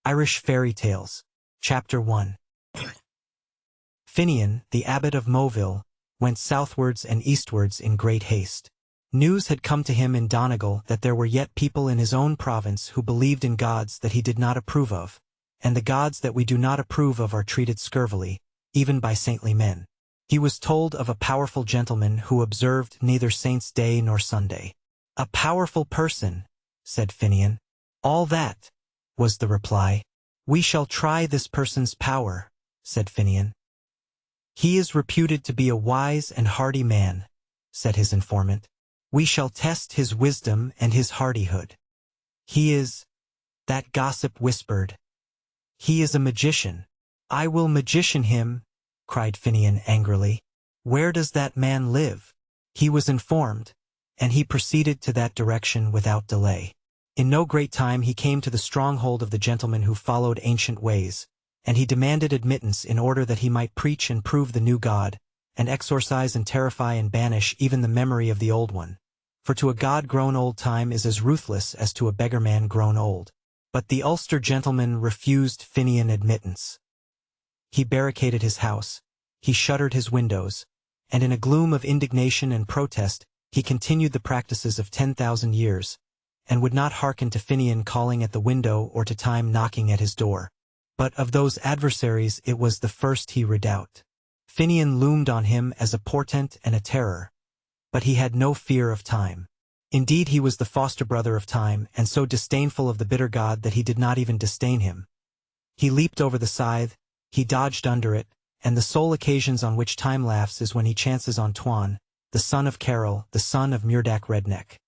Irish Fairy Tales. Chapter 1. Finian, the abbot of Moville, went southwards and eastwards in great haste. News had come to him in Donegal that there were yet people in his own province who believed in gods that he did not approve of, and the gods that we do not approve of are treated scurvily, even by saintly men. He was told of a powerful gentleman who observed neither saint's day nor Sunday. "A powerful person," said Finian. "All that," was the reply. "We shall try this person's power," said Finian. "He is reputed to be a wise and hardy man," said his informant. "We shall test his wisdom and his hardihood." "He is," that gossip whispered. "He is a magician." "I will magician him," cried Finian angrily. "Where does that man live?" He was informed, and he proceeded to that direction without delay. In no great time he came to the stronghold of the gentleman who followed ancient ways, and he demanded admittance in order that he might preach and prove the new god, and exorcise and terrify and banish even the memory of the old one. For to a god grown old time is as ruthless as to a beggar man grown old. But the Ulster gentleman refused Finian admittance. He barricaded his house, he shuttered his windows, and in a gloom of indignation and protest he continued the practices of 10,000 years, and would not hearken to Finian calling at the window or to time knocking at his door. But of those adversaries it was the first he redoubt. Finian loomed on him as a portent and a terror, but he had no fear of time. Indeed, he was the foster-brother of time, and so disdainful of the bitter god that he did not even disdain him. He leaped over the scythe, he dodged under it, and the sole occasions on which time laughs is when he chances on Tuan, the son of Carol, the son of Muirdac Redneck.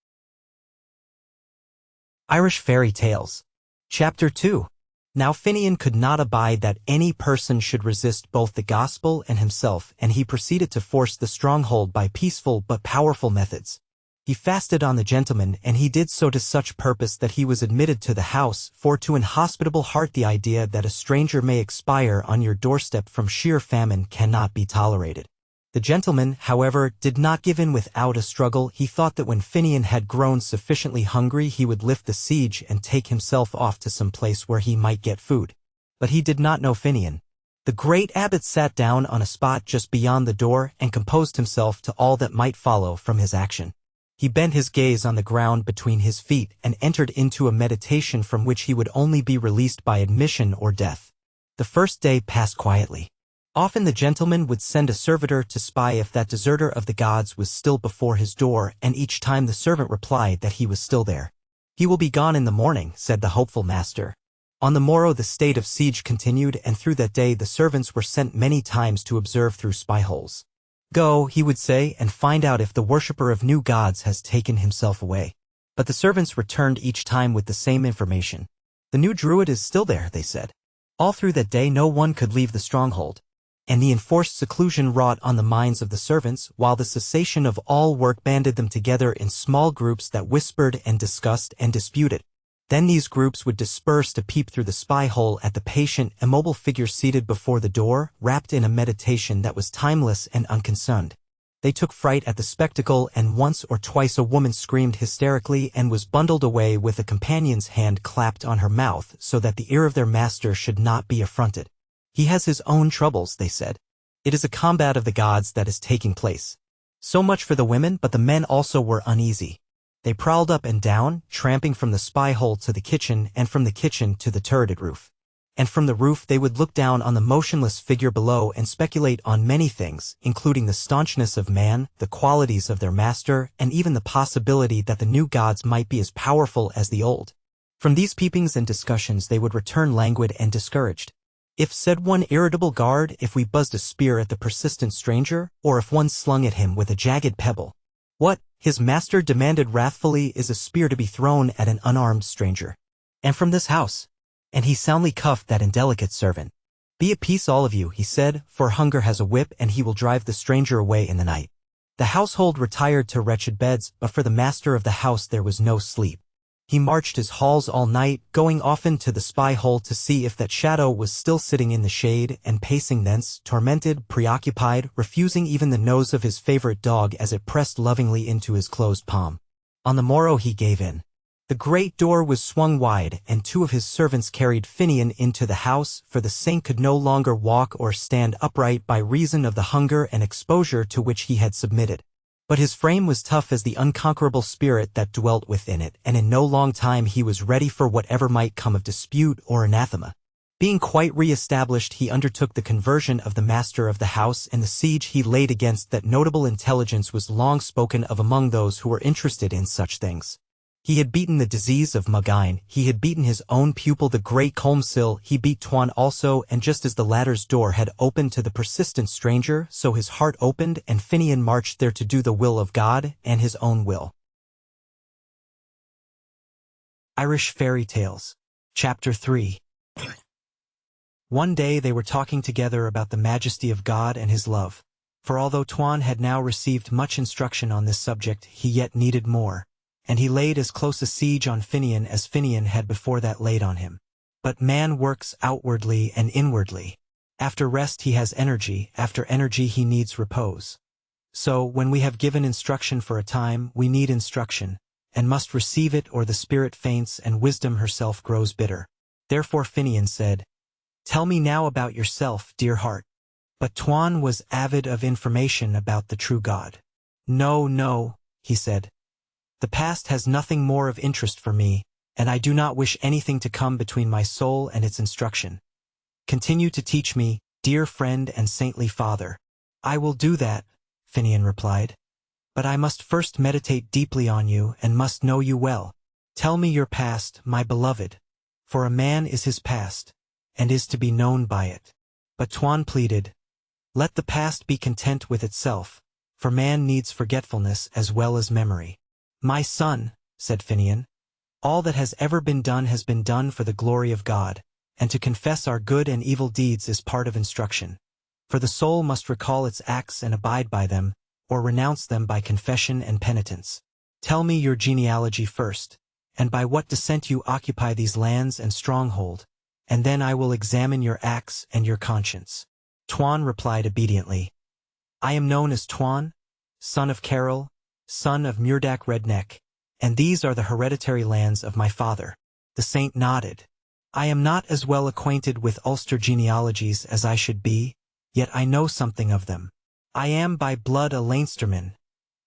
Irish Fairy Tales. Chapter 2. Now Finian could not abide that any person should resist both the gospel and himself, and he proceeded to force the stronghold by peaceful but powerful methods. He fasted on the gentleman, and he did so to such purpose that he was admitted to the house, for to an hospitable heart the idea that a stranger may expire on your doorstep from sheer famine cannot be tolerated. The gentleman, however, did not give in without a struggle. He thought that when Finian had grown sufficiently hungry he would lift the siege and take himself off to some place where he might get food. But he did not know Finian. The great abbot sat down on a spot just beyond the door and composed himself to all that might follow from his action. He bent his gaze on the ground between his feet and entered into a meditation from which he would only be released by admission or death. The first day passed quietly. Often the gentleman would send a servitor to spy if that deserter of the gods was still before his door, and each time the servant replied that he was still there. "He will be gone in the morning," said the hopeful master. On the morrow the state of siege continued, and through that day the servants were sent many times to observe through spy-holes. "Go," he would say, "and find out if the worshipper of new gods has taken himself away." But the servants returned each time with the same information. "The new druid is still there," they said. All through that day no one could leave the stronghold, and the enforced seclusion wrought on the minds of the servants, while the cessation of all work banded them together in small groups that whispered and discussed and disputed. Then these groups would disperse to peep through the spy-hole at the patient, immobile figure seated before the door, wrapped in a meditation that was timeless and unconcerned. They took fright at the spectacle, and once or twice a woman screamed hysterically and was bundled away with a companion's hand clapped on her mouth so that the ear of their master should not be affronted. "He has his own troubles," they said. "It is a combat of the gods that is taking place." So much for the women, but the men also were uneasy. They prowled up and down, tramping from the spy-hole to the kitchen, and from the kitchen to the turreted roof. And from the roof they would look down on the motionless figure below and speculate on many things, including the staunchness of man, the qualities of their master, and even the possibility that the new gods might be as powerful as the old. From these peepings and discussions they would return languid and discouraged. "If," said one irritable guard, "if we buzzed a spear at the persistent stranger, or if one slung at him with a jagged pebble." "What," his master demanded wrathfully, "is a spear to be thrown at an unarmed stranger? And from this house?" And he soundly cuffed that indelicate servant. "Be at peace all of you," he said, "for hunger has a whip, and he will drive the stranger away in the night." The household retired to wretched beds, but for the master of the house there was no sleep. He marched his halls all night, going often to the spy-hole to see if that shadow was still sitting in the shade, and pacing thence, tormented, preoccupied, refusing even the nose of his favorite dog as it pressed lovingly into his closed palm. On the morrow he gave in. The great door was swung wide, and 2 of his servants carried Finian into the house, for the saint could no longer walk or stand upright by reason of the hunger and exposure to which he had submitted. But his frame was tough as the unconquerable spirit that dwelt within it, and in no long time he was ready for whatever might come of dispute or anathema. Being quite re-established, he undertook the conversion of the master of the house, and the siege he laid against that notable intelligence was long spoken of among those who were interested in such things. He had beaten the disease of Mugine, he had beaten his own pupil the great Colmcille, he beat Tuan also, and just as the latter's door had opened to the persistent stranger, so his heart opened, and Finian marched there to do the will of God and his own will. Irish Fairy Tales. Chapter 3. One day they were talking together about the majesty of God and his love, for although Tuan had now received much instruction on this subject, he yet needed more. And he laid as close a siege on Finian as Finian had before that laid on him. But man works outwardly and inwardly. After rest he has energy, after energy he needs repose. So, when we have given instruction for a time, we need instruction, and must receive it or the spirit faints and wisdom herself grows bitter. Therefore Finian said, "Tell me now about yourself, dear heart." But Tuan was avid of information about the true God. "No, no," he said. "The past has nothing more of interest for me, and I do not wish anything to come between my soul and its instruction. Continue to teach me, dear friend and saintly father." "I will do that," Finian replied. "But I must first meditate deeply on you and must know you well. Tell me your past, my beloved, for a man is his past, and is to be known by it." But Tuan pleaded, "Let the past be content with itself, for man needs forgetfulness as well as memory." "My son," said Finian, "all that has ever been done has been done for the glory of God, and to confess our good and evil deeds is part of instruction. For the soul must recall its acts and abide by them, or renounce them by confession and penitence. Tell me your genealogy first, and by what descent you occupy these lands and stronghold, and then I will examine your acts and your conscience." Tuan replied obediently, "I am known as Tuan, son of Carol, son of Murdak Redneck, and these are the hereditary lands of my father." The saint nodded. "I am not as well acquainted with Ulster genealogies as I should be, yet I know something of them. I am by blood a Leinsterman,"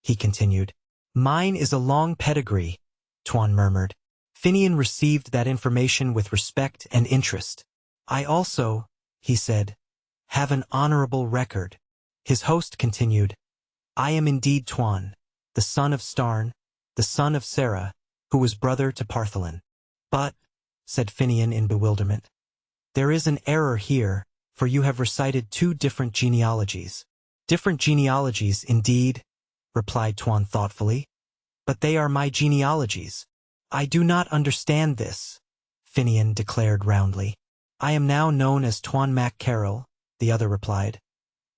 he continued. "Mine is a long pedigree," Tuan murmured. Finian received that information with respect and interest. "I also," he said, "have an honorable record." His host continued, "I am indeed Tuan, the son of Starn, the son of Sarah, who was brother to Partholin." "But," said Finian in bewilderment, "there is an error here, for you have recited 2 different genealogies." "Different genealogies, indeed," replied Tuan thoughtfully, "but they are my genealogies." "I do not understand this," Finian declared roundly. "I am now known as Tuan Mac Carroll," the other replied,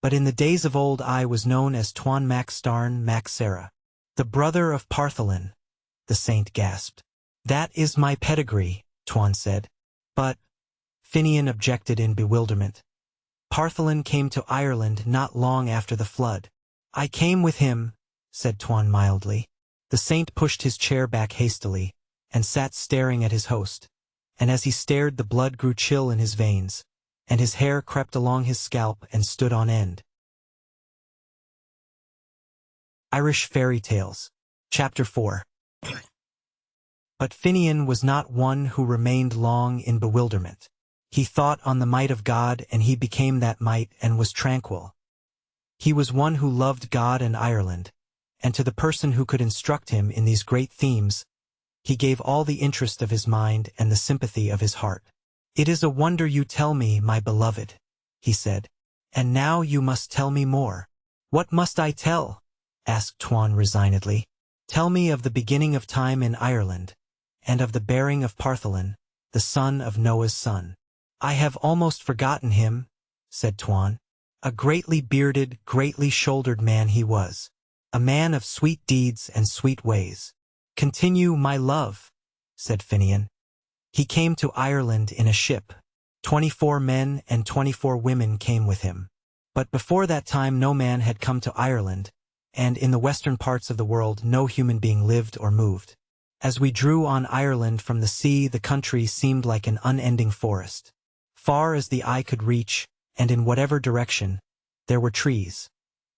"but in the days of old I was known as Tuan Mac Starn Mac Sarah." "The brother of Partholin," the saint gasped. "That is my pedigree," Tuan said. "But," Finian objected in bewilderment, "Partholin came to Ireland not long after the flood." "I came with him," said Tuan mildly. The saint pushed his chair back hastily, and sat staring at his host, and as he stared the blood grew chill in his veins, and his hair crept along his scalp and stood on end. Irish Fairy Tales. Chapter 4. But Finian was not one who remained long in bewilderment. He thought on the might of God, and he became that might and was tranquil. He was one who loved God and Ireland, and to the person who could instruct him in these great themes, he gave all the interest of his mind and the sympathy of his heart. "It is a wonder you tell me, my beloved," he said, "and now you must tell me more." "What must I tell?" asked Tuan resignedly. "Tell me of the beginning of time in Ireland, and of the bearing of Partholin, the son of Noah's son." "I have almost forgotten him," said Tuan. "A greatly bearded, greatly shouldered man he was, a man of sweet deeds and sweet ways." "Continue, my love," said Finian. "He came to Ireland in a ship. 24 men and 24 women came with him. But before that time no man had come to Ireland, and in the western parts of the world no human being lived or moved. As we drew on Ireland from the sea, the country seemed like an unending forest. Far as the eye could reach, and in whatever direction, there were trees.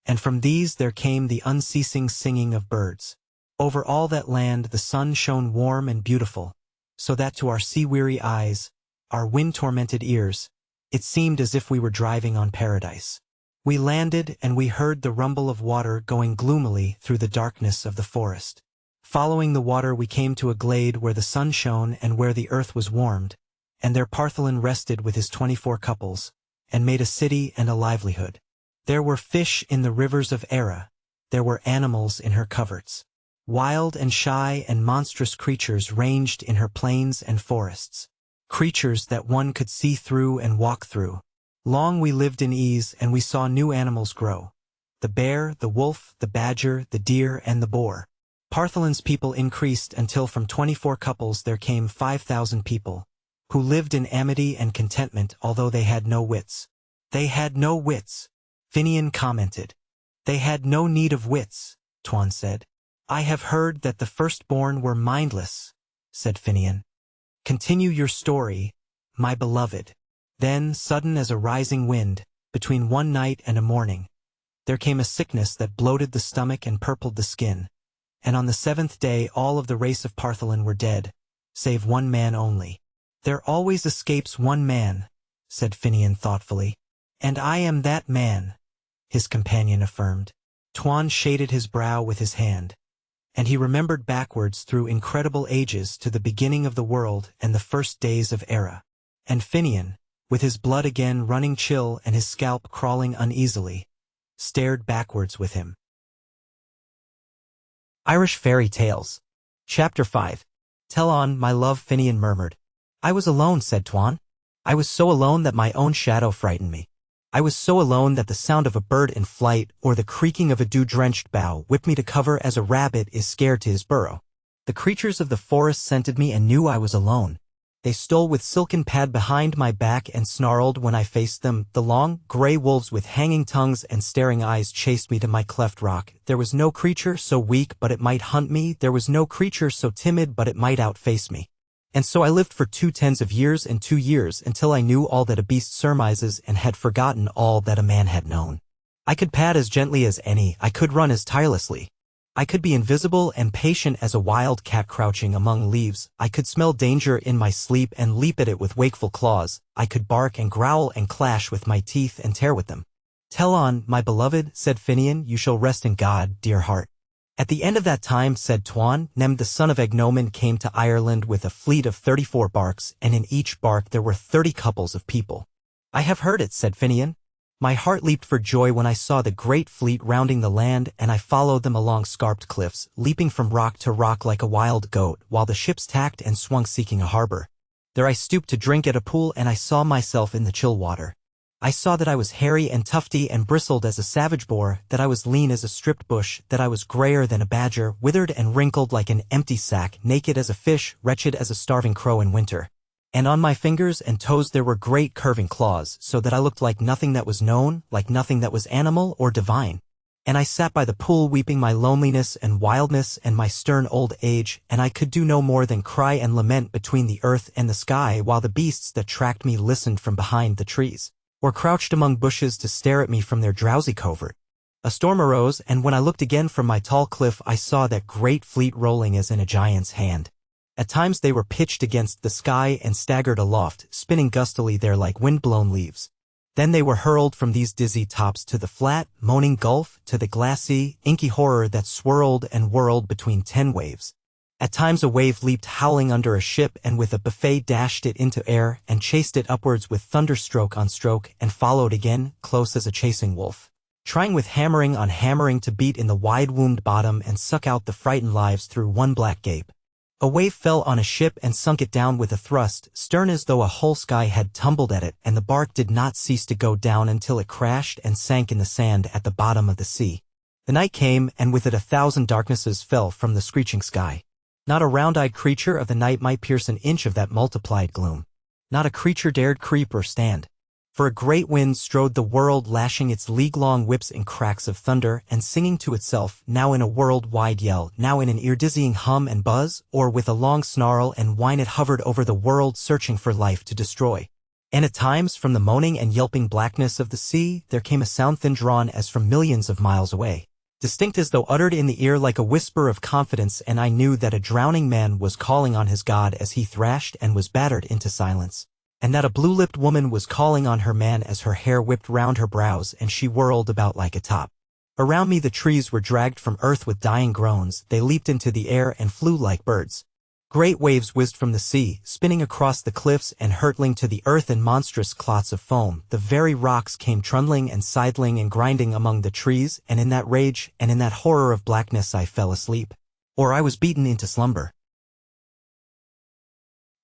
And from these there came the unceasing singing of birds. Over all that land the sun shone warm and beautiful, so that to our sea-weary eyes, our wind-tormented ears, it seemed as if we were driving on paradise. We landed and we heard the rumble of water going gloomily through the darkness of the forest. Following the water we came to a glade where the sun shone and where the earth was warmed, and there Partholon rested with his 24 couples, and made a city and a livelihood. There were fish in the rivers of Era, there were animals in her coverts. Wild and shy and monstrous creatures ranged in her plains and forests. Creatures that one could see through and walk through. Long we lived in ease and we saw new animals grow. The bear, the wolf, the badger, the deer, and the boar. Partholon's people increased until from 24 couples there came 5,000 people, who lived in amity and contentment although they had no wits. They had no wits, Finian commented. They had no need of wits, Tuan said. I have heard that the firstborn were mindless, said Finian. Continue your story, my beloved. Then, sudden as a rising wind, between one night and a morning, there came a sickness that bloated the stomach and purpled the skin. And on the 7th day all of the race of Partholon were dead, save one man only. There always escapes one man, said Finian thoughtfully. And I am that man, his companion affirmed. Tuan shaded his brow with his hand, and he remembered backwards through incredible ages to the beginning of the world and the first days of Era. And Finian, with his blood again running chill and his scalp crawling uneasily, stared backwards with him. Irish Fairy Tales. Chapter 5. Tell on, my love, Finian murmured. I was alone, said Tuan. I was so alone that my own shadow frightened me. I was so alone that the sound of a bird in flight or the creaking of a dew-drenched bough whipped me to cover as a rabbit is scared to his burrow. The creatures of the forest scented me and knew I was alone. They stole with silken pad behind my back and snarled when I faced them. The long, gray wolves with hanging tongues and staring eyes chased me to my cleft rock. There was no creature so weak but it might hunt me. There was no creature so timid but it might outface me. And so I lived for 2 years and 2 years until I knew all that a beast surmises and had forgotten all that a man had known. I could pad as gently as any, I could run as tirelessly. I could be invisible and patient as a wild cat crouching among leaves. I could smell danger in my sleep and leap at it with wakeful claws. I could bark and growl and clash with my teeth and tear with them. Tell on, my beloved, said Finian, you shall rest in God, dear heart. At the end of that time, said Tuan, Nem the son of Egnomen came to Ireland with a fleet of 34 barks, and in each bark there were 30 couples of people. I have heard it, said Finian. My heart leaped for joy when I saw the great fleet rounding the land, and I followed them along scarped cliffs, leaping from rock to rock like a wild goat, while the ships tacked and swung seeking a harbor. There I stooped to drink at a pool, and I saw myself in the chill water. I saw that I was hairy and tufty and bristled as a savage boar, that I was lean as a stripped bush, that I was grayer than a badger, withered and wrinkled like an empty sack, naked as a fish, wretched as a starving crow in winter. And on my fingers and toes there were great curving claws, so that I looked like nothing that was known, like nothing that was animal or divine. And I sat by the pool weeping my loneliness and wildness and my stern old age, and I could do no more than cry and lament between the earth and the sky while the beasts that tracked me listened from behind the trees, or crouched among bushes to stare at me from their drowsy covert. A storm arose, and when I looked again from my tall cliff I saw that great fleet rolling as in a giant's hand. At times they were pitched against the sky and staggered aloft, spinning gustily there like wind-blown leaves. Then they were hurled from these dizzy tops to the flat, moaning gulf, to the glassy, inky horror that swirled and whirled between 10 waves. At times a wave leaped howling under a ship and with a buffet dashed it into air and chased it upwards with thunderstroke on stroke and followed again, close as a chasing wolf, trying with hammering on hammering to beat in the wide-wombed bottom and suck out the frightened lives through one black gape. A wave fell on a ship and sunk it down with a thrust, stern as though a whole sky had tumbled at it, and the bark did not cease to go down until it crashed and sank in the sand at the bottom of the sea. The night came, and with it 1,000 darknesses fell from the screeching sky. Not a round-eyed creature of the night might pierce an inch of that multiplied gloom. Not a creature dared creep or stand. For a great wind strode the world, lashing its league-long whips in cracks of thunder and singing to itself, now in a world-wide yell, now in an ear-dizzying hum and buzz, or with a long snarl and whine it hovered over the world searching for life to destroy. And at times, from the moaning and yelping blackness of the sea, there came a sound thin-drawn as from millions of miles away, distinct as though uttered in the ear like a whisper of confidence, and I knew that a drowning man was calling on his God as he thrashed and was battered into silence, and that a blue-lipped woman was calling on her man as her hair whipped round her brows and she whirled about like a top. Around me the trees were dragged from earth with dying groans, they leaped into the air and flew like birds. Great waves whizzed from the sea, spinning across the cliffs and hurtling to the earth in monstrous clots of foam. The very rocks came trundling and sidling and grinding among the trees, and in that rage and in that horror of blackness I fell asleep. Or I was beaten into slumber.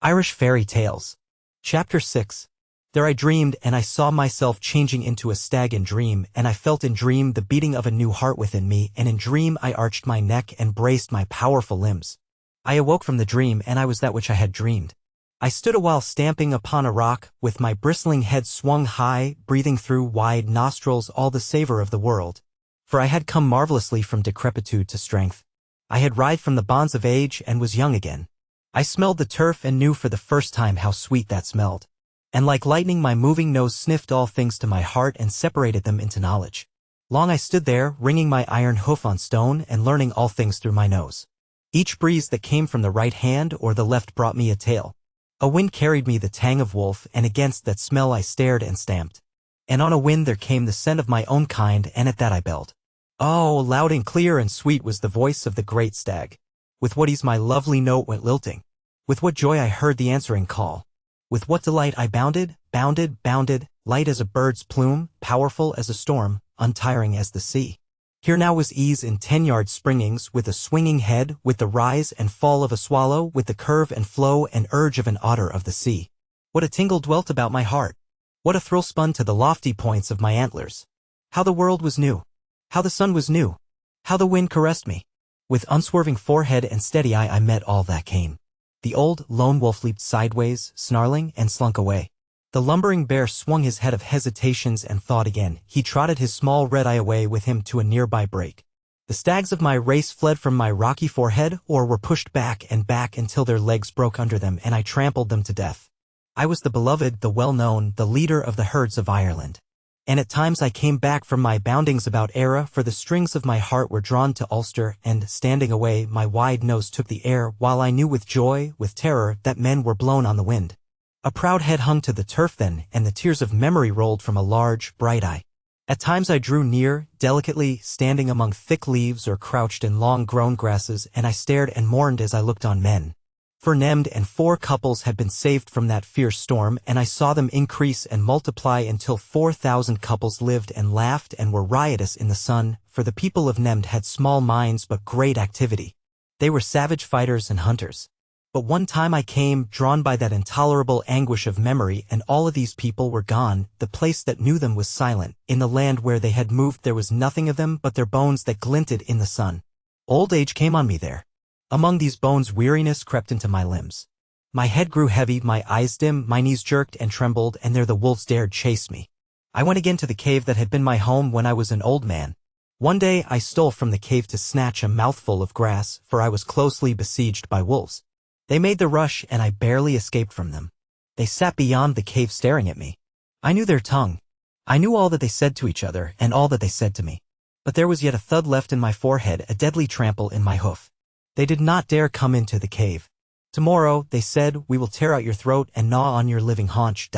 Irish Fairy Tales. Chapter 6. There I dreamed, and I saw myself changing into a stag in dream, and I felt in dream the beating of a new heart within me, and in dream I arched my neck and braced my powerful limbs. I awoke from the dream, and I was that which I had dreamed. I stood a while stamping upon a rock, with my bristling head swung high, breathing through wide nostrils all the savor of the world. For I had come marvelously from decrepitude to strength. I had writhed from the bonds of age and was young again. I smelled the turf and knew for the first time how sweet that smelled. And like lightning my moving nose sniffed all things to my heart and separated them into knowledge. Long I stood there, ringing my iron hoof on stone and learning all things through my nose. Each breeze that came from the right hand or the left brought me a tale. A wind carried me the tang of wolf, and against that smell I stared and stamped. And on a wind there came the scent of my own kind, and at that I belled. Oh, loud and clear and sweet was the voice of the great stag. With what ease my lovely note went lilting. With what joy I heard the answering call. With what delight I bounded, bounded, bounded, light as a bird's plume, powerful as a storm, untiring as the sea. Here now was ease in 10-yard springings, with a swinging head, with the rise and fall of a swallow, with the curve and flow and urge of an otter of the sea. What a tingle dwelt about my heart! What a thrill spun to the lofty points of my antlers! How the world was new! How the sun was new! How the wind caressed me! With unswerving forehead and steady eye I met all that came. The old lone wolf leaped sideways, snarling, and slunk away. The lumbering bear swung his head of hesitations and thought again. He trotted his small red eye away with him to a nearby brake. The stags of my race fled from my rocky forehead or were pushed back and back until their legs broke under them and I trampled them to death. I was the beloved, the well-known, the leader of the herds of Ireland. And at times I came back from my boundings about Era, for the strings of my heart were drawn to Ulster, and, standing away, my wide nose took the air, while I knew with joy, with terror, that men were blown on the wind. A proud head hung to the turf then, and the tears of memory rolled from a large, bright eye. At times I drew near, delicately, standing among thick leaves or crouched in long-grown grasses, and I stared and mourned as I looked on men. For Nemd and 4 couples had been saved from that fierce storm, and I saw them increase and multiply until 4,000 couples lived and laughed and were riotous in the sun, for the people of Nemd had small minds but great activity. They were savage fighters and hunters. But one time I came, drawn by that intolerable anguish of memory, and all of these people were gone. The place that knew them was silent. In the land where they had moved there was nothing of them but their bones that glinted in the sun. Old age came on me there. Among these bones weariness crept into my limbs. My head grew heavy, my eyes dim, my knees jerked and trembled, and there the wolves dared chase me. I went again to the cave that had been my home when I was an old man. One day I stole from the cave to snatch a mouthful of grass, for I was closely besieged by wolves. They made the rush, and I barely escaped from them. They sat beyond the cave staring at me. I knew their tongue. I knew all that they said to each other, and all that they said to me. But there was yet a thud left in my forehead, a deadly trample in my hoof. They did not dare come into the cave. Tomorrow, they said, we will tear out your throat and gnaw on your living haunch.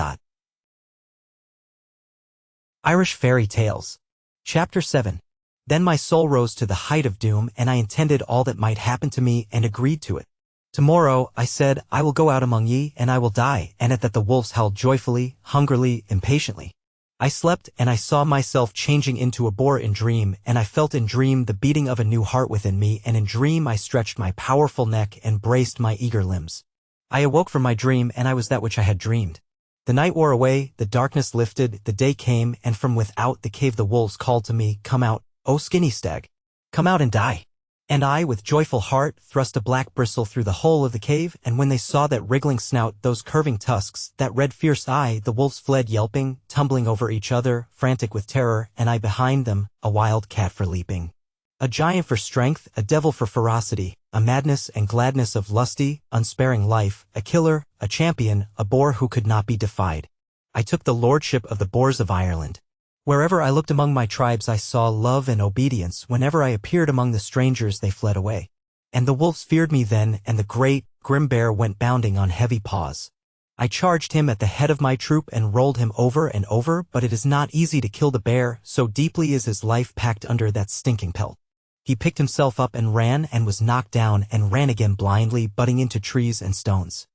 Irish Fairy Tales. Chapter 7. Then my soul rose to the height of doom, and I intended all that might happen to me and agreed to it. Tomorrow, I said, I will go out among ye, and I will die, and at that the wolves howled joyfully, hungrily, impatiently. I slept, and I saw myself changing into a boar in dream, and I felt in dream the beating of a new heart within me, and in dream I stretched my powerful neck and braced my eager limbs. I awoke from my dream, and I was that which I had dreamed. The night wore away, the darkness lifted, the day came, and from without the cave the wolves called to me, Come out, O skinny stag. Come out and die. And I, with joyful heart, thrust a black bristle through the hole of the cave, and when they saw that wriggling snout, those curving tusks, that red fierce eye, the wolves fled yelping, tumbling over each other, frantic with terror, and I behind them, a wild cat for leaping. A giant for strength, a devil for ferocity, a madness and gladness of lusty, unsparing life, a killer, a champion, a boar who could not be defied. I took the lordship of the boars of Ireland. Wherever I looked among my tribes I saw love and obedience. Whenever I appeared among the strangers they fled away. And the wolves feared me then, and the great, grim bear went bounding on heavy paws. I charged him at the head of my troop and rolled him over and over, but it is not easy to kill the bear, so deeply is his life packed under that stinking pelt. He picked himself up and ran, and was knocked down, and ran again blindly, butting into trees and stones.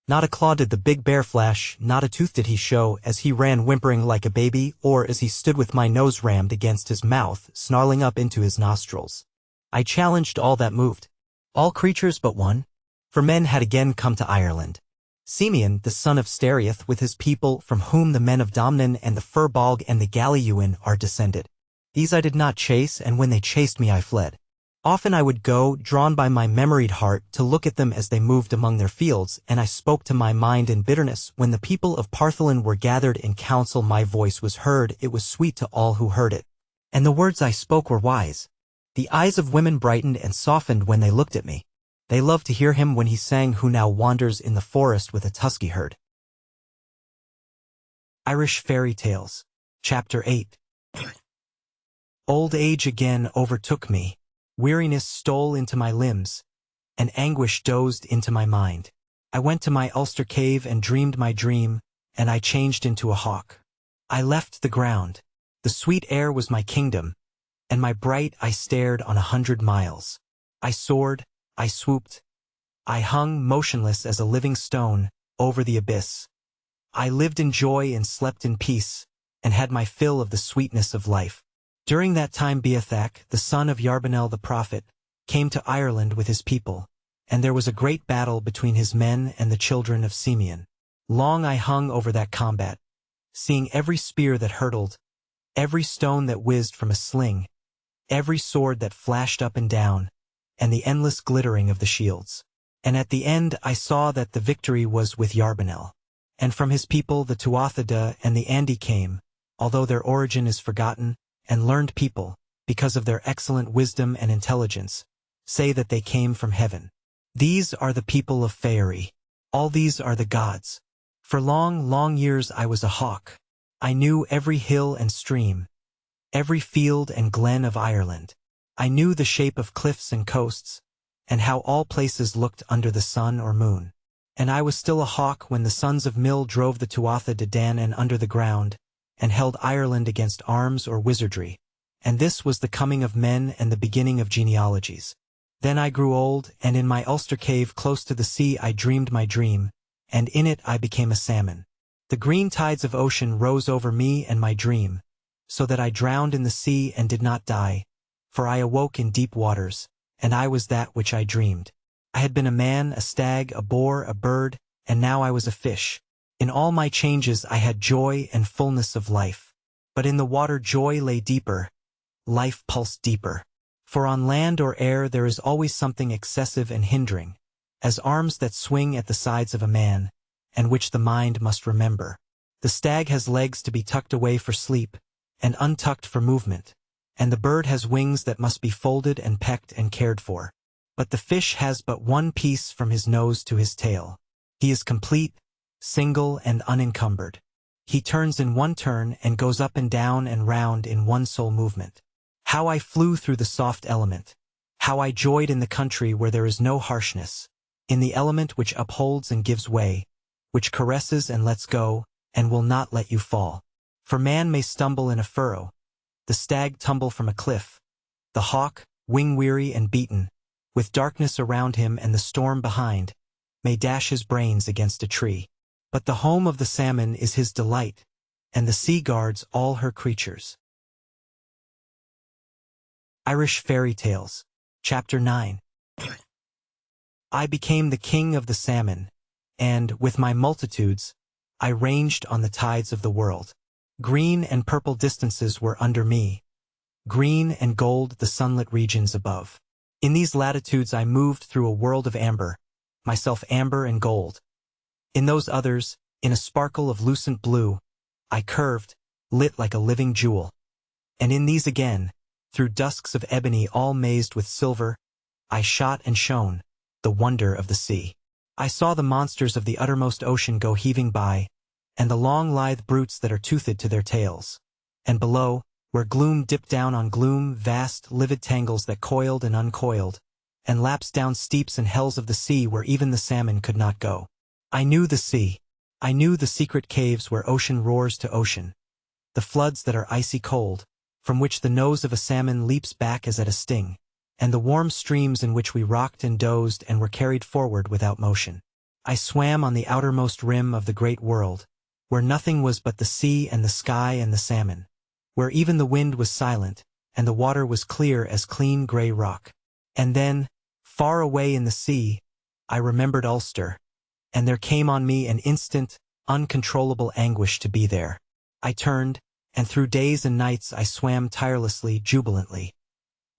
Not a claw did the big bear flash, not a tooth did he show, as he ran whimpering like a baby, or as he stood with my nose rammed against his mouth, snarling up into his nostrils. I challenged all that moved. All creatures but one. For men had again come to Ireland. Simeon, the son of Stereath, with his people, from whom the men of Domnan and the Firbolg and the Galliewan are descended. These I did not chase, and when they chased me I fled. Often I would go, drawn by my memoried heart, to look at them as they moved among their fields, and I spoke to my mind in bitterness. When the people of Partholin were gathered in council my voice was heard, it was sweet to all who heard it. And the words I spoke were wise. The eyes of women brightened and softened when they looked at me. They loved to hear him when he sang who now wanders in the forest with a tusky herd. Irish Fairy Tales. Chapter 8. Old age again overtook me. Weariness stole into my limbs, and anguish dozed into my mind. I went to my Ulster cave and dreamed my dream, and I changed into a hawk. I left the ground. The sweet air was my kingdom, and my bright eye stared on 100 miles. I soared, I swooped. I hung motionless as a living stone over the abyss. I lived in joy and slept in peace, and had my fill of the sweetness of life. During that time Beathach, the son of Yarbanel the prophet, came to Ireland with his people, and there was a great battle between his men and the children of Simeon. Long I hung over that combat, seeing every spear that hurtled, every stone that whizzed from a sling, every sword that flashed up and down, and the endless glittering of the shields. And at the end I saw that the victory was with Yarbanel. And from his people the Tuatha and the Andi came, although their origin is forgotten, and learned people, because of their excellent wisdom and intelligence, say that they came from heaven. These are the people of Faerie. All these are the gods. For long, long years I was a hawk. I knew every hill and stream, every field and glen of Ireland. I knew the shape of cliffs and coasts, and how all places looked under the sun or moon. And I was still a hawk when the sons of Mill drove the Tuatha de Danann under the ground, and held Ireland against arms or wizardry. And this was the coming of men and the beginning of genealogies. Then I grew old, and in my Ulster cave close to the sea I dreamed my dream, and in it I became a salmon. The green tides of ocean rose over me and my dream, so that I drowned in the sea and did not die, for I awoke in deep waters, and I was that which I dreamed. I had been a man, a stag, a boar, a bird, and now I was a fish. In all my changes I had joy and fullness of life. But in the water joy lay deeper, life pulsed deeper. For on land or air there is always something excessive and hindering, as arms that swing at the sides of a man, and which the mind must remember. The stag has legs to be tucked away for sleep, and untucked for movement, and the bird has wings that must be folded and pecked and cared for. But the fish has but one piece from his nose to his tail. He is complete, single and unencumbered. He turns in one turn and goes up and down and round in one sole movement. How I flew through the soft element! How I joyed in the country where there is no harshness, in the element which upholds and gives way, which caresses and lets go, and will not let you fall. For man may stumble in a furrow, the stag tumble from a cliff, the hawk, wing-weary and beaten, with darkness around him and the storm behind, may dash his brains against a tree. But the home of the salmon is his delight, and the sea guards all her creatures. Irish Fairy Tales. Chapter 9. I became the king of the salmon, and, with my multitudes, I ranged on the tides of the world. Green and purple distances were under me, green and gold the sunlit regions above. In these latitudes I moved through a world of amber, myself amber and gold. In those others, in a sparkle of lucent blue, I curved, lit like a living jewel. And in these again, through dusks of ebony all mazed with silver, I shot and shone, the wonder of the sea. I saw the monsters of the uttermost ocean go heaving by, and the long lithe brutes that are toothed to their tails. And below, where gloom dipped down on gloom, vast, livid tangles that coiled and uncoiled, and lapsed down steeps and hells of the sea where even the salmon could not go. I knew the sea. I knew the secret caves where ocean roars to ocean, the floods that are icy cold, from which the nose of a salmon leaps back as at a sting, and the warm streams in which we rocked and dozed and were carried forward without motion. I swam on the outermost rim of the great world, where nothing was but the sea and the sky and the salmon, where even the wind was silent, and the water was clear as clean gray rock. And then, far away in the sea, I remembered Ulster, and there came on me an instant, uncontrollable anguish to be there. I turned, and through days and nights I swam tirelessly, jubilantly,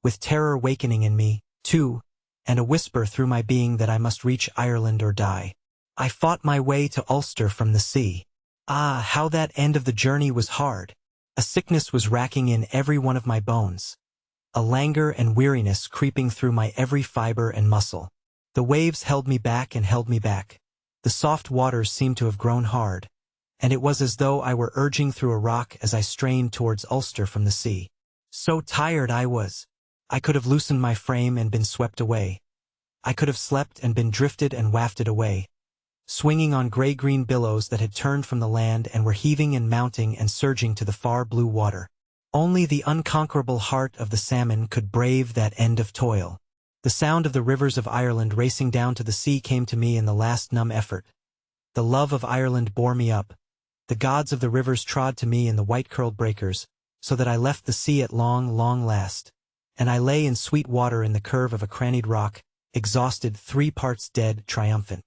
with terror wakening in me, too, and a whisper through my being that I must reach Ireland or die. I fought my way to Ulster from the sea. Ah, how that end of the journey was hard! A sickness was racking in every one of my bones, a languor and weariness creeping through my every fiber and muscle. The waves held me back and held me back. The soft waters seemed to have grown hard, and it was as though I were urging through a rock as I strained towards Ulster from the sea. So tired I was. I could have loosened my frame and been swept away. I could have slept and been drifted and wafted away, swinging on gray-green billows that had turned from the land and were heaving and mounting and surging to the far blue water. Only the unconquerable heart of the salmon could brave that end of toil. The sound of the rivers of Ireland racing down to the sea came to me in the last numb effort. The love of Ireland bore me up. The gods of the rivers trod to me in the white-curled breakers, so that I left the sea at long, long last. And I lay in sweet water in the curve of a crannied rock, exhausted, 3 parts dead, triumphant.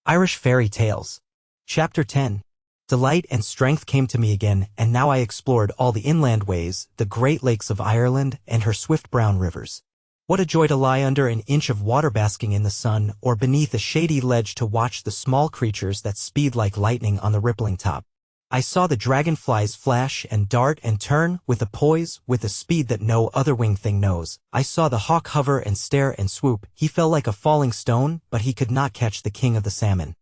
Irish Fairy Tales. Chapter 10. Delight and strength came to me again, and now I explored all the inland ways, the great lakes of Ireland and her swift brown rivers. What a joy to lie under an inch of water basking in the sun, or beneath a shady ledge to watch the small creatures that speed like lightning on the rippling top. I saw the dragonflies flash and dart and turn, with a poise, with a speed that no other winged thing knows. I saw the hawk hover and stare and swoop. He fell like a falling stone, but he could not catch the king of the salmon.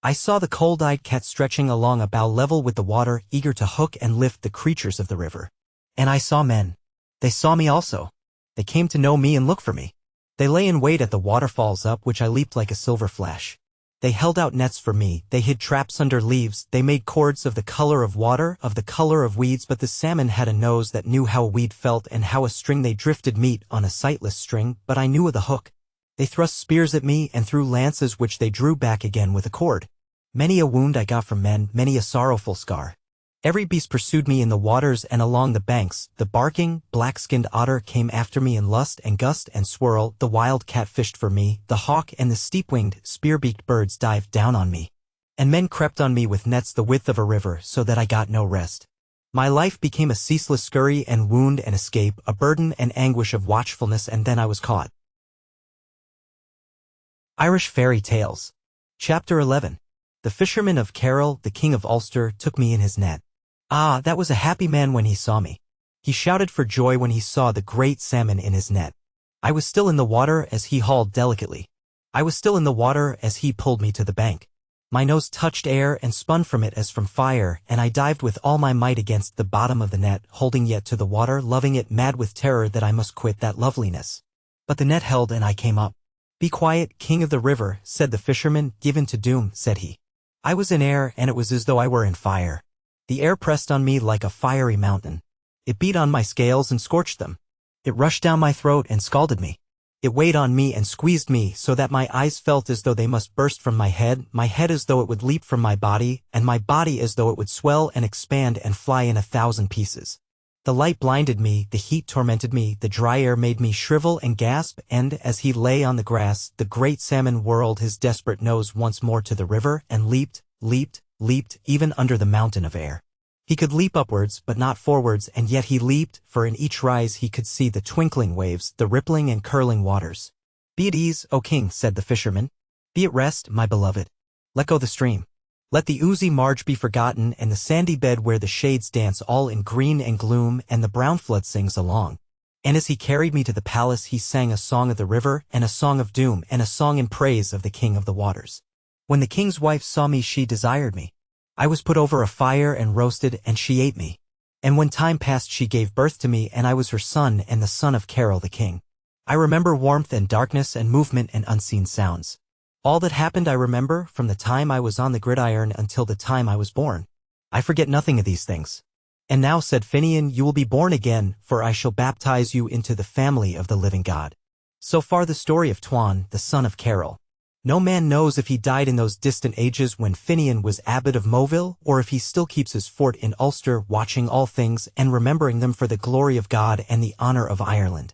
I saw the cold-eyed cat stretching along a bough level with the water, eager to hook and lift the creatures of the river. And I saw men. They saw me also. They came to know me and look for me. They lay in wait at the waterfalls up which I leaped like a silver flash. They held out nets for me, they hid traps under leaves, they made cords of the color of water, of the color of weeds, but the salmon had a nose that knew how a weed felt and how a string they drifted meat on a sightless string, but I knew of the hook. They thrust spears at me and threw lances which they drew back again with a cord. Many a wound I got from men, many a sorrowful scar. Every beast pursued me in the waters and along the banks. The barking, black-skinned otter came after me in lust and gust and swirl. The wild cat fished for me. The hawk and the steep-winged, spear-beaked birds dived down on me. And men crept on me with nets the width of a river, so that I got no rest. My life became a ceaseless scurry and wound and escape, a burden and anguish of watchfulness, and then I was caught. Irish Fairy Tales. Chapter 11. The fisherman of Carroll, the king of Ulster, took me in his net. Ah, that was a happy man when he saw me. He shouted for joy when he saw the great salmon in his net. I was still in the water as he hauled delicately. I was still in the water as he pulled me to the bank. My nose touched air and spun from it as from fire, and I dived with all my might against the bottom of the net, holding yet to the water, loving it, mad with terror that I must quit that loveliness. But the net held and I came up. "Be quiet, king of the river," said the fisherman. "Given to doom," said he. I was in air, and it was as though I were in fire. The air pressed on me like a fiery mountain. It beat on my scales and scorched them. It rushed down my throat and scalded me. It weighed on me and squeezed me so that my eyes felt as though they must burst from my head as though it would leap from my body as though it would swell and expand and fly in 1,000 pieces. The light blinded me, the heat tormented me, the dry air made me shrivel and gasp, and, as he lay on the grass, the great salmon whirled his desperate nose once more to the river and leaped, even under the mountain of air. He could leap upwards but not forwards, and yet he leaped, for in each rise he could see the twinkling waves, the rippling and curling waters. "Be at ease, O king," said the fisherman. "Be at rest, my beloved. Let go the stream. Let the oozy marge be forgotten, and the sandy bed where the shades dance all in green and gloom, and the brown flood sings along." And as he carried me to the palace he sang a song of the river, and a song of doom, and a song in praise of the king of the waters. When the king's wife saw me she desired me. I was put over a fire and roasted, and she ate me. And when time passed she gave birth to me, and I was her son and the son of Carol the king. I remember warmth and darkness and movement and unseen sounds. All that happened I remember, from the time I was on the gridiron until the time I was born. I forget nothing of these things. "And now," said Finian, "you will be born again, for I shall baptize you into the family of the living God." So far the story of Tuan, the son of Carol. No man knows if he died in those distant ages when Finian was abbot of Moville, or if he still keeps his fort in Ulster, watching all things and remembering them for the glory of God and the honor of Ireland.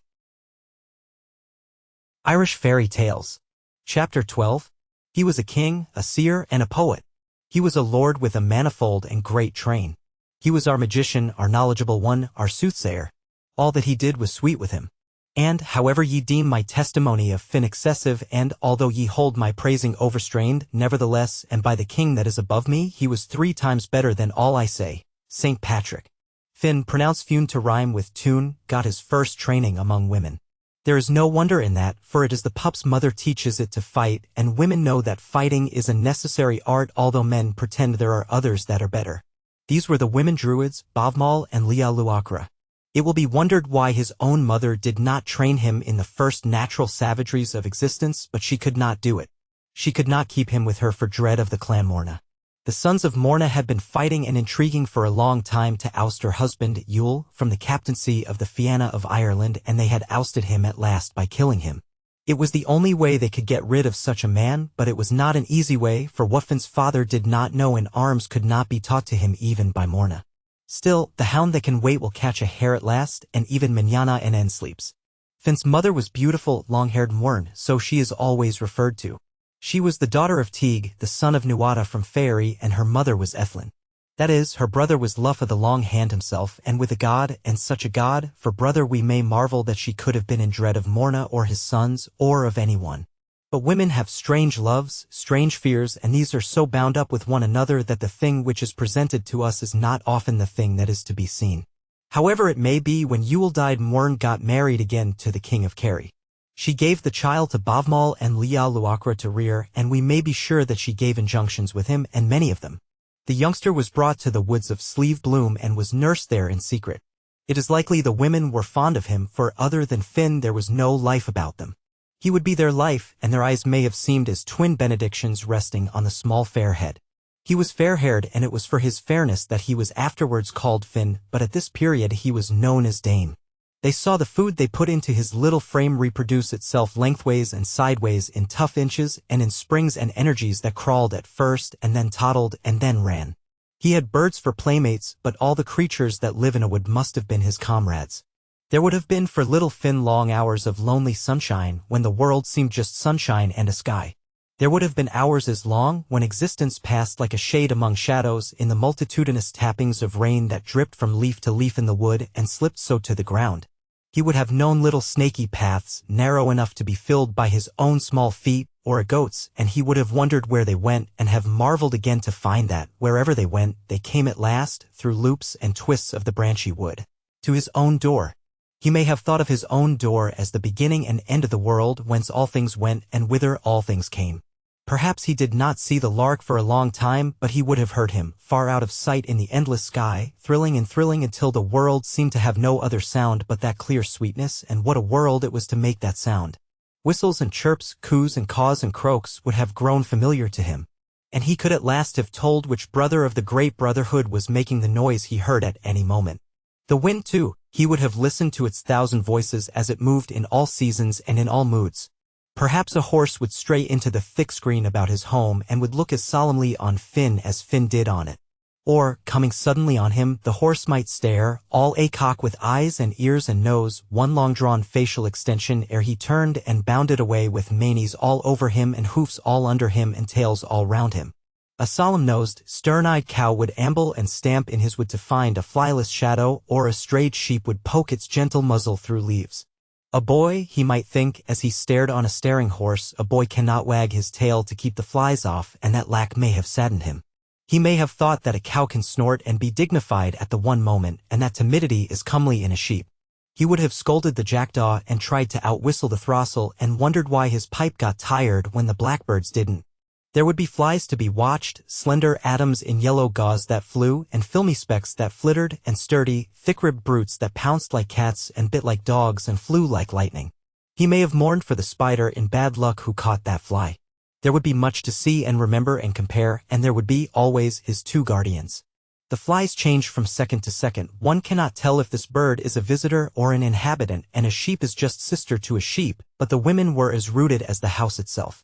Irish Fairy Tales. Chapter 12. He was a king, a seer, and a poet. He was a lord with a manifold and great train. He was our magician, our knowledgeable one, our soothsayer. All that he did was sweet with him. And, however ye deem my testimony of Finn excessive, and although ye hold my praising overstrained, nevertheless, and by the king that is above me, he was 3 times better than all I say. St. Patrick. Finn, pronounced Fune to rhyme with tune, got his first training among women. There is no wonder in that, for it is the pup's mother teaches it to fight, and women know that fighting is a necessary art, although men pretend there are others that are better. These were the women druids, Bavmal and Lia Luakra. It will be wondered why his own mother did not train him in the first natural savageries of existence, but she could not do it. She could not keep him with her for dread of the clan Morna. The sons of Morna had been fighting and intriguing for a long time to oust her husband, Yule, from the captaincy of the Fianna of Ireland, and they had ousted him at last by killing him. It was the only way they could get rid of such a man, but it was not an easy way, for what Finn's father did not know and arms could not be taught to him even by Morna. Still, the hound that can wait will catch a hare at last, and even Manana and N sleeps. Finn's mother was beautiful, long-haired Muirn, so she is always referred to. She was the daughter of Teague, the son of Nuada from Faerie, and her mother was Ethlin. That is, her brother was Luffa the Long Hand himself, and with a god, and such a god, for brother we may marvel that she could have been in dread of Morna or his sons, or of anyone. But women have strange loves, strange fears, and these are so bound up with one another that the thing which is presented to us is not often the thing that is to be seen. However it may be, when Yule died, Muirn got married again to the king of Kerry. She gave the child to Bavmal and Lia Luakra to rear, and we may be sure that she gave injunctions with him, and many of them. The youngster was brought to the woods of Sleeve Bloom and was nursed there in secret. It is likely the women were fond of him, for other than Finn there was no life about them. He would be their life, and their eyes may have seemed as twin benedictions resting on the small fair head. He was fair-haired, and it was for his fairness that he was afterwards called Finn, but at this period he was known as Dame. They saw the food they put into his little frame reproduce itself lengthways and sideways in tough inches and in springs and energies that crawled at first and then toddled and then ran. He had birds for playmates, but all the creatures that live in a wood must have been his comrades. There would have been for little Finn long hours of lonely sunshine when the world seemed just sunshine and a sky. There would have been hours as long when existence passed like a shade among shadows in the multitudinous tappings of rain that dripped from leaf to leaf in the wood and slipped so to the ground. He would have known little snaky paths, narrow enough to be filled by his own small feet or a goat's, and he would have wondered where they went and have marveled again to find that, wherever they went, they came at last, through loops and twists of the branchy wood, to his own door. He may have thought of his own door as the beginning and end of the world, whence all things went and whither all things came. Perhaps he did not see the lark for a long time, but he would have heard him, far out of sight in the endless sky, thrilling and thrilling until the world seemed to have no other sound but that clear sweetness, and what a world it was to make that sound. Whistles and chirps, coos and caws and croaks would have grown familiar to him, and he could at last have told which brother of the great brotherhood was making the noise he heard at any moment. The wind, too, he would have listened to its 1,000 voices as it moved in all seasons and in all moods. Perhaps a horse would stray into the thick screen about his home and would look as solemnly on Finn as Finn did on it. Or, coming suddenly on him, the horse might stare, all acock with eyes and ears and nose, one long-drawn facial extension ere he turned and bounded away with manes all over him and hoofs all under him and tails all round him. A solemn-nosed, stern-eyed cow would amble and stamp in his wood to find a flyless shadow, or a strayed sheep would poke its gentle muzzle through leaves. A boy, he might think, as he stared on a staring horse, a boy cannot wag his tail to keep the flies off, and that lack may have saddened him. He may have thought that a cow can snort and be dignified at the one moment, and that timidity is comely in a sheep. He would have scolded the jackdaw and tried to outwhistle the throstle and wondered why his pipe got tired when the blackbirds didn't. There would be flies to be watched, slender atoms in yellow gauze that flew, and filmy specks that flittered, and sturdy, thick-ribbed brutes that pounced like cats and bit like dogs and flew like lightning. He may have mourned for the spider in bad luck who caught that fly. There would be much to see and remember and compare, and there would be, always, his two guardians. The flies change from second to second. One cannot tell if this bird is a visitor or an inhabitant, and a sheep is just sister to a sheep, but the women were as rooted as the house itself.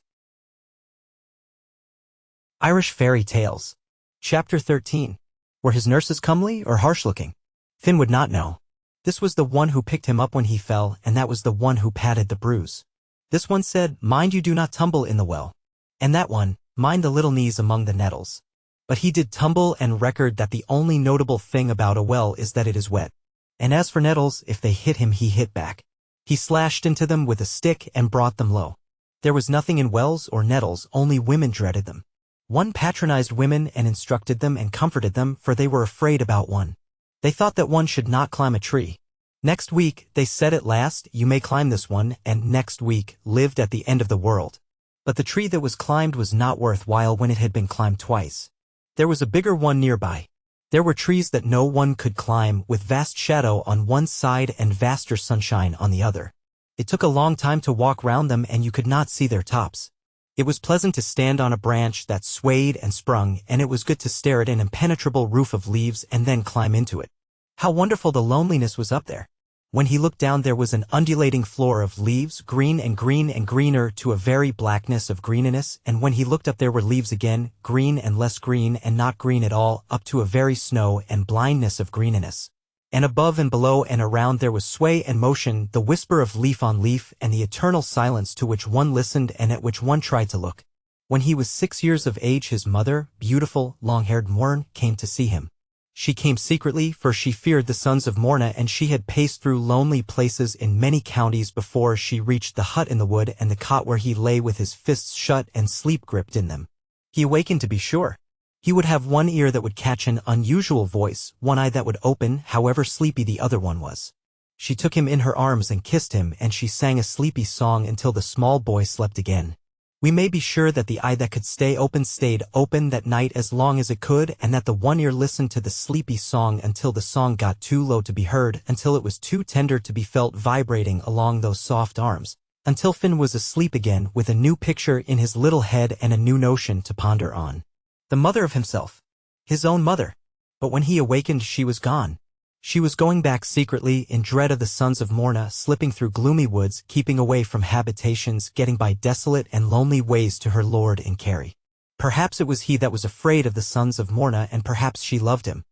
Irish Fairy Tales. Chapter 13. Were his nurses comely or harsh-looking? Finn would not know. This was the one who picked him up when he fell, and that was the one who patted the bruise. This one said, "Mind you do not tumble in the well." And that one, "Mind the little knees among the nettles." But he did tumble and record that the only notable thing about a well is that it is wet. And as for nettles, if they hit him he hit back. He slashed into them with a stick and brought them low. There was nothing in wells or nettles, only women dreaded them. One patronized women and instructed them and comforted them, for they were afraid about one. They thought that one should not climb a tree. Next week, they said at last, "You may climb this one," and next week, lived at the end of the world. But the tree that was climbed was not worth while when it had been climbed twice. There was a bigger one nearby. There were trees that no one could climb, with vast shadow on one side and vaster sunshine on the other. It took a long time to walk round them and you could not see their tops. It was pleasant to stand on a branch that swayed and sprung, and it was good to stare at an impenetrable roof of leaves and then climb into it. How wonderful the loneliness was up there! When he looked down there was an undulating floor of leaves, green and greener to a very blackness of greeniness, and when he looked up there were leaves again, green and less green and not green at all, up to a very snow and blindness of greeniness. And above and below and around there was sway and motion, the whisper of leaf on leaf, and the eternal silence to which one listened and at which one tried to look. When he was 6 years of age his mother, beautiful, long-haired Morn, came to see him. She came secretly, for she feared the sons of Morna, and she had paced through lonely places in many counties before she reached the hut in the wood and the cot where he lay with his fists shut and sleep gripped in them. He awakened to be sure. He would have one ear that would catch an unusual voice, one eye that would open, however sleepy the other one was. She took him in her arms and kissed him, and she sang a sleepy song until the small boy slept again. We may be sure that the eye that could stay open stayed open that night as long as it could, and that the one ear listened to the sleepy song until the song got too low to be heard, until it was too tender to be felt vibrating along those soft arms, until Finn was asleep again with a new picture in his little head and a new notion to ponder on. The mother of himself. His own mother. But when he awakened she was gone. She was going back secretly, in dread of the sons of Morna, slipping through gloomy woods, keeping away from habitations, getting by desolate and lonely ways to her lord in Kerry. Perhaps it was he that was afraid of the sons of Morna, and perhaps she loved him.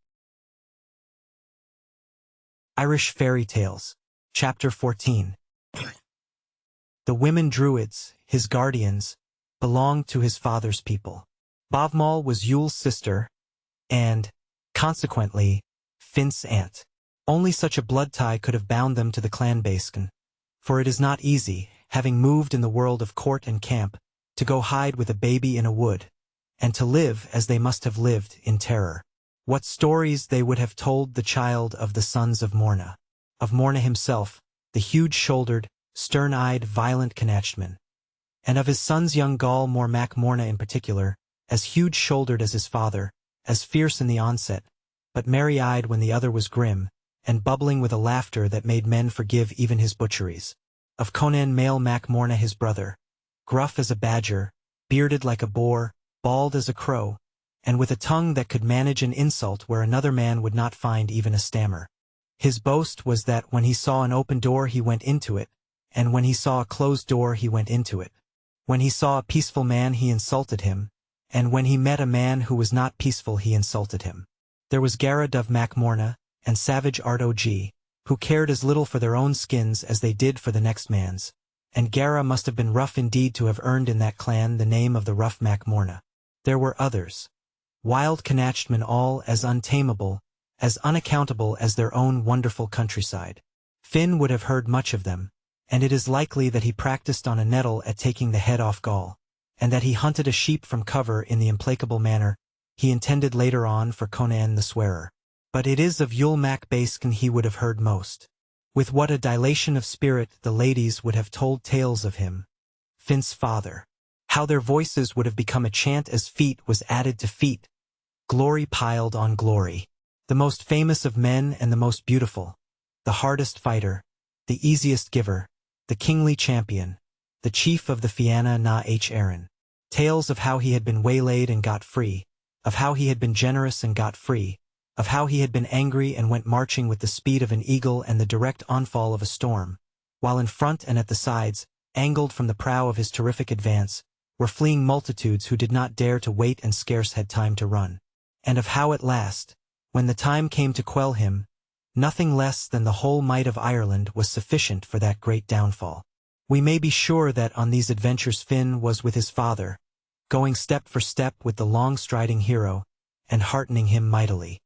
Irish Fairy Tales. Chapter 14. The women Druids, his guardians, belonged to his father's people. Bavmal was Yule's sister, and, consequently, Finn's aunt. Only such a blood tie could have bound them to the clan Baskin, for it is not easy, having moved in the world of court and camp, to go hide with a baby in a wood, and to live as they must have lived in terror. What stories they would have told the child of the sons of Morna himself, the huge-shouldered, stern-eyed, violent Connachtman, and of his son's young Gaul Mac Morna in particular, as huge-shouldered as his father, as fierce in the onset, but merry-eyed when the other was grim, and bubbling with a laughter that made men forgive even his butcheries. Of Conan Mac Morna his brother, gruff as a badger, bearded like a boar, bald as a crow, and with a tongue that could manage an insult where another man would not find even a stammer. His boast was that when he saw an open door he went into it, and when he saw a closed door he went into it. When he saw a peaceful man he insulted him, and when he met a man who was not peaceful he insulted him. There was Gara Dove Mac Morna, and savage Art Og, who cared as little for their own skins as they did for the next man's, and Gara must have been rough indeed to have earned in that clan the name of the rough Mac Morna. There were others. Wild Connachtmen, all as untamable, as unaccountable as their own wonderful countryside. Finn would have heard much of them, and it is likely that he practiced on a nettle at taking the head off Gaul, and that he hunted a sheep from cover in the implacable manner he intended later on for Conan the Swearer. But it is of Yule Mac Baskin he would have heard most. With what a dilation of spirit the ladies would have told tales of him, Finn's father. How their voices would have become a chant as feat was added to feat, glory piled on glory. The most famous of men and the most beautiful, the hardest fighter, the easiest giver, the kingly champion, the chief of the Fianna na Éireann. Tales of how he had been waylaid and got free, of how he had been generous and got free, of how he had been angry and went marching with the speed of an eagle and the direct onfall of a storm, while in front and at the sides, angled from the prow of his terrific advance, were fleeing multitudes who did not dare to wait and scarce had time to run. And of how at last, when the time came to quell him, nothing less than the whole might of Ireland was sufficient for that great downfall. We may be sure that on these adventures Finn was with his father, going step for step with the long-striding hero, and heartening him mightily.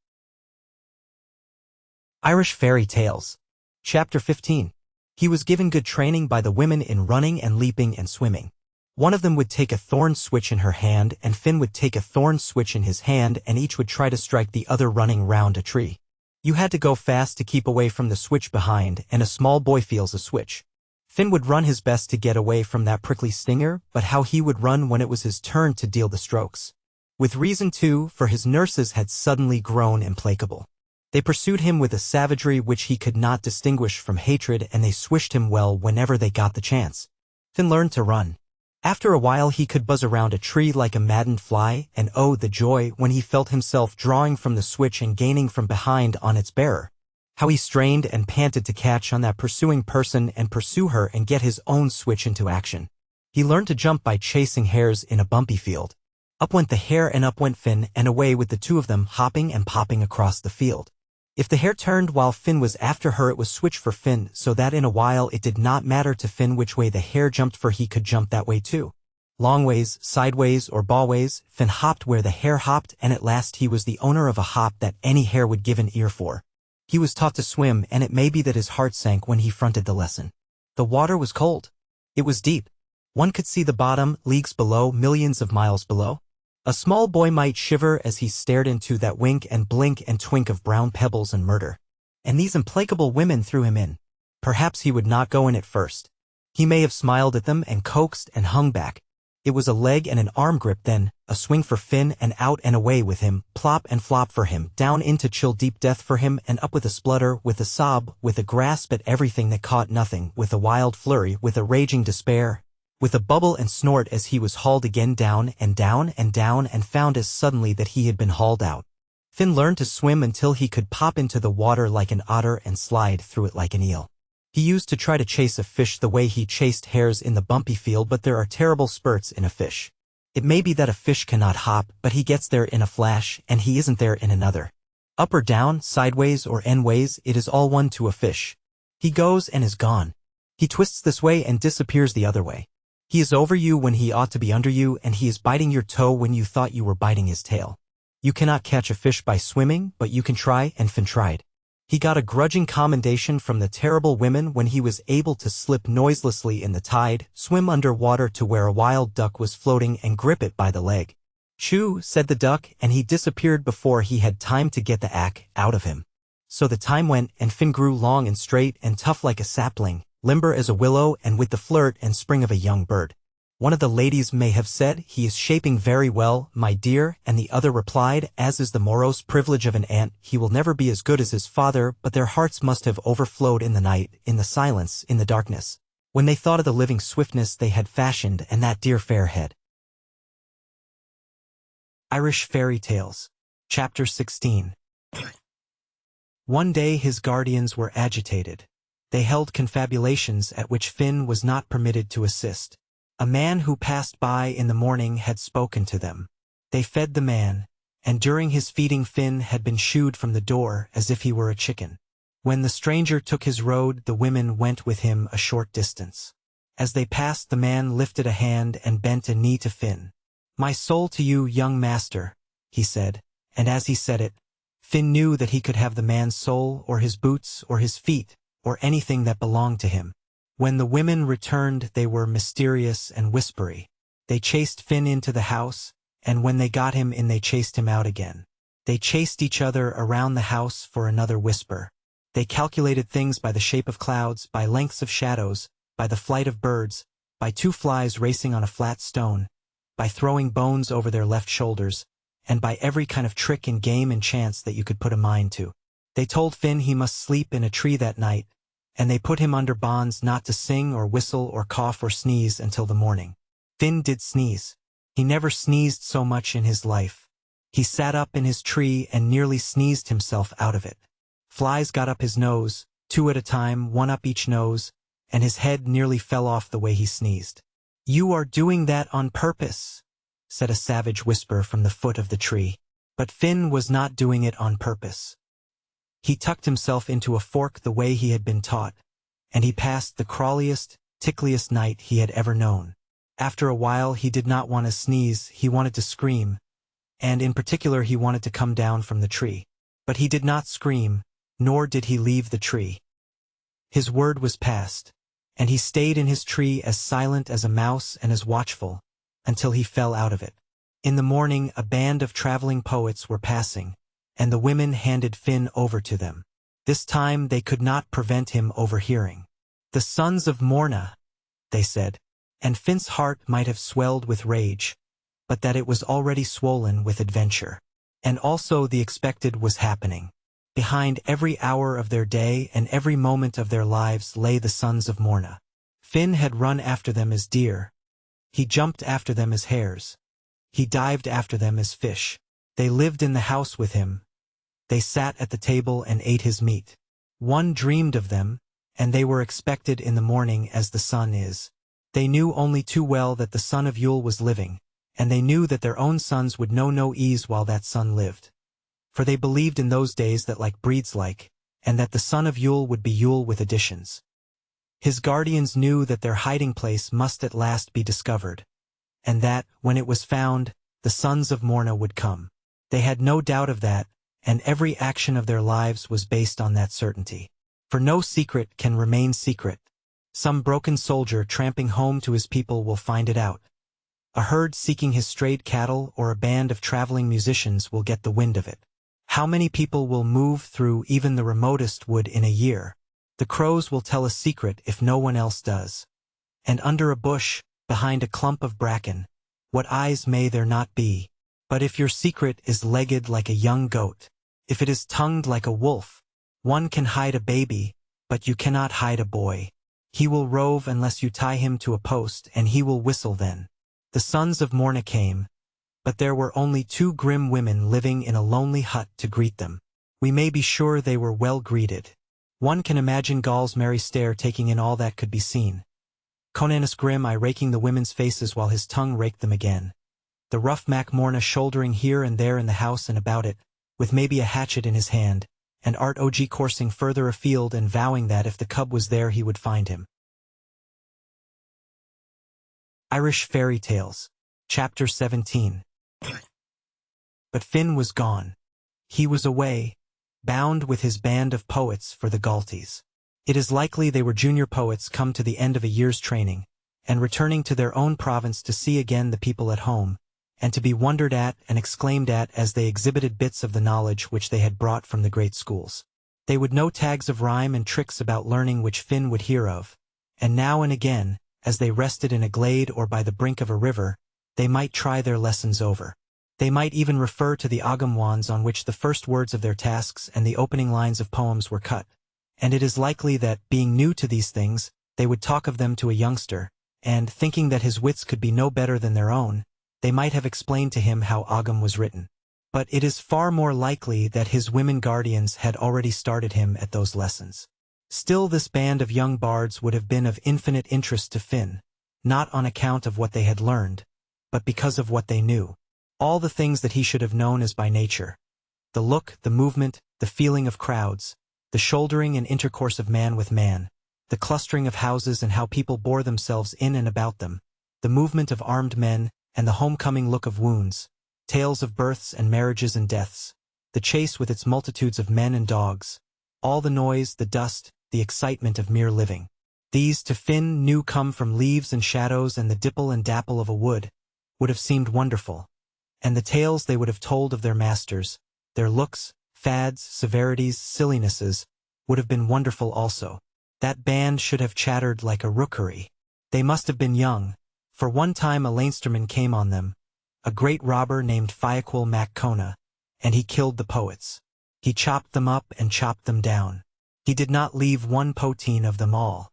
Irish Fairy Tales. Chapter 15. He was given good training by the women in running and leaping and swimming. One of them would take a thorn switch in her hand, and Finn would take a thorn switch in his hand, and each would try to strike the other running round a tree. You had to go fast to keep away from the switch behind, and a small boy feels a switch. Finn would run his best to get away from that prickly stinger, but how he would run when it was his turn to deal the strokes. With reason too, for his nurses had suddenly grown implacable. They pursued him with a savagery which he could not distinguish from hatred, and they swished him well whenever they got the chance. Finn learned to run. After a while he could buzz around a tree like a maddened fly, and oh, the joy when he felt himself drawing from the switch and gaining from behind on its bearer. How he strained and panted to catch on that pursuing person and pursue her and get his own switch into action. He learned to jump by chasing hares in a bumpy field. Up went the hare and up went Finn, and away with the two of them hopping and popping across the field. If the hare turned while Finn was after her, it was switch for Finn, so that in a while it did not matter to Finn which way the hare jumped, for he could jump that way too. Long ways, sideways, or ballways, Finn hopped where the hare hopped, and at last he was the owner of a hop that any hare would give an ear for. He was taught to swim, and it may be that his heart sank when he fronted the lesson. The water was cold. It was deep. One could see the bottom, leagues below, millions of miles below. A small boy might shiver as he stared into that wink and blink and twink of brown pebbles and murder. And these implacable women threw him in. Perhaps he would not go in at first. He may have smiled at them and coaxed and hung back. It was a leg and an arm grip, then a swing for Finn, and out and away with him, plop and flop for him, down into chill deep death for him, and up with a splutter, with a sob, with a grasp at everything that caught nothing, with a wild flurry, with a raging despair, with a bubble and snort as he was hauled again down and down and down, and found as suddenly that he had been hauled out. Finn learned to swim until he could pop into the water like an otter and slide through it like an eel. He used to try to chase a fish the way he chased hares in the bumpy field, but there are terrible spurts in a fish. It may be that a fish cannot hop, but he gets there in a flash, and he isn't there in another. Up or down, sideways or endways, it is all one to a fish. He goes and is gone. He twists this way and disappears the other way. He is over you when he ought to be under you, and he is biting your toe when you thought you were biting his tail. You cannot catch a fish by swimming, but you can try, and Finn tried. He got a grudging commendation from the terrible women when he was able to slip noiselessly in the tide, swim under water to where a wild duck was floating, and grip it by the leg. "Shoo," said the duck, and he disappeared before he had time to get the ack out of him. So the time went, and Finn grew long and straight and tough like a sapling, limber as a willow, and with the flirt and spring of a young bird. One of the ladies may have said, "He is shaping very well, my dear," and the other replied, "As is the morose privilege of an ant, he will never be as good as his father," but their hearts must have overflowed in the night, in the silence, in the darkness, when they thought of the living swiftness they had fashioned and that dear fair head. Irish Fairy Tales. Chapter 16. One day his guardians were agitated. They held confabulations at which Finn was not permitted to assist. A man who passed by in the morning had spoken to them. They fed the man, and during his feeding Finn had been shooed from the door as if he were a chicken. When the stranger took his road, the women went with him a short distance. As they passed, the man lifted a hand and bent a knee to Finn. "My soul to you, young master," he said, and as he said it, Finn knew that he could have the man's soul or his boots or his feet or anything that belonged to him. When the women returned, they were mysterious and whispery. They chased Finn into the house, and when they got him in they chased him out again. They chased each other around the house for another whisper. They calculated things by the shape of clouds, by lengths of shadows, by the flight of birds, by two flies racing on a flat stone, by throwing bones over their left shoulders, and by every kind of trick and game and chance that you could put a mind to. They told Finn he must sleep in a tree that night, and they put him under bonds not to sing or whistle or cough or sneeze until the morning. Finn did sneeze. He never sneezed so much in his life. He sat up in his tree and nearly sneezed himself out of it. Flies got up his nose, 2 at a time, 1 up each nose, and his head nearly fell off the way he sneezed. "You are doing that on purpose," said a savage whisper from the foot of the tree. But Finn was not doing it on purpose. He tucked himself into a fork the way he had been taught, and he passed the crawliest, tickliest night he had ever known. After a while he did not want to sneeze, he wanted to scream, and in particular he wanted to come down from the tree. But he did not scream, nor did he leave the tree. His word was passed, and he stayed in his tree as silent as a mouse and as watchful, until he fell out of it. In the morning a band of traveling poets were passing, and the women handed Finn over to them. This time they could not prevent him overhearing. "The sons of Morna," they said, and Finn's heart might have swelled with rage, but that it was already swollen with adventure. And also the expected was happening. Behind every hour of their day and every moment of their lives lay the sons of Morna. Finn had run after them as deer. He jumped after them as hares. He dived after them as fish. They lived in the house with him. They sat at the table and ate his meat. One dreamed of them, and they were expected in the morning as the sun is. They knew only too well that the son of Yule was living, and they knew that their own sons would know no ease while that son lived. For they believed in those days that like breeds like, and that the son of Yule would be Yule with additions. His guardians knew that their hiding place must at last be discovered, and that, when it was found, the sons of Morna would come. They had no doubt of that, and every action of their lives was based on that certainty. For no secret can remain secret. Some broken soldier tramping home to his people will find it out. A herd seeking his strayed cattle or a band of traveling musicians will get the wind of it. How many people will move through even the remotest wood in a year? The crows will tell a secret if no one else does. And under a bush, behind a clump of bracken, what eyes may there not be? But if your secret is legged like a young goat, if it is tongued like a wolf, one can hide a baby, but you cannot hide a boy. He will rove unless you tie him to a post, and he will whistle then. The sons of Morna came, but there were only 2 grim women living in a lonely hut to greet them. We may be sure they were well greeted. One can imagine Gall's merry stare taking in all that could be seen. Conan's grim eye raking the women's faces while his tongue raked them again. The rough Mac Morna shouldering here and there in the house and about it, with maybe a hatchet in his hand, and Art Og coursing further afield and vowing that if the cub was there he would find him. Irish Fairy Tales, Chapter 17. But Finn was gone. He was away, bound with his band of poets for the Galties. It is likely they were junior poets come to the end of a year's training, and returning to their own province to see again the people at home, and to be wondered at and exclaimed at as they exhibited bits of the knowledge which they had brought from the great schools. They would know tags of rhyme and tricks about learning which Finn would hear of, and now and again, as they rested in a glade or by the brink of a river, they might try their lessons over. They might even refer to the Agumwans on which the first words of their tasks and the opening lines of poems were cut, and it is likely that, being new to these things, they would talk of them to a youngster, and, thinking that his wits could be no better than their own, they might have explained to him how Agum was written. But it is far more likely that his women guardians had already started him at those lessons. Still, this band of young bards would have been of infinite interest to Finn, not on account of what they had learned, but because of what they knew. All the things that he should have known as by nature. The look, the movement, the feeling of crowds, the shouldering and intercourse of man with man, the clustering of houses and how people bore themselves in and about them, the movement of armed men, and the homecoming look of wounds, tales of births and marriages and deaths, the chase with its multitudes of men and dogs, all the noise, the dust, the excitement of mere living. These to Finn knew come from leaves and shadows and the dipple and dapple of a wood, would have seemed wonderful, and the tales they would have told of their masters, their looks, fads, severities, sillinesses, would have been wonderful also. That band should have chattered like a rookery. They must have been young, for one time a Leinsterman came on them, a great robber named Fiaquil Mac Cona, and he killed the poets. He chopped them up and chopped them down. He did not leave one poteen of them all.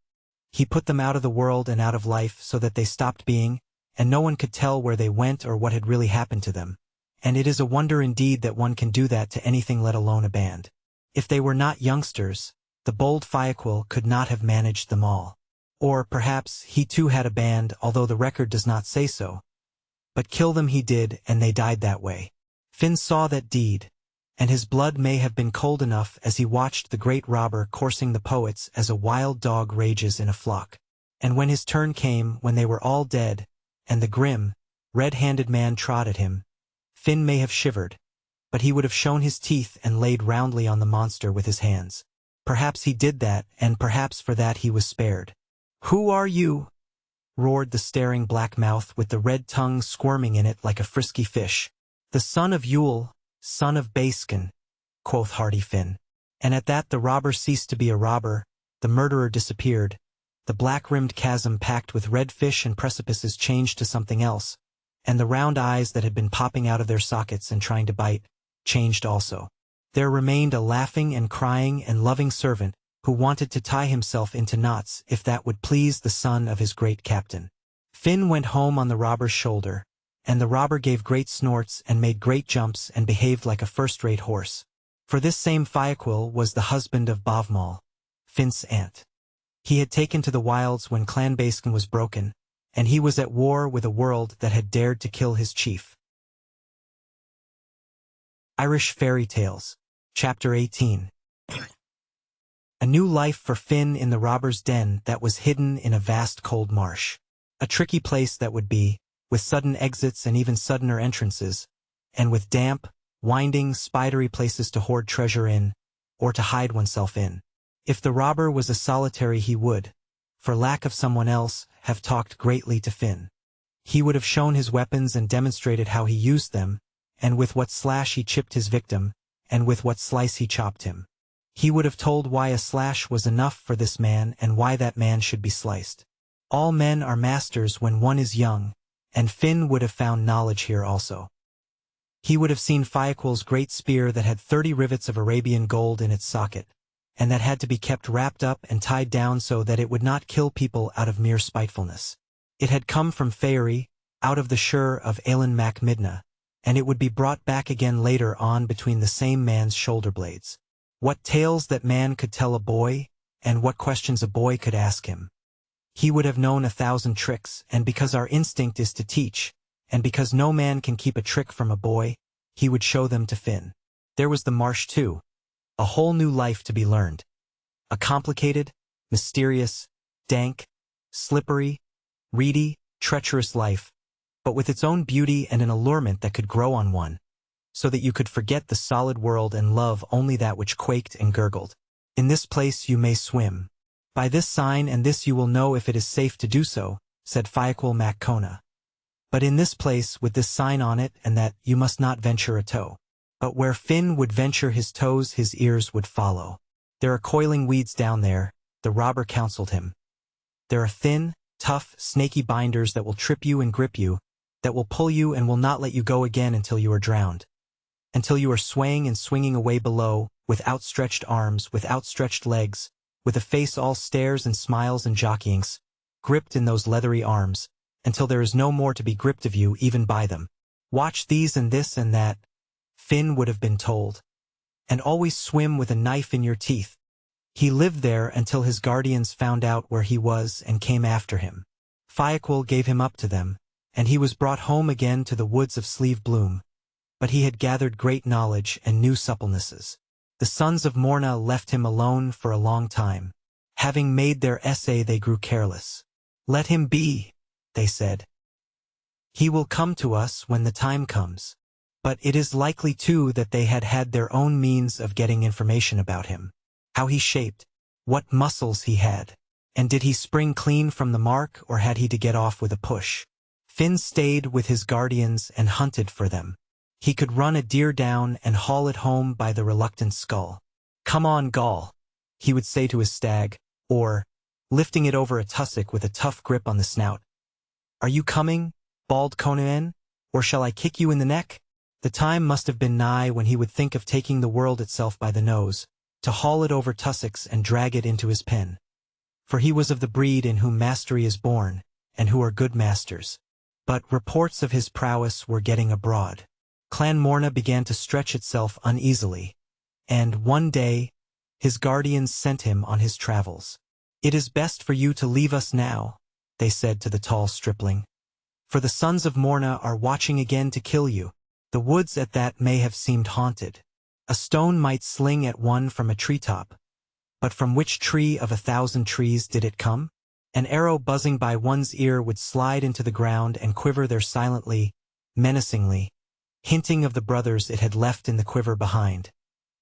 He put them out of the world and out of life so that they stopped being, and no one could tell where they went or what had really happened to them. And it is a wonder indeed that one can do that to anything, let alone a band. If they were not youngsters, the bold Fiaquil could not have managed them all. Or, perhaps, he too had a band, although the record does not say so. But kill them he did, and they died that way. Finn saw that deed, and his blood may have been cold enough as he watched the great robber coursing the poets as a wild dog rages in a flock. And when his turn came, when they were all dead, and the grim, red-handed man trod at him, Finn may have shivered, but he would have shown his teeth and laid roundly on the monster with his hands. Perhaps he did that, and perhaps for that he was spared. "Who are you?" roared the staring black mouth with the red tongue squirming in it like a frisky fish. "The son of Yule, son of Baisken," quoth hearty Finn. And at that the robber ceased to be a robber, the murderer disappeared, the black-rimmed chasm packed with red fish and precipices changed to something else, and the round eyes that had been popping out of their sockets and trying to bite, changed also. There remained a laughing and crying and loving servant who wanted to tie himself into knots if that would please the son of his great captain. Finn went home on the robber's shoulder, and the robber gave great snorts and made great jumps and behaved like a first-rate horse. For this same Fiaquil was the husband of Bavmal, Finn's aunt. He had taken to the wilds when Clan Baisken was broken, and he was at war with a world that had dared to kill his chief. Irish Fairy Tales, Chapter 18. A new life for Finn in the robber's den that was hidden in a vast cold marsh. A tricky place that would be, with sudden exits and even suddener entrances, and with damp, winding, spidery places to hoard treasure in, or to hide oneself in. If the robber was a solitary he would, for lack of someone else, have talked greatly to Finn. He would have shown his weapons and demonstrated how he used them, and with what slash he chipped his victim, and with what slice he chopped him. He would have told why a slash was enough for this man and why that man should be sliced. All men are masters when one is young, and Finn would have found knowledge here also. He would have seen Fiaquil's great spear that had 30 rivets of Arabian gold in its socket, and that had to be kept wrapped up and tied down so that it would not kill people out of mere spitefulness. It had come from Faerie, out of the Shire of Alan Mac Midna, and it would be brought back again later on between the same man's shoulder blades. What tales that man could tell a boy, and what questions a boy could ask him. He would have known 1,000 tricks, and because our instinct is to teach, and because no man can keep a trick from a boy, he would show them to Finn. There was the marsh too, a whole new life to be learned. A complicated, mysterious, dank, slippery, reedy, treacherous life, but with its own beauty and an allurement that could grow on one, so that you could forget the solid world and love only that which quaked and gurgled. In this place you may swim. By this sign and this you will know if it is safe to do so, said Fiaquil Mac Cona. But in this place with this sign on it and that you must not venture a toe. But where Finn would venture his toes his ears would follow. There are coiling weeds down there, the robber counseled him. There are thin, tough, snaky binders that will trip you and grip you, that will pull you and will not let you go again until you are drowned. Until you are swaying and swinging away below, with outstretched arms, with outstretched legs, with a face all stares and smiles and jockeyings, gripped in those leathery arms, until there is no more to be gripped of you even by them. Watch these and this and that, Finn would have been told. And always swim with a knife in your teeth. He lived there until his guardians found out where he was and came after him. Fiaquil gave him up to them, and he was brought home again to the woods of Sleeve Bloom. But he had gathered great knowledge and new supplenesses. The sons of Morna left him alone for a long time. Having made their essay they grew careless. Let him be, they said. He will come to us when the time comes. But it is likely too that they had had their own means of getting information about him. How he shaped, what muscles he had, and did he spring clean from the mark or had he to get off with a push? Finn stayed with his guardians and hunted for them. He could run a deer down and haul it home by the reluctant skull. "Come on, Gaul," he would say to his stag, or, lifting it over a tussock with a tough grip on the snout. "Are you coming, bald Conan, or shall I kick you in the neck?" The time must have been nigh when he would think of taking the world itself by the nose, to haul it over tussocks and drag it into his pen. For he was of the breed in whom mastery is born, and who are good masters. But reports of his prowess were getting abroad. Clan Morna began to stretch itself uneasily, and one day, his guardians sent him on his travels. "It is best for you to leave us now," they said to the tall stripling. "For the sons of Morna are watching again to kill you." The woods at that may have seemed haunted. A stone might sling at one from a treetop. But from which tree of 1,000 trees did it come? An arrow buzzing by one's ear would slide into the ground and quiver there silently, menacingly, hinting of the brothers it had left in the quiver behind.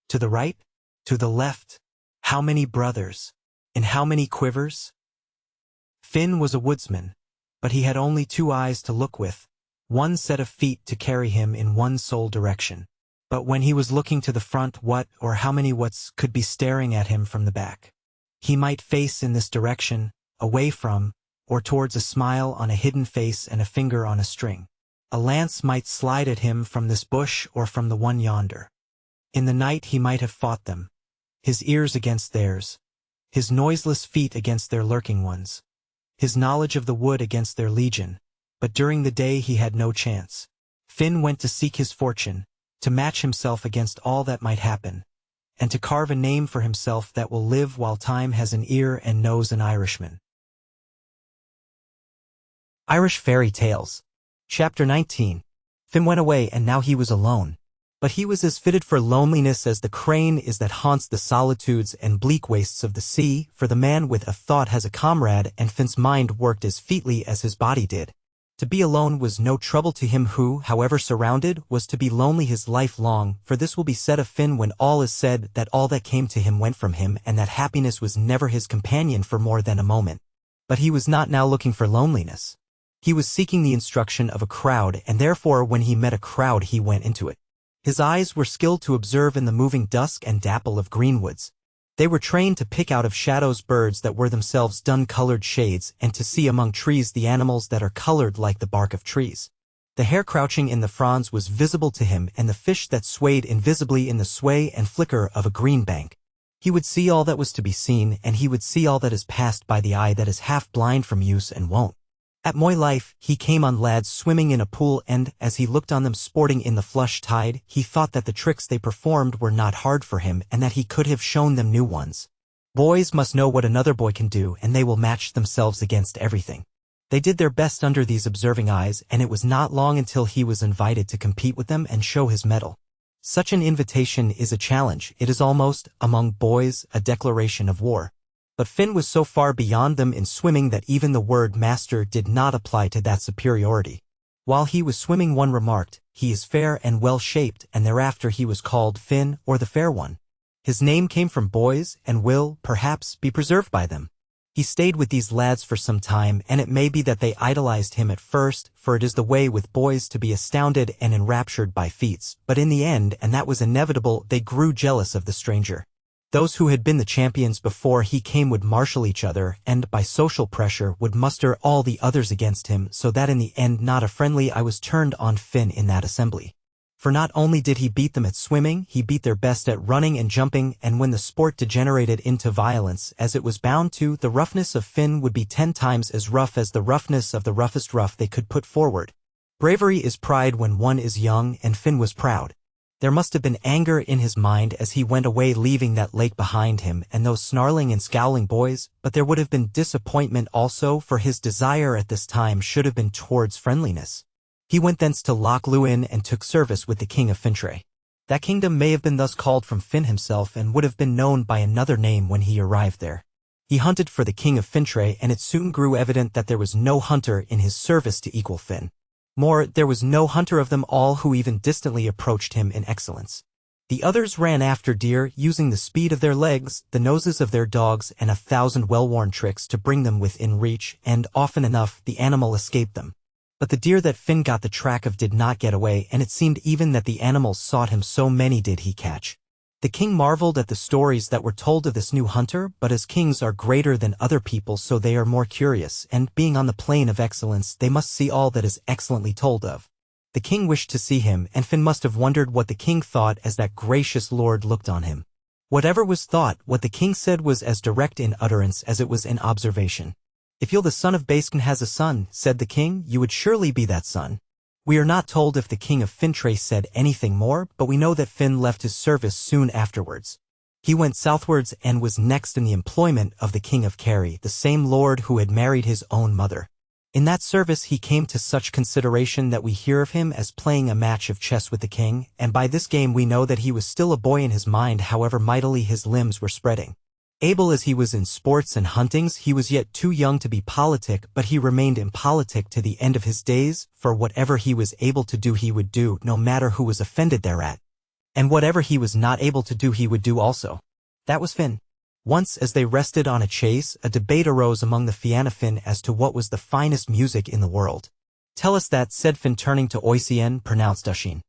To the right? To the left? How many brothers? In how many quivers? Finn was a woodsman, but he had only 2 eyes to look with, one set of feet to carry him in one sole direction. But when he was looking to the front, what or how many whats could be staring at him from the back? He might face in this direction, away from, or towards a smile on a hidden face and a finger on a string. A lance might slide at him from this bush or from the one yonder. In the night he might have fought them, his ears against theirs, his noiseless feet against their lurking ones, his knowledge of the wood against their legion, but during the day he had no chance. Finn went to seek his fortune, to match himself against all that might happen, and to carve a name for himself that will live while time has an ear and knows an Irishman. Irish Fairy Tales. Chapter 19. Finn went away and now he was alone. But he was as fitted for loneliness as the crane is that haunts the solitudes and bleak wastes of the sea, for the man with a thought has a comrade, and Finn's mind worked as featly as his body did. To be alone was no trouble to him who, however surrounded, was to be lonely his life long, for this will be said of Finn when all is said, that all that came to him went from him, and that happiness was never his companion for more than a moment. But he was not now looking for loneliness. He was seeking the instruction of a crowd, and therefore when he met a crowd he went into it. His eyes were skilled to observe in the moving dusk and dapple of greenwoods. They were trained to pick out of shadows birds that were themselves dun-colored shades, and to see among trees the animals that are colored like the bark of trees. The hare crouching in the fronds was visible to him, and the fish that swayed invisibly in the sway and flicker of a green bank. He would see all that was to be seen, and he would see all that is passed by the eye that is half blind from use and won't. At Moy Life, he came on lads swimming in a pool, and, as he looked on them sporting in the flush tide, he thought that the tricks they performed were not hard for him, and that he could have shown them new ones. Boys must know what another boy can do, and they will match themselves against everything. They did their best under these observing eyes, and it was not long until he was invited to compete with them and show his mettle. Such an invitation is a challenge. It is almost, among boys, a declaration of war. But Finn was so far beyond them in swimming that even the word master did not apply to that superiority. While he was swimming, one remarked, "He is fair and well-shaped," and thereafter he was called Finn, or the Fair One. His name came from boys, and will, perhaps, be preserved by them. He stayed with these lads for some time, and it may be that they idolized him at first, for it is the way with boys to be astounded and enraptured by feats, but in the end, and that was inevitable, they grew jealous of the stranger. Those who had been the champions before he came would marshal each other, and, by social pressure, would muster all the others against him, so that in the end not a friendly eye was turned on Finn in that assembly. For not only did he beat them at swimming, he beat their best at running and jumping, and when the sport degenerated into violence, as it was bound to, the roughness of Finn would be 10 times as rough as the roughness of the roughest rough they could put forward. Bravery is pride when one is young, and Finn was proud. There must have been anger in his mind as he went away, leaving that lake behind him and those snarling and scowling boys, but there would have been disappointment also, for his desire at this time should have been towards friendliness. He went thence to Loch Lewin and took service with the king of Fintray. That kingdom may have been thus called from Finn himself, and would have been known by another name when he arrived there. He hunted for the king of Fintray, and it soon grew evident that there was no hunter in his service to equal Finn. More, there was no hunter of them all who even distantly approached him in excellence. The others ran after deer, using the speed of their legs, the noses of their dogs, and 1,000 well-worn tricks to bring them within reach, and often enough the animal escaped them. But the deer that Finn got the track of did not get away, and it seemed even that the animals sought him, so many did he catch. The king marveled at the stories that were told of this new hunter, but as kings are greater than other people, so they are more curious, and being on the plane of excellence, they must see all that is excellently told of. The king wished to see him, and Finn must have wondered what the king thought as that gracious lord looked on him. Whatever was thought, what the king said was as direct in utterance as it was in observation. "If you're the son of Baskin has a son," said the king, "you would surely be that son." We are not told if the king of Fintrace said anything more, but we know that Finn left his service soon afterwards. He went southwards and was next in the employment of the king of Kerry, the same lord who had married his own mother. In that service he came to such consideration that we hear of him as playing a match of chess with the king, and by this game we know that he was still a boy in his mind, however mightily his limbs were spreading. Able as he was in sports and huntings, he was yet too young to be politic, but he remained impolitic to the end of his days, for whatever he was able to do he would do, no matter who was offended thereat. And whatever he was not able to do he would do also. That was Finn. Once, as they rested on a chase, a debate arose among the Fianna Finn as to what was the finest music in the world. "Tell us that," said Finn, turning to Oisien, pronounced Ushin.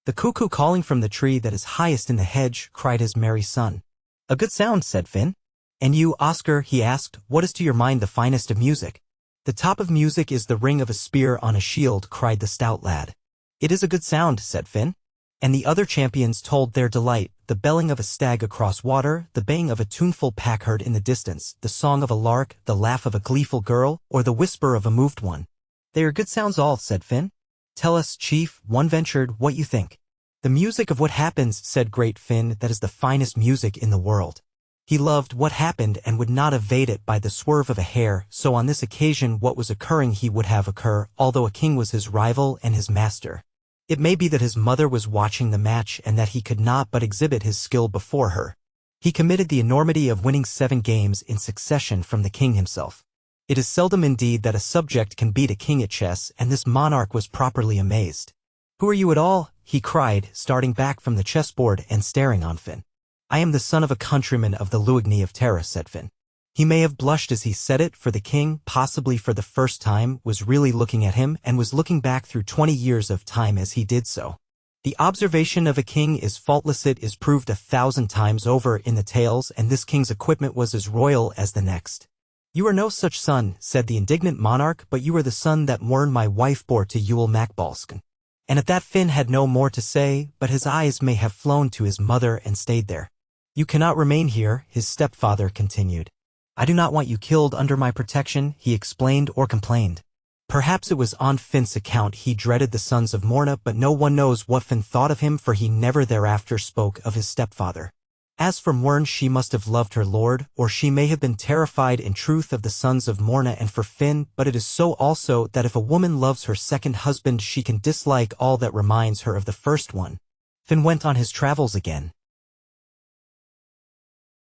"The cuckoo calling from the tree that is highest in the hedge," cried his merry son. "A good sound," said Finn. "And you, Oscar," he asked, "what is to your mind the finest of music?" "The top of music is the ring of a spear on a shield," cried the stout lad. "It is a good sound," said Finn. And the other champions told their delight, the belling of a stag across water, the baying of a tuneful pack-herd in the distance, the song of a lark, the laugh of a gleeful girl, or the whisper of a moved one. "They are good sounds all," said Finn. "Tell us, chief," one ventured, "what you think." "The music of what happens," said great Finn, "that is the finest music in the world." He loved what happened and would not evade it by the swerve of a hair, so on this occasion what was occurring he would have occur, although a king was his rival and his master. It may be that his mother was watching the match and that he could not but exhibit his skill before her. He committed the enormity of winning 7 games in succession from the king himself. It is seldom indeed that a subject can beat a king at chess, and this monarch was properly amazed. "Who are you at all?" he cried, starting back from the chessboard and staring on Finn. "I am the son of a countryman of the Luigny of Terra," said Finn. He may have blushed as he said it, for the king, possibly for the first time, was really looking at him and was looking back through 20 years of time as he did so. The observation of a king is faultless. It is proved 1,000 times over in the tales, and this king's equipment was as royal as the next. "You are no such son," said the indignant monarch, "but you are the son that Muirn my wife bore to Ewell Macbalskin." And at that Finn had no more to say, but his eyes may have flown to his mother and stayed there. "You cannot remain here," his stepfather continued. "I do not want you killed under my protection," he explained or complained. Perhaps it was on Finn's account he dreaded the sons of Morna, but no one knows what Finn thought of him, for he never thereafter spoke of his stepfather. As for Muirn, she must have loved her lord, or she may have been terrified in truth of the sons of Morna and for Finn, but it is so also that if a woman loves her second husband she can dislike all that reminds her of the first one. Finn went on his travels again.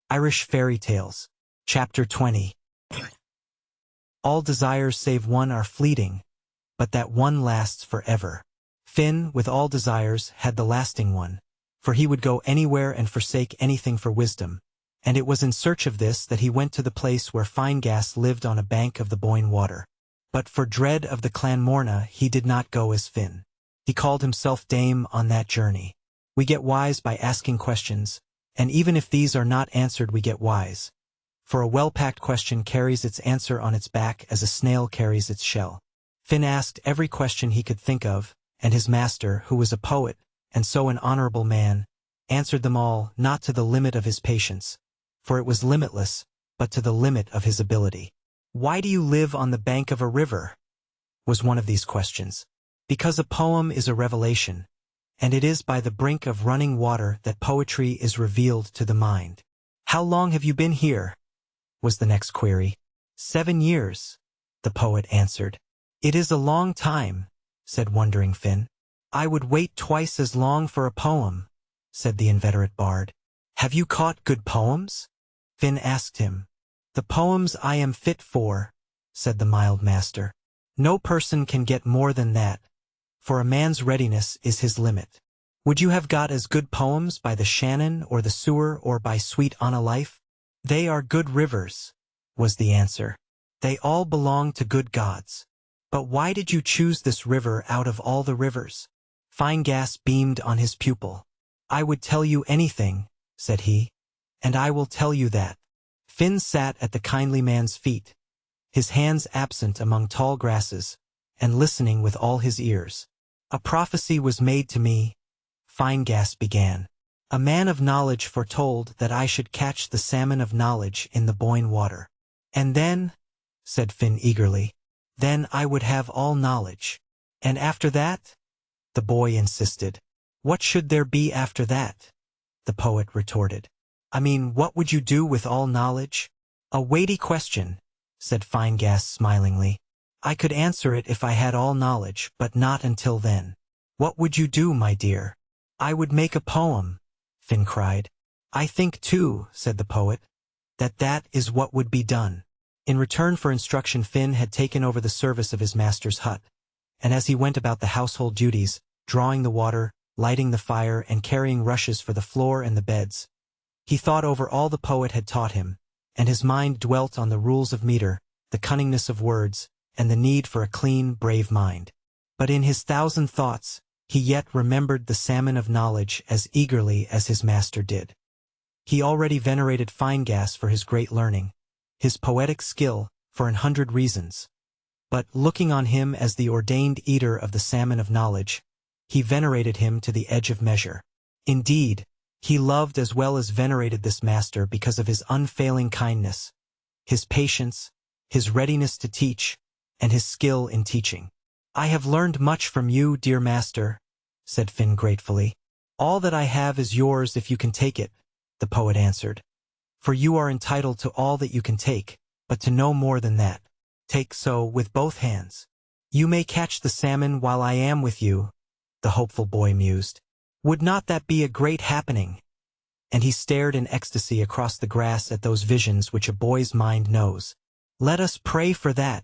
Irish Fairy Tales. Chapter 20. All desires save one are fleeting, but that one lasts forever. Finn, with all desires, had the lasting one, for he would go anywhere and forsake anything for wisdom, and it was in search of this that he went to the place where Finegas lived on a bank of the Boyne water. But for dread of the clan Morna he did not go as Finn. He called himself Dame on that journey. We get wise by asking questions, and even if these are not answered we get wise. For a well-packed question carries its answer on its back as a snail carries its shell. Finn asked every question he could think of, and his master, who was a poet, and so an honorable man, answered them all, not to the limit of his patience, for it was limitless, but to the limit of his ability. "Why do you live on the bank of a river?" was one of these questions. "Because a poem is a revelation, and it is by the brink of running water that poetry is revealed to the mind." "How long have you been here?" was the next query. 7 years, the poet answered. "It is a long time," said wondering Finn. "I would wait twice as long for a poem," said the inveterate bard. "Have you caught good poems?" Finn asked him. "The poems I am fit for," said the mild master. No person can get more than that, for a man's readiness is his limit. Would you have got as good poems by the Shannon or the Sewer or by Sweet on a Life? They are good rivers, was the answer. They all belong to good gods. But why did you choose this river out of all the rivers? Fine Gas beamed on his pupil. I would tell you anything, said he, and I will tell you that. Finn sat at the kindly man's feet, his hands absent among tall grasses, and listening with all his ears. A prophecy was made to me, Fine Gas began. A man of knowledge foretold that I should catch the salmon of knowledge in the Boyne water. And then, said Finn eagerly, then I would have all knowledge. And after that? The boy insisted. What should there be after that? The poet retorted. I mean, what would you do with all knowledge? A weighty question, said Fine Gas smilingly. I could answer it if I had all knowledge, but not until then. What would you do, my dear? I would make a poem, Finn cried. I think too, said the poet, that is what would be done. In return for instruction, Finn had taken over the service of his master's hut, and as he went about the household duties, drawing the water, lighting the fire, and carrying rushes for the floor and the beds, he thought over all the poet had taught him, and his mind dwelt on the rules of meter, the cunningness of words, and the need for a clean, brave mind. But in his thousand thoughts, he yet remembered the salmon of knowledge as eagerly as his master did. He already venerated Fine Gas for his great learning, his poetic skill, for 100 reasons. But, looking on him as the ordained eater of the salmon of knowledge, he venerated him to the edge of measure. Indeed, he loved as well as venerated this master because of his unfailing kindness, his patience, his readiness to teach, and his skill in teaching. I have learned much from you, dear master, said Finn gratefully. All that I have is yours if you can take it, the poet answered. For you are entitled to all that you can take, but to no more than that. Take so with both hands. You may catch the salmon while I am with you, the hopeful boy mused. Would not that be a great happening? And he stared in ecstasy across the grass at those visions which a boy's mind knows. Let us pray for that,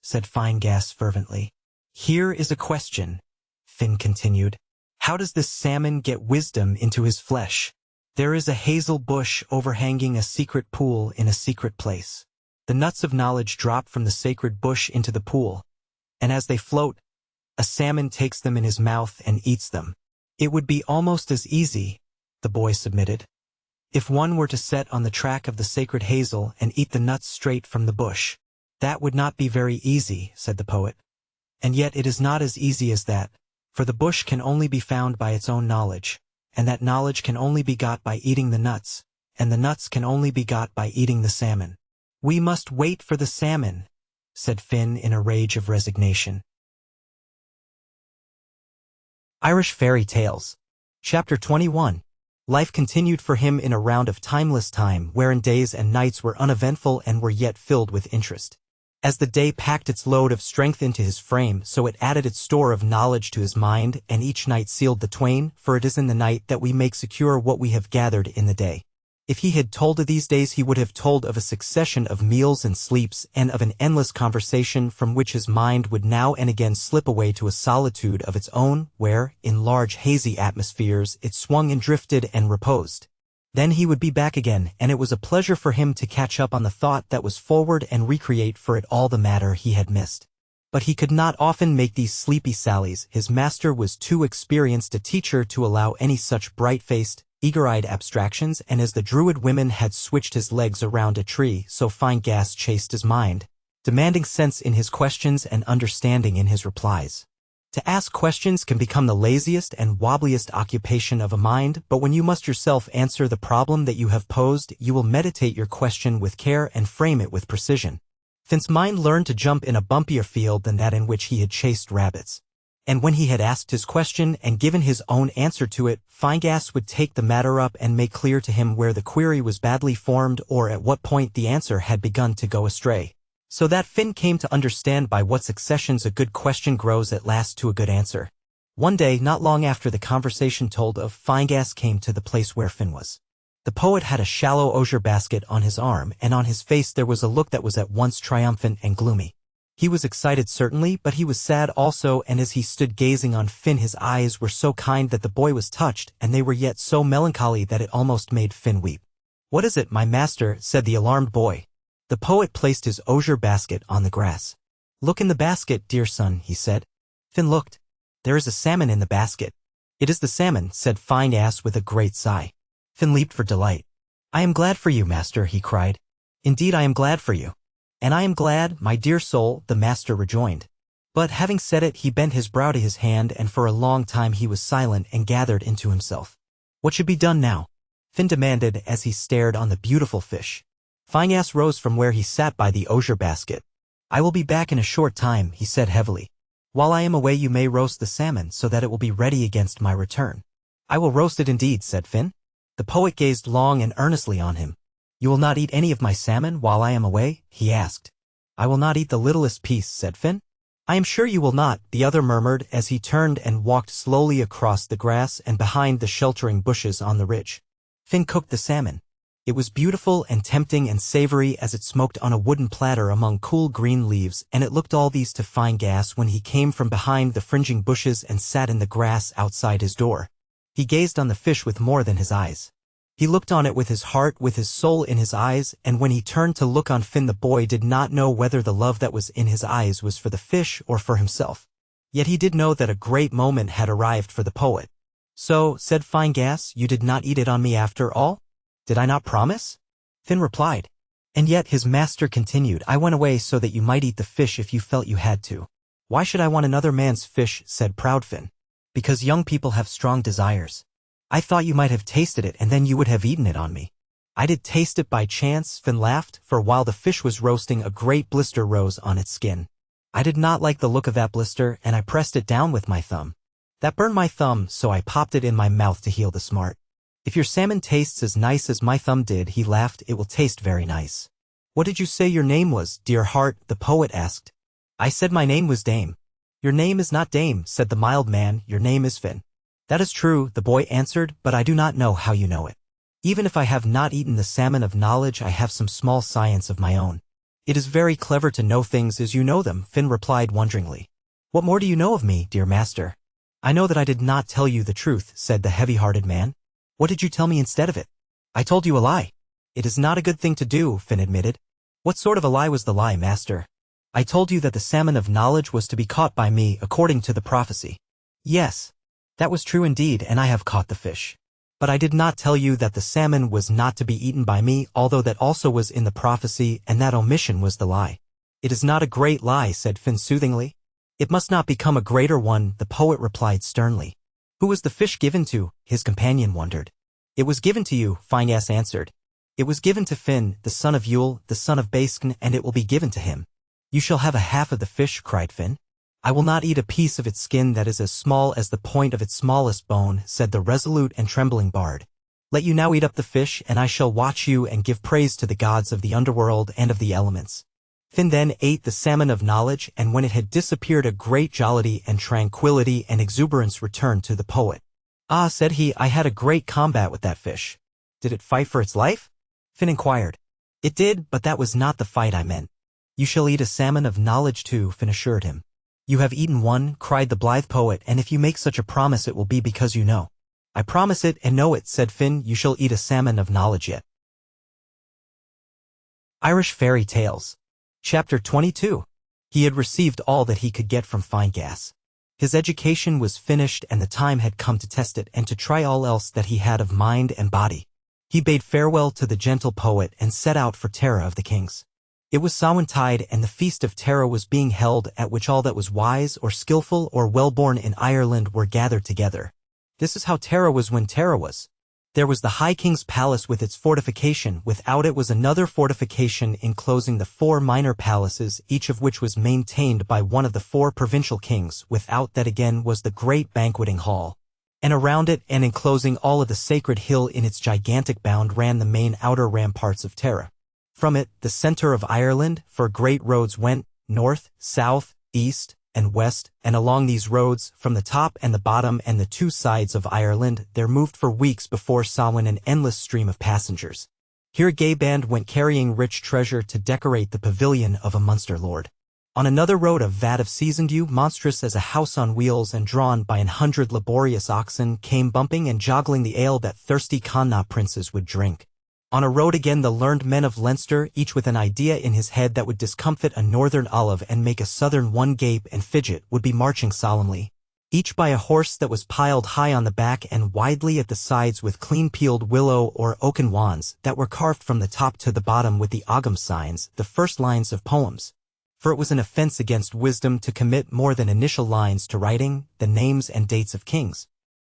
said Fine Gas fervently. Here is a question, Finn continued. How does this salmon get wisdom into his flesh? There is a hazel bush overhanging a secret pool in a secret place. The nuts of knowledge drop from the sacred bush into the pool, and as they float, a salmon takes them in his mouth and eats them. It would be almost as easy, the boy submitted, if one were to set on the track of the sacred hazel and eat the nuts straight from the bush. That would not be very easy, said the poet. And yet it is not as easy as that, for the bush can only be found by its own knowledge, and that knowledge can only be got by eating the nuts, and the nuts can only be got by eating the salmon. We must wait for the salmon, said Finn in a rage of resignation. Irish Fairy Tales. Chapter 21. Life continued for him in a round of timeless time wherein days and nights were uneventful and were yet filled with interest. As the day packed its load of strength into his frame, so it added its store of knowledge to his mind, and each night sealed the twain, for it is in the night that we make secure what we have gathered in the day. If he had told of these days, he would have told of a succession of meals and sleeps, and of an endless conversation from which his mind would now and again slip away to a solitude of its own, where, in large hazy atmospheres, it swung and drifted and reposed. Then he would be back again, and it was a pleasure for him to catch up on the thought that was forward and recreate for it all the matter he had missed. But he could not often make these sleepy sallies. His master was too experienced a teacher to allow any such bright-faced, eager-eyed abstractions, and as the Druid women had switched his legs around a tree, so Fine Gas chased his mind, demanding sense in his questions and understanding in his replies. To ask questions can become the laziest and wobbliest occupation of a mind, but when you must yourself answer the problem that you have posed, you will meditate your question with care and frame it with precision. Finn's mind learned to jump in a bumpier field than that in which he had chased rabbits. And when he had asked his question and given his own answer to it, Fine Gas would take the matter up and make clear to him where the query was badly formed or at what point the answer had begun to go astray. So that Finn came to understand by what successions a good question grows at last to a good answer. One day, not long after the conversation told of, Fine Gas came to the place where Finn was. The poet had a shallow osier basket on his arm, and on his face there was a look that was at once triumphant and gloomy. He was excited certainly, but he was sad also, and as he stood gazing on Finn his eyes were so kind that the boy was touched, and they were yet so melancholy that it almost made Finn weep. "What is it, my master?" said the alarmed boy. The poet placed his osier basket on the grass. "Look in the basket, dear son," he said. Finn looked. "There is a salmon in the basket." "It is the salmon," said Phineas with a great sigh. Finn leaped for delight. "I am glad for you, master," he cried. "Indeed I am glad for you." "And I am glad, my dear soul," the master rejoined. But having said it, he bent his brow to his hand, and for a long time he was silent and gathered into himself. "What should be done now?" Finn demanded as he stared on the beautiful fish. Phineas rose from where he sat by the osier basket. "I will be back in a short time," he said heavily. "While I am away you may roast the salmon so that it will be ready against my return." "I will roast it indeed," said Finn. The poet gazed long and earnestly on him. "You will not eat any of my salmon while I am away?" he asked. "I will not eat the littlest piece," said Finn. "I am sure you will not," the other murmured as he turned and walked slowly across the grass and behind the sheltering bushes on the ridge. Finn cooked the salmon. It was beautiful and tempting and savory as it smoked on a wooden platter among cool green leaves, and it looked all these to Phineas when he came from behind the fringing bushes and sat in the grass outside his door. He gazed on the fish with more than his eyes. He looked on it with his heart, with his soul in his eyes, and when he turned to look on Finn the boy did not know whether the love that was in his eyes was for the fish or for himself. Yet he did know that a great moment had arrived for the poet. "So," said Phineas, "you did not eat it on me after all? Did I not promise?" Finn replied. "And yet," his master continued, "I went away so that you might eat the fish if you felt you had to." "Why should I want another man's fish?" said proud Finn. "Because young people have strong desires. I thought you might have tasted it and then you would have eaten it on me." "I did taste it by chance," Finn laughed, "for while the fish was roasting a great blister rose on its skin. I did not like the look of that blister, and I pressed it down with my thumb. That burned my thumb, so I popped it in my mouth to heal the smart. If your salmon tastes as nice as my thumb did," he laughed, "it will taste very nice." "What did you say your name was, dear heart?" the poet asked. "I said my name was Dame." "Your name is not Dame," said the mild man, "your name is Finn." "That is true," the boy answered, "but I do not know how you know it. Even if I have not eaten the salmon of knowledge, I have some small science of my own." "It is very clever to know things as you know them," Finn replied wonderingly. "What more do you know of me, dear master?" "I know that I did not tell you the truth," said the heavy-hearted man. "What did you tell me instead of it?" "I told you a lie." "It is not a good thing to do," Finn admitted. "What sort of a lie was the lie, master?" "I told you that the salmon of knowledge was to be caught by me according to the prophecy." "Yes. That was true indeed, and I have caught the fish. But I did not tell you that the salmon was not to be eaten by me, although that also was in the prophecy, and that omission was the lie." "It is not a great lie," said Finn soothingly. "It must not become a greater one," the poet replied sternly. "Who was the fish given to?" his companion wondered. "It was given to you," Phineas answered. "It was given to Finn, the son of Yule, the son of Baskn, and it will be given to him." "You shall have a half of the fish," cried Finn. "I will not eat a piece of its skin that is as small as the point of its smallest bone," said the resolute and trembling bard. "Let you now eat up the fish, and I shall watch you and give praise to the gods of the underworld and of the elements." Finn then ate the salmon of knowledge, and when it had disappeared a great jollity and tranquility and exuberance returned to the poet. "Ah," said he, "I had a great combat with that fish." "Did it fight for its life?" Finn inquired. "It did, but that was not the fight I meant." "You shall eat a salmon of knowledge too," Finn assured him. "You have eaten one," cried the blithe poet, "and if you make such a promise it will be because you know." "I promise it and know it," said Finn. "You shall eat a salmon of knowledge yet." Irish Fairy Tales. Chapter 22. He had received all that he could get from Phineas. His education was finished and the time had come to test it and to try all else that he had of mind and body. He bade farewell to the gentle poet and set out for Tara of the Kings. It was Samhain-tide, and the feast of Tara was being held, at which all that was wise or skillful or well-born in Ireland were gathered together. This is how Tara was when Tara was. There was the High King's palace with its fortification, without it was another fortification enclosing the 4 minor palaces, each of which was maintained by one of the 4 provincial kings, without that again was the great banqueting hall. And around it, and enclosing all of the sacred hill in its gigantic bound, ran the main outer ramparts of Tara. From it, the center of Ireland, for great roads went, north, south, east, and west, and along these roads, from the top and the bottom and the 2 sides of Ireland, there moved for weeks before Samhain an endless stream of passengers. Here a gay band went carrying rich treasure to decorate the pavilion of a Munster lord. On another rode a vat of seasoned dew, monstrous as a house on wheels and drawn by 100 laborious oxen, came bumping and joggling the ale that thirsty Connaught princes would drink. On a road again the learned men of Leinster, each with an idea in his head that would discomfit a northern olive and make a southern one gape and fidget, would be marching solemnly, each by a horse that was piled high on the back and widely at the sides with clean-peeled willow or oaken wands that were carved from the top to the bottom with the Ogham signs, the first lines of poems. For it was an offense against wisdom to commit more than initial lines to writing, the names and dates of kings,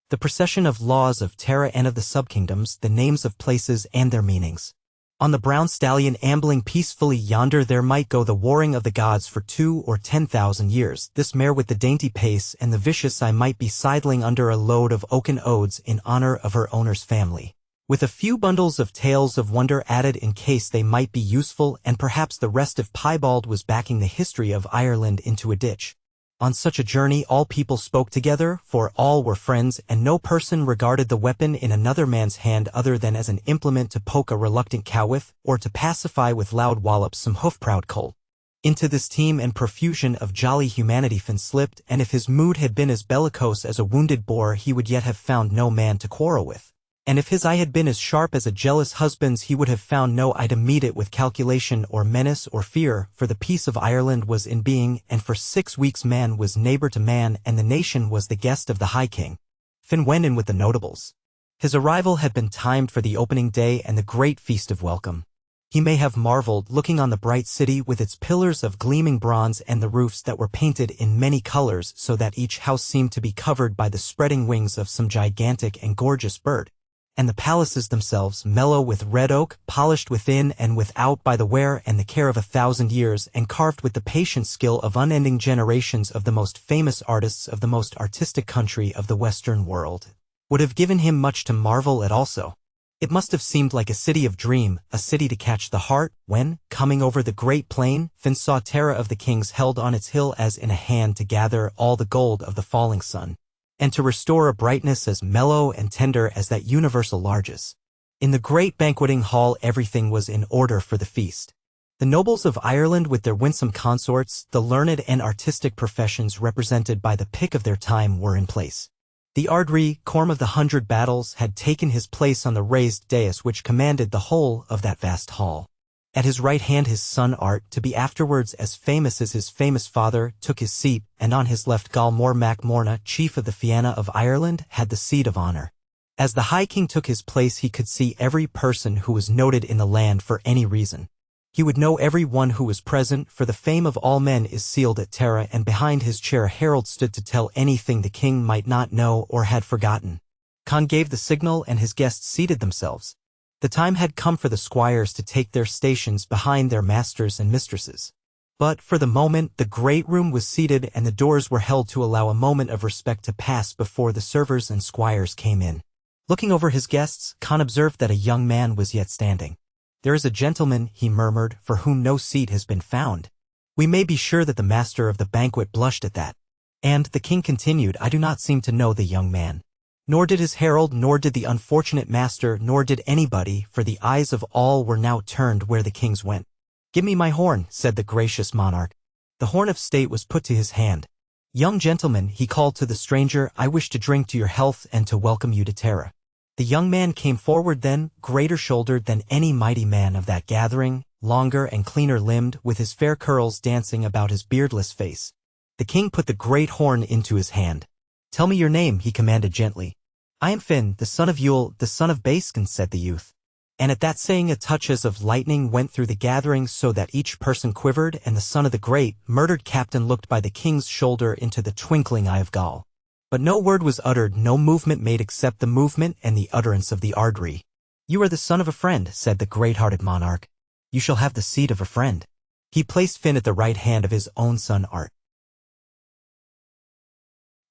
the procession of laws of Tara and of the subkingdoms, the names of places and their meanings. On the brown stallion ambling peacefully yonder there might go the warring of the gods for 2 or 10,000 years. This mare with the dainty pace and the vicious eye might be sidling under a load of oaken odes in honor of her owner's family, with a few bundles of tales of wonder added in case they might be useful, and perhaps the rest if piebald was backing the history of Ireland into a ditch. On such a journey all people spoke together, for all were friends, and no person regarded the weapon in another man's hand other than as an implement to poke a reluctant cow with, or to pacify with loud wallops some hoof-proud colt. Into this team and profusion of jolly humanity Finn slipped, and if his mood had been as bellicose as a wounded boar he would yet have found no man to quarrel with. And if his eye had been as sharp as a jealous husband's he would have found no eye to meet it with calculation or menace or fear, for the peace of Ireland was in being, and for 6 weeks man was neighbor to man, and the nation was the guest of the High King. Finn went in with the notables. His arrival had been timed for the opening day and the great feast of welcome. He may have marveled, looking on the bright city with its pillars of gleaming bronze and the roofs that were painted in many colors so that each house seemed to be covered by the spreading wings of some gigantic and gorgeous bird, and the palaces themselves mellow with red oak, polished within and without by the wear and the care of 1,000 years, and carved with the patient skill of unending generations of the most famous artists of the most artistic country of the Western world, would have given him much to marvel at also. It must have seemed like a city of dream, a city to catch the heart, when, coming over the great plain, Finn saw Tara of the Kings held on its hill as in a hand to gather all the gold of the falling sun, and to restore a brightness as mellow and tender as that universal largesse. In the great banqueting hall everything was in order for the feast. The nobles of Ireland with their winsome consorts, the learned and artistic professions represented by the pick of their time, were in place. The Ardrí, Corm of the 100 Battles, had taken his place on the raised dais which commanded the whole of that vast hall. At his right hand his son Art, to be afterwards as famous as his famous father, took his seat, and on his left Galmor Mac Morna, chief of the Fianna of Ireland, had the seat of honor. As the High King took his place he could see every person who was noted in the land for any reason. He would know every one who was present, for the fame of all men is sealed at Tara, and behind his chair a herald stood to tell anything the king might not know or had forgotten. Con gave the signal and his guests seated themselves. The time had come for the squires to take their stations behind their masters and mistresses. But for the moment the great room was seated and the doors were held to allow a moment of respect to pass before the servers and squires came in. Looking over his guests, Con observed that a young man was yet standing. "There is a gentleman," he murmured, "for whom no seat has been found." We may be sure that the master of the banquet blushed at that. And the king continued, "I do not seem to know the young man. Nor did his herald, nor did the unfortunate master, nor did anybody, for the eyes of all were now turned where the kings went. "Give me my horn," said the gracious monarch. The horn of state was put to his hand. "Young gentleman," he called to the stranger, "I wish to drink to your health and to welcome you to Tara." The young man came forward then, greater-shouldered than any mighty man of that gathering, longer and cleaner-limbed, with his fair curls dancing about his beardless face. The king put the great horn into his hand. "Tell me your name," he commanded gently. "I am Finn, the son of Yule, the son of Baisken," said the youth. And at that saying a touch as of lightning went through the gathering so that each person quivered, and the son of the great, murdered captain looked by the king's shoulder into the twinkling eye of Gaul. But no word was uttered, no movement made except the movement and the utterance of the Ardrí. "You are the son of a friend," said the great-hearted monarch. "You shall have the seat of a friend." He placed Finn at the right hand of his own son Art.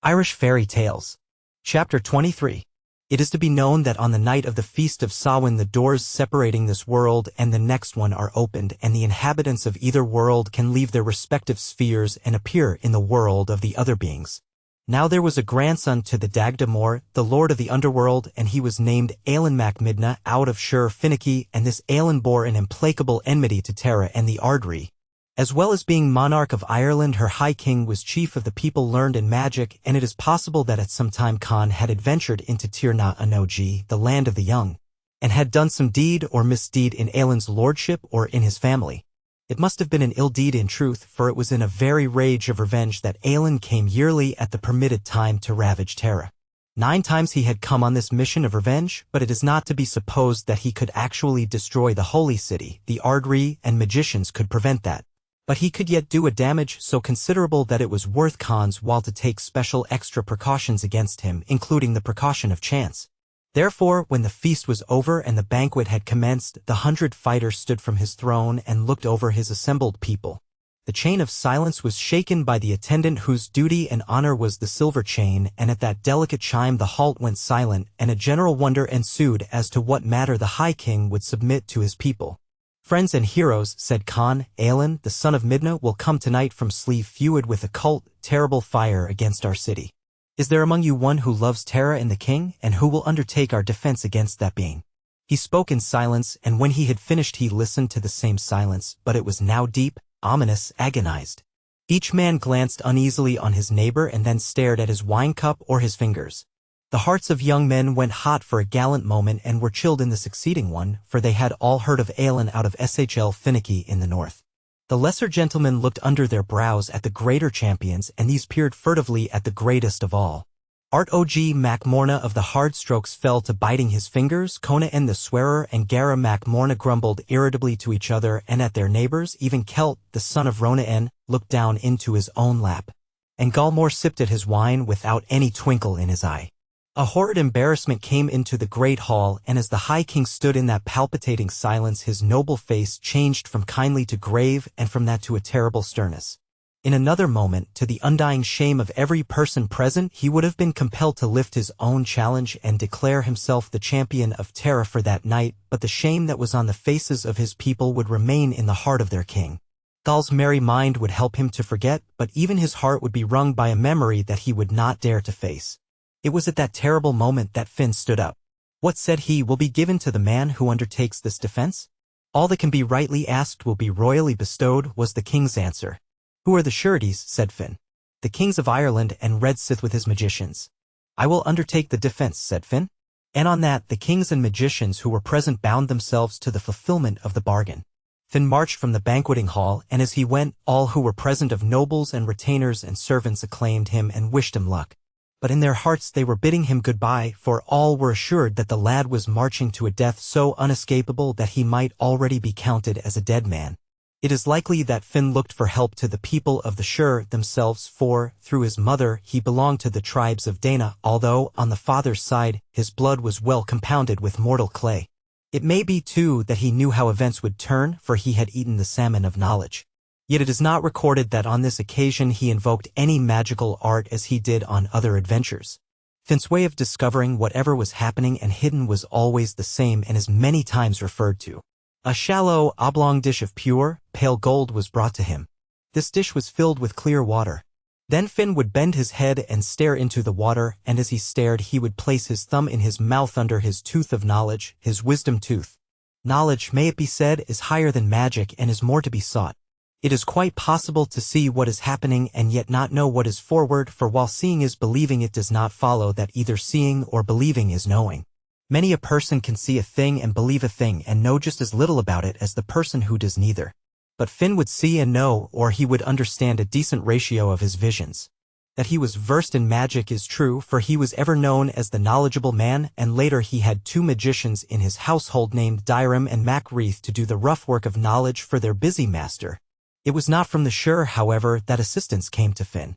Irish Fairy Tales. Chapter 23. It is to be known that on the night of the Feast of Samhain the doors separating this world and the next one are opened, and the inhabitants of either world can leave their respective spheres and appear in the world of the other beings. Now there was a grandson to the Dagda Mór, the lord of the underworld, and he was named Alan Mac Midna out of Sure Finicky, and this Alan bore an implacable enmity to Tara and the Ardrí. As well as being monarch of Ireland, her High King was chief of the people learned in magic, and it is possible that at some time Khan had adventured into Tir na Anoji, the land of the young, and had done some deed or misdeed in Aelin's lordship or in his family. It must have been an ill deed in truth, for it was in a very rage of revenge that Aelin came yearly at the permitted time to ravage Tara. 9 times he had come on this mission of revenge, but it is not to be supposed that he could actually destroy the holy city. The Ardri and magicians could prevent that. But he could yet do a damage so considerable that it was worth Khan's while to take special extra precautions against him, including the precaution of chance. Therefore, when the feast was over and the banquet had commenced, the 100 fighters stood from his throne and looked over his assembled people. The chain of silence was shaken by the attendant whose duty and honor was the silver chain, and at that delicate chime the halt went silent, and a general wonder ensued as to what matter the High King would submit to his people. "Friends and heroes," said Khan, "Aelin, the son of Midna, will come tonight from Sleeve feud with occult, terrible fire against our city. Is there among you one who loves Tara and the king, and who will undertake our defense against that being?" He spoke in silence, and when he had finished he listened to the same silence, but it was now deep, ominous, agonized. Each man glanced uneasily on his neighbor and then stared at his wine cup or his fingers. The hearts of young men went hot for a gallant moment and were chilled in the succeeding one, for they had all heard of Aelin out of Shl Finicky in the north. The lesser gentlemen looked under their brows at the greater champions, and these peered furtively at the greatest of all. Art Og Macmorna of the hard strokes fell to biting his fingers, Conan the swearer and Gara Macmorna grumbled irritably to each other and at their neighbors. Even Kelt, the son of Ronan, looked down into his own lap. And Galmor sipped at his wine without any twinkle in his eye. A horrid embarrassment came into the great hall, and as the High King stood in that palpitating silence his noble face changed from kindly to grave, and from that to a terrible sternness. In another moment, to the undying shame of every person present, he would have been compelled to lift his own challenge and declare himself the champion of Tara for that night, but the shame that was on the faces of his people would remain in the heart of their king. Thal's merry mind would help him to forget, but even his heart would be wrung by a memory that he would not dare to face. It was at that terrible moment that Finn stood up. "What," said he, "will be given to the man who undertakes this defense?" "All that can be rightly asked will be royally bestowed," was the king's answer. "Who are the sureties?" said Finn. "The kings of Ireland and Red Sith with his magicians." "I will undertake the defense," said Finn. And on that, the kings and magicians who were present bound themselves to the fulfillment of the bargain. Finn marched from the banqueting hall, and as he went, all who were present of nobles and retainers and servants acclaimed him and wished him luck. But in their hearts they were bidding him goodbye, for all were assured that the lad was marching to a death so unescapable that he might already be counted as a dead man. It is likely that Finn looked for help to the people of the Shur themselves, for, through his mother, he belonged to the tribes of Dana, although, on the father's side, his blood was well compounded with mortal clay. It may be, too, that he knew how events would turn, for he had eaten the salmon of knowledge. Yet it is not recorded that on this occasion he invoked any magical art as he did on other adventures. Finn's way of discovering whatever was happening and hidden was always the same and is many times referred to. A shallow, oblong dish of pure, pale gold was brought to him. This dish was filled with clear water. Then Finn would bend his head and stare into the water, and as he stared he would place his thumb in his mouth under his tooth of knowledge, his wisdom tooth. Knowledge, may it be said, is higher than magic and is more to be sought. It is quite possible to see what is happening and yet not know what is forward, for while seeing is believing, it does not follow that either seeing or believing is knowing. Many a person can see a thing and believe a thing and know just as little about it as the person who does neither. But Finn would see and know, or he would understand a decent ratio of his visions. That he was versed in magic is true, for he was ever known as the knowledgeable man, and later he had 2 magicians in his household named Dyram and Macreath to do the rough work of knowledge for their busy master. It was not from the Shur, however, that assistance came to Finn.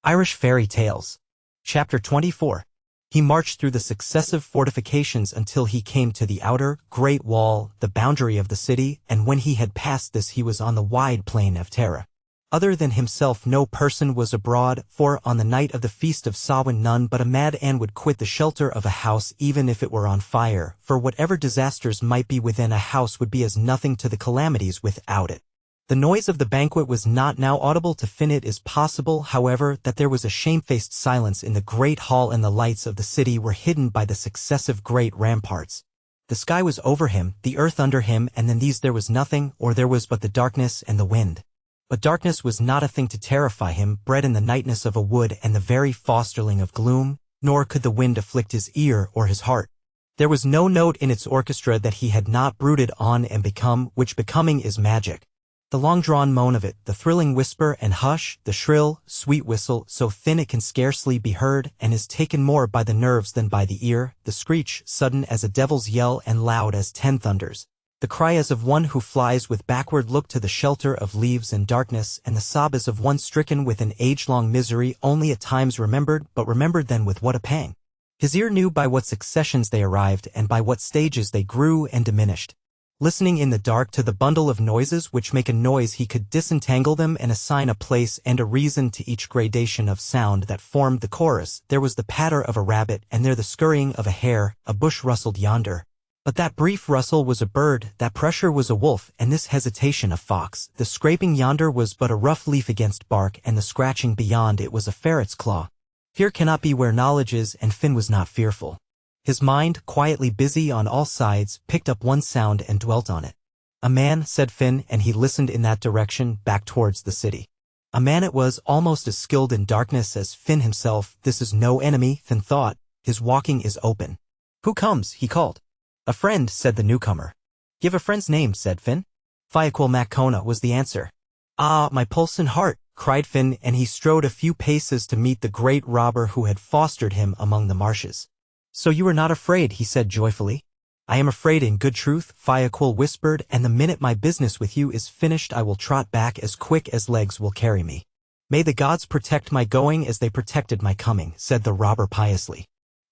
Irish Fairy Tales. Chapter 24. He marched through the successive fortifications until he came to the outer, great wall, the boundary of the city, and when he had passed this he was on the wide plain of Tara. Other than himself no person was abroad, for on the night of the feast of Samhain none but a mad Anne would quit the shelter of a house even if it were on fire, for whatever disasters might be within a house would be as nothing to the calamities without it. The noise of the banquet was not now audible to Finn. It is possible, however, that there was a shamefaced silence in the great hall, and the lights of the city were hidden by the successive great ramparts. The sky was over him, the earth under him, and then there was nothing, or there was but the darkness and the wind. But darkness was not a thing to terrify him, bred in the nightness of a wood and the very fosterling of gloom, nor could the wind afflict his ear or his heart. There was no note in its orchestra that he had not brooded on and become, which becoming is magic. The long-drawn moan of it, the thrilling whisper and hush, the shrill, sweet whistle, so thin it can scarcely be heard, and is taken more by the nerves than by the ear, the screech, sudden as a devil's yell and loud as 10 thunders, the cry as of one who flies with backward look to the shelter of leaves and darkness, and the sob as of one stricken with an age-long misery only at times remembered, but remembered then with what a pang. His ear knew by what successions they arrived and by what stages they grew and diminished. Listening in the dark to the bundle of noises which make a noise, he could disentangle them and assign a place and a reason to each gradation of sound that formed the chorus. There was the patter of a rabbit, and there the scurrying of a hare, a bush rustled yonder. But that brief rustle was a bird, that pressure was a wolf, and this hesitation a fox. The scraping yonder was but a rough leaf against bark, and the scratching beyond it was a ferret's claw. Fear cannot be where knowledge is, and Finn was not fearful. His mind, quietly busy on all sides, picked up one sound and dwelt on it. A man, said Finn, and he listened in that direction, back towards the city. A man it was, almost as skilled in darkness as Finn himself. This is no enemy, Finn thought. His walking is open. Who comes? He called. A friend, said the newcomer. Give a friend's name, said Finn. Fiaquil Macona was the answer. Ah, my pulse and heart, cried Finn, and he strode a few paces to meet the great robber who had fostered him among the marshes. So you are not afraid, he said joyfully. I am afraid in good truth, Fiaquil whispered, and the minute my business with you is finished I will trot back as quick as legs will carry me. May the gods protect my going as they protected my coming, said the robber piously.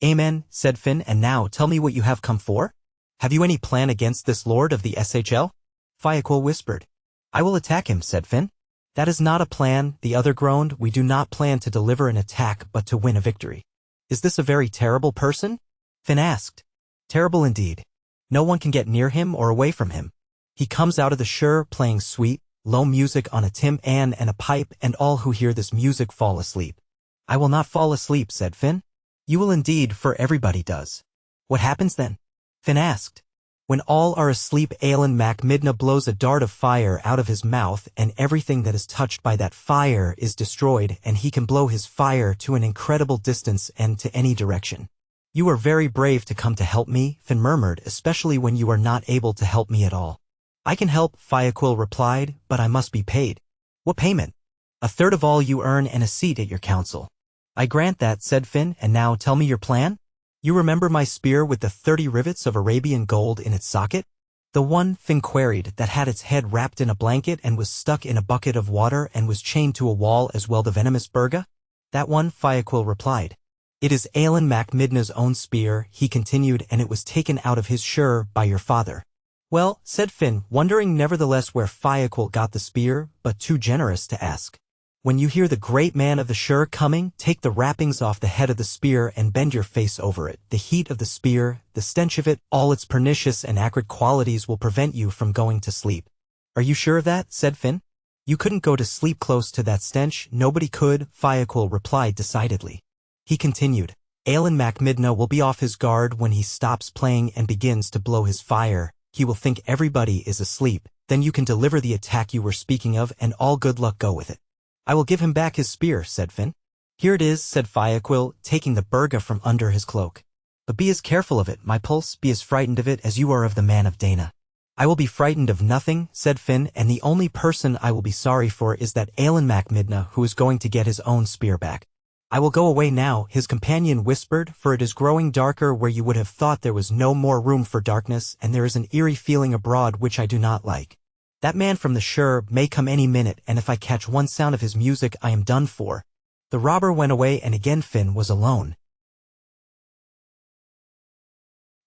Amen, said Finn, and now tell me what you have come for? Have you any plan against this lord of the SHL? Fiaquil whispered. I will attack him, said Finn. That is not a plan, the other groaned. We do not plan to deliver an attack but to win a victory. Is this a very terrible person? Finn asked. Terrible indeed. No one can get near him or away from him. He comes out of the shure playing sweet, low music on a tim-an and a pipe, and all who hear this music fall asleep. I will not fall asleep, said Finn. You will indeed, for everybody does. What happens then? Finn asked. When all are asleep, Alan Macmidna blows a dart of fire out of his mouth, and everything that is touched by that fire is destroyed, and he can blow his fire to an incredible distance and to any direction. You are very brave to come to help me, Finn murmured, especially when you are not able to help me at all. I can help, Fiaquil replied, but I must be paid. What payment? 1/3 of all you earn and a seat at your council. I grant that, said Finn, and now tell me your plan? You remember my spear with the 30 rivets of Arabian gold in its socket? The one, Finn queried, that had its head wrapped in a blanket and was stuck in a bucket of water and was chained to a wall as well the venomous Burga? That one, Fiaquil replied. It is Alan Macmidna's own spear, he continued, and it was taken out of his shure by your father. Well, said Finn, wondering nevertheless where Fiaquil got the spear, but too generous to ask. When you hear the great man of the shure coming, take the wrappings off the head of the spear and bend your face over it. The heat of the spear, the stench of it, all its pernicious and acrid qualities will prevent you from going to sleep. Are you sure of that? Said Finn. You couldn't go to sleep close to that stench. Nobody could, Fiaquil replied decidedly. He continued. Alan Macmidna will be off his guard when he stops playing and begins to blow his fire. He will think everybody is asleep. Then you can deliver the attack you were speaking of, and all good luck go with it. I will give him back his spear, said Finn. Here it is, said Fiaquil, taking the Burga from under his cloak. But be as careful of it, my pulse, be as frightened of it as you are of the man of Dana. I will be frightened of nothing, said Finn, and the only person I will be sorry for is that Alan Macmidna who is going to get his own spear back. I will go away now, his companion whispered, for it is growing darker where you would have thought there was no more room for darkness, and there is an eerie feeling abroad which I do not like. That man from the shure may come any minute, and if I catch one sound of his music I am done for. The robber went away, and again Finn was alone.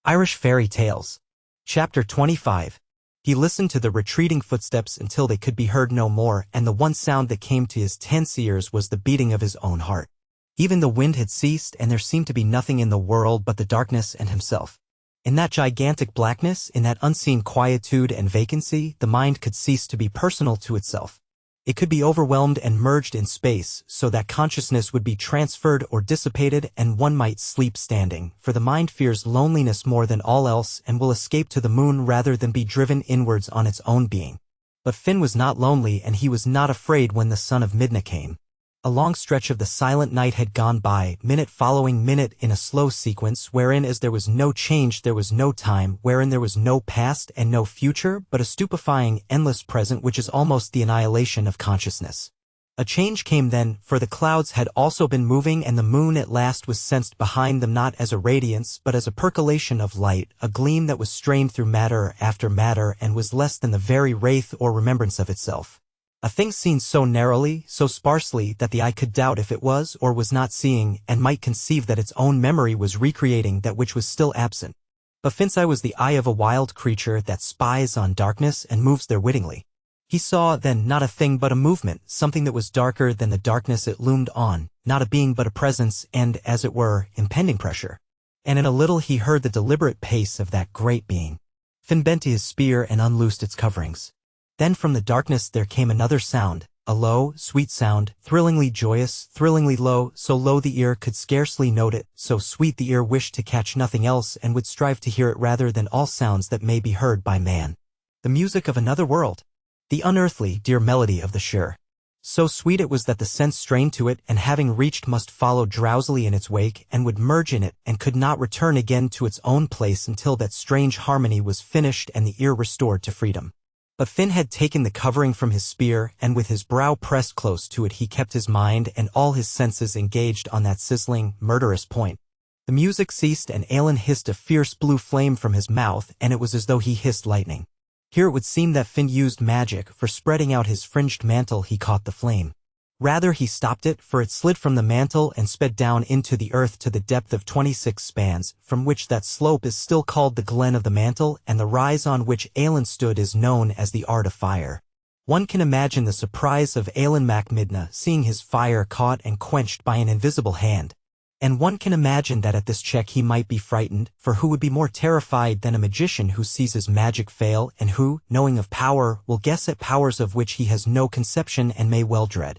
Irish Fairy Tales. Chapter 25. He listened to the retreating footsteps until they could be heard no more, and the one sound that came to his tense ears was the beating of his own heart. Even the wind had ceased, and there seemed to be nothing in the world but the darkness and himself. In that gigantic blackness, in that unseen quietude and vacancy, the mind could cease to be personal to itself. It could be overwhelmed and merged in space so that consciousness would be transferred or dissipated and one might sleep standing, for the mind fears loneliness more than all else and will escape to the moon rather than be driven inwards on its own being. But Finn was not lonely and he was not afraid when the son of Midna came. A long stretch of the silent night had gone by, minute following minute in a slow sequence, wherein as there was no change there was no time, wherein there was no past and no future, but a stupefying, endless present which is almost the annihilation of consciousness. A change came then, for the clouds had also been moving and the moon at last was sensed behind them not as a radiance but as a percolation of light, a gleam that was strained through matter after matter and was less than the very wraith or remembrance of itself. A thing seen so narrowly, so sparsely, that the eye could doubt if it was or was not seeing, and might conceive that its own memory was recreating that which was still absent. But Finn's eye was the eye of a wild creature that spies on darkness and moves there wittingly. He saw, then, not a thing but a movement, something that was darker than the darkness it loomed on, not a being but a presence and, as it were, impending pressure. And in a little he heard the deliberate pace of that great being. Finn bent to his spear and unloosed its coverings. Then from the darkness there came another sound, a low, sweet sound, thrillingly joyous, thrillingly low, so low the ear could scarcely note it, so sweet the ear wished to catch nothing else and would strive to hear it rather than all sounds that may be heard by man. The music of another world. The unearthly, dear melody of the shore. So sweet it was that the sense strained to it and having reached must follow drowsily in its wake and would merge in it and could not return again to its own place until that strange harmony was finished and the ear restored to freedom. But Finn had taken the covering from his spear, and with his brow pressed close to it he kept his mind and all his senses engaged on that sizzling, murderous point. The music ceased and Aelin hissed a fierce blue flame from his mouth, and it was as though he hissed lightning. Here it would seem that Finn used magic, for spreading out his fringed mantle he caught the flame. Rather he stopped it, for it slid from the mantle and sped down into the earth to the depth of 26 spans, from which that slope is still called the glen of the mantle, and the rise on which Aelin stood is known as the art of fire. One can imagine the surprise of Aelin mac Midna seeing his fire caught and quenched by an invisible hand. And one can imagine that at this check he might be frightened, for who would be more terrified than a magician who sees his magic fail and who, knowing of power, will guess at powers of which he has no conception and may well dread.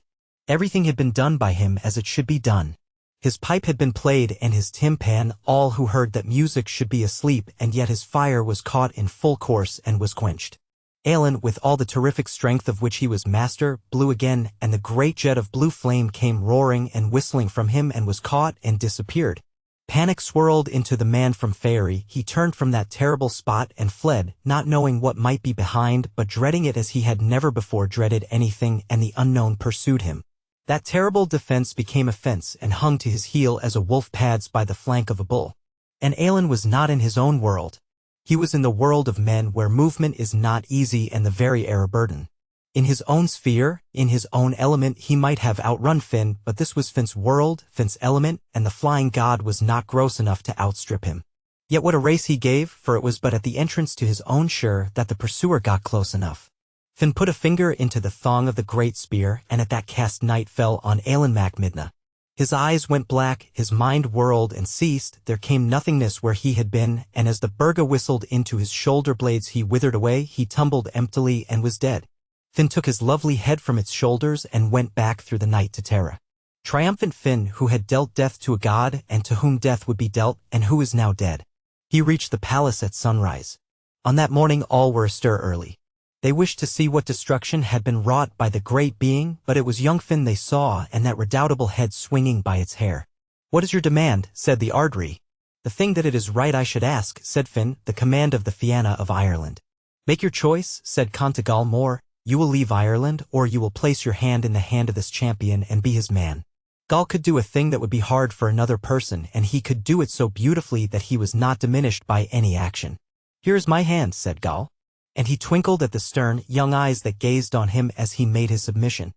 Everything had been done by him as it should be done. His pipe had been played and his timpan, all who heard that music should be asleep, and yet his fire was caught in full course and was quenched. Aelin, with all the terrific strength of which he was master, blew again, and the great jet of blue flame came roaring and whistling from him and was caught and disappeared. Panic swirled into the man from Faerie. He turned from that terrible spot and fled, not knowing what might be behind, but dreading it as he had never before dreaded anything, and the unknown pursued him. That terrible defense became a fence and hung to his heel as a wolf pads by the flank of a bull. And Aelin was not in his own world. He was in the world of men where movement is not easy and the very air a burden. In his own sphere, in his own element he might have outrun Finn, but this was Finn's world, Finn's element, and the flying god was not gross enough to outstrip him. Yet what a race he gave, for it was but at the entrance to his own shore that the pursuer got close enough. Finn put a finger into the thong of the great spear, and at that cast night fell on Aelin mac Midna. His eyes went black, his mind whirled and ceased, there came nothingness where he had been, and as the burga whistled into his shoulder blades he withered away, he tumbled emptily and was dead. Finn took his lovely head from its shoulders and went back through the night to Terra. Triumphant Finn, who had dealt death to a god, and to whom death would be dealt, and who is now dead. He reached the palace at sunrise. On that morning all were astir early. They wished to see what destruction had been wrought by the great being, but it was young Finn they saw, and that redoubtable head swinging by its hair. "What is your demand?" said the Ardri. "The thing that it is right I should ask," said Finn, "the command of the Fianna of Ireland." "Make your choice," said Contegal More. "You will leave Ireland, or you will place your hand in the hand of this champion and be his man." Gaul could do a thing that would be hard for another person, and he could do it so beautifully that he was not diminished by any action. "Here is my hand," said Gaul. And he twinkled at the stern, young eyes that gazed on him as he made his submission.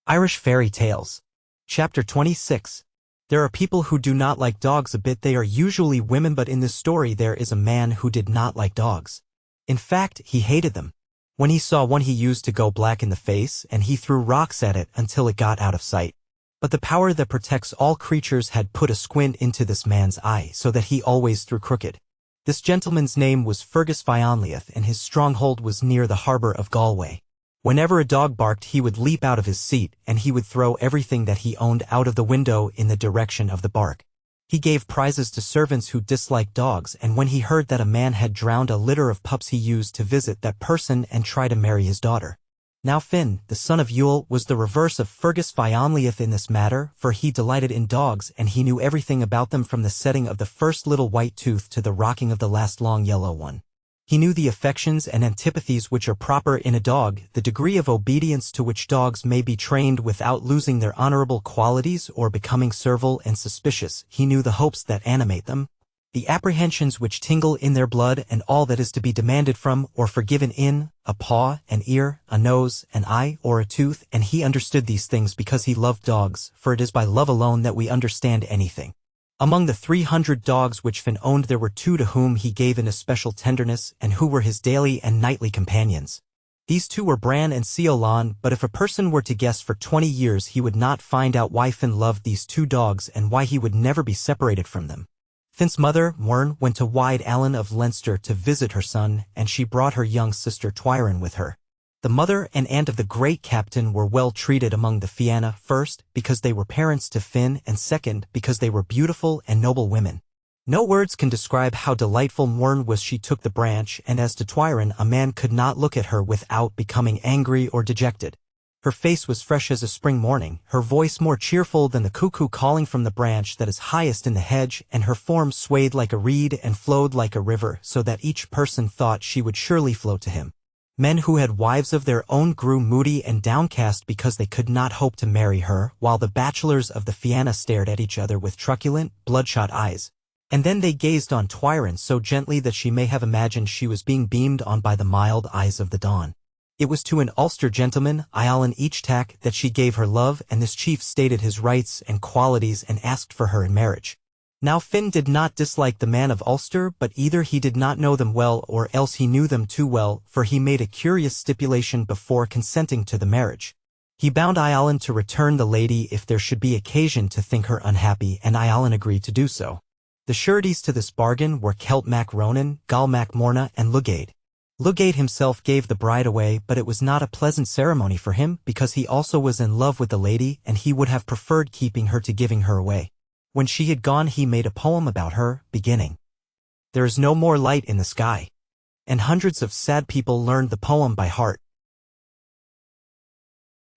Irish Fairy Tales. Chapter 26. There are people who do not like dogs a bit. They are usually women, but in this story there is a man who did not like dogs. In fact, he hated them. When he saw one he used to go black in the face, and he threw rocks at it until it got out of sight. But the power that protects all creatures had put a squint into this man's eye, so that he always threw crooked. This gentleman's name was Fergus Fionleath, and his stronghold was near the harbour of Galway. Whenever a dog barked, he would leap out of his seat, and he would throw everything that he owned out of the window in the direction of the bark. He gave prizes to servants who disliked dogs, and when he heard that a man had drowned a litter of pups, he used to visit that person and try to marry his daughter. Now Finn, the son of Yule, was the reverse of Fergus Fionlioth in this matter, for he delighted in dogs, and he knew everything about them, from the setting of the first little white tooth to the rocking of the last long yellow one. He knew the affections and antipathies which are proper in a dog, the degree of obedience to which dogs may be trained without losing their honorable qualities or becoming servile and suspicious. He knew the hopes that animate them, the apprehensions which tingle in their blood, and all that is to be demanded from or forgiven in a paw, an ear, a nose, an eye, or a tooth, and he understood these things because he loved dogs, for it is by love alone that we understand anything. Among the 300 dogs which Finn owned, there were 2 to whom he gave an especial tenderness, and who were his daily and nightly companions. These 2 were Bran and Ceolan, but if a person were to guess for 20 years, he would not find out why Finn loved these 2 dogs and why he would never be separated from them. Finn's mother, Muirn, went to Wide Allen of Leinster to visit her son, and she brought her young sister Twyron with her. The mother and aunt of the great captain were well treated among the Fianna, first, because they were parents to Finn, and second, because they were beautiful and noble women. No words can describe how delightful Muirn was. She took the branch, and as to Twyron, a man could not look at her without becoming angry or dejected. Her face was fresh as a spring morning, her voice more cheerful than the cuckoo calling from the branch that is highest in the hedge, and her form swayed like a reed and flowed like a river, so that each person thought she would surely flow to him. Men who had wives of their own grew moody and downcast because they could not hope to marry her, while the bachelors of the Fianna stared at each other with truculent, bloodshot eyes. And then they gazed on Twyron so gently that she may have imagined she was being beamed on by the mild eyes of the dawn. It was to an Ulster gentleman, Eolan Eachtack, that she gave her love, and this chief stated his rights and qualities and asked for her in marriage. Now Finn did not dislike the man of Ulster, but either he did not know them well or else he knew them too well, for he made a curious stipulation before consenting to the marriage. He bound Eolan to return the lady if there should be occasion to think her unhappy, and Eolan agreed to do so. The sureties to this bargain were Celt Mac Ronan, Gal Mac Morna, and Lugade. Lugade himself gave the bride away, but it was not a pleasant ceremony for him, because he also was in love with the lady, and he would have preferred keeping her to giving her away. When she had gone, he made a poem about her, beginning, "There is no more light in the sky." And hundreds of sad people learned the poem by heart.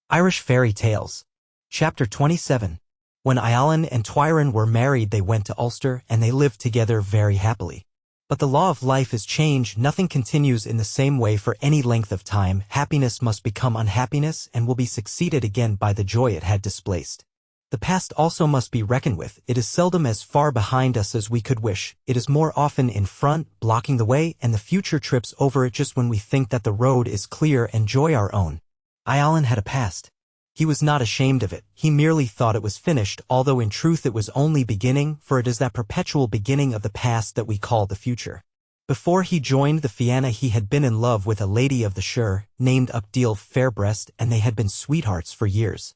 Irish Fairy Tales. Chapter 27. When Eolan and Twyron were married, they went to Ulster, and they lived together very happily. But the law of life is change. Nothing continues in the same way for any length of time. Happiness must become unhappiness and will be succeeded again by the joy it had displaced. The past also must be reckoned with. It is seldom as far behind us as we could wish. It is more often in front, blocking the way, and the future trips over it just when we think that the road is clear and joy our own. Eolan had a past. He was not ashamed of it. He merely thought it was finished, although in truth it was only beginning, for it is that perpetual beginning of the past that we call the future. Before he joined the Fianna, he had been in love with a lady of the Sher, named Uchtdil Fairbreast, and they had been sweethearts for years.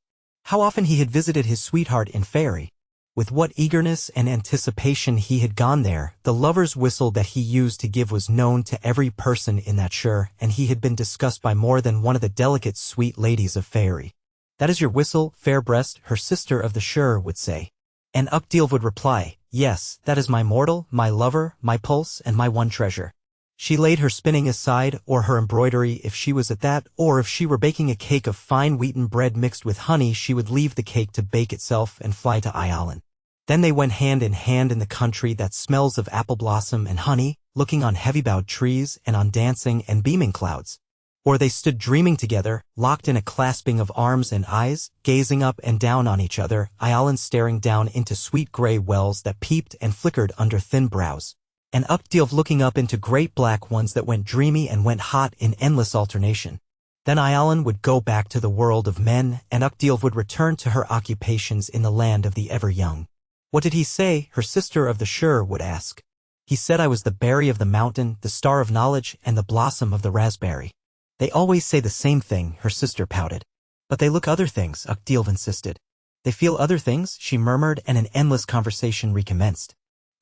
How often he had visited his sweetheart in Faery. With what eagerness and anticipation he had gone there. The lover's whistle that he used to give was known to every person in that Sher, and he had been discussed by more than one of the delicate sweet ladies of Faery. "That is your whistle, Fairbreast," her sister of the Sher would say. And Uchtdil would reply, "Yes, that is my mortal, my lover, my pulse, and my one treasure." She laid her spinning aside, or her embroidery if she was at that, or if she were baking a cake of fine wheaten bread mixed with honey, she would leave the cake to bake itself and fly to Eolan. Then they went hand in hand in the country that smells of apple blossom and honey, looking on heavy-bowed trees and on dancing and beaming clouds. Or they stood dreaming together, locked in a clasping of arms and eyes, gazing up and down on each other, Eolan staring down into sweet grey wells that peeped and flickered under thin brows, and Uchtdil looking up into great black ones that went dreamy and went hot in endless alternation. Then Eolan would go back to the world of men, and Uchtdil would return to her occupations in the land of the ever-young. "What did he say?" her sister of the Sher would ask. "He said I was the berry of the mountain, the star of knowledge, and the blossom of the raspberry." "They always say the same thing," her sister pouted. "But they look other things," Uchtdil insisted. "They feel other things," she murmured, and an endless conversation recommenced.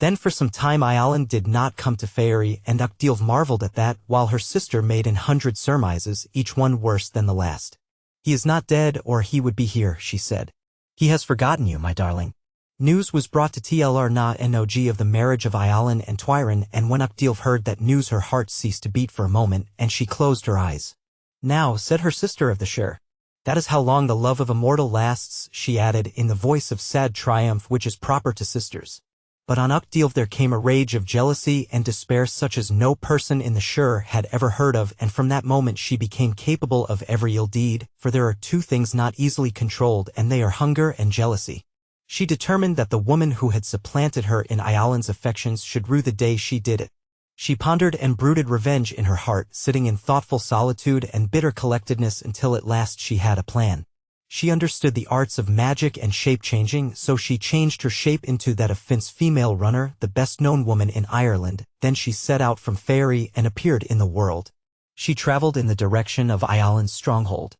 Then for some time Ialin did not come to Fairy, and Uchtdilv marveled at that, while her sister made 100 surmises, each one worse than the last. "He is not dead, or he would be here," she said. "He has forgotten you, my darling." News was brought to Tlr Na Nog of the marriage of Ialin and Twyron, and when Uchtdilv heard that news her heart ceased to beat for a moment, and she closed her eyes. "Now," said her sister of the Shire, "that is how long the love of a mortal lasts," she added, in the voice of sad triumph which is proper to sisters. But on Uchtdilv there came a rage of jealousy and despair such as no person in the Shire had ever heard of, and from that moment she became capable of every ill deed, for there are two things not easily controlled, and they are hunger and jealousy. She determined that the woman who had supplanted her in Ialin's affections should rue the day she did it. She pondered and brooded revenge in her heart, sitting in thoughtful solitude and bitter collectedness until at last she had a plan. She understood the arts of magic and shape-changing, so she changed her shape into that of Finn's female runner, the best-known woman in Ireland. Then she set out from Fairy and appeared in the world. She traveled in the direction of Ialin's stronghold.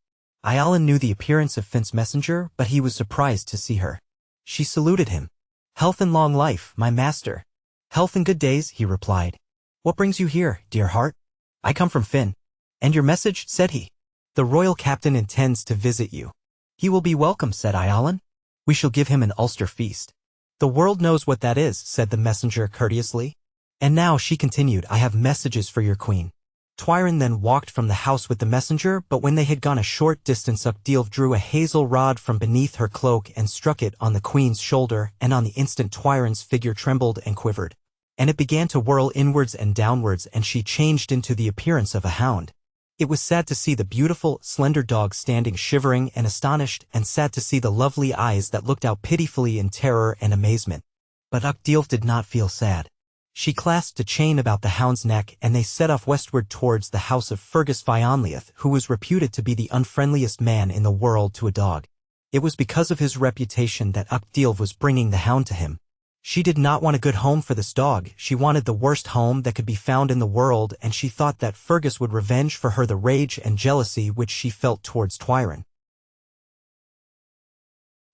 Ialin knew the appearance of Finn's messenger, but he was surprised to see her. She saluted him. "Health and long life, my master." "Health and good days," he replied. "What brings you here, dear heart?" "I come from Finn." "And your message?" said he. "The royal captain intends to visit you." "He will be welcome," said Ialin. "We shall give him an Ulster feast." "The world knows what that is," said the messenger courteously. "And now," she continued, "I have messages for your queen." Twyron then walked from the house with the messenger, but when they had gone a short distance Uchtdilv drew a hazel rod from beneath her cloak and struck it on the queen's shoulder, and on the instant Twyron's figure trembled and quivered. And it began to whirl inwards and downwards, and she changed into the appearance of a hound. It was sad to see the beautiful, slender dog standing shivering and astonished, and sad to see the lovely eyes that looked out pitifully in terror and amazement. But Uchtdilv did not feel sad. She clasped a chain about the hound's neck, and they set off westward towards the house of Fergus Fionlleith, who was reputed to be the unfriendliest man in the world to a dog. It was because of his reputation that Uchtdilv was bringing the hound to him. She did not want a good home for this dog, she wanted the worst home that could be found in the world, and she thought that Fergus would revenge for her the rage and jealousy which she felt towards Twyron.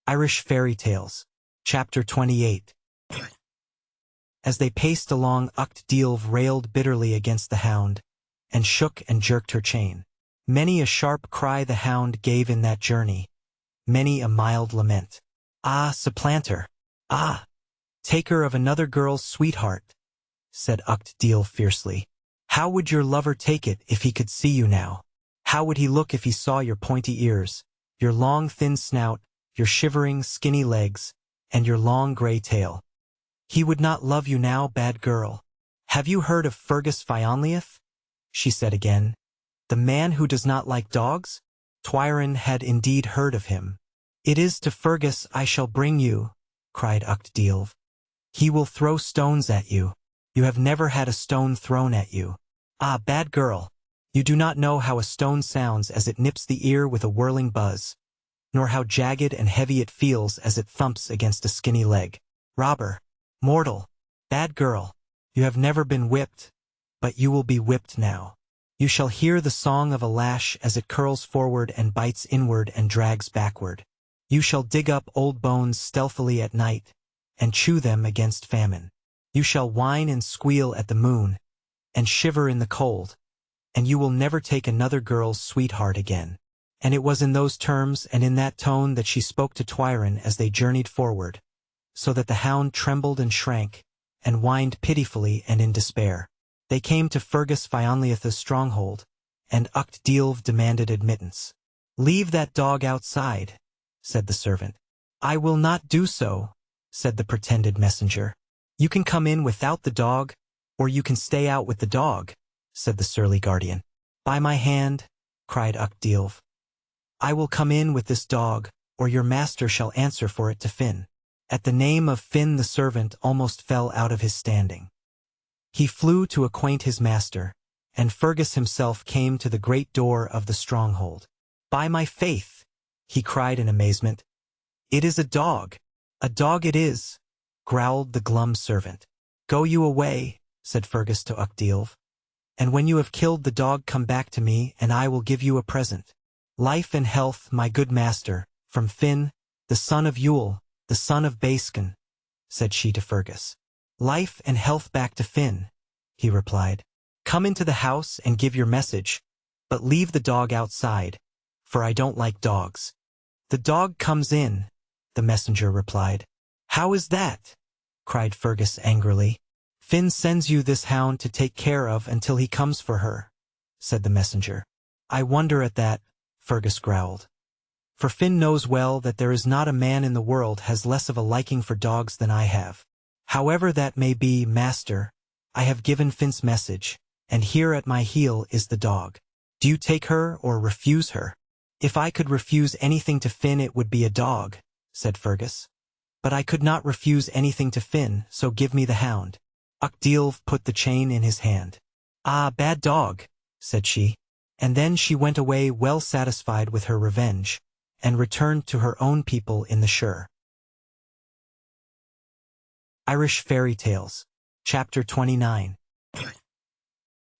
Irish Fairy Tales. Chapter 28. As they paced along, Uchtdilv railed bitterly against the hound, and shook and jerked her chain. Many a sharp cry the hound gave in that journey, many a mild lament. "Ah, supplanter! Ah! Taker of another girl's sweetheart," said Uchtdilv fiercely. "How would your lover take it if he could see you now? How would he look if he saw your pointy ears, your long thin snout, your shivering skinny legs, and your long gray tail? He would not love you now, bad girl. Have you heard of Fergus Fionlleith?" she said again. "The man who does not like dogs?" Twyron had indeed heard of him. "It is to Fergus I shall bring you," cried Uchtdilv. "He will throw stones at you. You have never had a stone thrown at you. Ah, bad girl! You do not know how a stone sounds as it nips the ear with a whirling buzz, nor how jagged and heavy it feels as it thumps against a skinny leg. Robber! Mortal! Bad girl! You have never been whipped, but you will be whipped now. You shall hear the song of a lash as it curls forward and bites inward and drags backward. You shall dig up old bones stealthily at night, and chew them against famine. You shall whine and squeal at the moon, and shiver in the cold, and you will never take another girl's sweetheart again." And it was in those terms and in that tone that she spoke to Twyron as they journeyed forward, so that the hound trembled and shrank, and whined pitifully and in despair. They came to Fergus Fionlleith's stronghold, and Uchtdilv demanded admittance. "Leave that dog outside," said the servant. "I will not do so," said the pretended messenger. "You can come in without the dog, or you can stay out with the dog," said the surly guardian. "By my hand," cried Uchtdilv, "I will come in with this dog, or your master shall answer for it to Finn." At the name of Finn the servant almost fell out of his standing. He flew to acquaint his master, and Fergus himself came to the great door of the stronghold. "By my faith!" he cried in amazement. "It is a dog! A dog it is!" growled the glum servant. "Go you away," said Fergus to Uchtdilv, "and when you have killed the dog come back to me, and I will give you a present. Life and health, my good master, from Finn, the son of Yule, the son of Baskin," said she to Fergus. "Life and health back to Finn," he replied. "Come into the house and give your message, but leave the dog outside, for I don't like dogs." "The dog comes in," the messenger replied. "How is that?" cried Fergus angrily. "Finn sends you this hound to take care of until he comes for her," said the messenger. "I wonder at that," Fergus growled. "For Finn knows well that there is not a man in the world has less of a liking for dogs than I have. However that may be, master, I have given Finn's message, and here at my heel is the dog. Do you take her or refuse her?" "If I could refuse anything to Finn it would be a dog," said Fergus. "But I could not refuse anything to Finn, so give me the hound." Uckdealv put the chain in his hand. "Ah, bad dog," said she. And then she went away well satisfied with her revenge, and returned to her own people in the Shire. Irish Fairy Tales, Chapter 29.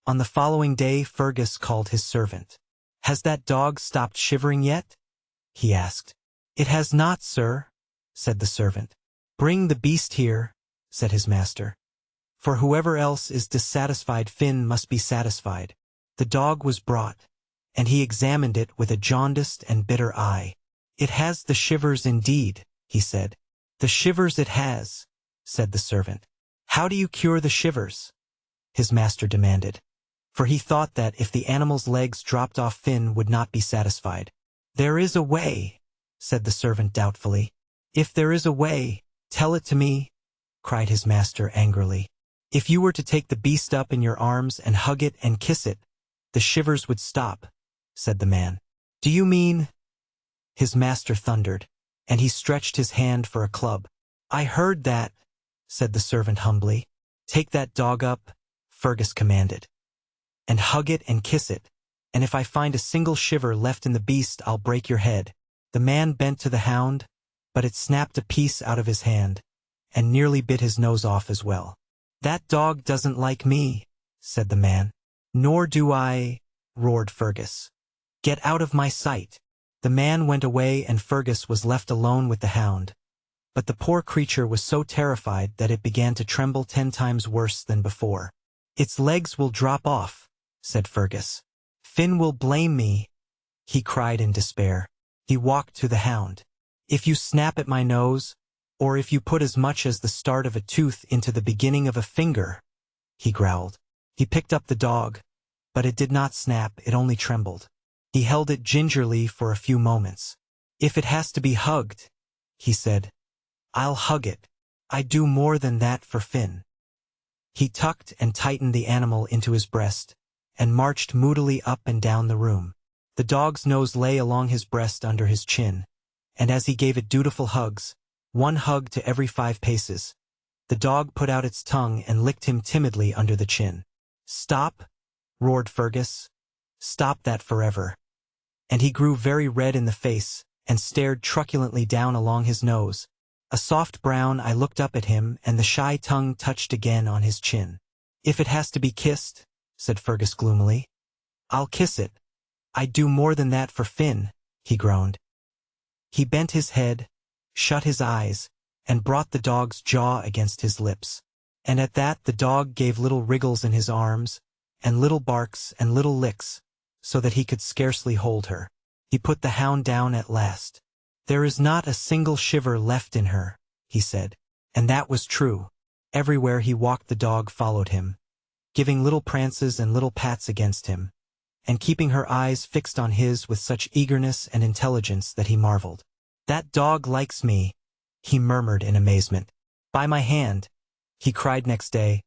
On the following day Fergus called his servant. "Has that dog stopped shivering yet?" he asked. "It has not, sir," said the servant. "Bring the beast here," said his master. "For whoever else is dissatisfied Finn must be satisfied." The dog was brought, and he examined it with a jaundiced and bitter eye. "It has the shivers indeed," he said. "The shivers it has," said the servant. "How do you cure the shivers?" his master demanded, for he thought that if the animal's legs dropped off Finn would not be satisfied. "There is a way," said the servant doubtfully. "If there is a way, tell it to me," cried his master angrily. "If you were to take the beast up in your arms and hug it and kiss it, the shivers would stop," said the man. "Do you mean—" his master thundered, and he stretched his hand for a club. "I heard that," said the servant humbly. "Take that dog up," Fergus commanded, "and hug it and kiss it, and if I find a single shiver left in the beast I'll break your head." The man bent to the hound, but it snapped a piece out of his hand, and nearly bit his nose off as well. "That dog doesn't like me," said the man. "Nor do I," roared Fergus. "Get out of my sight." The man went away and Fergus was left alone with the hound. But the poor creature was so terrified that it began to tremble 10 times worse than before. "Its legs will drop off," said Fergus. "Finn will blame me," he cried in despair. He walked to the hound. "If you snap at my nose, or if you put as much as the start of a tooth into the beginning of a finger," he growled. He picked up the dog, but it did not snap, it only trembled. He held it gingerly for a few moments. "If it has to be hugged," he said, "I'll hug it. I'd do more than that for Finn." He tucked and tightened the animal into his breast, and marched moodily up and down the room. The dog's nose lay along his breast under his chin, and as he gave it dutiful hugs, one hug to every 5 paces, the dog put out its tongue and licked him timidly under the chin. "Stop!" roared Fergus. "Stop that forever." And he grew very red in the face, and stared truculently down along his nose. A soft brown eye looked up at him, and the shy tongue touched again on his chin. "If it has to be kissed," said Fergus gloomily, "I'll kiss it. I'd do more than that for Finn," he groaned. He bent his head, shut his eyes, and brought the dog's jaw against his lips. And at that the dog gave little wriggles in his arms, and little barks and little licks, so that he could scarcely hold her. He put the hound down at last. "There is not a single shiver left in her," he said. And that was true. Everywhere he walked the dog followed him, giving little prances and little pats against him, and keeping her eyes fixed on his with such eagerness and intelligence that he marveled. "That dog likes me," he murmured in amazement. "By my hand," he cried next day,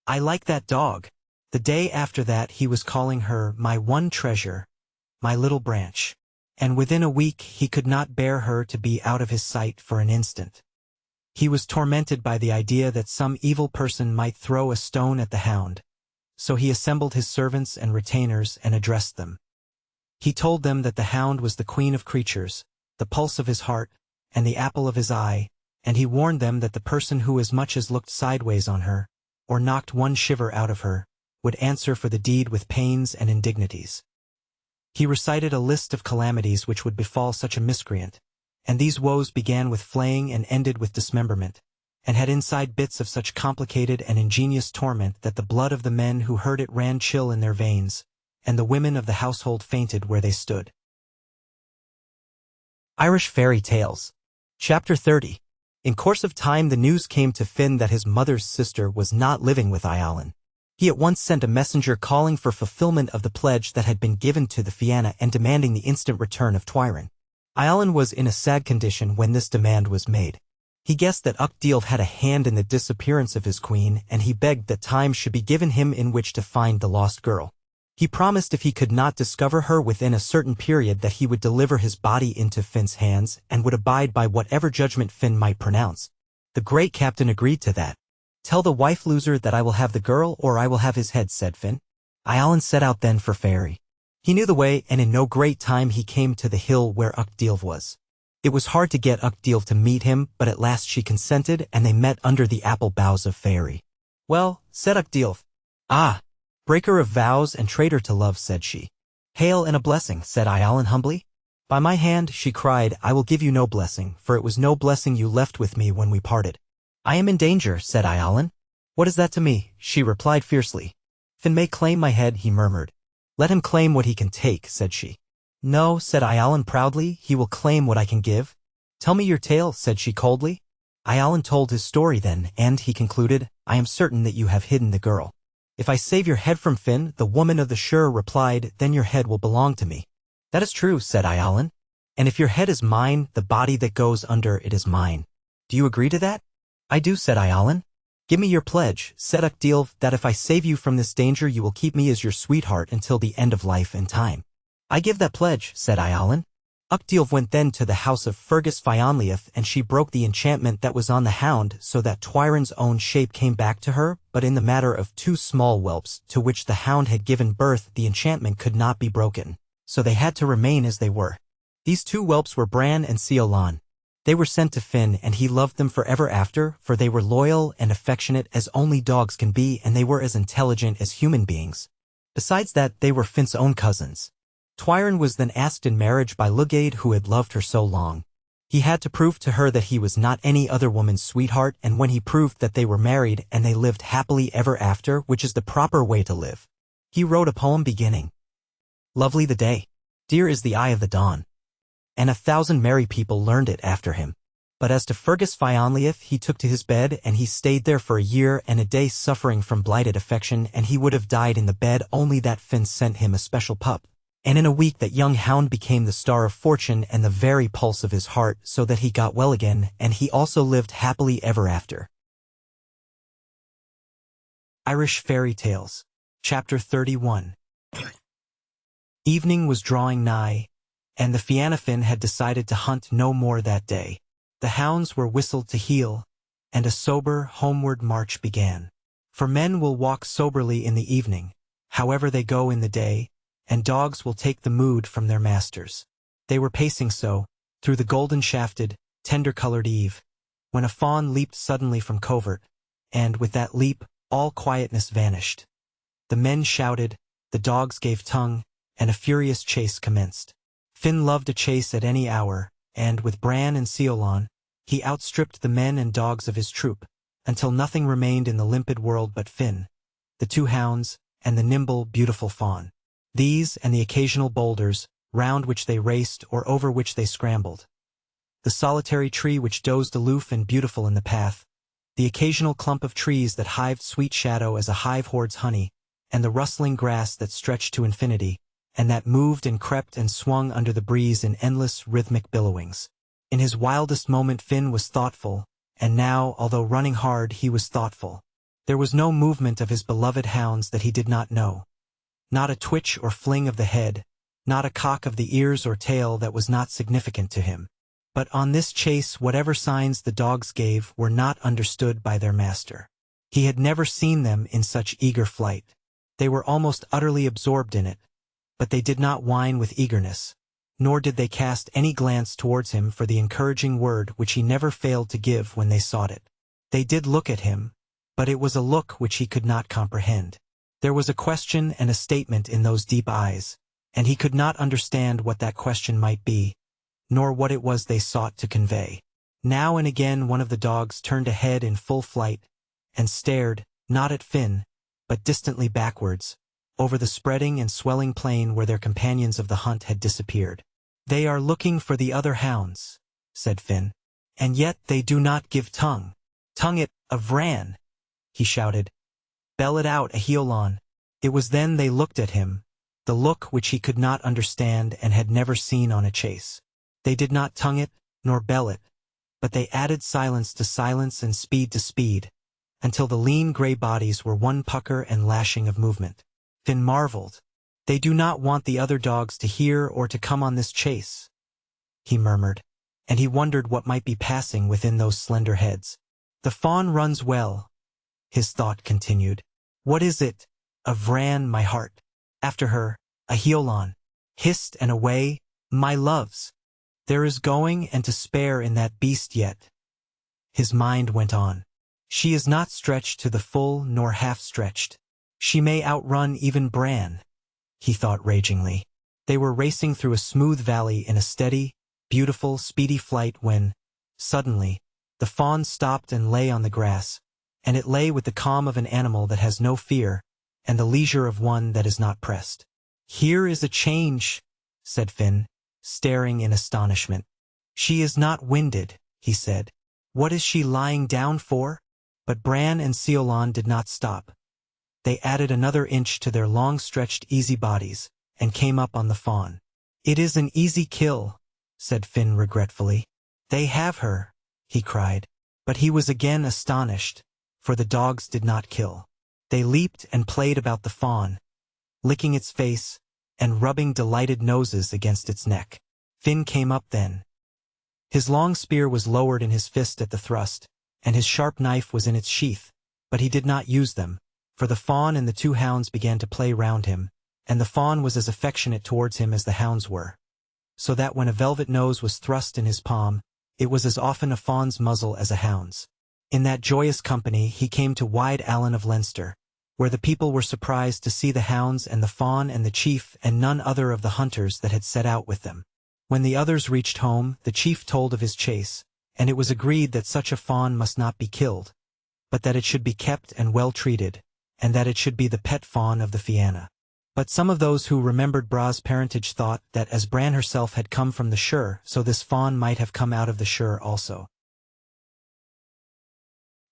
"I like that dog." The day after that he was calling her my one treasure, my little branch. And within a week he could not bear her to be out of his sight for an instant. He was tormented by the idea that some evil person might throw a stone at the hound, so he assembled his servants and retainers and addressed them. He told them that the hound was the queen of creatures, the pulse of his heart, and the apple of his eye, and he warned them that the person who as much as looked sideways on her, or knocked one shiver out of her, would answer for the deed with pains and indignities. He recited a list of calamities which would befall such a miscreant, and these woes began with flaying and ended with dismemberment, and had inside bits of such complicated and ingenious torment that the blood of the men who heard it ran chill in their veins, and the women of the household fainted where they stood. Irish Fairy Tales. Chapter 30. In course of time the news came to Finn that his mother's sister was not living with Eileen. He at once sent a messenger calling for fulfillment of the pledge that had been given to the Fianna and demanding the instant return of Twyron. Eileen was in a sad condition when this demand was made. He guessed that Uchtdilf had a hand in the disappearance of his queen, and he begged that time should be given him in which to find the lost girl. He promised if he could not discover her within a certain period that he would deliver his body into Finn's hands and would abide by whatever judgment Finn might pronounce. The great captain agreed to that. "Tell the wife-loser that I will have the girl or I will have his head," said Finn. Eileen set out then for Fairy. He knew the way, and in no great time he came to the hill where Uchtdilf was. It was hard to get Uchtdilf to meet him, but at last she consented, and they met under the apple boughs of Fairy. "Well," said Uchtdilf. "Ah, breaker of vows and traitor to love," said she. "Hail and a blessing," said Eileen humbly. "By my hand," she cried, "I will give you no blessing, for it was no blessing you left with me when we parted." "I am in danger," said Eileen. "What is that to me?" she replied fiercely. "Finn may claim my head," he murmured. "Let him claim what he can take," said she. "No," said Eileen proudly, "he will claim what I can give." "Tell me your tale," said she coldly. Eileen told his story then, and he concluded, "I am certain that you have hidden the girl." "If I save your head from Finn," the woman of the Shire replied, "then your head will belong to me." "That is true," said Eileen. "And if your head is mine, the body that goes under it is mine. Do you agree to that?" "I do," said Eileen. "Give me your pledge," said Uchtdilf, "that if I save you from this danger you will keep me as your sweetheart until the end of life and time." "I give that pledge," said Eileen. Uchtdilf went then to the house of Fergus Fionlleith, and she broke the enchantment that was on the hound so that Twyron's own shape came back to her, but in the matter of two small whelps to which the hound had given birth the enchantment could not be broken, so they had to remain as they were. These two whelps were Bran and Ceolan. They were sent to Finn, and he loved them forever after, for they were loyal and affectionate as only dogs can be, and they were as intelligent as human beings. Besides that, they were Finn's own cousins. Twyron was then asked in marriage by Lugaid, who had loved her so long. He had to prove to her that he was not any other woman's sweetheart, and when he proved that they were married and they lived happily ever after, which is the proper way to live, he wrote a poem beginning, "Lovely the day, dear is the eye of the dawn," and 1,000 merry people learned it after him. But as to Fergus Fionlleith, he took to his bed, and he stayed there for a year and a day suffering from blighted affection, and he would have died in the bed only that Finn sent him a special pup. And in a week that young hound became the star of fortune and the very pulse of his heart, so that he got well again, and he also lived happily ever after. Irish Fairy Tales. Chapter 31. Evening was drawing nigh, and the Fianna Finn had decided to hunt no more that day. The hounds were whistled to heel, and a sober homeward march began. For men will walk soberly in the evening, however they go in the day, and dogs will take the mood from their masters. They were pacing so, through the golden-shafted, tender-colored eve, when a fawn leaped suddenly from covert, and with that leap, all quietness vanished. The men shouted, the dogs gave tongue, and a furious chase commenced. Finn loved a chase at any hour, and with Bran and Ceolan, he outstripped the men and dogs of his troop, until nothing remained in the limpid world but Finn, the two hounds, and the nimble, beautiful fawn. These and the occasional boulders, round which they raced or over which they scrambled. The solitary tree which dozed aloof and beautiful in the path, the occasional clump of trees that hived sweet shadow as a hive hoards honey, and the rustling grass that stretched to infinity, and that moved and crept and swung under the breeze in endless rhythmic billowings. In his wildest moment Finn was thoughtful, and now, although running hard, he was thoughtful. There was no movement of his beloved hounds that he did not know. Not a twitch or fling of the head, not a cock of the ears or tail that was not significant to him. But on this chase whatever signs the dogs gave were not understood by their master. He had never seen them in such eager flight. They were almost utterly absorbed in it, but they did not whine with eagerness, nor did they cast any glance towards him for the encouraging word which he never failed to give when they sought it. They did look at him, but it was a look which he could not comprehend. There was a question and a statement in those deep eyes, and he could not understand what that question might be, nor what it was they sought to convey. Now and again one of the dogs turned ahead in full flight, and stared, not at Finn, but distantly backwards, over the spreading and swelling plain where their companions of the hunt had disappeared. "They are looking for the other hounds," said Finn. "And yet they do not give tongue. Tongue it, Avran!" he shouted. "Bell it out, Ahiolon." It was then they looked at him, the look which he could not understand and had never seen on a chase. They did not tongue it, nor bell it, but they added silence to silence and speed to speed, until the lean gray bodies were one pucker and lashing of movement. Finn marveled. "They do not want the other dogs to hear or to come on this chase," he murmured, and he wondered what might be passing within those slender heads. "The fawn runs well," his thought continued. "What is it? Avran, my heart. After her, Ahiolon. Hist and away, my loves. There is going and to spare in that beast yet." His mind went on. "She is not stretched to the full nor half-stretched. She may outrun even Bran," he thought ragingly. They were racing through a smooth valley in a steady, beautiful, speedy flight when, suddenly, the fawn stopped and lay on the grass, and it lay with the calm of an animal that has no fear, and the leisure of one that is not pressed. "Here is a change," said Finn, staring in astonishment. "She is not winded," he said. "What is she lying down for?" But Bran and Seolon did not stop. They added another inch to their long-stretched easy bodies, and came up on the fawn. "It is an easy kill," said Finn regretfully. "They have her," he cried. But he was again astonished, for the dogs did not kill. They leaped and played about the fawn, licking its face, and rubbing delighted noses against its neck. Finn came up then. His long spear was lowered in his fist at the thrust, and his sharp knife was in its sheath, but he did not use them, for the fawn and the two hounds began to play round him, and the fawn was as affectionate towards him as the hounds were, so that when a velvet nose was thrust in his palm, it was as often a fawn's muzzle as a hound's. In that joyous company he came to wide Allen of Leinster, where the people were surprised to see the hounds and the fawn and the chief and none other of the hunters that had set out with them. When the others reached home, the chief told of his chase, and it was agreed that such a fawn must not be killed, but that it should be kept and well treated, and that it should be the pet fawn of the Fianna. But some of those who remembered Bra's parentage thought that as Bran herself had come from the Shire, so this fawn might have come out of the Shire also.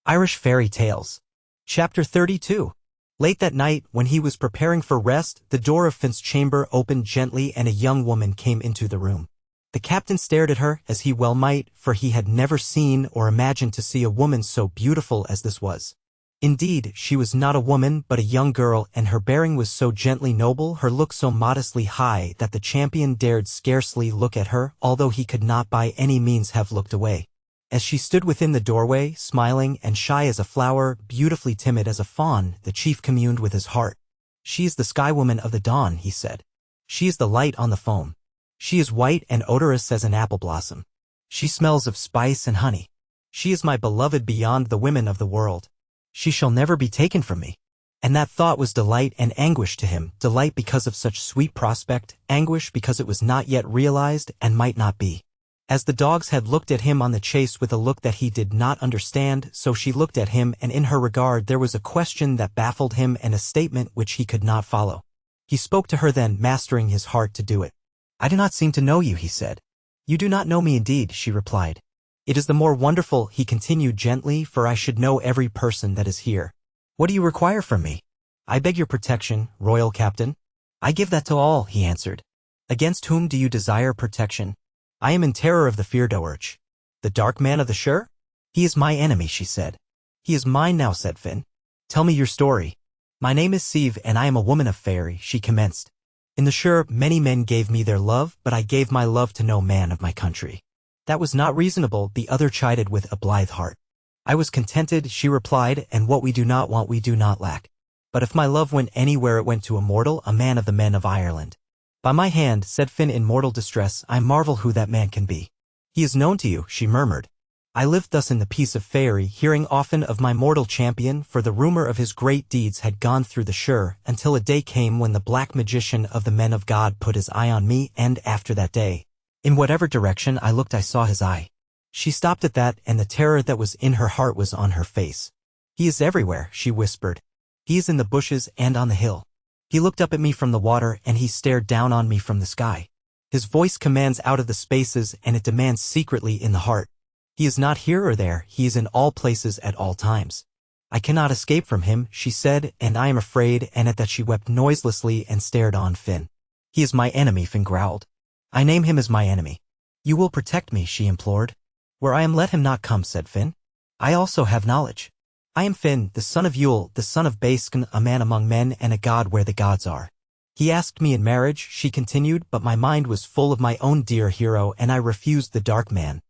Irish Fairy Tales. Chapter 32. Late that night, when he was preparing for rest, the door of Finn's chamber opened gently and a young woman came into the room. The captain stared at her, as he well might, for he had never seen or imagined to see a woman so beautiful as this was. Indeed, she was not a woman but a young girl, and her bearing was so gently noble, her look so modestly high, that the champion dared scarcely look at her, although he could not by any means have looked away. As she stood within the doorway, smiling and shy as a flower, beautifully timid as a fawn, the chief communed with his heart. "She is the Sky Woman of the Dawn," he said. "She is the light on the foam. She is white and odorous as an apple blossom. She smells of spice and honey. She is my beloved beyond the women of the world. She shall never be taken from me." And that thought was delight and anguish to him, delight because of such sweet prospect, anguish because it was not yet realized and might not be. As the dogs had looked at him on the chase with a look that he did not understand, so she looked at him, and in her regard there was a question that baffled him and a statement which he could not follow. He spoke to her then, mastering his heart to do it. "I do not seem to know you," he said. "You do not know me indeed," she replied. "It is the more wonderful," he continued gently, "for I should know every person that is here. What do you require from me?" "I beg your protection, royal captain." "I give that to all," he answered. "Against whom do you desire protection?" "I am in terror of the Feardorch." "The dark man of the Shire?" "He is my enemy," she said. "He is mine now," said Finn. "Tell me your story." "My name is Siv, and I am a woman of Fairy," she commenced. "In the Shire many men gave me their love, but I gave my love to no man of my country." "That was not reasonable," the other chided with a blithe heart. "I was contented," she replied, "and what we do not want we do not lack. But if my love went anywhere it went to a mortal, a man of the men of Ireland." "By my hand," said Finn in mortal distress, "I marvel who that man can be." "He is known to you," she murmured. "I lived thus in the peace of Fairy, hearing often of my mortal champion, for the rumor of his great deeds had gone through the Shire, until a day came when the black magician of the men of God put his eye on me, and after that day, in whatever direction I looked I saw his eye. She stopped at that, and the terror that was in her heart was on her face. "He is everywhere," she whispered. "He is in the bushes and on the hill. He looked up at me from the water, and he stared down on me from the sky. His voice commands out of the spaces, and it demands secretly in the heart. He is not here or there, he is in all places at all times. I cannot escape from him," she said, "and I am afraid," and at that she wept noiselessly and stared on Finn. "He is my enemy," Finn growled. "I name him as my enemy." "You will protect me," she implored. "Where I am let him not come," said Finn. "I also have knowledge. I am Finn, the son of Yule, the son of Baskin, a man among men and a god where the gods are. He asked me in marriage," she continued, "but my mind was full of my own dear hero, and I refused the dark man.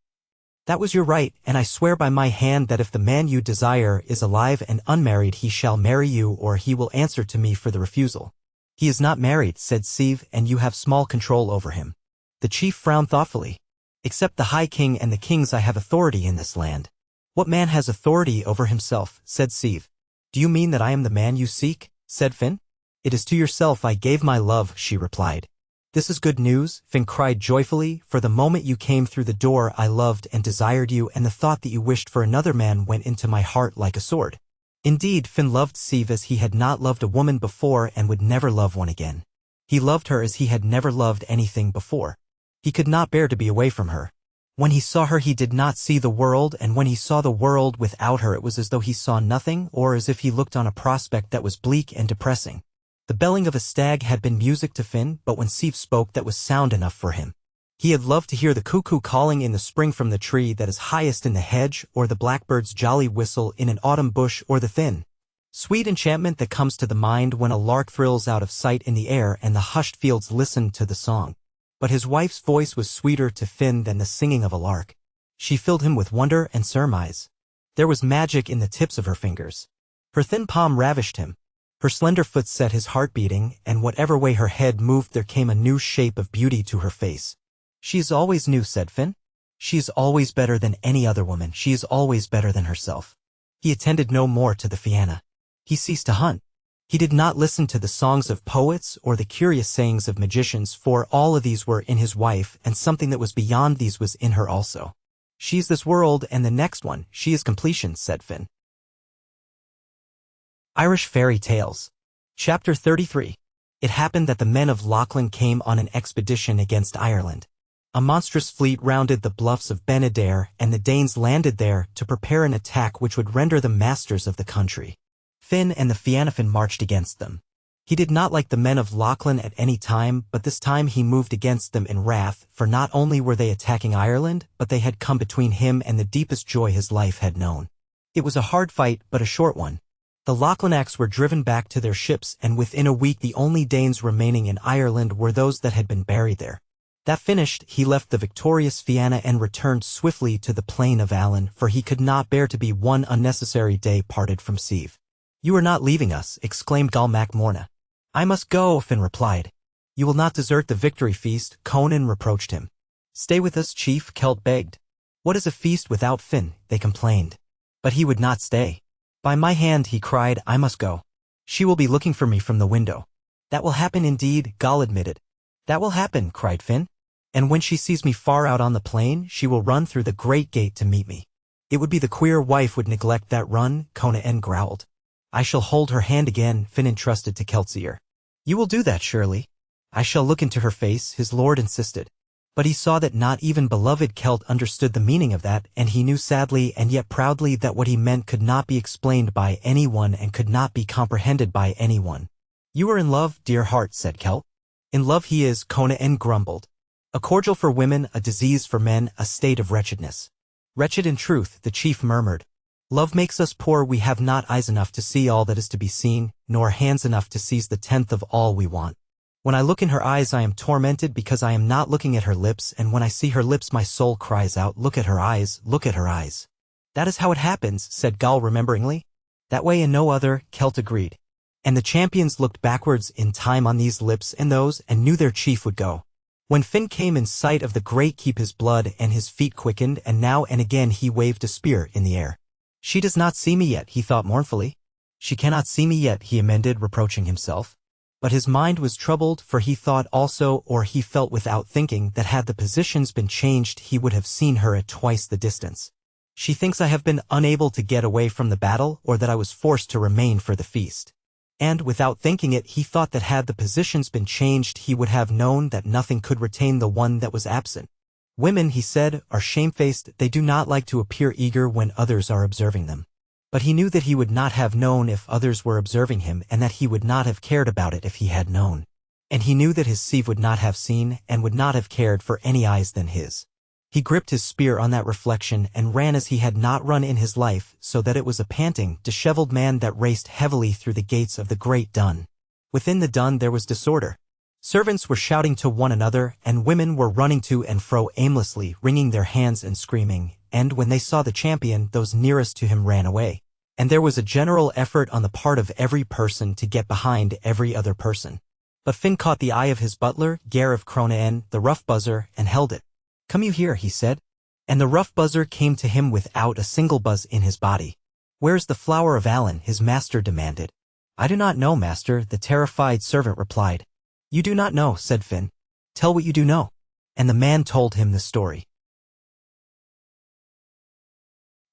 That was your right, and I swear by my hand that if the man you desire is alive and unmarried he shall marry you, or he will answer to me for the refusal." "He is not married," said Siv, "and you have small control over him." The chief frowned thoughtfully. "Except the High King and the kings I have authority in this land." "What man has authority over himself?" said Siv. "Do you mean that I am the man you seek?" said Finn. "It is to yourself I gave my love," she replied. "This is good news," Finn cried joyfully, "for the moment you came through the door I loved and desired you, and the thought that you wished for another man went into my heart like a sword." Indeed, Finn loved Siv as he had not loved a woman before and would never love one again. He loved her as he had never loved anything before. He could not bear to be away from her. When he saw her he did not see the world, and when he saw the world without her it was as though he saw nothing, or as if he looked on a prospect that was bleak and depressing. The belling of a stag had been music to Finn, but when Siv spoke that was sound enough for him. He had loved to hear the cuckoo calling in the spring from the tree that is highest in the hedge, or the blackbird's jolly whistle in an autumn bush, or the thin, sweet enchantment that comes to the mind when a lark thrills out of sight in the air and the hushed fields listen to the song. But his wife's voice was sweeter to Finn than the singing of a lark. She filled him with wonder and surmise. There was magic in the tips of her fingers. Her thin palm ravished him. Her slender foot set his heart beating, and whatever way her head moved there came a new shape of beauty to her face. "She is always new," said Finn. "She is always better than any other woman. She is always better than herself." He attended no more to the Fianna. He ceased to hunt. He did not listen to the songs of poets or the curious sayings of magicians, for all of these were in his wife, and something that was beyond these was in her also. "She is this world and the next one, she is completion," said Finn. Irish Fairy Tales. Chapter 33. It happened that the men of Lochlan came on an expedition against Ireland. A monstrous fleet rounded the bluffs of Benadair, and the Danes landed there to prepare an attack which would render them masters of the country. Finn and the Fianna marched against them. He did not like the men of Lochlan at any time, but this time he moved against them in wrath, for not only were they attacking Ireland, but they had come between him and the deepest joy his life had known. It was a hard fight, but a short one. The Lochlanacs were driven back to their ships, and within a week the only Danes remaining in Ireland were those that had been buried there. That finished, he left the victorious Fianna and returned swiftly to the plain of Allen, for he could not bear to be one unnecessary day parted from Siv. "You are not leaving us," exclaimed Gall Mac Morna. "I must go," Finn replied. "You will not desert the victory feast," Conan reproached him. "Stay with us, chief," Celt begged. "What is a feast without Finn?" they complained. But he would not stay. "By my hand," he cried, "I must go. She will be looking for me from the window." "That will happen indeed," Gall admitted. "That will happen," cried Finn. "And when she sees me far out on the plain, she will run through the great gate to meet me." "It would be the queer wife would neglect that run," Conan growled. "I shall hold her hand again," Finn entrusted to Celt's ear. "You will do that, surely?" "I shall look into her face," his lord insisted. But he saw that not even beloved Celt understood the meaning of that, and he knew sadly and yet proudly that what he meant could not be explained by anyone and could not be comprehended by anyone. "You are in love, dear heart," said Celt. "In love he is," Conan grumbled. "A cordial for women, a disease for men, a state of wretchedness." "Wretched in truth," the chief murmured. "Love makes us poor. We have not eyes enough to see all that is to be seen, nor hands enough to seize the tenth of all we want. When I look in her eyes I am tormented because I am not looking at her lips, and when I see her lips my soul cries out, 'Look at her eyes, look at her eyes.'" "That is how it happens," said Gall rememberingly. "That way and no other," Celt agreed. And the champions looked backwards in time on these lips and those, and knew their chief would go. When Finn came in sight of the great keep his blood and his feet quickened, and now and again he waved a spear in the air. "She does not see me yet," he thought mournfully. "She cannot see me yet," he amended, reproaching himself. But his mind was troubled, for he thought also, or he felt without thinking, that had the positions been changed he would have seen her at twice the distance. She thinks I have been unable to get away from the battle, or that I was forced to remain for the feast. And, without thinking it, he thought that had the positions been changed he would have known that nothing could retain the one that was absent. Women, he said, are shamefaced, they do not like to appear eager when others are observing them. But he knew that he would not have known if others were observing him, and that he would not have cared about it if he had known. And he knew that his sieve would not have seen, and would not have cared for any eyes than his. He gripped his spear on that reflection and ran as he had not run in his life, so that it was a panting, disheveled man that raced heavily through the gates of the great dun. Within the dun there was disorder. Servants were shouting to one another, and women were running to and fro aimlessly, wringing their hands and screaming, and when they saw the champion, those nearest to him ran away. And there was a general effort on the part of every person to get behind every other person. But Finn caught the eye of his butler, Ger of Cronaen, the rough buzzer, and held it. "Come you here," he said. And the rough buzzer came to him without a single buzz in his body. "Where's the flower of Allen?" his master demanded. "I do not know, master," the terrified servant replied. "You do not know," said Finn. "Tell what you do know." And the man told him the story.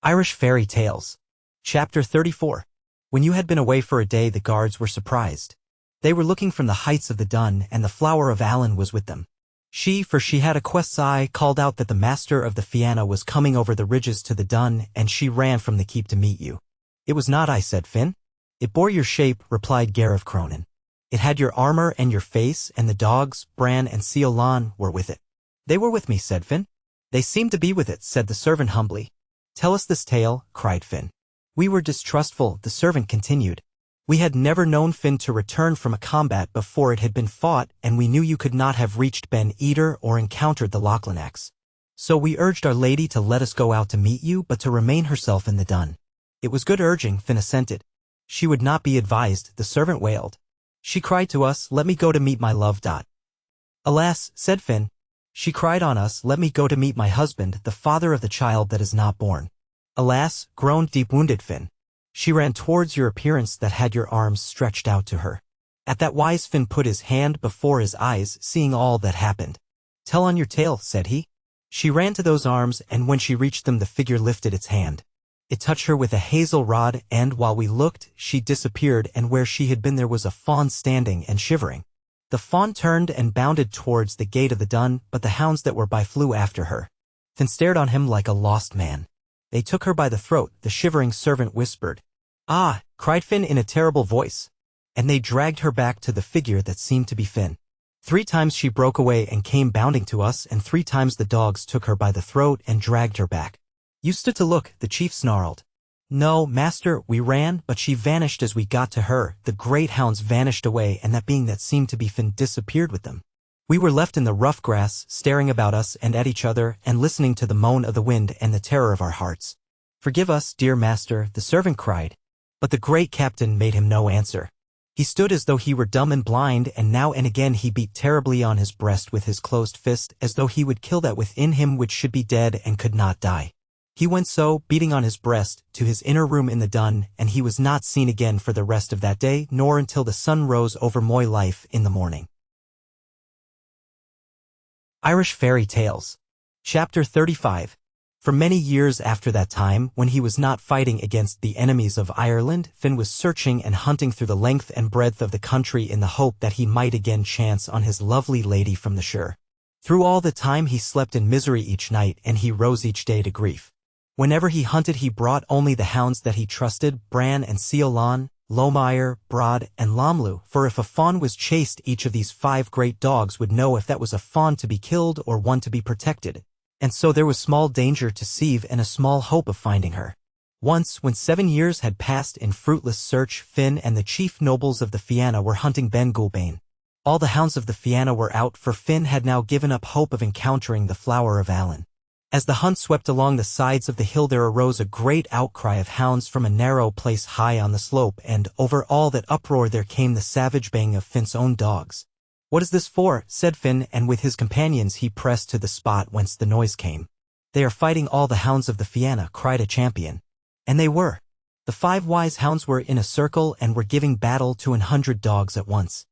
Irish Fairy Tales. Chapter 34. When you had been away for a day, the guards were surprised. They were looking from the heights of the dun, and the flower of Allen was with them. She, for she had a quest's eye, called out that the master of the Fianna was coming over the ridges to the dun, and she ran from the keep to meet you. "It was not I," said Finn. "It bore your shape," replied Ger of Cronin. "It had your armor and your face, and the dogs, Bran and Seolan, were with it." "They were with me," said Finn. "They seemed to be with it," said the servant humbly. "Tell us this tale," cried Finn. "We were distrustful," the servant continued. "We had never known Finn to return from a combat before it had been fought, and we knew you could not have reached Ben Eder or encountered the Lachlannax. So we urged Our Lady to let us go out to meet you, but to remain herself in the dun." "It was good urging," Finn assented. "She would not be advised," the servant wailed. "She cried to us, 'Let me go to meet my love.'" "Alas," said Finn. "She cried on us, 'Let me go to meet my husband, the father of the child that is not born.'" "Alas," groaned deep-wounded Finn. "She ran towards your appearance that had your arms stretched out to her." At that wise Finn put his hand before his eyes, seeing all that happened. "Tell on your tale," said he. She ran to those arms, and when she reached them the figure lifted its hand. It touched her with a hazel rod, and while we looked, she disappeared, and where she had been there was a fawn standing and shivering. The fawn turned and bounded towards the gate of the dun, but the hounds that were by flew after her. Finn stared on him like a lost man. "They took her by the throat," the shivering servant whispered. "Ah!" cried Finn in a terrible voice. "And they dragged her back to the figure that seemed to be Finn. 3 times she broke away and came bounding to us, and 3 times the dogs took her by the throat and dragged her back." "You stood to look," the chief snarled. "No, master, we ran, but she vanished as we got to her. The great hounds vanished away, and that being that seemed to be Finn disappeared with them. We were left in the rough grass, staring about us and at each other, and listening to the moan of the wind and the terror of our hearts." "Forgive us, dear master," the servant cried. But the great captain made him no answer. He stood as though he were dumb and blind, and now and again he beat terribly on his breast with his closed fist, as though he would kill that within him which should be dead and could not die. He went so, beating on his breast, to his inner room in the dun, and he was not seen again for the rest of that day, nor until the sun rose over Moy life in the morning. Irish Fairy Tales. Chapter 35. For many years after that time, when he was not fighting against the enemies of Ireland, Finn was searching and hunting through the length and breadth of the country in the hope that he might again chance on his lovely lady from the shore. Through all the time he slept in misery each night, and he rose each day to grief. Whenever he hunted he brought only the hounds that he trusted, Bran and Seolan, Lomire, Broad, and Lomlu, for if a fawn was chased each of these 5 great dogs would know if that was a fawn to be killed or one to be protected. And so there was small danger to Sieve and a small hope of finding her. Once, when 7 years had passed in fruitless search, Finn and the chief nobles of the Fianna were hunting Ben Gulbane. All the hounds of the Fianna were out, for Finn had now given up hope of encountering the flower of Allen. As the hunt swept along the sides of the hill there arose a great outcry of hounds from a narrow place high on the slope, and over all that uproar there came the savage baying of Finn's own dogs. "What is this for?" said Finn, and with his companions he pressed to the spot whence the noise came. "They are fighting all the hounds of the Fianna," cried a champion. And they were. The 5 wise hounds were in a circle and were giving battle to 100 dogs at once.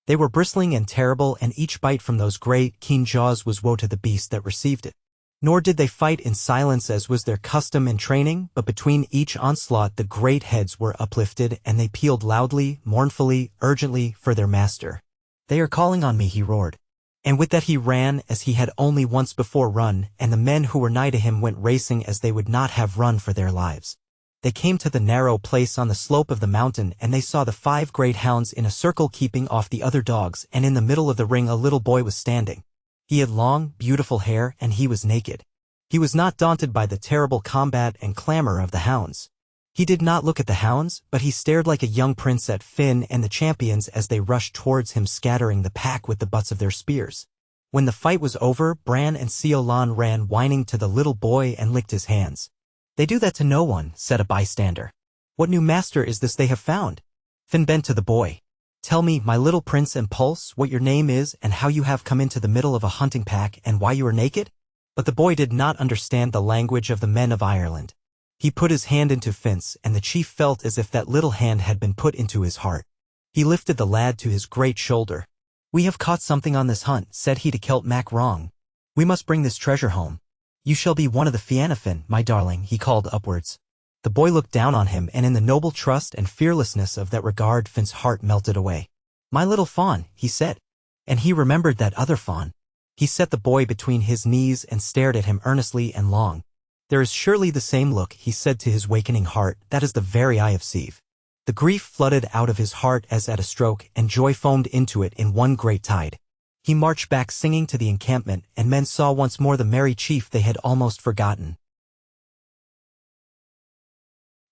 They were bristling and terrible, and each bite from those great, keen jaws was woe to the beast that received it. Nor did they fight in silence as was their custom and training, but between each onslaught the great heads were uplifted, and they pealed loudly, mournfully, urgently, for their master. "They are calling on me," he roared. And with that he ran as he had only once before run, and the men who were nigh to him went racing as they would not have run for their lives. They came to the narrow place on the slope of the mountain, and they saw the 5 great hounds in a circle keeping off the other dogs, and in the middle of the ring a little boy was standing. He had long, beautiful hair, and he was naked. He was not daunted by the terrible combat and clamor of the hounds. He did not look at the hounds, but he stared like a young prince at Finn and the champions as they rushed towards him, scattering the pack with the butts of their spears. When the fight was over, Bran and Seolan ran whining to the little boy and licked his hands. "They do that to no one," said a bystander. "What new master is this they have found?" Finn bent to the boy. "Tell me, my little prince and pulse, what your name is and how you have come into the middle of a hunting pack and why you are naked?" But the boy did not understand the language of the men of Ireland. He put his hand into Finn's, and the chief felt as if that little hand had been put into his heart. He lifted the lad to his great shoulder. "We have caught something on this hunt," said he to Celt Mac Wrong. "We must bring this treasure home. You shall be one of the Fianna Finn, my darling," he called upwards. The boy looked down on him, and in the noble trust and fearlessness of that regard Finn's heart melted away. "My little fawn," he said. And he remembered that other fawn. He set the boy between his knees and stared at him earnestly and long. "There is surely the same look," he said to his wakening heart, "that is the very eye of Sieve." The grief flooded out of his heart as at a stroke, and joy foamed into it in one great tide. He marched back singing to the encampment, and men saw once more the merry chief they had almost forgotten.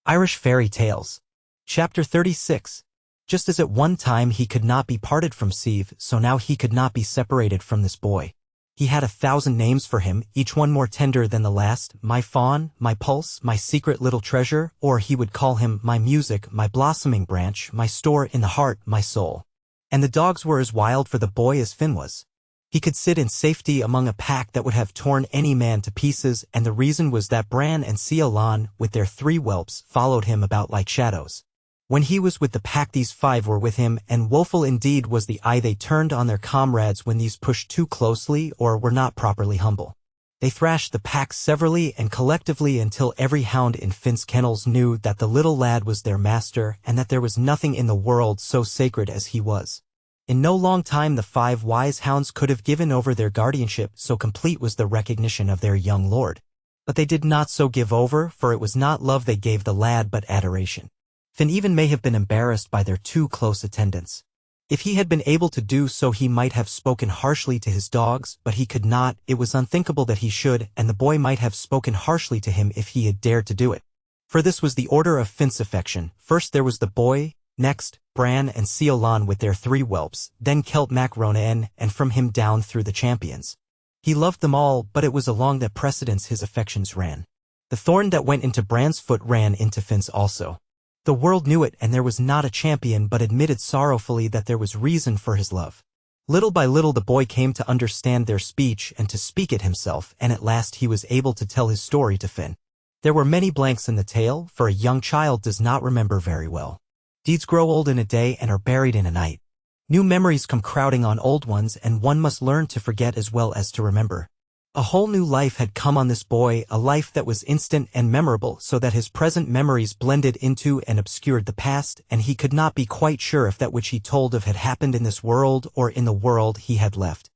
Irish Fairy Tales. Chapter 36. Just as at one time he could not be parted from Sieve, so now he could not be separated from this boy. He had 1,000 names for him, each one more tender than the last: my fawn, my pulse, my secret little treasure, or he would call him my music, my blossoming branch, my store in the heart, my soul. And the dogs were as wild for the boy as Finn was. He could sit in safety among a pack that would have torn any man to pieces, and the reason was that Bran and Seolan, with their 3 whelps, followed him about like shadows. When he was with the pack these 5 were with him, and woeful indeed was the eye they turned on their comrades when these pushed too closely or were not properly humble. They thrashed the pack severally and collectively until every hound in Finn's kennels knew that the little lad was their master, and that there was nothing in the world so sacred as he was. In no long time the 5 wise hounds could have given over their guardianship, so complete was the recognition of their young lord. But they did not so give over, for it was not love they gave the lad but adoration. Finn even may have been embarrassed by their too close attendance. If he had been able to do so he might have spoken harshly to his dogs, but he could not. It was unthinkable that he should, and the boy might have spoken harshly to him if he had dared to do it. For this was the order of Finn's affection: first there was the boy, next Bran and Seolan with their 3 whelps, then Celt Mac Ronan, and from him down through the champions. He loved them all, but it was along that precedence his affections ran. The thorn that went into Bran's foot ran into Finn's also. The world knew it, and there was not a champion but admitted sorrowfully that there was reason for his love. Little by little the boy came to understand their speech and to speak it himself, and at last he was able to tell his story to Finn. There were many blanks in the tale, for a young child does not remember very well. Deeds grow old in a day and are buried in a night. New memories come crowding on old ones, and one must learn to forget as well as to remember. A whole new life had come on this boy, a life that was instant and memorable, so that his present memories blended into and obscured the past, and he could not be quite sure if that which he told of had happened in this world or in the world he had left.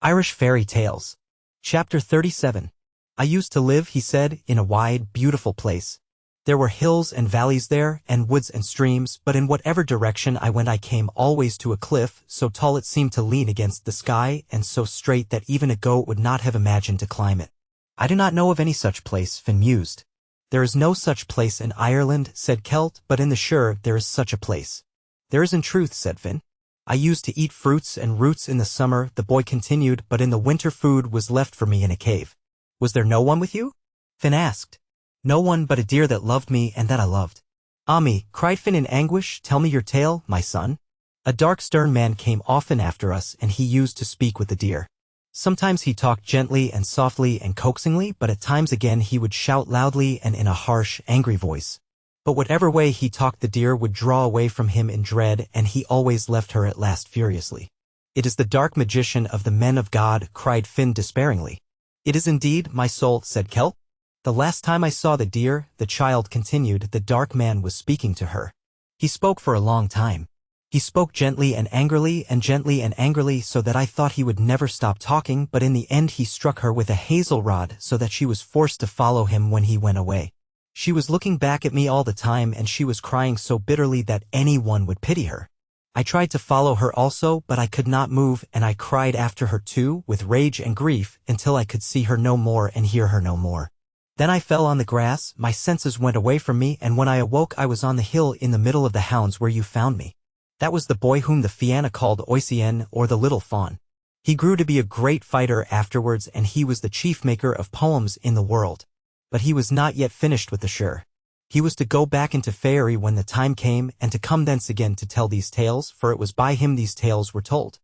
Irish Fairy Tales. Chapter 37. I used to live, he said, in a wide, beautiful place. There were hills and valleys there, and woods and streams, but in whatever direction I went I came always to a cliff, so tall it seemed to lean against the sky, and so straight that even a goat would not have imagined to climb it. I do not know of any such place, Finn mused. There is no such place in Ireland, said Celt, but in the Shire there is such a place. There is in truth, said Finn. I used to eat fruits and roots in the summer, the boy continued, but in the winter food was left for me in a cave. Was there no one with you? Finn asked. No one but a deer that loved me and that I loved. Ah me, cried Finn in anguish, tell me your tale, my son. A dark stern man came often after us, and he used to speak with the deer. Sometimes he talked gently and softly and coaxingly, but at times again he would shout loudly and in a harsh, angry voice. But whatever way he talked, the deer would draw away from him in dread, and he always left her at last furiously. "It is the dark magician of the men of God," cried Finn despairingly. "It is indeed, my soul," said Kelp. "The last time I saw the deer," the child continued, "the dark man was speaking to her. He spoke for a long time. He spoke gently and angrily, so that I thought he would never stop talking, but in the end he struck her with a hazel rod so that she was forced to follow him when he went away. She was looking back at me all the time, and she was crying so bitterly that anyone would pity her. I tried to follow her also, but I could not move, and I cried after her too, with rage and grief, until I could see her no more and hear her no more. Then I fell on the grass, my senses went away from me, and when I awoke I was on the hill in the middle of the hounds where you found me. That was the boy whom the Fianna called Oisien, or the Little Fawn. He grew to be a great fighter afterwards, and he was the chief maker of poems in the world. But he was not yet finished with the shire. He was to go back into Faerie when the time came, and to come thence again to tell these tales, for it was by him these tales were told."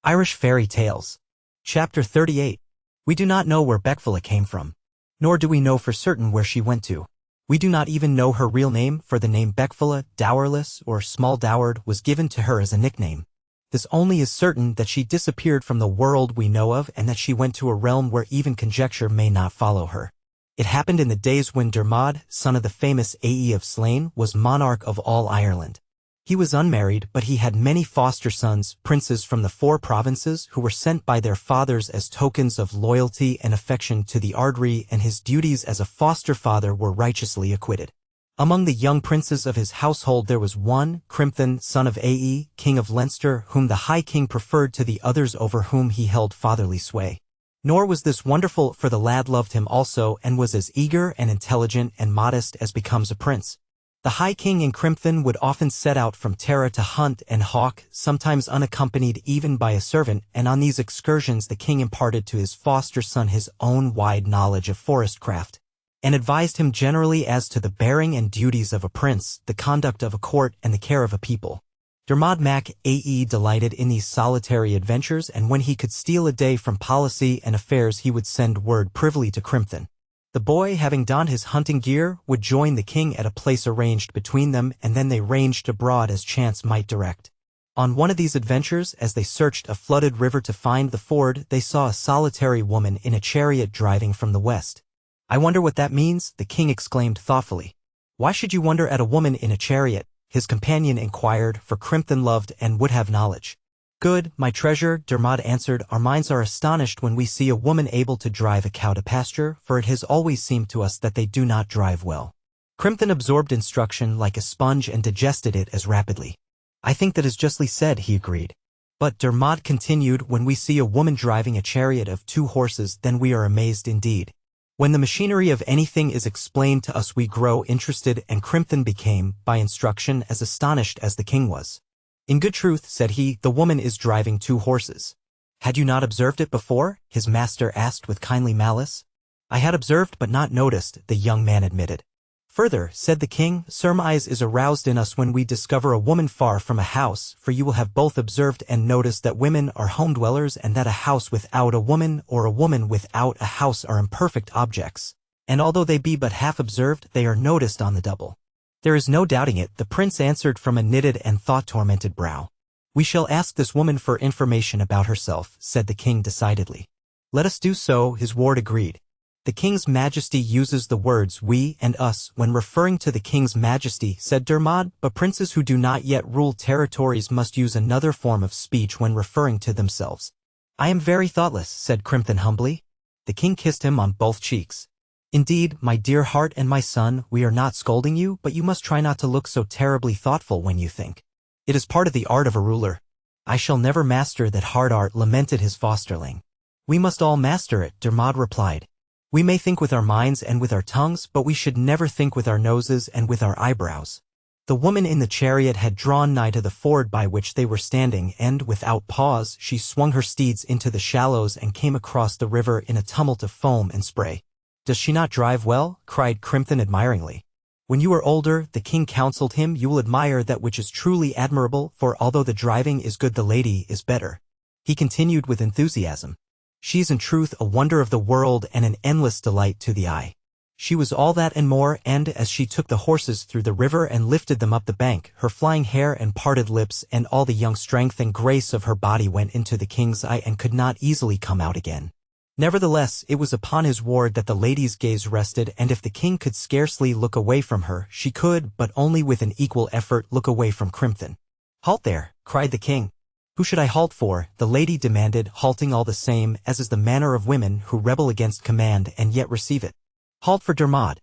Irish Fairy Tales. Chapter 38. We do not know where Beckfula came from. Nor do we know for certain where she went to. We do not even know her real name, for the name Beckfula, dowerless, or small-dowered, was given to her as a nickname. This only is certain, that she disappeared from the world we know of, and that she went to a realm where even conjecture may not follow her. It happened in the days when Dermod, son of the famous Ae of Slane, was monarch of all Ireland. He was unmarried, but he had many foster sons, princes from the 4 provinces, who were sent by their fathers as tokens of loyalty and affection to the Ardrí, and his duties as a foster father were righteously acquitted. Among the young princes of his household there was one, Crimthan, son of Ae, king of Leinster, whom the High King preferred to the others over whom he held fatherly sway. Nor was this wonderful, for the lad loved him also, and was as eager and intelligent and modest as becomes a prince. The High King and Crimthan would often set out from Tara to hunt and hawk, sometimes unaccompanied even by a servant, and on these excursions the king imparted to his foster son his own wide knowledge of forest craft, and advised him generally as to the bearing and duties of a prince, the conduct of a court, and the care of a people. Dermod Mac Ae delighted in these solitary adventures, and when he could steal a day from policy and affairs he would send word privily to Crimthan. The boy, having donned his hunting gear, would join the king at a place arranged between them, and then they ranged abroad as chance might direct. On one of these adventures, as they searched a flooded river to find the ford, they saw a solitary woman in a chariot driving from the west. "I wonder what that means," the king exclaimed thoughtfully. "Why should you wonder at a woman in a chariot?" his companion inquired, for Crimthan loved and would have knowledge. "Good, my treasure," Dermod answered, "our minds are astonished when we see a woman able to drive a cow to pasture, for it has always seemed to us that they do not drive well." Crimthan absorbed instruction like a sponge and digested it as rapidly. "I think that is justly said," he agreed. "But," Dermod continued, "when we see a woman driving a chariot of 2 horses, then we are amazed indeed. When the machinery of anything is explained to us we grow interested," and Crimthan became, by instruction, as astonished as the king was. "In good truth," said he, "the woman is driving 2 horses. "Had you not observed it before?" his master asked with kindly malice. "I had observed but not noticed," the young man admitted. "Further," said the king, "surmise is aroused in us when we discover a woman far from a house, for you will have both observed and noticed that women are home-dwellers, and that a house without a woman or a woman without a house are imperfect objects, and although they be but half observed, they are noticed on the double." "There is no doubting it," the prince answered from a knitted and thought-tormented brow. "We shall ask this woman for information about herself," said the king decidedly. "Let us do so," his ward agreed. "The King's Majesty uses the words we and us when referring to the King's Majesty," said Dermod, "but princes who do not yet rule territories must use another form of speech when referring to themselves." "I am very thoughtless," said Crimthan humbly. The king kissed him on both cheeks. "Indeed, my dear heart and my son, we are not scolding you, but you must try not to look so terribly thoughtful when you think. It is part of the art of a ruler." "I shall never master that hard art," lamented his fosterling. "We must all master it," Dermod replied. "We may think with our minds and with our tongues, but we should never think with our noses and with our eyebrows." The woman in the chariot had drawn nigh to the ford by which they were standing, and, without pause, she swung her steeds into the shallows and came across the river in a tumult of foam and spray. "Does she not drive well?" cried Crimthan admiringly. "When you are older," the king counseled him, "you will admire that which is truly admirable, for although the driving is good the lady is better." He continued with enthusiasm. "She is in truth a wonder of the world and an endless delight to the eye." She was all that and more, and as she took the horses through the river and lifted them up the bank, her flying hair and parted lips and all the young strength and grace of her body went into the king's eye and could not easily come out again. Nevertheless, it was upon his ward that the lady's gaze rested, and if the king could scarcely look away from her, she could, but only with an equal effort, look away from Crimthan. "Halt there," cried the king. "Who should I halt for?" the lady demanded, halting all the same, as is the manner of women who rebel against command and yet receive it. "Halt for Dermod.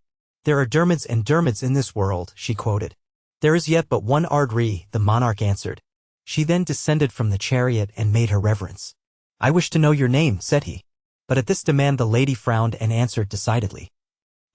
There are Dermods and Dermods in this world," she quoted. "There is yet but one Ardri," the monarch answered. She then descended from the chariot and made her reverence. "I wish to know your name," said he. But at this demand the lady frowned and answered decidedly.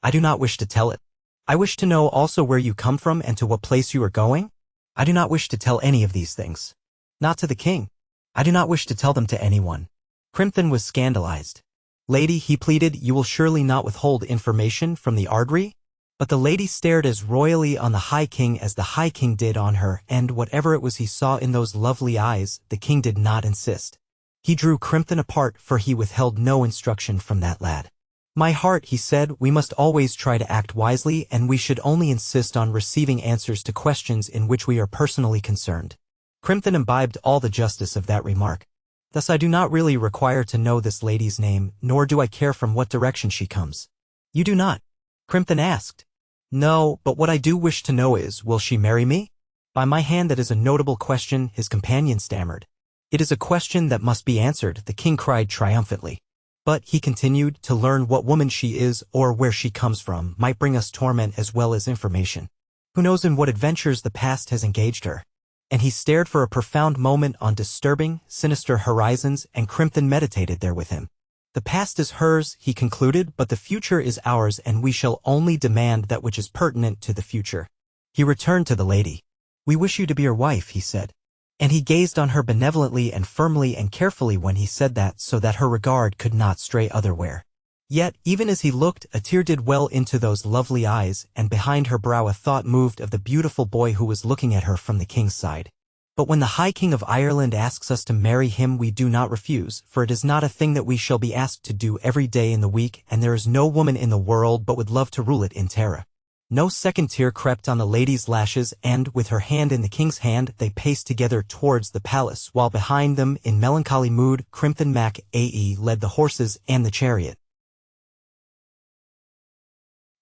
"I do not wish to tell it. I wish to know also where you come from and to what place you are going. I do not wish to tell any of these things. Not to the king. I do not wish to tell them to anyone." Crimthan was scandalized. "Lady," he pleaded, "you will surely not withhold information from the Ardri?" But the lady stared as royally on the High King as the High King did on her, and whatever it was he saw in those lovely eyes, the king did not insist. He drew Crimthan apart, for he withheld no instruction from that lad. "My heart," he said, "we must always try to act wisely, and we should only insist on receiving answers to questions in which we are personally concerned." Crimthan imbibed all the justice of that remark. "Thus I do not really require to know this lady's name, nor do I care from what direction she comes." "You do not?" Crimthan asked. "No, but what I do wish to know is, will she marry me?" "By my hand, that is a notable question," his companion stammered. "It is a question that must be answered," the king cried triumphantly. "But," he continued, "to learn what woman she is or where she comes from might bring us torment as well as information. Who knows in what adventures the past has engaged her?" And he stared for a profound moment on disturbing, sinister horizons, and Crimthan meditated there with him. "The past is hers," he concluded, "but the future is ours, and we shall only demand that which is pertinent to the future." He returned to the lady. "We wish you to be your wife," he said. And he gazed on her benevolently and firmly and carefully when he said that, so that her regard could not stray otherwhere. Yet, even as he looked, a tear did well into those lovely eyes, and behind her brow a thought moved of the beautiful boy who was looking at her from the king's side. But when the High King of Ireland asks us to marry him, we do not refuse, for it is not a thing that we shall be asked to do every day in the week, and there is no woman in the world but would love to rule it in terror. No second tear crept on the lady's lashes, and, with her hand in the king's hand, they paced together towards the palace, while behind them, in melancholy mood, Crimthan Mac Ae led the horses and the chariot.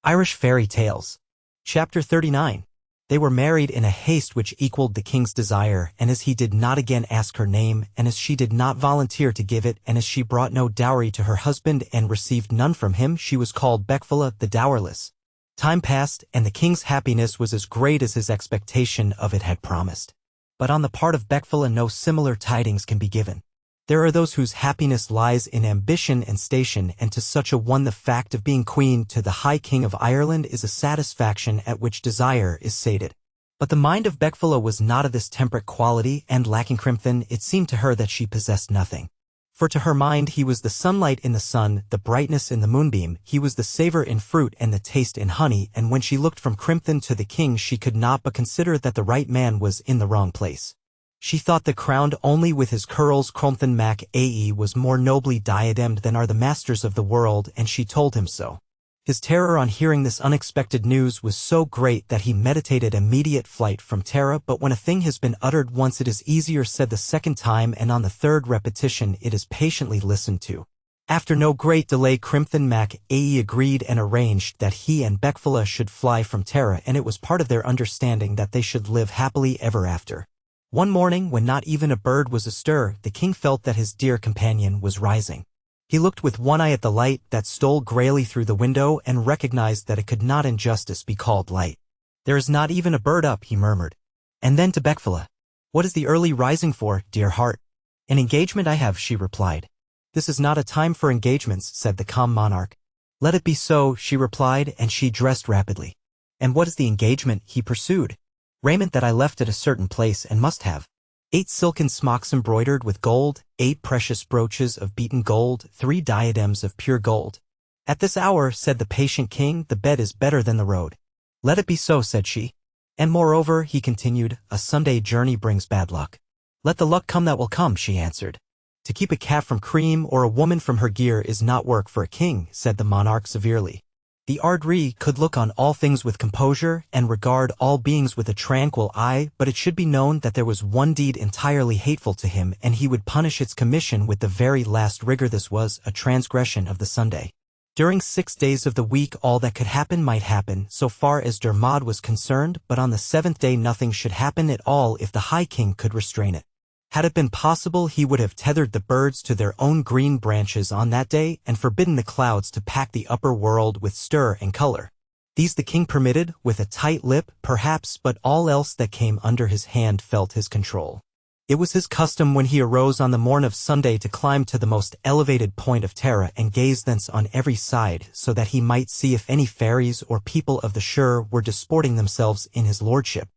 Irish Fairy Tales. Chapter 39. They were married in a haste which equaled the king's desire, and as he did not again ask her name, and as she did not volunteer to give it, and as she brought no dowry to her husband and received none from him, she was called Beckfula the Dowerless. Time passed, and the king's happiness was as great as his expectation of it had promised. But on the part of Beckfula no similar tidings can be given. There are those whose happiness lies in ambition and station, and to such a one the fact of being queen to the High King of Ireland is a satisfaction at which desire is sated. But the mind of Beckfula was not of this temperate quality, and lacking Crimthan, it seemed to her that she possessed nothing. For to her mind he was the sunlight in the sun, the brightness in the moonbeam, he was the savor in fruit and the taste in honey, and when she looked from Crimthan to the king she could not but consider that the right man was in the wrong place. She thought that crowned only with his curls Crimthan Mac Ae was more nobly diademed than are the masters of the world, and she told him so. His terror on hearing this unexpected news was so great that he meditated immediate flight from Tara, but when a thing has been uttered once it is easier said the second time, and on the third repetition it is patiently listened to. After no great delay Crimthan Mac Ae agreed and arranged that he and Beckfula should fly from Tara, and it was part of their understanding that they should live happily ever after. One morning, when not even a bird was astir, the king felt that his dear companion was rising. He looked with one eye at the light that stole grayly through the window and recognized that it could not in justice be called light. "There is not even a bird up," he murmured. And then to Beckfula, "What is the early rising for, dear heart?" "An engagement I have," she replied. "This is not a time for engagements," said the calm monarch. "Let it be so," she replied, and she dressed rapidly. "And what is the engagement?" he pursued. "Raiment that I left at a certain place and must have. 8 silken smocks embroidered with gold, 8 precious brooches of beaten gold, 3 diadems of pure gold." "At this hour," said the patient king, "the bed is better than the road." "Let it be so," said she. "And moreover," he continued, "a Sunday journey brings bad luck." "Let the luck come that will come," she answered. "To keep a calf from cream or a woman from her gear is not work for a king," said the monarch severely. The Ardri could look on all things with composure and regard all beings with a tranquil eye, but it should be known that there was one deed entirely hateful to him, and he would punish its commission with the very last rigor. This was a transgression of the Sunday. During 6 days of the week all that could happen might happen, so far as Dermod was concerned, but on the 7th day nothing should happen at all if the High King could restrain it. Had it been possible, he would have tethered the birds to their own green branches on that day and forbidden the clouds to pack the upper world with stir and color. These the king permitted, with a tight lip, perhaps, but all else that came under his hand felt his control. It was his custom when he arose on the morn of Sunday to climb to the most elevated point of Terra and gaze thence on every side, so that he might see if any fairies or people of the shore were disporting themselves in his lordship.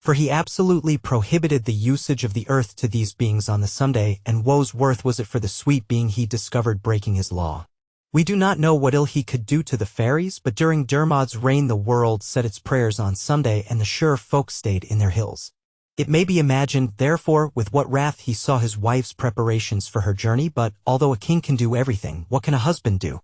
For he absolutely prohibited the usage of the earth to these beings on the Sunday, and woe's worth was it for the sweet being he discovered breaking his law. We do not know what ill he could do to the fairies, but during Dermod's reign the world said its prayers on Sunday, and the shore folk stayed in their hills. It may be imagined, therefore, with what wrath he saw his wife's preparations for her journey, but, although a king can do everything, what can a husband do?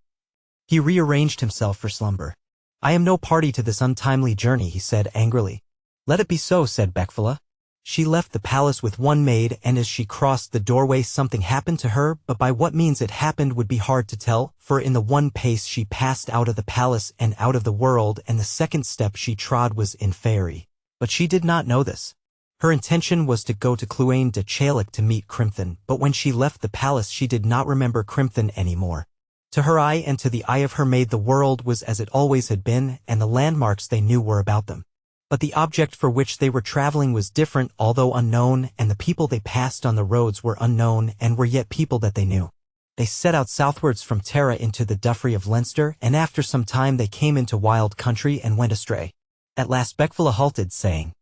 He rearranged himself for slumber. "I am no party to this untimely journey," he said angrily. "Let it be so," said Beckfula. She left the palace with one maid, and as she crossed the doorway something happened to her, but by what means it happened would be hard to tell, for in the one pace she passed out of the palace and out of the world, and the second step she trod was in fairy. But she did not know this. Her intention was to go to Cluain de Chalic to meet Crimthan, but when she left the palace she did not remember Crimthan any more. To her eye and to the eye of her maid the world was as it always had been, and the landmarks they knew were about them. But the object for which they were traveling was different, although unknown, and the people they passed on the roads were unknown and were yet people that they knew. They set out southwards from Terra into the Duffrey of Leinster, and after some time they came into wild country and went astray. At last Beckfula halted, saying,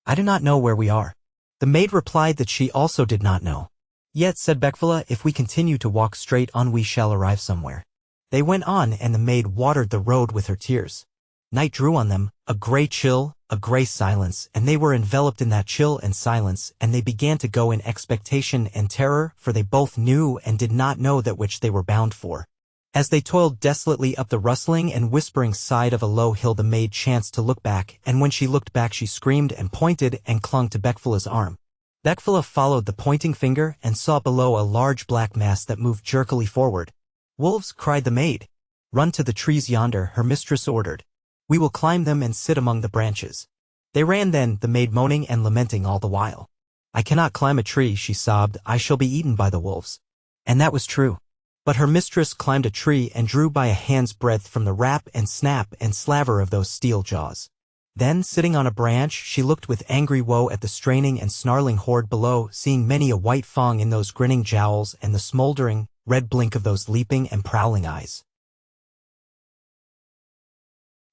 "I do not know where we are." The maid replied that she also did not know. "Yet," said Beckfula, "if we continue to walk straight on we shall arrive somewhere." They went on, and the maid watered the road with her tears. Night drew on them, a grey chill, a grey silence, and they were enveloped in that chill and silence, and they began to go in expectation and terror, for they both knew and did not know that which they were bound for. As they toiled desolately up the rustling and whispering side of a low hill the maid chanced to look back, and when she looked back she screamed and pointed and clung to Beckfula's arm. Beckfula followed the pointing finger and saw below a large black mass that moved jerkily forward. "Wolves," cried the maid. "Run to the trees yonder," her mistress ordered. "We will climb them and sit among the branches." They ran then, the maid moaning and lamenting all the while. "I cannot climb a tree," she sobbed, "I shall be eaten by the wolves." And that was true. But her mistress climbed a tree and drew by a hand's breadth from the rap and snap and slaver of those steel jaws. Then, sitting on a branch, she looked with angry woe at the straining and snarling horde below, seeing many a white fang in those grinning jowls and the smoldering, red blink of those leaping and prowling eyes.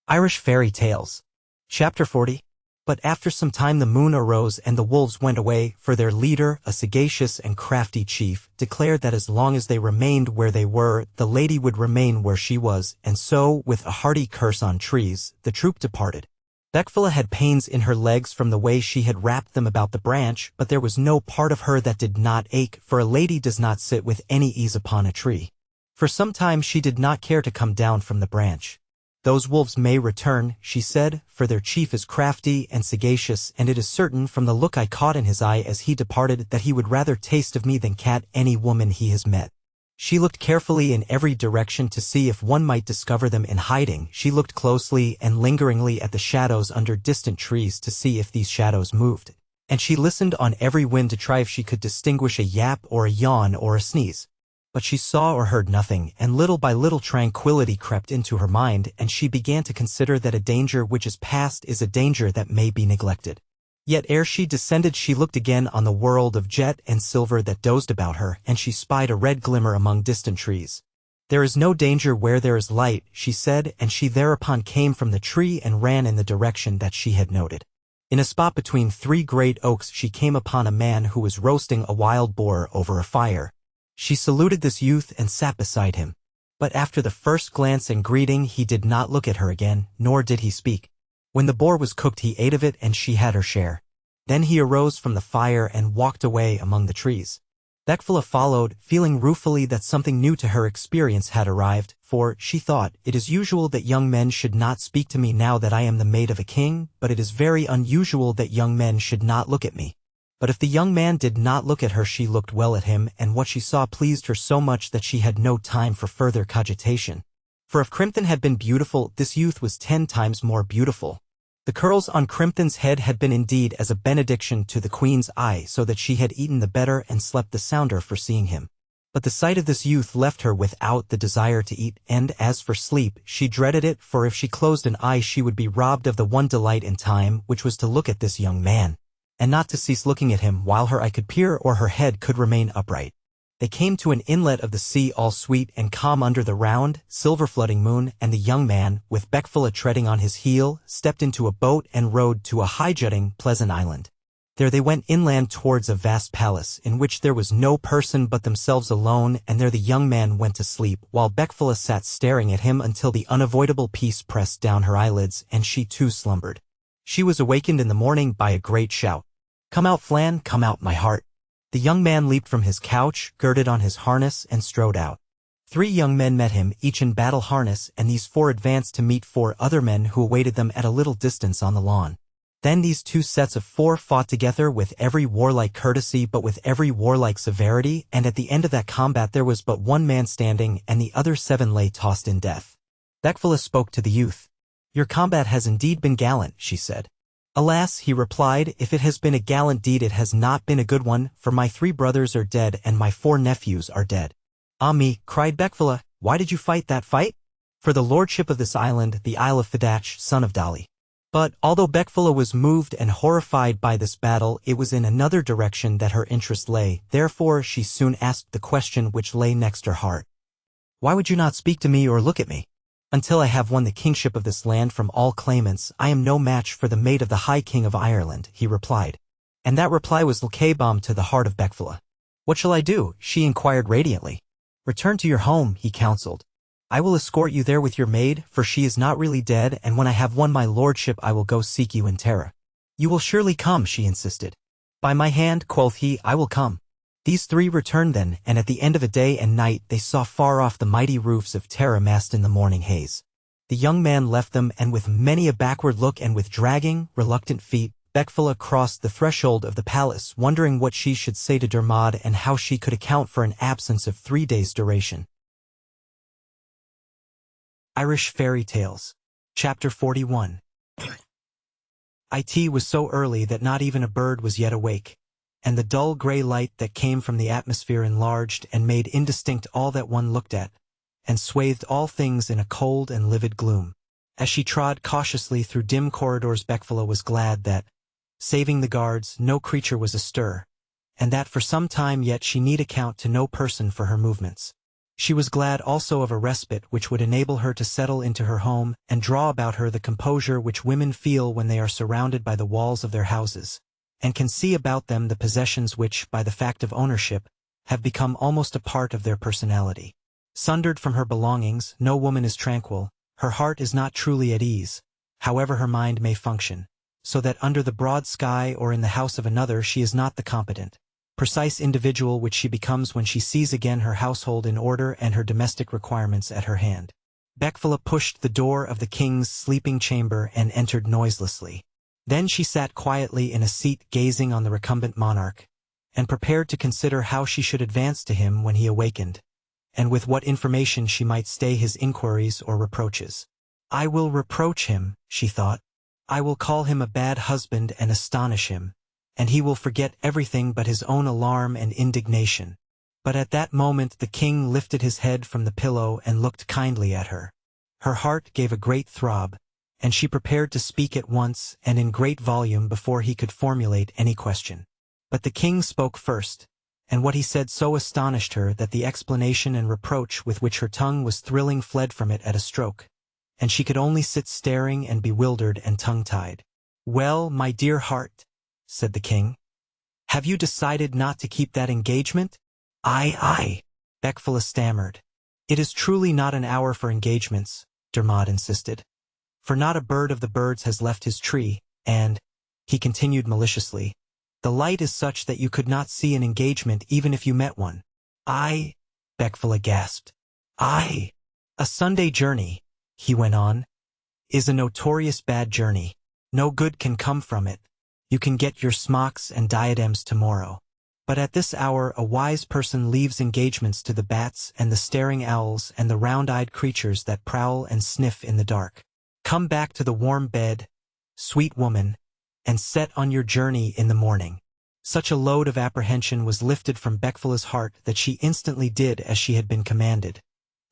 Irish Fairy Tales. Chapter 40. But after some time the moon arose and the wolves went away, for their leader, a sagacious and crafty chief, declared that as long as they remained where they were, the lady would remain where she was, and so, with a hearty curse on trees, the troop departed. Beckfula had pains in her legs from the way she had wrapped them about the branch, but there was no part of her that did not ache, for a lady does not sit with any ease upon a tree. For some time she did not care to come down from the branch. "Those wolves may return," she said, "for their chief is crafty and sagacious, and it is certain from the look I caught in his eye as he departed that he would rather taste of me than cat any woman he has met." She looked carefully in every direction to see if one might discover them in hiding. She looked closely and lingeringly at the shadows under distant trees to see if these shadows moved, and she listened on every wind to try if she could distinguish a yap or a yawn or a sneeze. But she saw or heard nothing, and little by little tranquility crept into her mind, and she began to consider that a danger which is past is a danger that may be neglected. Yet ere she descended she looked again on the world of jet and silver that dozed about her, and she spied a red glimmer among distant trees. "There is no danger where there is light," she said, and she thereupon came from the tree and ran in the direction that she had noted. In a spot between 3 great oaks she came upon a man who was roasting a wild boar over a fire. She saluted this youth and sat beside him. But after the first glance and greeting he did not look at her again, nor did he speak. When the boar was cooked he ate of it and she had her share. Then he arose from the fire and walked away among the trees. Beckfula followed, feeling ruefully that something new to her experience had arrived, for, she thought, it is usual that young men should not speak to me now that I am the maid of a king, but it is very unusual that young men should not look at me. But if the young man did not look at her, she looked well at him, and what she saw pleased her so much that she had no time for further cogitation. For if Crimpton had been beautiful, this youth was 10 times more beautiful. The curls on Crimpton's head had been indeed as a benediction to the queen's eye, so that she had eaten the better and slept the sounder for seeing him. But the sight of this youth left her without the desire to eat, and as for sleep, she dreaded it, for if she closed an eye she would be robbed of the one delight in time, which was to look at this young man, and not to cease looking at him while her eye could peer or her head could remain upright. They came to an inlet of the sea all sweet and calm under the round, silver-flooding moon, and the young man, with Beckfula treading on his heel, stepped into a boat and rowed to a high-jutting, pleasant island. There they went inland towards a vast palace, in which there was no person but themselves alone, and there the young man went to sleep, while Beckfula sat staring at him until the unavoidable peace pressed down her eyelids, and she too slumbered. She was awakened in the morning by a great shout. "Come out, Flan, come out, my heart." The young man leaped from his couch, girded on his harness, and strode out. 3 young men met him, each in battle harness, and these 4 advanced to meet 4 other men who awaited them at a little distance on the lawn. Then these 2 sets of 4 fought together with every warlike courtesy but with every warlike severity, and at the end of that combat there was but 1 man standing, and the other 7 lay tossed in death. Beckfula spoke to the youth. "Your combat has indeed been gallant," she said. "Alas," he replied, "if it has been a gallant deed it has not been a good one, for my 3 brothers are dead and my 4 nephews are dead." "Ah me," cried Beckfula, "why did you fight that fight?" "For the lordship of this island, the Isle of Fidach, son of Dali." But, although Beckfula was moved and horrified by this battle, it was in another direction that her interest lay, therefore she soon asked the question which lay next her heart. "Why would you not speak to me or look at me? Until I have won the kingship of this land from all claimants, I am no match for the maid of the High King of Ireland," he replied. And that reply was balm to the heart of Beckfula. "What shall I do?" she inquired radiantly. "Return to your home," he counseled. "I will escort you there with your maid, for she is not really dead, and when I have won my lordship I will go seek you in Tara." "You will surely come," she insisted. "By my hand," quoth he, "I will come." These 3 returned then, and at the end of a day and night they saw far off the mighty roofs of Tara massed in the morning haze. The young man left them, and with many a backward look and with dragging, reluctant feet, Beckfula crossed the threshold of the palace, wondering what she should say to Dermod and how she could account for an absence of 3 days' duration. Irish Fairy Tales. Chapter 41. It was so early that not even a bird was yet awake, and the dull gray light that came from the atmosphere enlarged and made indistinct all that one looked at, and swathed all things in a cold and livid gloom. As she trod cautiously through dim corridors, Beckfula was glad that, saving the guards, no creature was astir, and that for some time yet she need account to no person for her movements. She was glad also of a respite which would enable her to settle into her home and draw about her the composure which women feel when they are surrounded by the walls of their houses, and can see about them the possessions which, by the fact of ownership, have become almost a part of their personality. Sundered from her belongings, no woman is tranquil, her heart is not truly at ease, however her mind may function, so that under the broad sky or in the house of another she is not the competent, precise individual which she becomes when she sees again her household in order and her domestic requirements at her hand. Beckfula pushed the door of the king's sleeping chamber and entered noiselessly. Then she sat quietly in a seat gazing on the recumbent monarch, and prepared to consider how she should advance to him when he awakened, and with what information she might stay his inquiries or reproaches. "I will reproach him," she thought. "I will call him a bad husband and astonish him, and he will forget everything but his own alarm and indignation." But at that moment the king lifted his head from the pillow and looked kindly at her. Her heart gave a great throb, and she prepared to speak at once and in great volume before he could formulate any question. But the king spoke first, and what he said so astonished her that the explanation and reproach with which her tongue was thrilling fled from it at a stroke, and she could only sit staring and bewildered and tongue-tied. "Well, my dear heart," said the king, "have you decided not to keep that engagement?" Aye, Beckfula stammered. "It is truly not an hour for engagements," Dermod insisted. "For not a bird of the birds has left his tree, and," he continued maliciously, The light is such that you could not see an engagement even if you met one. I, Beckfula gasped. A Sunday journey, he went on, is a notorious bad journey. No good can come from it. You can get your smocks and diadems tomorrow. But at this hour a wise person leaves engagements to the bats and the staring owls and the round-eyed creatures that prowl and sniff in the dark. Come back to the warm bed, sweet woman, and set on your journey in the morning. Such a load of apprehension was lifted from Beckfula's heart that she instantly did as she had been commanded,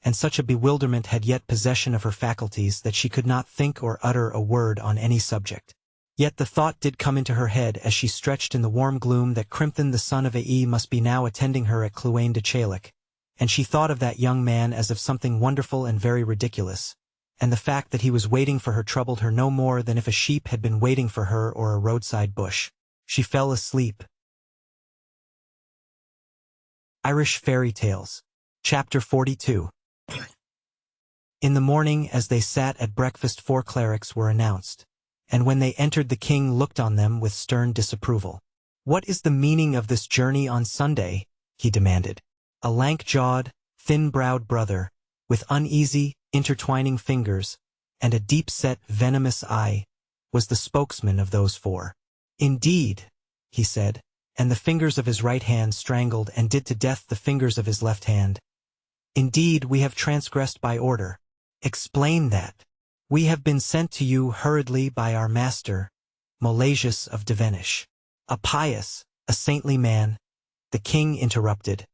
and such a bewilderment had yet possession of her faculties that she could not think or utter a word on any subject. Yet the thought did come into her head as she stretched in the warm gloom that Crimthan the son of Ae must be now attending her at Cluain de Chalik, and she thought of that young man as of something wonderful and very ridiculous, and the fact that he was waiting for her troubled her no more than if a sheep had been waiting for her or a roadside bush. She fell asleep. Irish Fairy Tales. Chapter 42. In the morning as they sat at breakfast 4 clerics were announced, and when they entered the king looked on them with stern disapproval. "What is the meaning of this journey on Sunday?" he demanded. A lank-jawed, thin-browed brother, with uneasy, intertwining fingers, and a deep-set, venomous eye, was the spokesman of those 4. "Indeed," he said, and the fingers of his right hand strangled and did to death the fingers of his left hand. "Indeed, we have transgressed by order." "Explain that." "We have been sent to you hurriedly by our master, Molasius of Devenish." "A pious, a saintly man," the king interrupted,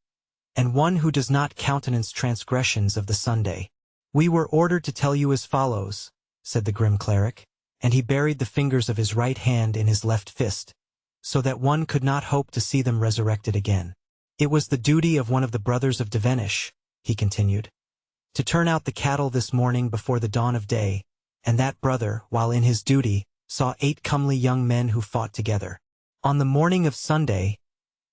"and one who does not countenance transgressions of the Sunday." "We were ordered to tell you as follows," said the grim cleric, and he buried the fingers of his right hand in his left fist, so that one could not hope to see them resurrected again. "It was the duty of one of the brothers of Devenish," he continued, "to turn out the cattle this morning before the dawn of day, and that brother, while in his duty, saw 8 comely young men who fought together." "On the morning of Sunday,"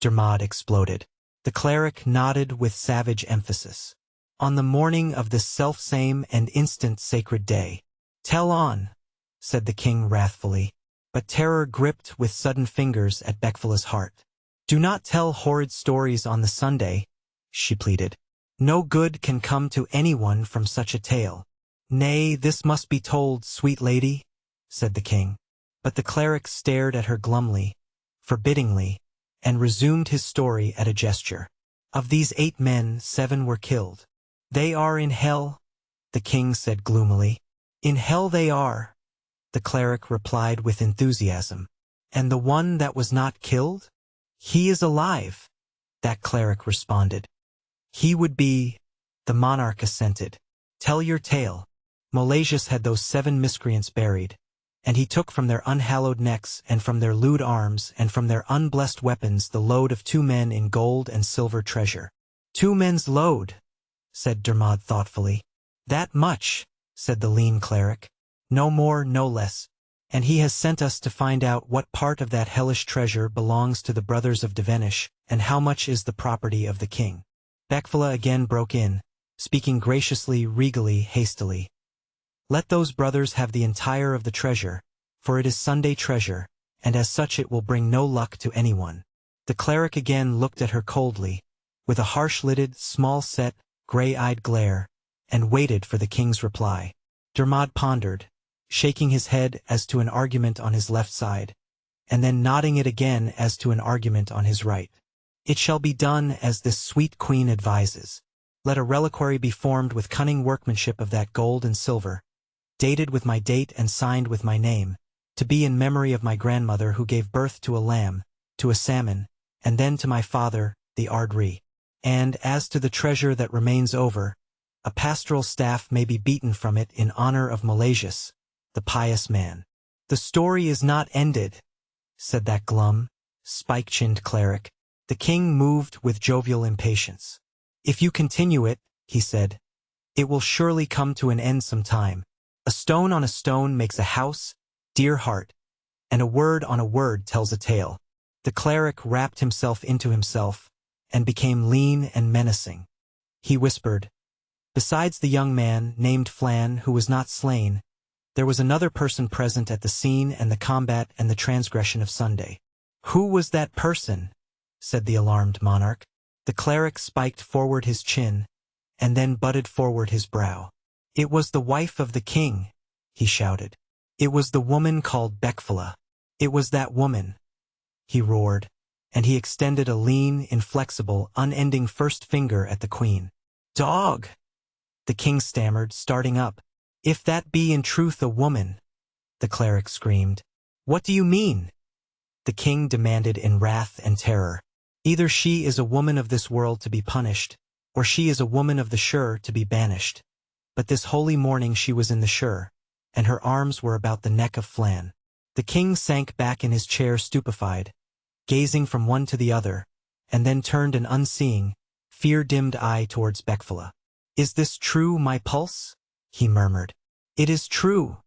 Dermod exploded. The cleric nodded with savage emphasis. "On the morning of this self-same and instant sacred day." "Tell on," said the king wrathfully, but terror gripped with sudden fingers at Beckfula's heart. "Do not tell horrid stories on the Sunday," she pleaded. "No good can come to anyone from such a tale." "Nay, this must be told, sweet lady," said the king. But the cleric stared at her glumly, forbiddingly, and resumed his story at a gesture. "Of these 8 men, 7 were killed." "They are in hell," the king said gloomily. "In hell they are," the cleric replied with enthusiasm. "And the one that was not killed?" "He is alive," that cleric responded. "He would be," the monarch assented. "Tell your tale." Molasius had those 7 miscreants buried, and he took from their unhallowed necks and from their lewd arms and from their unblessed weapons the load of 2 men in gold and silver treasure. "2 men's load," said Dermod thoughtfully. "That much," said the lean cleric. "No more, no less. And he has sent us to find out what part of that hellish treasure belongs to the brothers of Devenish, and how much is the property of the king." Beckfula again broke in, speaking graciously, regally, hastily. "Let those brothers have the entire of the treasure, for it is Sunday treasure, and as such it will bring no luck to anyone." The cleric again looked at her coldly, with a harsh-lidded, small-set, gray-eyed glare, and waited for the king's reply. Dermod pondered, shaking his head as to an argument on his left side, and then nodding it again as to an argument on his right. "It shall be done as this sweet queen advises. Let a reliquary be formed with cunning workmanship of that gold and silver, dated with my date and signed with my name, to be in memory of my grandmother who gave birth to a lamb, to a salmon, and then to my father, the Ardri. And as to the treasure that remains over, a pastoral staff may be beaten from it in honor of Molasius, the pious man." "The story is not ended," said that glum, spike-chinned cleric. The king moved with jovial impatience. "If you continue it," he said, "it will surely come to an end some time. A stone on a stone makes a house, dear heart, and a word on a word tells a tale." The cleric wrapped himself into himself, and became lean and menacing. He whispered, "Besides the young man, named Flan, who was not slain, there was another person present at the scene and the combat and the transgression of Sunday. "Who was that person?" said the alarmed monarch. The cleric spiked forward his chin, and then butted forward his brow. "It was the wife of the king," he shouted. "It was the woman called Beckfula. It was that woman," he roared, and he extended a lean, inflexible, unending first finger at the queen. "Dog!" the king stammered, starting up. "If that be in truth a woman," the cleric screamed. "What do you mean?" the king demanded in wrath and terror. "Either she is a woman of this world to be punished, or she is a woman of the Shur to be banished. But this holy morning she was in the Shur, and her arms were about the neck of Flan." The king sank back in his chair stupefied, gazing from one to the other, and then turned an unseeing, fear-dimmed eye towards Beckfula. "Is this true, my pulse?" he murmured. "It is true,"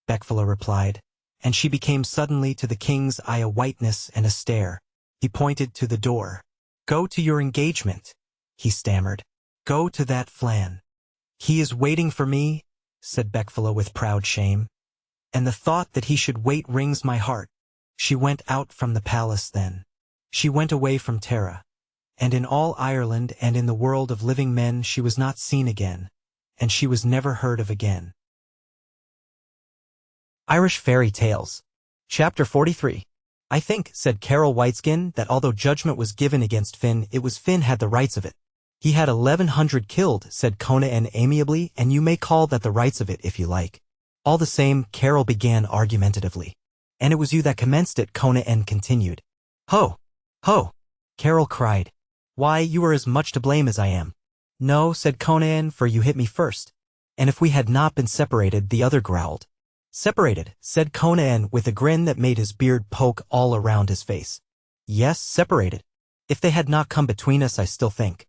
Beckfula replied, and she became suddenly to the king's eye a whiteness and a stare. He pointed to the door. "Go to your engagement," he stammered. "Go to that Flan." "He is waiting for me," said Beckfula with proud shame. "And the thought that he should wait wrings my heart." She went out from the palace then. She went away from Tara. And in all Ireland and in the world of living men she was not seen again, and she was never heard of again. Irish Fairy Tales. Chapter 43. "I think," said Carol Whiteskin, "that although judgment was given against Finn, it was Finn had the rights of it." "He had 1100 killed," said Conan amiably, "and you may call that the rights of it if you like." "All the same," Carol began argumentatively. "And it was you that commenced it," Conan continued. "Ho! Ho!" Carol cried. "Why, you are as much to blame as I am." "No," said Conan, "for you hit me first." "And if we had not been separated," the other growled. "Separated," said Conan with a grin that made his beard poke all around his face. "Yes, separated. If they had not come between us, I still think."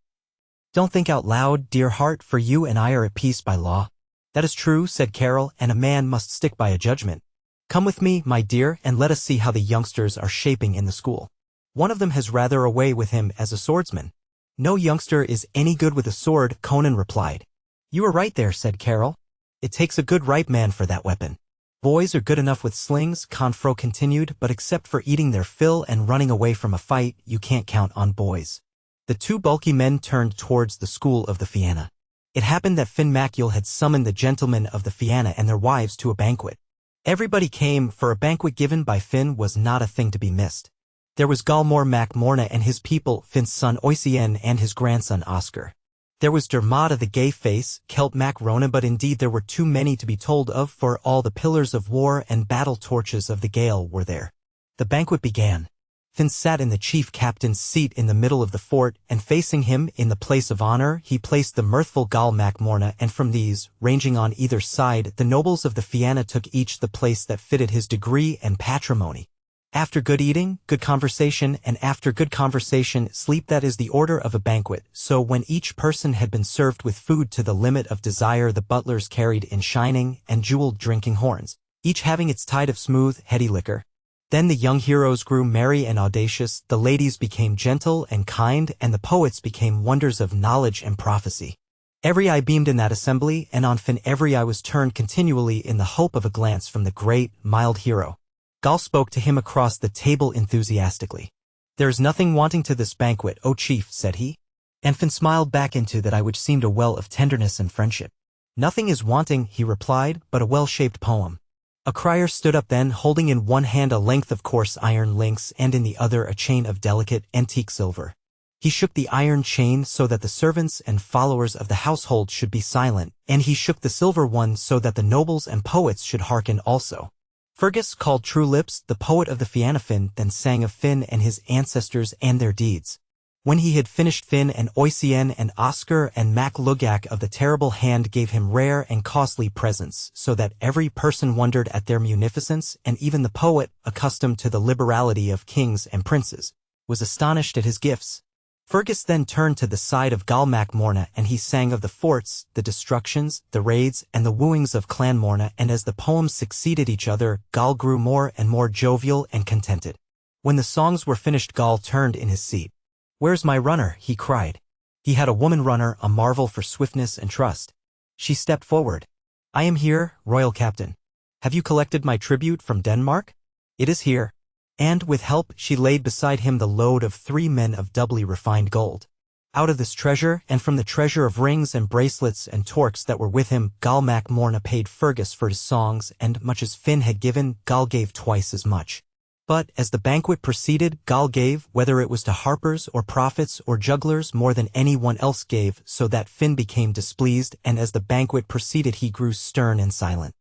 "Don't think out loud, dear heart, for you and I are at peace by law." "That is true," said Carol, "and a man must stick by a judgment. Come with me, my dear, and let us see how the youngsters are shaping in the school. One of them has rather a way with him as a swordsman." "No youngster is any good with a sword," Conan replied. "You are right there," said Carol. "It takes a good ripe man for that weapon." "Boys are good enough with slings," Confro continued, "but except for eating their fill and running away from a fight, you can't count on boys." The two bulky men turned towards the school of the Fianna. It happened that Finn Maciel had summoned the gentlemen of the Fianna and their wives to a banquet. Everybody came, for a banquet given by Finn was not a thing to be missed. There was Galmor Mac Morna and his people, Finn's son Oisien and his grandson Oscar. There was Dermot the gay face, Celt Mac Rona, but indeed there were too many to be told of, for all the pillars of war and battle torches of the Gael were there. The banquet began. Finn sat in the chief captain's seat in the middle of the fort, and facing him, in the place of honor, he placed the mirthful Gal Mac Morna, and from these, ranging on either side, the nobles of the Fianna took each the place that fitted his degree and patrimony. After good eating, good conversation, and after good conversation, sleep. That is the order of a banquet. So when each person had been served with food to the limit of desire, the butlers carried in shining and jeweled drinking horns, each having its tide of smooth, heady liquor. Then the young heroes grew merry and audacious, the ladies became gentle and kind, and the poets became wonders of knowledge and prophecy. Every eye beamed in that assembly, and on Finn every eye was turned continually in the hope of a glance from the great, mild hero. Gal spoke to him across the table enthusiastically. "There is nothing wanting to this banquet, O chief," said he. And Finn smiled back into that eye which seemed a well of tenderness and friendship. "Nothing is wanting," he replied, "but a well-shaped poem." A crier stood up then, holding in one hand a length of coarse iron links and in the other a chain of delicate, antique silver. He shook the iron chain so that the servants and followers of the household should be silent, and he shook the silver one so that the nobles and poets should hearken also. Fergus, called True Lips, the poet of the Fianna Finn, then sang of Finn and his ancestors and their deeds. When he had finished, Finn and Oisien and Oscar and Mac Lugak of the Terrible Hand gave him rare and costly presents, so that every person wondered at their munificence, and even the poet, accustomed to the liberality of kings and princes, was astonished at his gifts. Fergus then turned to the side of Gal Mac Morna, and he sang of the forts, the destructions, the raids, and the wooings of Clan Morna, and as the poems succeeded each other, Gal grew more and more jovial and contented. When the songs were finished, Gal turned in his seat. "Where's my runner?" he cried. He had a woman runner, a marvel for swiftness and trust. She stepped forward. "I am here, royal captain. Have you collected my tribute from Denmark?" "It is here." and, with help, she laid beside him the load of 3 men of doubly refined gold. Out of this treasure, and from the treasure of rings and bracelets and torques that were with him, Gal Mac Morna paid Fergus for his songs, and much as Finn had given, Gal gave twice as much. But, as the banquet proceeded, Gal gave, whether it was to harpers or prophets or jugglers, more than anyone else gave, so that Finn became displeased, and as the banquet proceeded he grew stern and silent.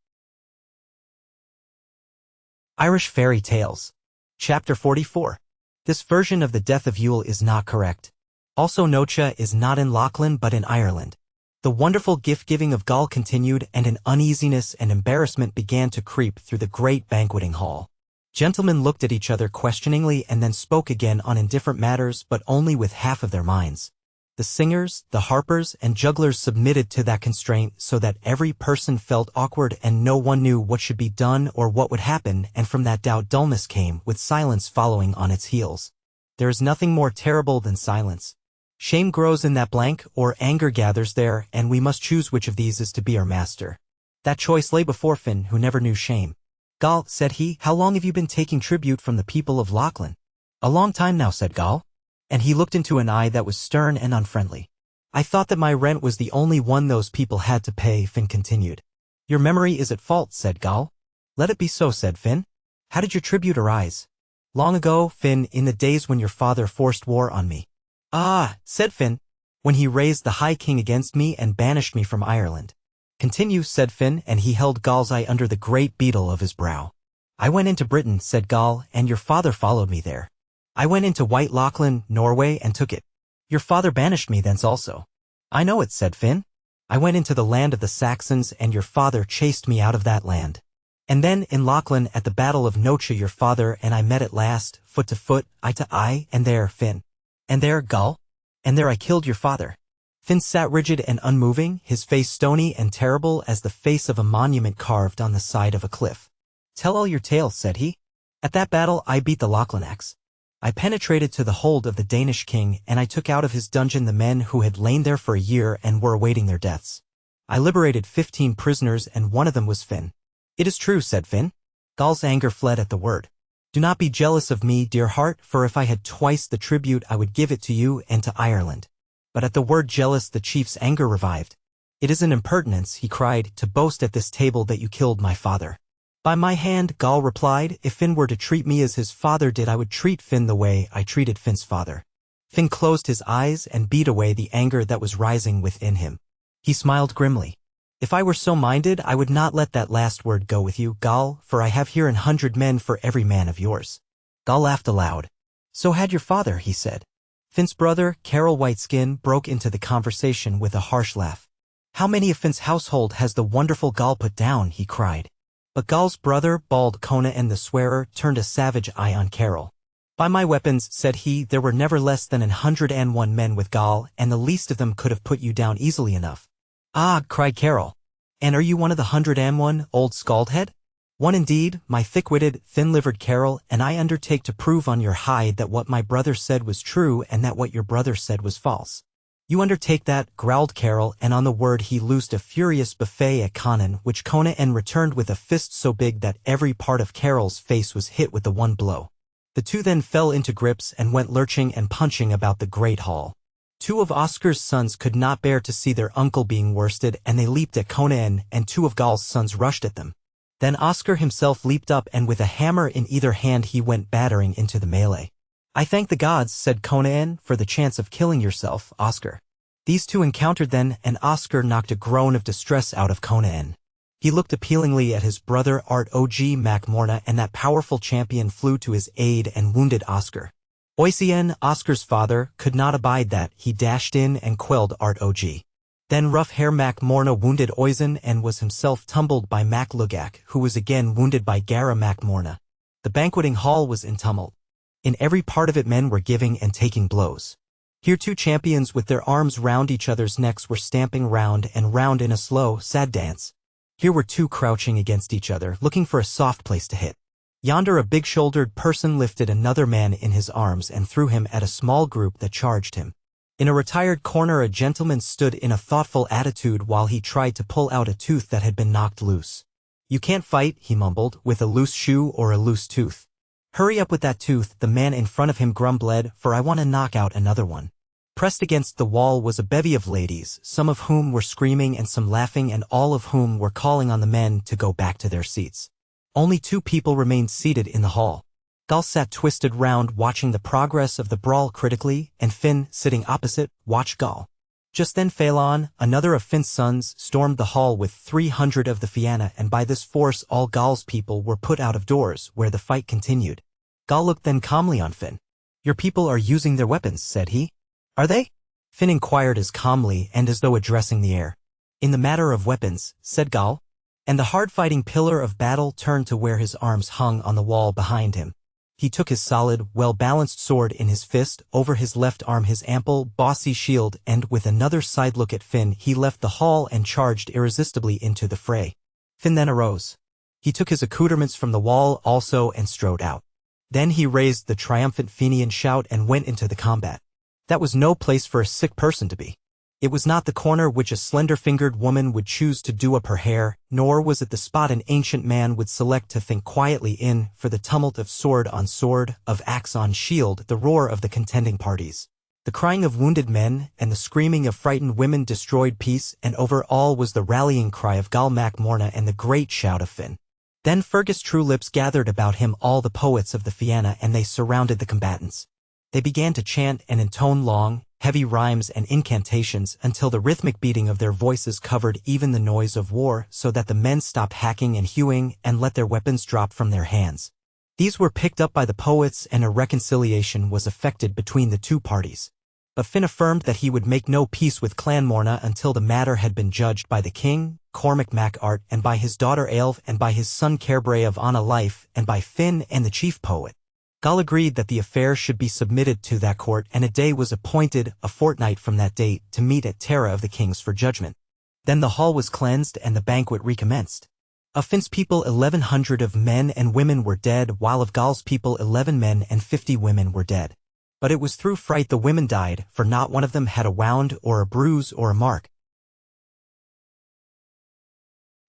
Irish Fairy Tales. Chapter 44. This version of the death of Yule is not correct. Also Nocha is not in Lachlan but in Ireland. The wonderful gift-giving of Gal continued, and an uneasiness and embarrassment began to creep through the great banqueting hall. Gentlemen looked at each other questioningly and then spoke again on indifferent matters, but only with half of their minds. The singers, the harpers, and jugglers submitted to that constraint so that every person felt awkward and no one knew what should be done or what would happen, and from that doubt dullness came, with silence following on its heels. There is nothing more terrible than silence. Shame grows in that blank, or anger gathers there, and we must choose which of these is to be our master. That choice lay before Finn, who never knew shame. Gal, said he, how long have you been taking tribute from the people of Lachlan? A long time now, said Gal. And he looked into an eye that was stern and unfriendly. I thought that my rent was the only one those people had to pay, Finn continued. Your memory is at fault, said Gal. Let it be so, said Finn. How did your tribute arise? Long ago, Finn, in the days when your father forced war on me. Ah, said Finn, when he raised the High King against me and banished me from Ireland. Continue, said Finn, and he held Gal's eye under the great beetle of his brow. I went into Britain, said Gal, and your father followed me there. I went into White Lachlan, Norway, and took it. Your father banished me thence also. I know it, said Finn. I went into the land of the Saxons, and your father chased me out of that land. And then, in Lachlan, at the battle of Nocha, your father and I met at last, foot to foot, eye to eye, and there, Finn. And there, Gal? And there I killed your father. Finn sat rigid and unmoving, his face stony and terrible as the face of a monument carved on the side of a cliff. Tell all your tale, said he. At that battle I beat the Lachlanax. I penetrated to the hold of the Danish king, and I took out of his dungeon the men who had lain there for a year and were awaiting their deaths. I liberated 15 prisoners, and one of them was Finn. It is true, said Finn. Gal's anger fled at the word. Do not be jealous of me, dear heart, for if I had twice the tribute I would give it to you and to Ireland. But at the word jealous the chief's anger revived. It is an impertinence, he cried, to boast at this table that you killed my father. By my hand, Gal replied, if Finn were to treat me as his father did, I would treat Finn the way I treated Finn's father. Finn closed his eyes and beat away the anger that was rising within him. He smiled grimly. If I were so minded, I would not let that last word go with you, Gal, for I have here 100 men for every man of yours. Gal laughed aloud. So had your father, he said. Finn's brother, Carol Whiteskin, broke into the conversation with a harsh laugh. How many of Finn's household has the wonderful Gal put down, he cried. But Gal's brother, bald Conan the swearer, turned a savage eye on Carol. By my weapons, said he, there were never less than 101 men with Gal, and the least of them could have put you down easily enough. Ah, cried Carol. And are you one of the 101, old scaldhead? One indeed, my thick-witted, thin-livered Carol, and I undertake to prove on your hide that what my brother said was true and that what your brother said was false. You undertake that, growled Carol, and on the word he loosed a furious buffet at Conan, which Conan returned with a fist so big that every part of Carol's face was hit with the one blow. The two then fell into grips and went lurching and punching about the great hall. Two of Oscar's sons could not bear to see their uncle being worsted, and they leaped at Conan, and two of Gal's sons rushed at them. Then Oscar himself leaped up, and with a hammer in either hand he went battering into the melee. I thank the gods, said Conan, for the chance of killing yourself, Oscar. These two encountered then, and Oscar knocked a groan of distress out of Conan. He looked appealingly at his brother Art Og Mac Morna, and that powerful champion flew to his aid and wounded Oscar. Oisien, Oscar's father, could not abide that. He dashed in and quelled Art Og. Then rough hair Mac Morna wounded Oisin and was himself tumbled by Mac Lugak, who was again wounded by Gara Mac Morna. The banqueting hall was in tumult. In every part of it men were giving and taking blows. Here two champions with their arms round each other's necks were stamping round and round in a slow, sad dance. Here were two crouching against each other, looking for a soft place to hit. Yonder a big-shouldered person lifted another man in his arms and threw him at a small group that charged him. In a retired corner a gentleman stood in a thoughtful attitude while he tried to pull out a tooth that had been knocked loose. You can't fight, he mumbled, with a loose shoe or a loose tooth. Hurry up with that tooth, the man in front of him grumbled, for I want to knock out another one. Pressed against the wall was a bevy of ladies, some of whom were screaming and some laughing and all of whom were calling on the men to go back to their seats. Only 2 people remained seated in the hall. Gal sat twisted round watching the progress of the brawl critically, and Finn, sitting opposite, watched Gal. Just then Phelan, another of Finn's sons, stormed the hall with 300 of the Fianna, and by this force all Gal's people were put out of doors, where the fight continued. Gal looked then calmly on Finn. "Your people are using their weapons," said he. "Are they?" Finn inquired as calmly and as though addressing the air. "In the matter of weapons," said Gal. And the hard-fighting pillar of battle turned to where his arms hung on the wall behind him. He took his solid, well-balanced sword in his fist, over his left arm his ample, bossy shield, and with another side look at Finn he left the hall and charged irresistibly into the fray. Finn then arose. He took his accoutrements from the wall also and strode out. Then he raised the triumphant Fenian shout and went into the combat. That was no place for a sick person to be. It was not the corner which a slender-fingered woman would choose to do up her hair, nor was it the spot an ancient man would select to think quietly in, for the tumult of sword on sword, of axe on shield, the roar of the contending parties. The crying of wounded men and the screaming of frightened women destroyed peace, and over all was the rallying cry of Gal Mac Morna and the great shout of Finn. Then Fergus Truelips gathered about him all the poets of the Fianna, and they surrounded the combatants. They began to chant and intone long, heavy rhymes and incantations until the rhythmic beating of their voices covered even the noise of war, so that the men stopped hacking and hewing and let their weapons drop from their hands. These were picked up by the poets and a reconciliation was effected between the 2 parties. But Finn affirmed that he would make no peace with Clan Morna until the matter had been judged by the king, Cormac Mac Art, and by his daughter Aelv, and by his son Cairbrae of Anna Life, and by Finn and the chief poet. Gal agreed that the affair should be submitted to that court, and a day was appointed, a fortnight from that date, to meet at Tara of the Kings for judgment. Then the hall was cleansed and the banquet recommenced. Of Finn's people 1,100 of men and women were dead, while of Gal's people 11 men and 50 women were dead. But it was through fright the women died, for not one of them had a wound or a bruise or a mark.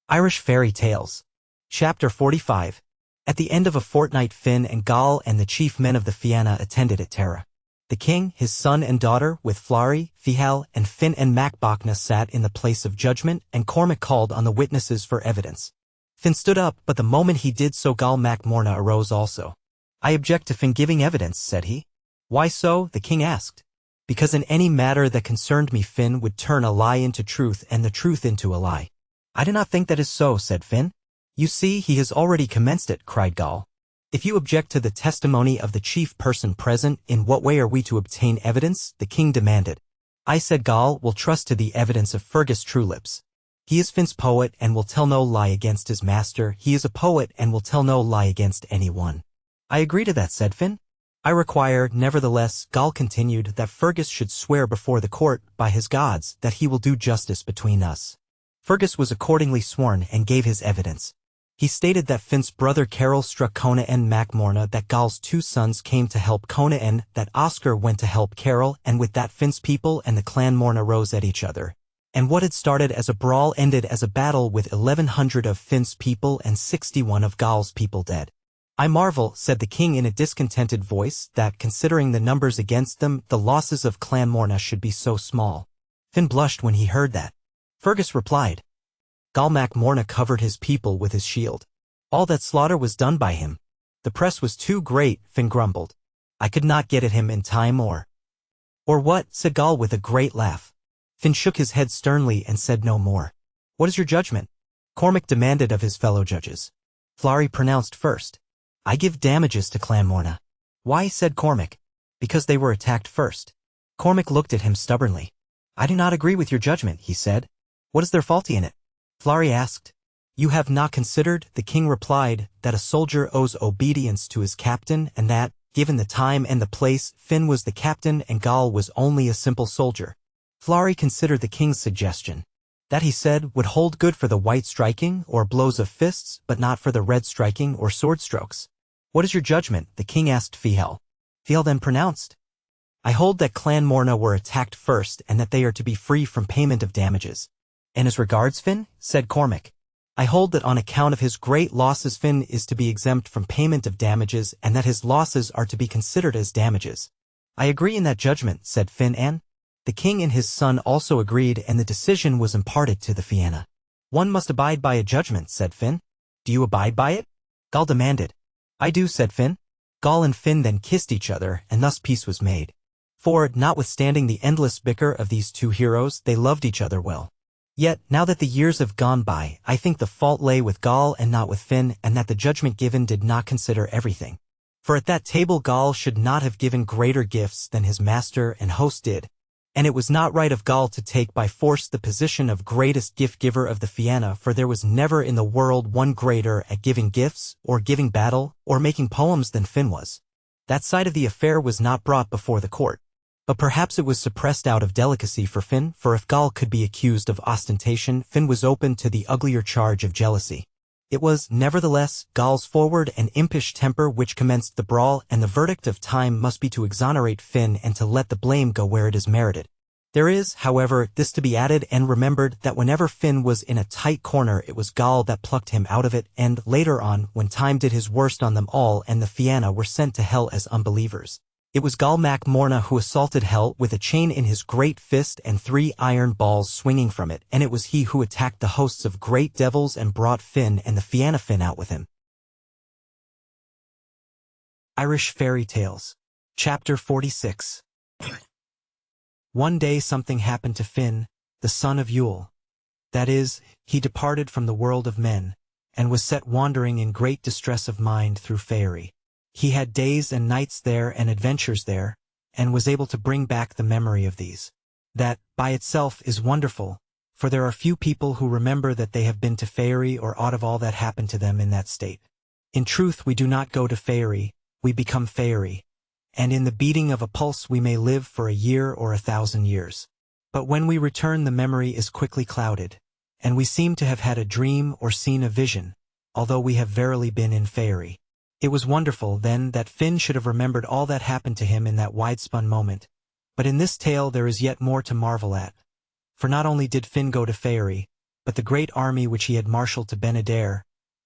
Irish Fairy Tales. Chapter 45. At the end of a fortnight Finn and Gal and the chief men of the Fianna attended at Tara. The king, his son and daughter, with Flari, Fihal, and Finn and Macbachna sat in the place of judgment, and Cormac called on the witnesses for evidence. Finn stood up, but the moment he did so Gal Mac Morna arose also. "I object to Finn giving evidence," said he. "Why so?" the king asked. "Because in any matter that concerned me Finn would turn a lie into truth and the truth into a lie." "I do not think that is so," said Finn. "You see, he has already commenced it," cried Gal. "If you object to the testimony of the chief person present, in what way are we to obtain evidence?" the king demanded. "I," said Gal, "will trust to the evidence of Fergus Truelips. He is Finn's poet and will tell no lie against his master. He is a poet and will tell no lie against anyone." "I agree to that," said Finn. "I require, nevertheless," Gal continued, "that Fergus should swear before the court, by his gods, that he will do justice between us." Fergus was accordingly sworn and gave his evidence. He stated that Finn's brother Carol struck Conan Mac Morna, that Gal's 2 sons came to help Conan, that Oscar went to help Carol, and with that Finn's people and the clan Morna rose at each other. And what had started as a brawl ended as a battle with 1,100 of Finn's people and 61 of Gal's people dead. "I marvel," said the king in a discontented voice, "that, considering the numbers against them, the losses of Clan Morna should be so small." Finn blushed when he heard that. Fergus replied, "Gal Mac Morna covered his people with his shield. All that slaughter was done by him. The press was too great," Finn grumbled. "I could not get at him in time or—" "Or what?" said Gal with a great laugh. Finn shook his head sternly and said no more. "What is your judgment?" Cormac demanded of his fellow judges. Flari pronounced first. "I give damages to Clan Morna." "Why?" said Cormac. "Because they were attacked first." Cormac looked at him stubbornly. "I do not agree with your judgment," he said. "What is there faulty in it?" Flari asked. "You have not considered," the king replied, "that a soldier owes obedience to his captain, and that, given the time and the place, Finn was the captain and Gal was only a simple soldier." Flari considered the king's suggestion. That, he said, would hold good for the white striking or blows of fists, but not for the red striking or sword strokes. "What is your judgment?" the king asked Fihal. Fihal then pronounced, "I hold that Clan Morna were attacked first and that they are to be free from payment of damages." "And as regards Finn?" said Cormac. I hold that on account of his great losses Finn is to be exempt from payment of damages and that his losses are to be considered as damages. I agree in that judgment, said Finn, and the king and his son also agreed, and the decision was imparted to the Fianna. One must abide by a judgment, said Finn. Do you abide by it? Gall demanded. I do, said Finn. Gall and Finn then kissed each other, and thus peace was made. For, notwithstanding the endless bicker of these two heroes, they loved each other well. Yet, now that the years have gone by, I think the fault lay with Gall and not with Finn, and that the judgment given did not consider everything. For at that table Gall should not have given greater gifts than his master and host did, and it was not right of Gall to take by force the position of greatest gift-giver of the Fianna, for there was never in the world one greater at giving gifts, or giving battle, or making poems than Finn was. That side of the affair was not brought before the court. But perhaps it was suppressed out of delicacy for Finn, for if Gall could be accused of ostentation, Finn was open to the uglier charge of jealousy. It was, nevertheless, Gall's forward and impish temper which commenced the brawl, and the verdict of time must be to exonerate Finn and to let the blame go where it is merited. There is, however, this to be added and remembered, that whenever Finn was in a tight corner it was Gall that plucked him out of it, and, later on, when time did his worst on them all and the Fianna were sent to hell as unbelievers, it was Gall Mac Morna who assaulted hell with a chain in his great fist and 3 iron balls swinging from it, and it was he who attacked the hosts of great devils and brought Finn and the Fianna Finn out with him. Irish Fairy Tales. Chapter 46. One day something happened to Finn, the son of Yule. That is, he departed from the world of men, and was set wandering in great distress of mind through Faerie. He had days and nights there and adventures there, and was able to bring back the memory of these. That, by itself, is wonderful, for there are few people who remember that they have been to Faerie or aught of all that happened to them in that state. In truth, we do not go to Faerie, we become Faerie, and in the beating of a pulse we may live for a year or 1,000 years. But when we return the memory is quickly clouded, and we seem to have had a dream or seen a vision, although we have verily been in Faerie. It was wonderful, then, that Finn should have remembered all that happened to him in that wide-spun moment. But in this tale there is yet more to marvel at. For not only did Finn go to Faerie, but the great army which he had marshaled to Ben-Adair,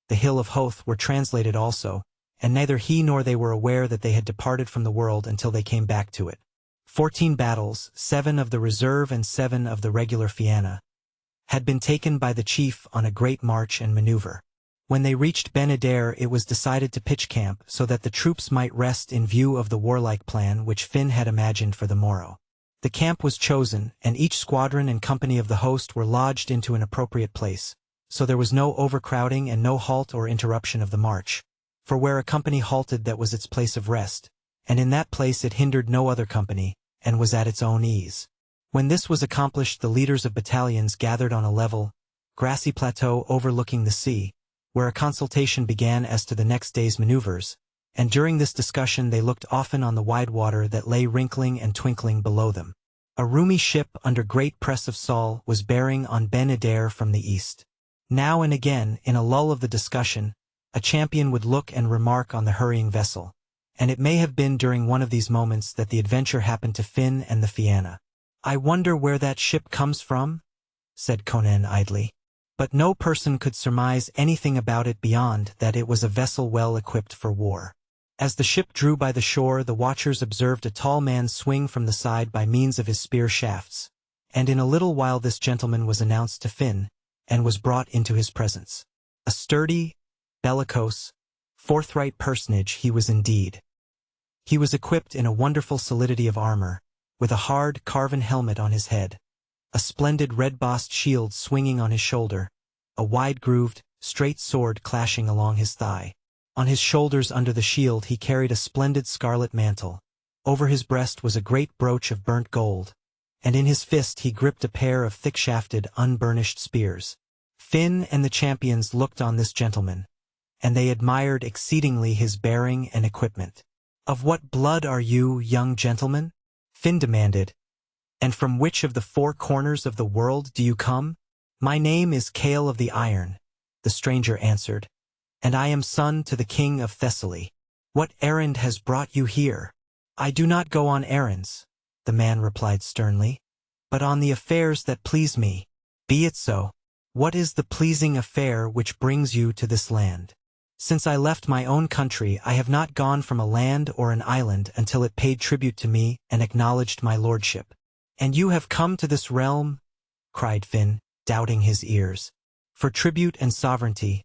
the Hill of Hoth, were translated also, and neither he nor they were aware that they had departed from the world until they came back to it. 14 battles, 7 of the reserve and 7 of the regular Fianna, had been taken by the chief on a great march and maneuver. When they reached Ben-Adair it was decided to pitch camp so that the troops might rest in view of the warlike plan which Finn had imagined for the morrow. The camp was chosen, and each squadron and company of the host were lodged into an appropriate place, so there was no overcrowding and no halt or interruption of the march. For where a company halted that was its place of rest, and in that place it hindered no other company, and was at its own ease. When this was accomplished the leaders of battalions gathered on a level, grassy plateau overlooking the sea, where a consultation began as to the next day's maneuvers, and during this discussion they looked often on the wide water that lay wrinkling and twinkling below them. A roomy ship under great press of Sol was bearing on Ben-Adair from the east. Now and again, in a lull of the discussion, a champion would look and remark on the hurrying vessel, and it may have been during one of these moments that the adventure happened to Finn and the Fianna. "I wonder where that ship comes from?" said Conan idly. But no person could surmise anything about it beyond that it was a vessel well equipped for war. As the ship drew by the shore the watchers observed a tall man swing from the side by means of his spear shafts, and in a little while this gentleman was announced to Finn, and was brought into his presence. A sturdy, bellicose, forthright personage he was indeed. He was equipped in a wonderful solidity of armor, with a hard, carven helmet on his head, a splendid red-bossed shield swinging on his shoulder, a wide-grooved, straight sword clashing along his thigh. On his shoulders under the shield he carried a splendid scarlet mantle. Over his breast was a great brooch of burnt gold, and in his fist he gripped a pair of thick-shafted, unburnished spears. Finn and the champions looked on this gentleman, and they admired exceedingly his bearing and equipment. "Of what blood are you, young gentleman?" Finn demanded. "And from which of the 4 corners of the world do you come?" "My name is Cale of the Iron," the stranger answered, "and I am son to the king of Thessaly. What errand has brought you here?" "I do not go on errands," the man replied sternly, "but on the affairs that please me." "Be it so. What is the pleasing affair which brings you to this land? Since I left my own country I have not gone from a land or an island until it paid tribute to me and acknowledged my lordship. And you have come to this realm? Cried Finn, doubting his ears. For tribute and sovereignty,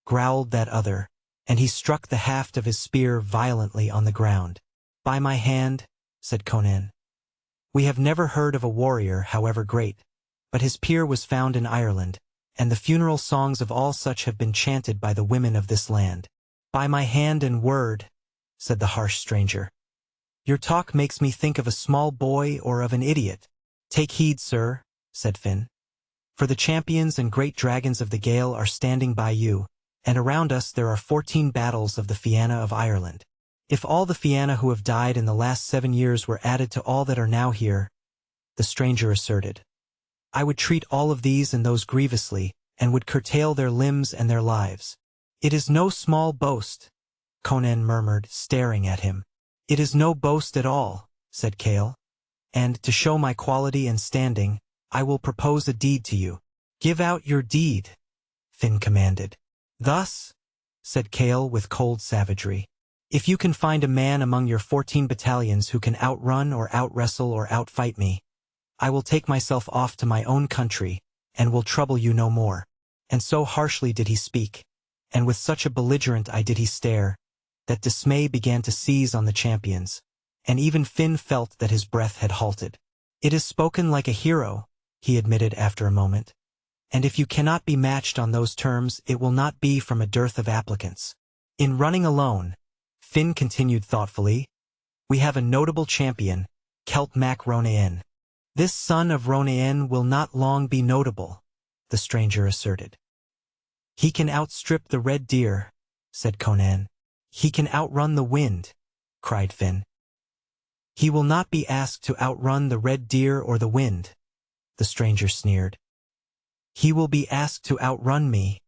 growled that other, and he struck the haft of his spear violently on the ground. By my hand, said Conan. We have never heard of a warrior, however great, but his peer was found in Ireland, and the funeral songs of all such have been chanted by the women of this land. By my hand and word, said the harsh stranger. Your talk makes me think of a small boy or of an idiot. Take heed, sir, said Finn. For the champions and great dragons of the Gale are standing by you, and around us there are 14 battles of the Fianna of Ireland. If all the Fianna who have died in the last 7 years were added to all that are now here, the stranger asserted, I would treat all of these and those grievously, and would curtail their limbs and their lives. It is no small boast, Conan murmured, staring at him. It is no boast at all, said Cale. And, to show my quality and standing, I will propose a deed to you. Give out your deed, Finn commanded. Thus, said Cale with cold savagery, if you can find a man among your 14 battalions who can outrun or outwrestle or outfight me, I will take myself off to my own country, and will trouble you no more. And so harshly did he speak, and with such a belligerent eye did he stare, that dismay began to seize on the champions, and even Finn felt that his breath had halted. It is spoken like a hero, he admitted after a moment, and if you cannot be matched on those terms it will not be from a dearth of applicants. In running alone, Finn continued thoughtfully, we have a notable champion, Celt Mac Ronaen. This son of Ronaen will not long be notable, the stranger asserted. He can outstrip the red deer, said Conan. He can outrun the wind, cried Finn. He will not be asked to outrun the red deer or the wind, the stranger sneered. He will be asked to outrun me,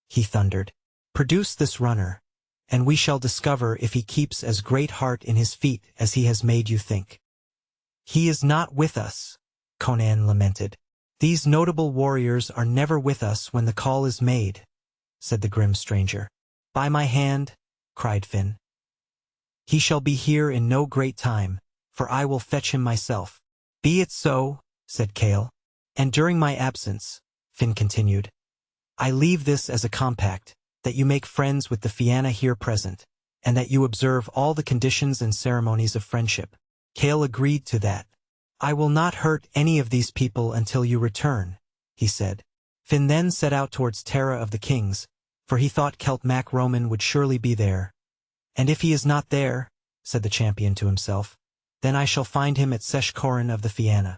he thundered. Produce this runner, and we shall discover if he keeps as great heart in his feet as he has made you think. He is not with us, Conan lamented. These notable warriors are never with us when the call is made, said the grim stranger. By my hand, cried Finn. He shall be here in no great time, for I will fetch him myself. Be it so, said Cale. And during my absence, Finn continued, I leave this as a compact, that you make friends with the Fianna here present, and that you observe all the conditions and ceremonies of friendship. Cale agreed to that. I will not hurt any of these people until you return, he said. Finn then set out towards Terra of the Kings, for he thought Celt Mac Roman would surely be there. And if he is not there, said the champion to himself, then I shall find him at Sesh Coran of the Fianna.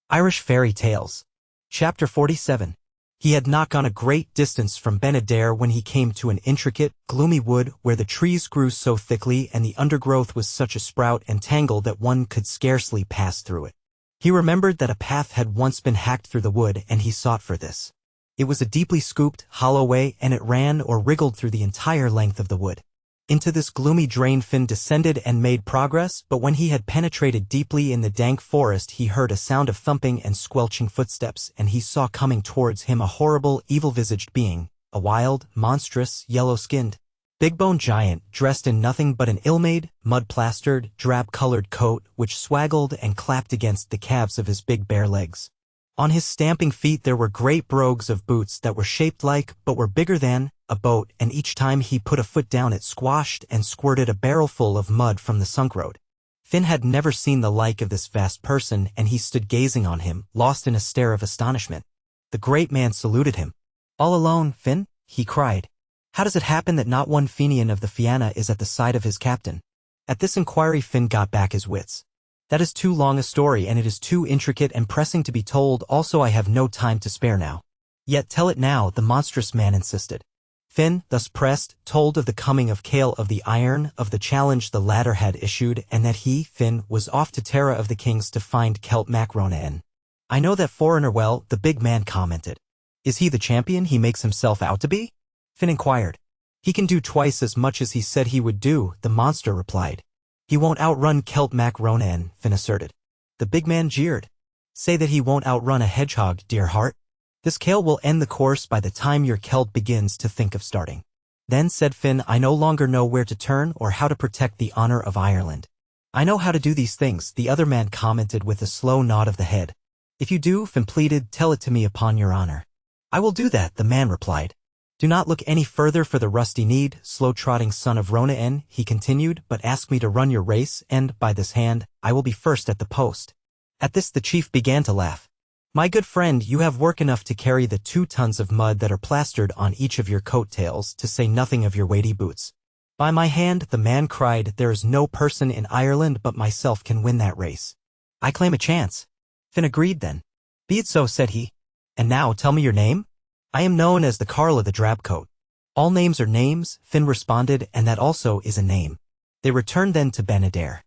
Irish Fairy Tales. Chapter 47. He had not gone a great distance from Ben-Adair when he came to an intricate, gloomy wood where the trees grew so thickly and the undergrowth was such a sprout and tangle that one could scarcely pass through it. He remembered that a path had once been hacked through the wood, and he sought for this. It was a deeply scooped, hollow way, and it ran or wriggled through the entire length of the wood. Into this gloomy drain Finn descended and made progress, but when he had penetrated deeply in the dank forest he heard a sound of thumping and squelching footsteps, and he saw coming towards him a horrible, evil-visaged being, a wild, monstrous, yellow-skinned, big-boned giant dressed in nothing but an ill-made, mud-plastered, drab-colored coat which swaggled and clapped against the calves of his big bare legs. On his stamping feet there were great brogues of boots that were shaped like, but were bigger than, a boat, and each time he put a foot down it squashed and squirted a barrelful of mud from the sunk road. Finn had never seen the like of this vast person, and he stood gazing on him, lost in a stare of astonishment. The great man saluted him. All alone, Finn? He cried. How does it happen that not one Fenian of the Fianna is at the side of his captain? At this inquiry Finn got back his wits. That is too long a story, and it is too intricate and pressing to be told, also I have no time to spare now. Yet tell it now, the monstrous man insisted. Finn, thus pressed, told of the coming of Cale of the Iron, of the challenge the latter had issued, and that he, Finn, was off to Terra of the Kings to find Celt Mac Ronaen. I know that foreigner well, the big man commented. Is he the champion he makes himself out to be? Finn inquired. He can do twice as much as he said he would do, the monster replied. He won't outrun Celt Mac Ronaen, Finn asserted. The big man jeered. Say that he won't outrun a hedgehog, dear heart. This Kale will end the course by the time your Celt begins to think of starting. Then said Finn, I no longer know where to turn or how to protect the honor of Ireland. I know how to do these things, the other man commented with a slow nod of the head. If you do, Finn pleaded, tell it to me upon your honor. I will do that, the man replied. Do not look any further for the rusty kneed, slow-trotting son of Rona, he continued, but ask me to run your race, and, by this hand, I will be first at the post. At this the chief began to laugh. My good friend, you have work enough to carry the 2 tons of mud that are plastered on each of your coat-tails, to say nothing of your weighty boots. By my hand, the man cried, there is no person in Ireland but myself can win that race. I claim a chance. Finn agreed then. Be it so, said he. And now tell me your name? I am known as the Carl of the Drabcoat. All names are names, Finn responded, and that also is a name. They returned then to Ben-Adair.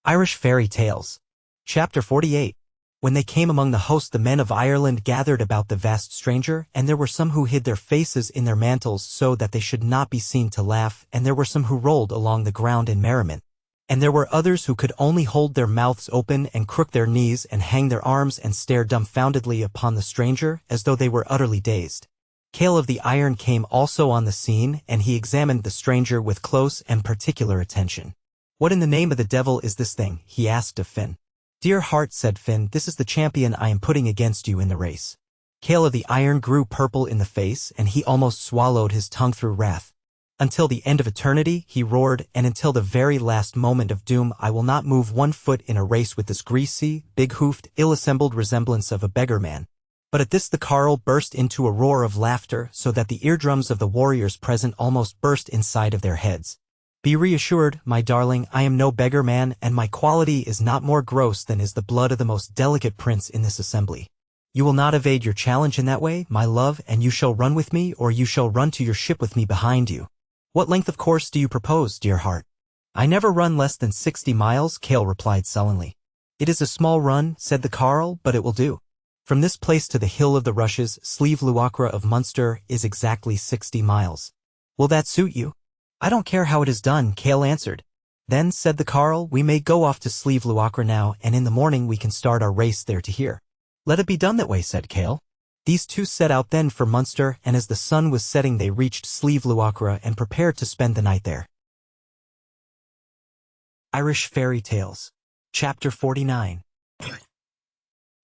Irish Fairy Tales. Chapter 48. When they came among the host, the men of Ireland gathered about the vast stranger, and there were some who hid their faces in their mantles so that they should not be seen to laugh, and there were some who rolled along the ground in merriment. And there were others who could only hold their mouths open and crook their knees and hang their arms and stare dumbfoundedly upon the stranger, as though they were utterly dazed. Cale of the Iron came also on the scene, and he examined the stranger with close and particular attention. What in the name of the devil is this thing? He asked of Finn. Dear heart, said Finn, this is the champion I am putting against you in the race. Cale of the Iron grew purple in the face, and he almost swallowed his tongue through wrath. Until the end of eternity, he roared, and until the very last moment of doom I will not move 1 foot in a race with this greasy, big-hoofed, ill-assembled resemblance of a beggar man. But at this the Carl burst into a roar of laughter so that the eardrums of the warriors present almost burst inside of their heads. Be reassured, my darling, I am no beggar man, and my quality is not more gross than is the blood of the most delicate prince in this assembly. You will not evade your challenge in that way, my love, and you shall run with me, or you shall run to your ship with me behind you. What length of course do you propose, dear heart? I never run less than 60 miles, Cale replied sullenly. It is a small run, said the Carl, but it will do. From this place to the Hill of the Rushes, Sleeve-Luachra of Munster, is exactly 60 miles. Will that suit you? I don't care how it is done, Cale answered. Then, said the Carl, we may go off to Sleeve-Luachra now, and in the morning we can start our race there to here. Let it be done that way, said Cale. These two set out then for Munster, and as the sun was setting they reached Sleeve-Luachra and prepared to spend the night there. Irish Fairy Tales. Chapter 49.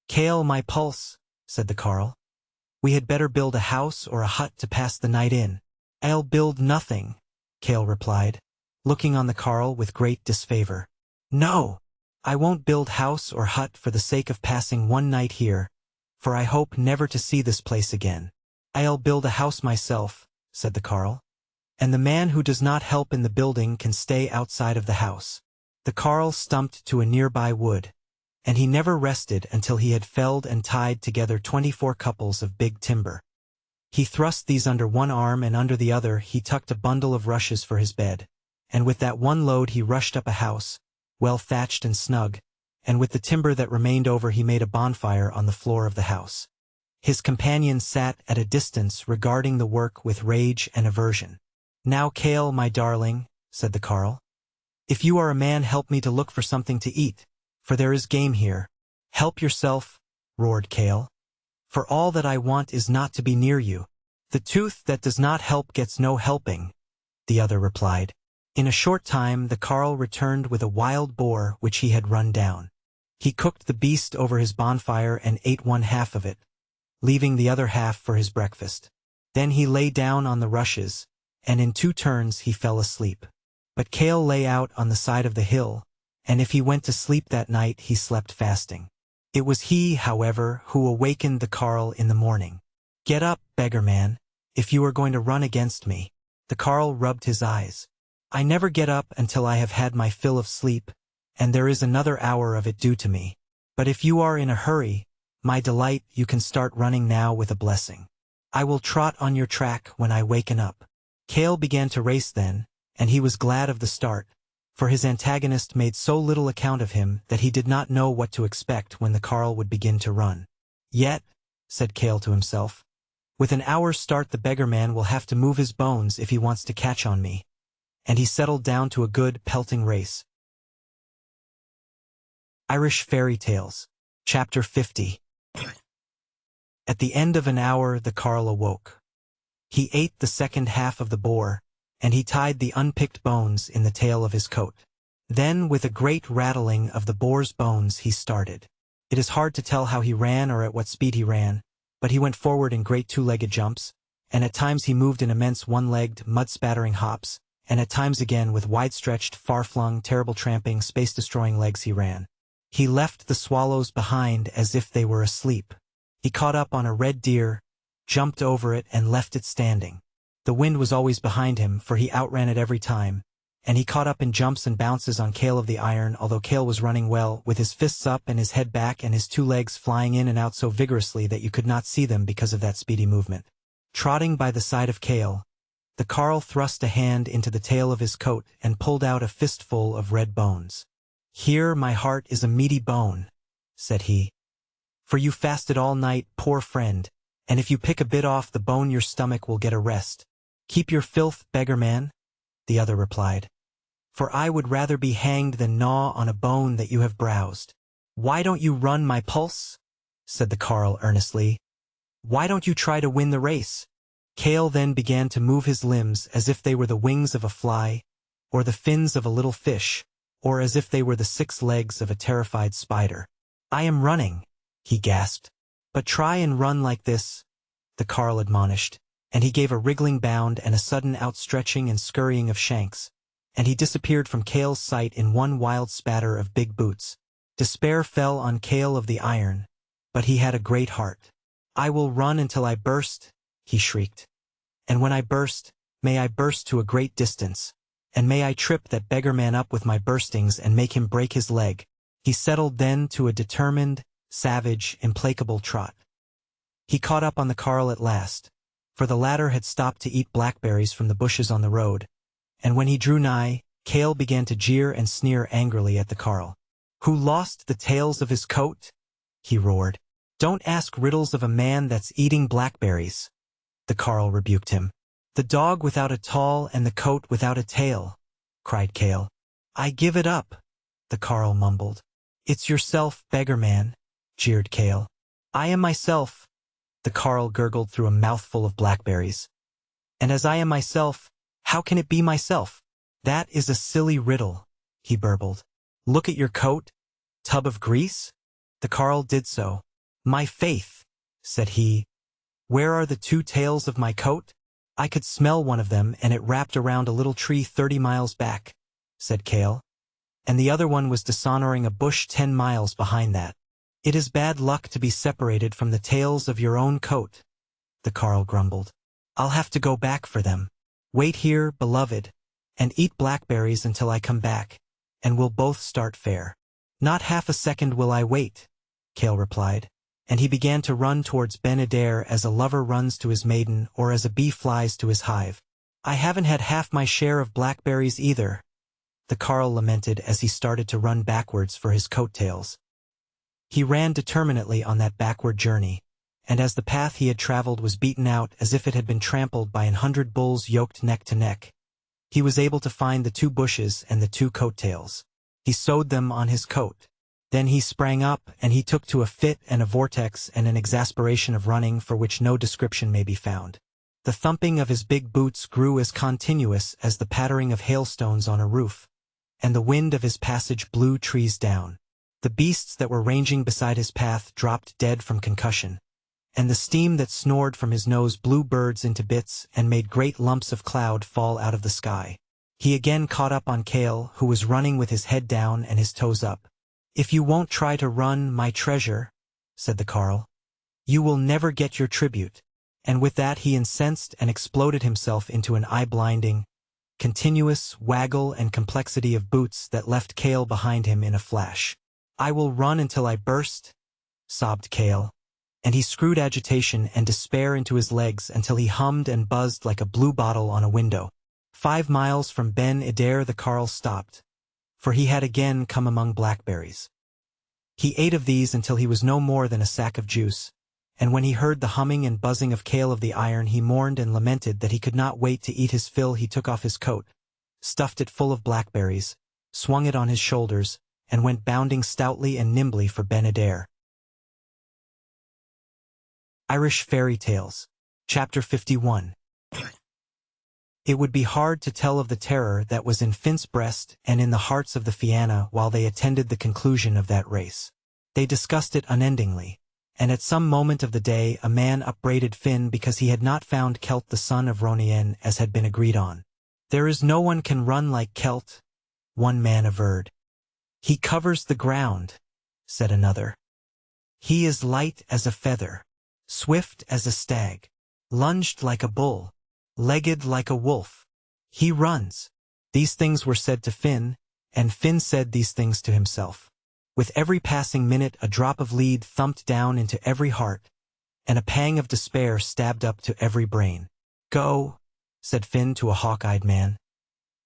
Cale, my pulse, said the Carl. We had better build a house or a hut to pass the night in. I'll build nothing, Cale replied, looking on the Carl with great disfavor. No, I won't build house or hut for the sake of passing one night here, for I hope never to see this place again. I'll build a house myself, said the Carl, and the man who does not help in the building can stay outside of the house. The Carl stumped to a nearby wood, and he never rested until he had felled and tied together 24 couples of big timber. He thrust these under one arm, and under the other he tucked a bundle of rushes for his bed, and with that one load he rushed up a house, well thatched and snug, and with the timber that remained over he made a bonfire on the floor of the house. His companion sat at a distance regarding the work with rage and aversion. Now, Cale, my darling, said the Carl, if you are a man, help me to look for something to eat, for there is game here. Help yourself, roared Cale. For all that I want is not to be near you. The tooth that does not help gets no helping, the other replied. In a short time the Carl returned with a wild boar which he had run down. He cooked the beast over his bonfire and ate 1/2 of it, leaving the other half for his breakfast. Then he lay down on the rushes, and in 2 turns he fell asleep. But Cale lay out on the side of the hill, and if he went to sleep that night he slept fasting. It was he, however, who awakened the Carl in the morning. Get up, beggar man, if you are going to run against me. The Carl rubbed his eyes. I never get up until I have had my fill of sleep, and there is another hour of it due to me. But if you are in a hurry, my delight, you can start running now with a blessing. I will trot on your track when I waken up. Cale began to race then, and he was glad of the start, for his antagonist made so little account of him that he did not know what to expect when the Carl would begin to run. Yet, said Cale to himself, with an hour's start the beggar man will have to move his bones if he wants to catch on me. And he settled down to a good pelting race. Irish Fairy Tales. Chapter 50. At the end of an hour the carle awoke. He ate the second half of the boar, and he tied the unpicked bones in the tail of his coat. Then, with a great rattling of the boar's bones, he started. It is hard to tell how he ran or at what speed he ran, but he went forward in great two-legged jumps, and at times he moved in immense one-legged, mud-spattering hops, and at times again with wide-stretched, far-flung, terrible tramping, space-destroying legs he ran. He left the swallows behind as if they were asleep. He caught up on a red deer, jumped over it and left it standing. The wind was always behind him, for he outran it every time, and he caught up in jumps and bounces on Cale of the Iron, although Cale was running well, with his fists up and his head back and his two legs flying in and out so vigorously that you could not see them because of that speedy movement. Trotting by the side of Cale, the carle thrust a hand into the tail of his coat and pulled out a fistful of red bones. "Here, my heart is a meaty bone," said he. "For you fasted all night, poor friend, and if you pick a bit off the bone your stomach will get a rest." "Keep your filth, beggar man," the other replied, "for I would rather be hanged than gnaw on a bone that you have browsed." "Why don't you run, my pulse?" said the carle earnestly. "Why don't you try to win the race?" Cale then began to move his limbs as if they were the wings of a fly, or the fins of a little fish, or as if they were the 6 legs of a terrified spider. "I am running," he gasped. "But try and run like this," the carle admonished, and he gave a wriggling bound and a sudden outstretching and scurrying of shanks, and he disappeared from Cale's sight in one wild spatter of big boots. Despair fell on Cale of the Iron, but he had a great heart. "I will run until I burst," he shrieked. "And when I burst, may I burst to a great distance, and may I trip that beggar man up with my burstings and make him break his leg." He settled then to a determined, savage, implacable trot. He caught up on the carle at last, for the latter had stopped to eat blackberries from the bushes on the road, and when he drew nigh, Cale began to jeer and sneer angrily at the carle. "Who lost the tails of his coat?" he roared. "Don't ask riddles of a man that's eating blackberries," the carle rebuked him. "The dog without a tail and the coat without a tail," cried Cale. "I give it up," the carle mumbled. "It's yourself, beggar man," jeered Cale. "I am myself," the carle gurgled through a mouthful of blackberries. "And as I am myself, how can it be myself?" "That is a silly riddle," he burbled. "Look at your coat. Tub of grease?" The carle did so. "My faith," said he, "where are the 2 tails of my coat?" "I could smell one of them, and it wrapped around a little tree 30 miles back," said Cale. "And the other one was dishonoring a bush 10 miles behind that." "It is bad luck to be separated from the tails of your own coat," the carle grumbled. "I'll have to go back for them. Wait here, beloved, and eat blackberries until I come back, and we'll both start fair." "Not half a second will I wait," Cale replied, and he began to run towards Ben Adair as a lover runs to his maiden or as a bee flies to his hive. "I haven't had half my share of blackberries either," the carle lamented as he started to run backwards for his coat-tails. He ran determinately on that backward journey, and as the path he had traveled was beaten out as if it had been trampled by 100 bulls yoked neck to neck, he was able to find the 2 bushes and the 2 coat-tails. He sewed them on his coat. Then he sprang up, and he took to a fit and a vortex and an exasperation of running for which no description may be found. The thumping of his big boots grew as continuous as the pattering of hailstones on a roof, and the wind of his passage blew trees down. The beasts that were ranging beside his path dropped dead from concussion, and the steam that snored from his nose blew birds into bits and made great lumps of cloud fall out of the sky. He again caught up on Cale, who was running with his head down and his toes up. "If you won't try to run, my treasure," said the carle, "you will never get your tribute." And with that he incensed and exploded himself into an eye-blinding, continuous waggle and complexity of boots that left Cale behind him in a flash. "I will run until I burst," sobbed Cale, and he screwed agitation and despair into his legs until he hummed and buzzed like a blue bottle on a window. 5 miles from Ben Adair the carle stopped, for he had again come among blackberries. He ate of these until he was no more than a sack of juice, and when he heard the humming and buzzing of Cale of the Iron he mourned and lamented that he could not wait to eat his fill. He took off his coat, stuffed it full of blackberries, swung it on his shoulders, and went bounding stoutly and nimbly for Ben-Adair. Irish Fairy Tales. Chapter 51. It would be hard to tell of the terror that was in Finn's breast and in the hearts of the Fianna while they attended the conclusion of that race. They discussed it unendingly, and at some moment of the day a man upbraided Finn because he had not found Celt the son of Ronien as had been agreed on. "There is no one can run like Celt," one man averred. "He covers the ground," said another. "He is light as a feather, swift as a stag, lunged like a bull, legged like a wolf. He runs." These things were said to Finn, and Finn said these things to himself. With every passing minute a drop of lead thumped down into every heart, and a pang of despair stabbed up to every brain. "Go," said Finn to a hawk-eyed man.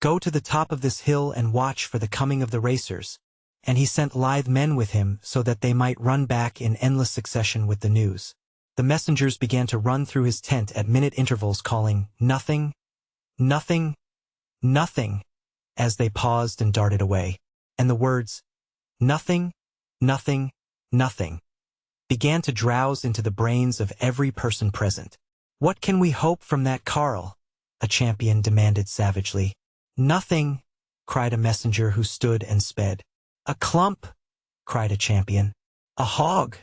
"Go to the top of this hill and watch for the coming of the racers." And he sent lithe men with him so that they might run back in endless succession with the news. The messengers began to run through his tent at minute intervals calling, "Nothing, nothing, nothing," as they paused and darted away. And the words, "Nothing, nothing, nothing," began to drowse into the brains of every person present. "What can we hope from that Carl?" a champion demanded savagely. "Nothing," cried a messenger who stood and sped. "A clump," cried a champion. "A hog,"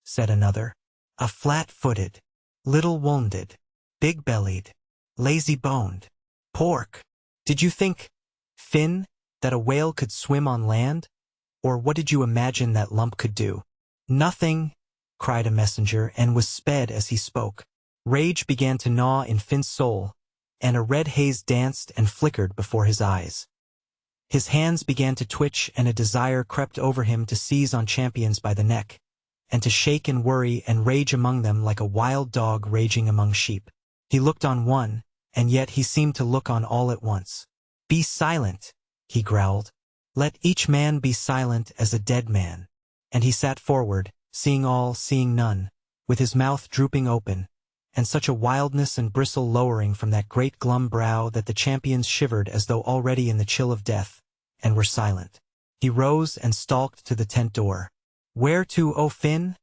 said another. "A flat-footed, little wounded, big-bellied, lazy-boned, pork. Did you think, Finn, that a whale could swim on land? Or what did you imagine that lump could do?" "Nothing," cried a messenger, and was sped as he spoke. Rage began to gnaw in Finn's soul, and a red haze danced and flickered before his eyes. His hands began to twitch, and a desire crept over him to seize on champions by the neck, and to shake and worry and rage among them like a wild dog raging among sheep. He looked on one, and yet he seemed to look on all at once. "Be silent," he growled. "Let each man be silent as a dead man." And he sat forward, seeing all, seeing none, with his mouth drooping open, and such a wildness and bristle lowering from that great glum brow that the champions shivered as though already in the chill of death, and were silent. He rose and stalked to the tent door. "Where to, O Finn?"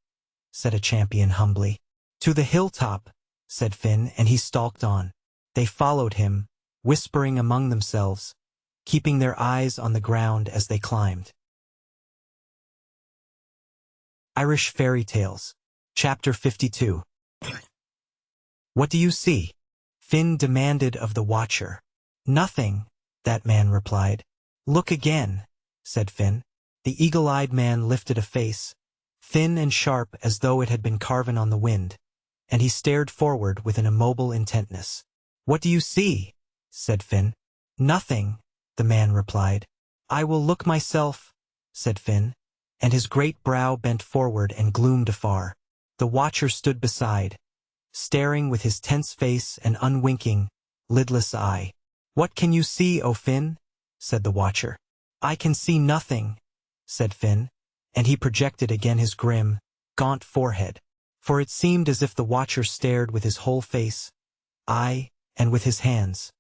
said a champion humbly. "To the hilltop," said Finn, and he stalked on. They followed him, whispering among themselves, keeping their eyes on the ground as they climbed. Irish Fairy Tales. Chapter 52. "What do you see?" Finn demanded of the watcher. "Nothing," that man replied. "Look again," said Finn. The eagle-eyed man lifted a face, thin and sharp as though it had been carven on the wind, and he stared forward with an immobile intentness. "What do you see?" said Finn. "Nothing," the man replied. "I will look myself," said Finn, and his great brow bent forward and gloomed afar. The watcher stood beside, staring with his tense face and unwinking, lidless eye. "What can you see, O Finn?" said the watcher. "I can see nothing," said Finn, and he projected again his grim, gaunt forehead, for it seemed as if the watcher stared with his whole face, eye, and with his hands.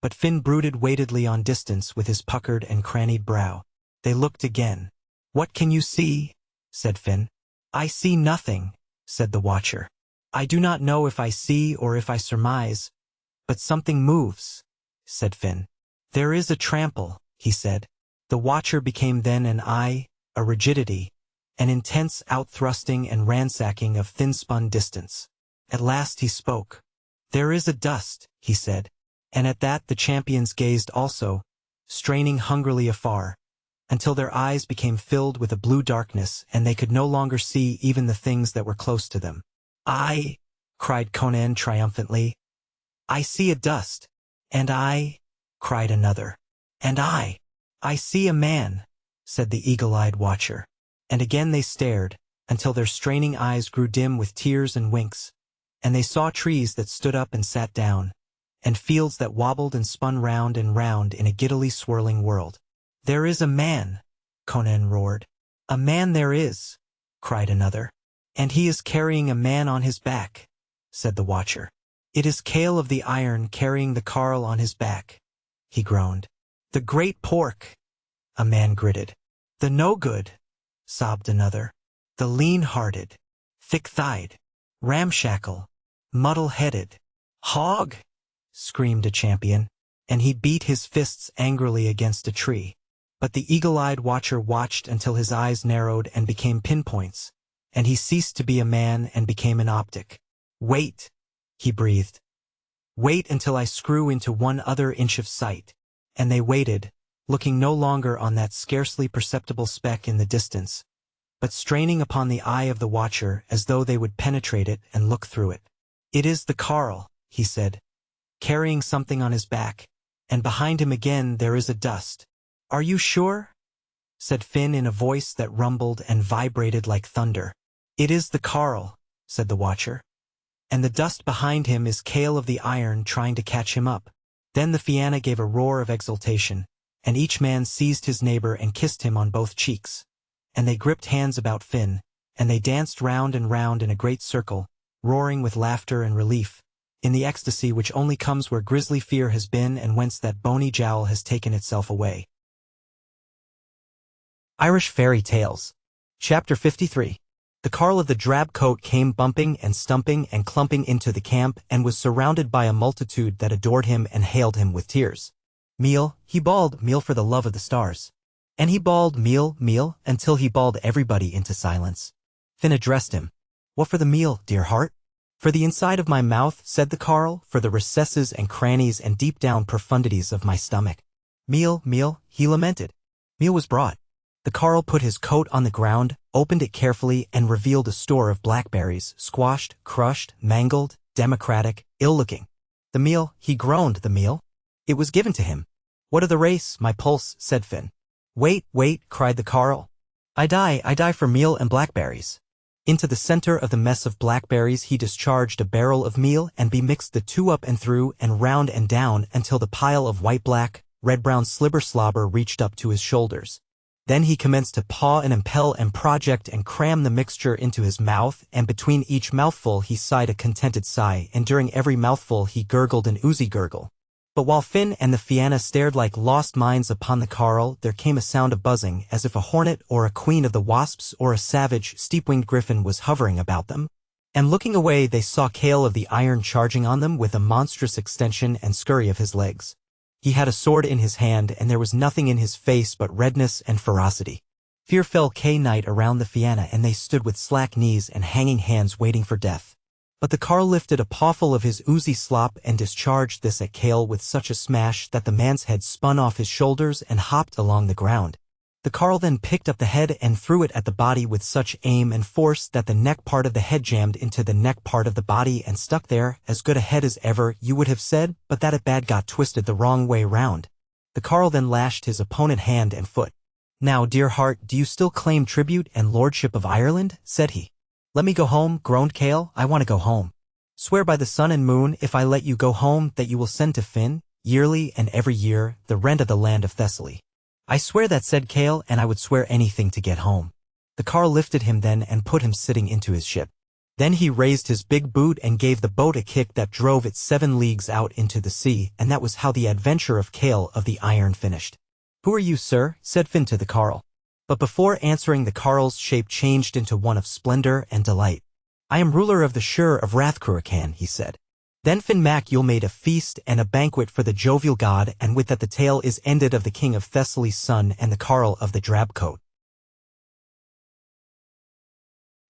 But Finn brooded weightedly on distance with his puckered and crannied brow. They looked again. "What can you see?" said Finn. "I see nothing," said the watcher. "I do not know if I see or if I surmise, but something moves," said Finn. "There is a trample," he said. The watcher became then an eye, a rigidity, an intense outthrusting and ransacking of thin-spun distance. At last he spoke. "There is a dust," he said, and at that the champions gazed also, straining hungrily afar, until their eyes became filled with a blue darkness and they could no longer see even the things that were close to them. "I," cried Conan triumphantly, "I see a dust." "And I," cried another. "And I see a man," said the eagle-eyed watcher. And again they stared, until their straining eyes grew dim with tears and winks, and they saw trees that stood up and sat down, and fields that wobbled and spun round and round in a giddily swirling world. "There is a man," Conan roared. "A man there is," cried another. "And he is carrying a man on his back," said the watcher. "It is Cale of the Iron carrying the carle on his back," he groaned. "The great pork," a man gritted. "The no-good," sobbed another. "The lean-hearted, thick-thighed, ramshackle, muddle-headed, hog," screamed a champion, and he beat his fists angrily against a tree. But the eagle-eyed watcher watched until his eyes narrowed and became pinpoints, and he ceased to be a man and became an optic. "Wait," he breathed. "Wait until I screw into one other inch of sight." And they waited, looking no longer on that scarcely perceptible speck in the distance, but straining upon the eye of the watcher as though they would penetrate it and look through it. "It is the Carl," he said, "carrying something on his back, and behind him again there is a dust." "Are you sure?" said Finn in a voice that rumbled and vibrated like thunder. "It is the Carl," said the watcher. "And the dust behind him is Cale of the Iron trying to catch him up." Then the Fianna gave a roar of exultation, and each man seized his neighbor and kissed him on both cheeks. And they gripped hands about Finn, and they danced round and round in a great circle, roaring with laughter and relief, in the ecstasy which only comes where grisly fear has been and whence that bony jowl has taken itself away. Irish Fairy Tales. Chapter 53. The Carl of the drab coat came bumping and stumping and clumping into the camp and was surrounded by a multitude that adored him and hailed him with tears. "Meal," he bawled, "meal for the love of the stars." And he bawled, "Meal, meal," until he bawled everybody into silence. Finn addressed him. "What for the meal, dear heart?" "For the inside of my mouth," said the Carl, "for the recesses and crannies and deep-down profundities of my stomach." "Meal, meal," he lamented. Meal was brought. The Carl put his coat on the ground, opened it carefully, and revealed a store of blackberries, squashed, crushed, mangled, democratic, ill-looking. "The meal," he groaned, "the meal." It was given to him. "What of the race, my pulse?" said Finn. "Wait, wait," cried the Carl. I die for meal and blackberries." Into the center of the mess of blackberries he discharged a barrel of meal and bemixed the two up and through and round and down until the pile of white-black, red-brown slobber reached up to his shoulders. Then he commenced to paw and impel and project and cram the mixture into his mouth, and between each mouthful he sighed a contented sigh, and during every mouthful he gurgled an oozy gurgle. But while Finn and the Fianna stared like lost minds upon the Carl, there came a sound of buzzing, as if a hornet or a queen of the wasps or a savage, steep-winged griffin was hovering about them. And looking away they saw Cale of the Iron charging on them with a monstrous extension and scurry of his legs. He had a sword in his hand, and there was nothing in his face but redness and ferocity. Fear fell K-night around the Fianna, and they stood with slack knees and hanging hands waiting for death. But the Carl lifted a pawful of his oozy slop and discharged this at Cale with such a smash that the man's head spun off his shoulders and hopped along the ground. The Carl then picked up the head and threw it at the body with such aim and force that the neck part of the head jammed into the neck part of the body and stuck there, as good a head as ever, you would have said, but that it bad got twisted the wrong way round. The Carl then lashed his opponent hand and foot. "Now, dear heart, do you still claim tribute and lordship of Ireland?" said he. "Let me go home," groaned Cale. "I want to go home." "Swear by the sun and moon, if I let you go home, that you will send to Finn, yearly and every year, the rent of the land of Thessaly." "I swear that," said Cale, "and I would swear anything to get home." The Carl lifted him then and put him sitting into his ship. Then he raised his big boot and gave the boat a kick that drove it 7 leagues out into the sea, and that was how the adventure of Cale of the Iron finished. "Who are you, sir?" said Finn to the Carl. But before answering, the Carl's shape changed into one of splendor and delight. "I am ruler of the Shire of Rathcruacan," he said. Then Finn Mac Yule made a feast and a banquet for the jovial god, and with that the tale is ended of the king of Thessaly's son and the Carl of the drab coat.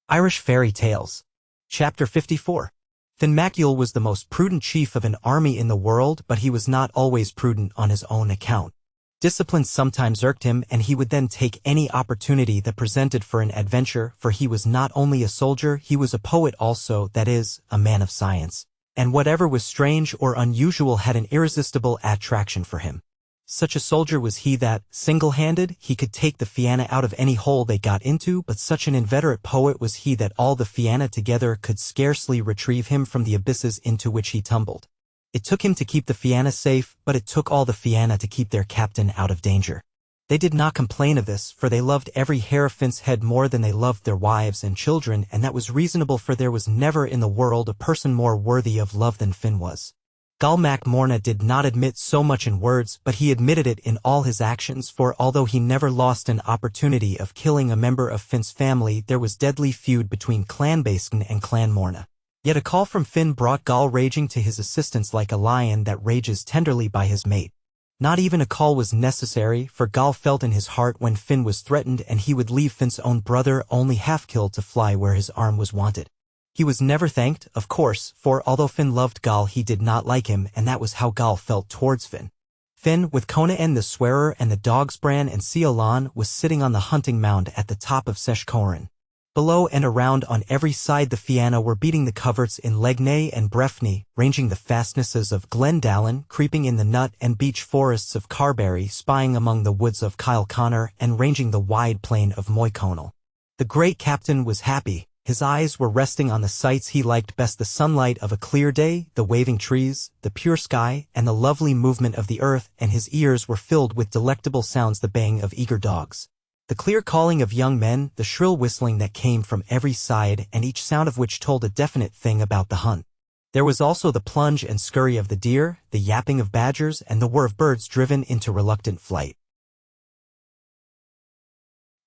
Irish Fairy Tales. Chapter 54. Finn Mac Yule was the most prudent chief of an army in the world, but he was not always prudent on his own account. Discipline sometimes irked him, and he would then take any opportunity that presented for an adventure, for he was not only a soldier, he was a poet also, that is, a man of science. And whatever was strange or unusual had an irresistible attraction for him. Such a soldier was he that, single-handed, he could take the Fianna out of any hole they got into, but such an inveterate poet was he that all the Fianna together could scarcely retrieve him from the abysses into which he tumbled. It took him to keep the Fianna safe, but it took all the Fianna to keep their captain out of danger. They did not complain of this, for they loved every hair of Finn's head more than they loved their wives and children, and that was reasonable, for there was never in the world a person more worthy of love than Finn was. Gall Mac Morna did not admit so much in words, but he admitted it in all his actions, for although he never lost an opportunity of killing a member of Finn's family, there was deadly feud between Clan Baskin and Clan Morna. Yet a call from Finn brought Gall raging to his assistance like a lion that rages tenderly by his mate. Not even a call was necessary, for Gall felt in his heart when Finn was threatened, and he would leave Finn's own brother only half-killed to fly where his arm was wanted. He was never thanked, of course, for although Finn loved Gall, he did not like him, and that was how Gall felt towards Finn. Finn, with Conan the Swearer and the dogs Bran and Siolan, was sitting on the hunting mound at the top of Seshkoran. Below and around on every side the Fianna were beating the coverts in Legnay and Breffni, ranging the fastnesses of Glendallen, creeping in the nut and beech forests of Carberry, spying among the woods of Kyle Connor, and ranging the wide plain of Moyconal. The great captain was happy. His eyes were resting on the sights he liked best: the sunlight of a clear day, the waving trees, the pure sky, and the lovely movement of the earth, and his ears were filled with delectable sounds: the baying of eager dogs, the clear calling of young men, the shrill whistling that came from every side, and each sound of which told a definite thing about the hunt. There was also the plunge and scurry of the deer, the yapping of badgers, and the whir of birds driven into reluctant flight.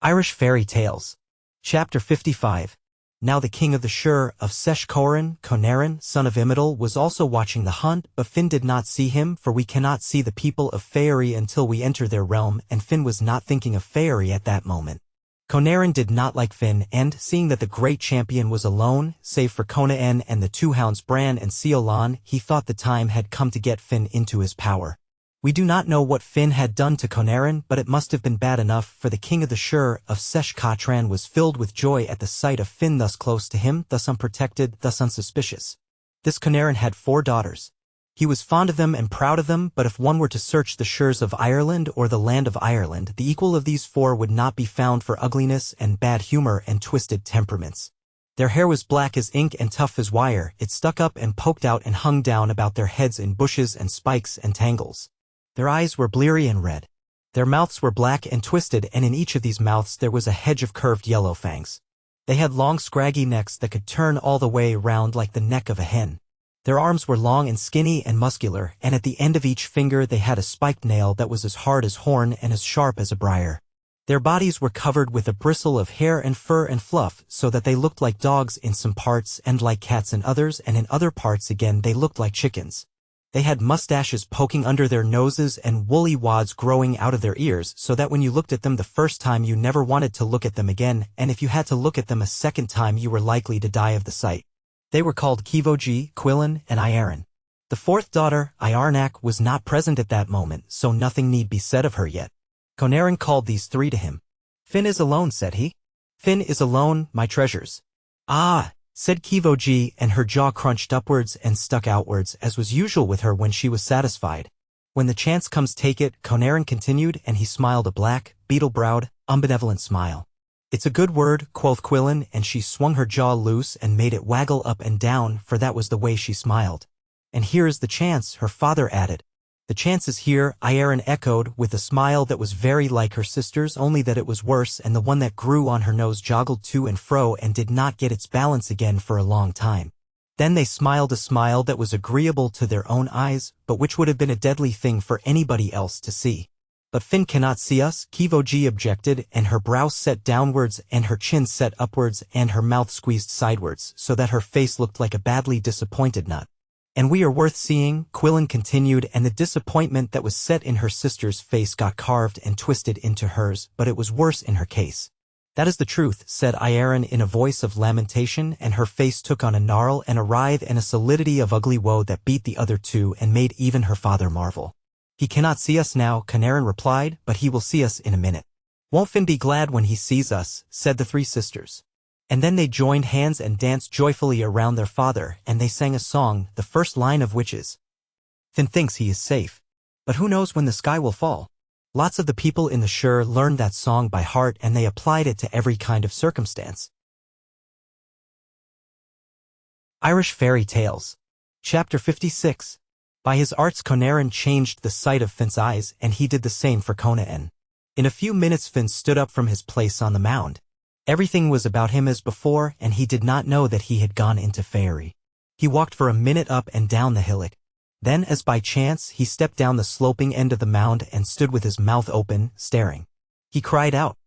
Irish Fairy Tales. Chapter 55. Now the king of the Shire of Seshkoran, Conaran, son of Imidal, was also watching the hunt, but Finn did not see him, for we cannot see the people of Faerie until we enter their realm, and Finn was not thinking of Faerie at that moment. Conaran did not like Finn, and, seeing that the great champion was alone, save for Conan and the two hounds Bran and Siolan, he thought the time had come to get Finn into his power. We do not know what Finn had done to Conaran, but it must have been bad enough, for the king of the Shire of Seshkotran was filled with joy at the sight of Finn thus close to him, thus unprotected, thus unsuspicious. This Conaran had 4 daughters. He was fond of them and proud of them, but if one were to search the shires of Ireland or the land of Ireland, the equal of these 4 would not be found for ugliness and bad humor and twisted temperaments. Their hair was black as ink and tough as wire. It stuck up and poked out and hung down about their heads in bushes and spikes and tangles. Their eyes were bleary and red. Their mouths were black and twisted, and in each of these mouths there was a hedge of curved yellow fangs. They had long scraggy necks that could turn all the way round like the neck of a hen. Their arms were long and skinny and muscular, and at the end of each finger they had a spiked nail that was as hard as horn and as sharp as a briar. Their bodies were covered with a bristle of hair and fur and fluff, so that they looked like dogs in some parts and like cats in others, and in other parts again they looked like chickens. They had mustaches poking under their noses and woolly wads growing out of their ears, so that when you looked at them the first time you never wanted to look at them again, and if you had to look at them a second time you were likely to die of the sight. They were called Kivoji, Quillan, and Iaran. The 4th daughter, Iarnak, was not present at that moment, so nothing need be said of her yet. Conaran called these 3 to him. "Finn is alone," said he. "Finn is alone, my treasures." "Ah," said Kivoji, and her jaw crunched upwards and stuck outwards, as was usual with her when she was satisfied. "When the chance comes, take it," Conaran continued, and he smiled a black, beetle-browed, unbenevolent smile. "It's a good word," quoth Quillan, and she swung her jaw loose and made it waggle up and down, for that was the way she smiled. "And here is the chance," her father added. "The chance is here," Iaran echoed, with a smile that was very like her sister's, only that it was worse, and the one that grew on her nose joggled to and fro and did not get its balance again for a long time. Then they smiled a smile that was agreeable to their own eyes, but which would have been a deadly thing for anybody else to see. "But Finn cannot see us," Kivoji objected, and her brow set downwards and her chin set upwards and her mouth squeezed sidewards, so that her face looked like a badly disappointed nut. "And we are worth seeing," Quillan continued, and the disappointment that was set in her sister's face got carved and twisted into hers, but it was worse in her case. "That is the truth," said Iaran in a voice of lamentation, and her face took on a gnarl and a writhe and a solidity of ugly woe that beat the other 2 and made even her father marvel. "He cannot see us now," Conaran replied, "but he will see us in a minute." "Won't Finn be glad when he sees us?" said the 3 sisters. And then they joined hands and danced joyfully around their father, and they sang a song, the first line of which is, "Finn thinks he is safe, but who knows when the sky will fall?" Lots of the people in the Shire learned that song by heart, and they applied it to every kind of circumstance. Irish Fairy Tales. Chapter 56. By his arts Conaran changed the sight of Finn's eyes, and he did the same for Conan. In a few minutes Finn stood up from his place on the mound. Everything was about him as before, and he did not know that he had gone into Faerie. He walked for a minute up and down the hillock. Then, as by chance, he stepped down the sloping end of the mound and stood with his mouth open, staring. He cried out,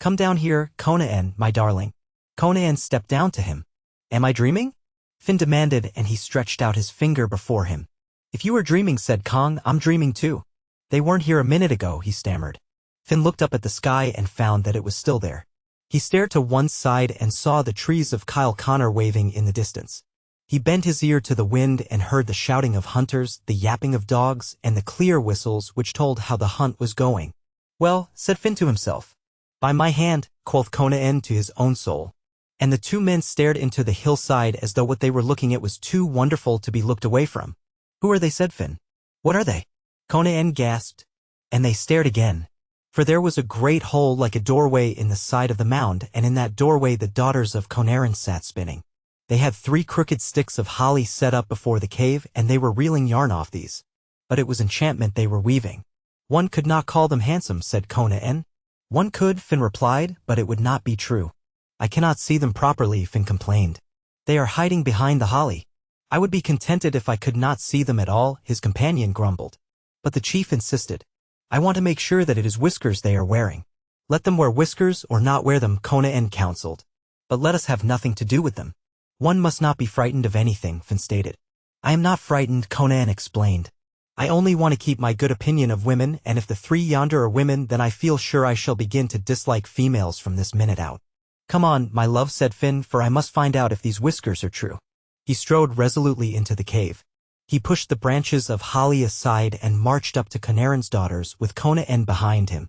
"Come down here, Conan, my darling." Conan stepped down to him. "Am I dreaming?" Finn demanded, and he stretched out his finger before him. "If you are dreaming," said Kong, "I'm dreaming too. They weren't here a minute ago," he stammered. Finn looked up at the sky and found that it was still there. He stared to one side and saw the trees of Kyle Connor waving in the distance. He bent his ear to the wind and heard the shouting of hunters, the yapping of dogs, and the clear whistles which told how the hunt was going. "Well," said Finn to himself. "By my hand," quoth Conan to his own soul. And the two men stared into the hillside as though what they were looking at was too wonderful to be looked away from. "Who are they?" said Finn. "What are they?" Conan gasped. And they stared again. For there was a great hole like a doorway in the side of the mound, and in that doorway the daughters of Conarin sat spinning. They had 3 crooked sticks of holly set up before the cave, and they were reeling yarn off these. But it was enchantment they were weaving. "One could not call them handsome," said Conan. "One could," Finn replied, "but it would not be true." "I cannot see them properly," Finn complained. "They are hiding behind the holly." "I would be contented if I could not see them at all," his companion grumbled. But the chief insisted. "I want to make sure that it is whiskers they are wearing." "Let them wear whiskers or not wear them," Conan counseled. "But let us have nothing to do with them." "One must not be frightened of anything," Finn stated. "I am not frightened," Conan explained. "I only want to keep my good opinion of women, and if the 3 yonder are women, then I feel sure I shall begin to dislike females from this minute out." "Come on, my love," said Finn, "for I must find out if these whiskers are true." He strode resolutely into the cave. He pushed the branches of holly aside and marched up to Conarin's daughters with Conan behind him.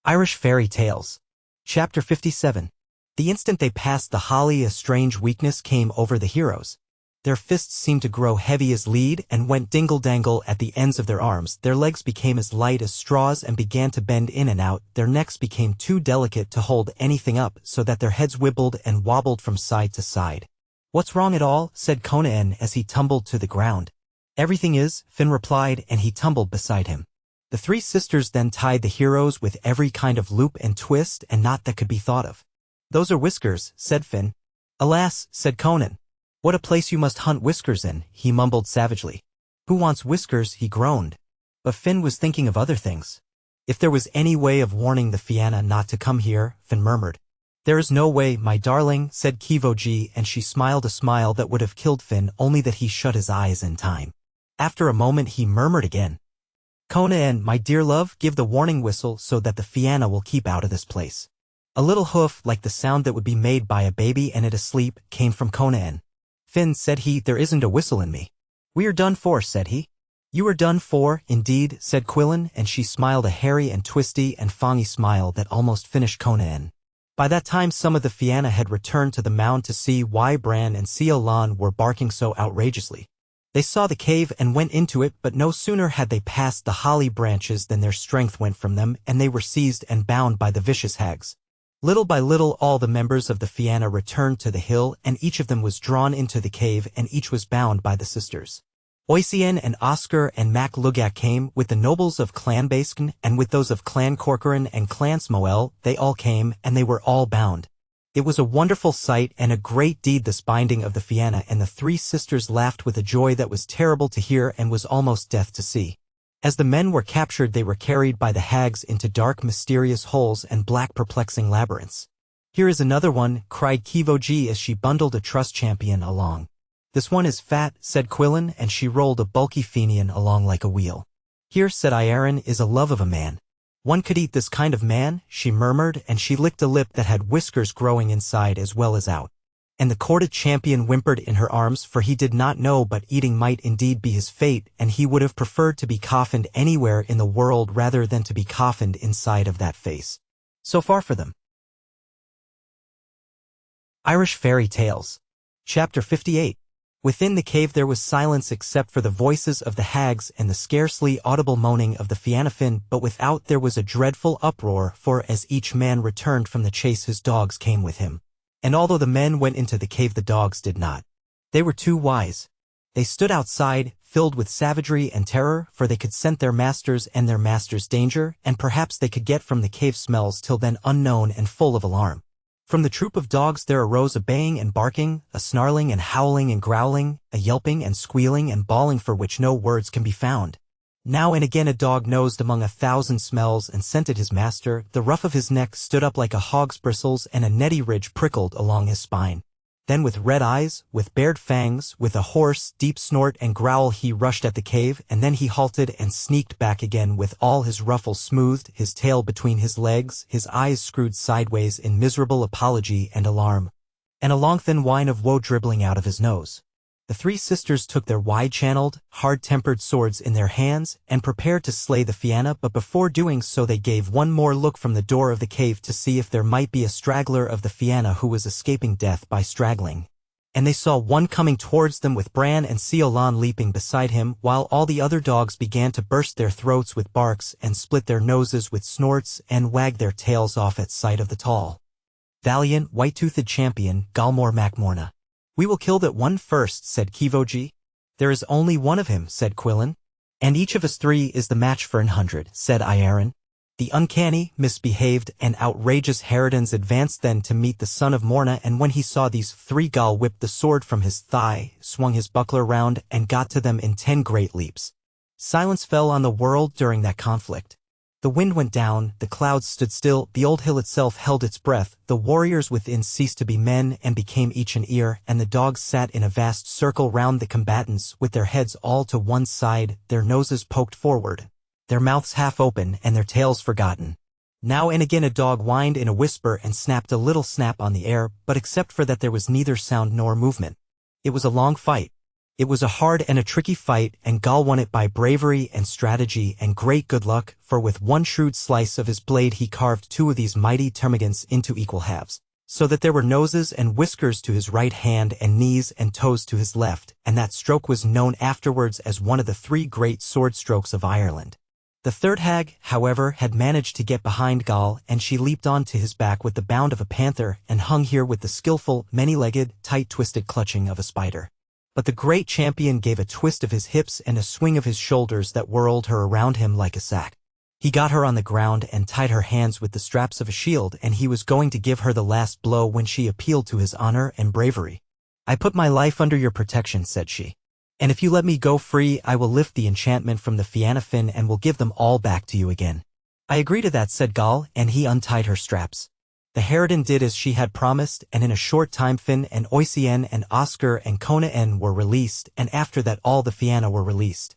Irish Fairy Tales. Chapter 57. The instant they passed the holly, a strange weakness came over the heroes. Their fists seemed to grow heavy as lead and went dingle-dangle at the ends of their arms. Their legs became as light as straws and began to bend in and out. Their necks became too delicate to hold anything up, so that their heads wibbled and wobbled from side to side. "What's wrong at all?" said Conan as he tumbled to the ground. "Everything is," Finn replied, and he tumbled beside him. The 3 sisters then tied the heroes with every kind of loop and twist and knot that could be thought of. "Those are whiskers," said Finn. "Alas," said Conan. "What a place you must hunt whiskers in," he mumbled savagely. "Who wants whiskers?" he groaned. But Finn was thinking of other things. "If there was any way of warning the Fianna not to come here," Finn murmured. "There is no way, my darling," said Kivoji, and she smiled a smile that would have killed Finn, only that he shut his eyes in time. After a moment he murmured again. "Conan, my dear love, give the warning whistle so that the Fianna will keep out of this place." A little hoof, like the sound that would be made by a baby and it asleep, came from Conan. "Finn," said he, "there isn't a whistle in me." "We are done for," said he. "You are done for, indeed," said Quillen, and she smiled a hairy and twisty and fongy smile that almost finished Conan. By that time some of the Fianna had returned to the mound to see why Bran and Seolan were barking so outrageously. They saw the cave and went into it, but no sooner had they passed the holly branches than their strength went from them, and they were seized and bound by the vicious hags. Little by little all the members of the Fianna returned to the hill, and each of them was drawn into the cave, and each was bound by the sisters. Oisien and Oscar and Mac Lugak came, with the nobles of Clan Baskin, and with those of Clan Corcoran and Clan Smoel, they all came, and they were all bound. It was a wonderful sight and a great deed, this binding of the Fianna, and the 3 sisters laughed with a joy that was terrible to hear and was almost death to see. As the men were captured they were carried by the hags into dark mysterious holes and black perplexing labyrinths. "Here is another one," cried Kivoji as she bundled a trust champion along. "This one is fat," said Quillen, and she rolled a bulky Fenian along like a wheel. "Here," said Iaren, "is a love of a man." "One could eat this kind of man," she murmured, and she licked a lip that had whiskers growing inside as well as out. And the courted champion whimpered in her arms, for he did not know but eating might indeed be his fate, and he would have preferred to be coffined anywhere in the world rather than to be coffined inside of that face. So far for them. Irish Fairy Tales. Chapter 58. Within the cave there was silence except for the voices of the hags and the scarcely audible moaning of the Fiannafin, but without there was a dreadful uproar, for as each man returned from the chase his dogs came with him. And although the men went into the cave the dogs did not. They were too wise. They stood outside, filled with savagery and terror, for they could scent their masters and their masters' danger, and perhaps they could get from the cave smells till then unknown and full of alarm. From the troop of dogs there arose a baying and barking, a snarling and howling and growling, a yelping and squealing and bawling for which no words can be found. Now and again a dog nosed among 1,000 smells and scented his master, the ruff of his neck stood up like a hog's bristles and a netty ridge prickled along his spine. Then with red eyes, with bared fangs, with a hoarse, deep snort and growl he rushed at the cave, and then he halted and sneaked back again with all his ruffles smoothed, his tail between his legs, his eyes screwed sideways in miserable apology and alarm, and a long thin whine of woe dribbling out of his nose. The three sisters took their wide-channeled, hard-tempered swords in their hands and prepared to slay the Fianna, but before doing so they gave one more look from the door of the cave to see if there might be a straggler of the Fianna who was escaping death by straggling. And they saw one coming towards them with Bran and Seolan leaping beside him, while all the other dogs began to burst their throats with barks and split their noses with snorts and wag their tails off at sight of the tall, valiant, white-toothed champion, Galmor Mac Morna. "We will kill that one first," said Kivoji. "There is only one of him," said Quillen. "And each of us three is the match for 100, said Iaron. The uncanny, misbehaved, and outrageous Harridans advanced then to meet the son of Morna, and when he saw these three Gal whipped the sword from his thigh, swung his buckler round, and got to them in 10 great leaps. Silence fell on the world during that conflict. The wind went down, the clouds stood still, the old hill itself held its breath, the warriors within ceased to be men and became each an ear, and the dogs sat in a vast circle round the combatants, with their heads all to one side, their noses poked forward, their mouths half open, and their tails forgotten. Now and again a dog whined in a whisper and snapped a little snap on the air, but except for that there was neither sound nor movement. It was a long fight. It was a hard and a tricky fight, and Gal won it by bravery and strategy and great good luck, for with one shrewd slice of his blade he carved 2 of these mighty termagants into equal halves, so that there were noses and whiskers to his right hand and knees and toes to his left, and that stroke was known afterwards as one of the 3 great sword strokes of Ireland. The third hag, however, had managed to get behind Gal, and she leaped on to his back with the bound of a panther and hung here with the skillful, many-legged, tight-twisted clutching of a spider. But the great champion gave a twist of his hips and a swing of his shoulders that whirled her around him like a sack. He got her on the ground and tied her hands with the straps of a shield, and he was going to give her the last blow when she appealed to his honor and bravery. "I put my life under your protection," said she. "And if you let me go free, I will lift the enchantment from the Fianna Finn and will give them all back to you again." "I agree to that," said Gal, and he untied her straps. The Harridan did as she had promised, and in a short time Finn and Oisien and Oscar and Conan were released, and after that all the Fianna were released.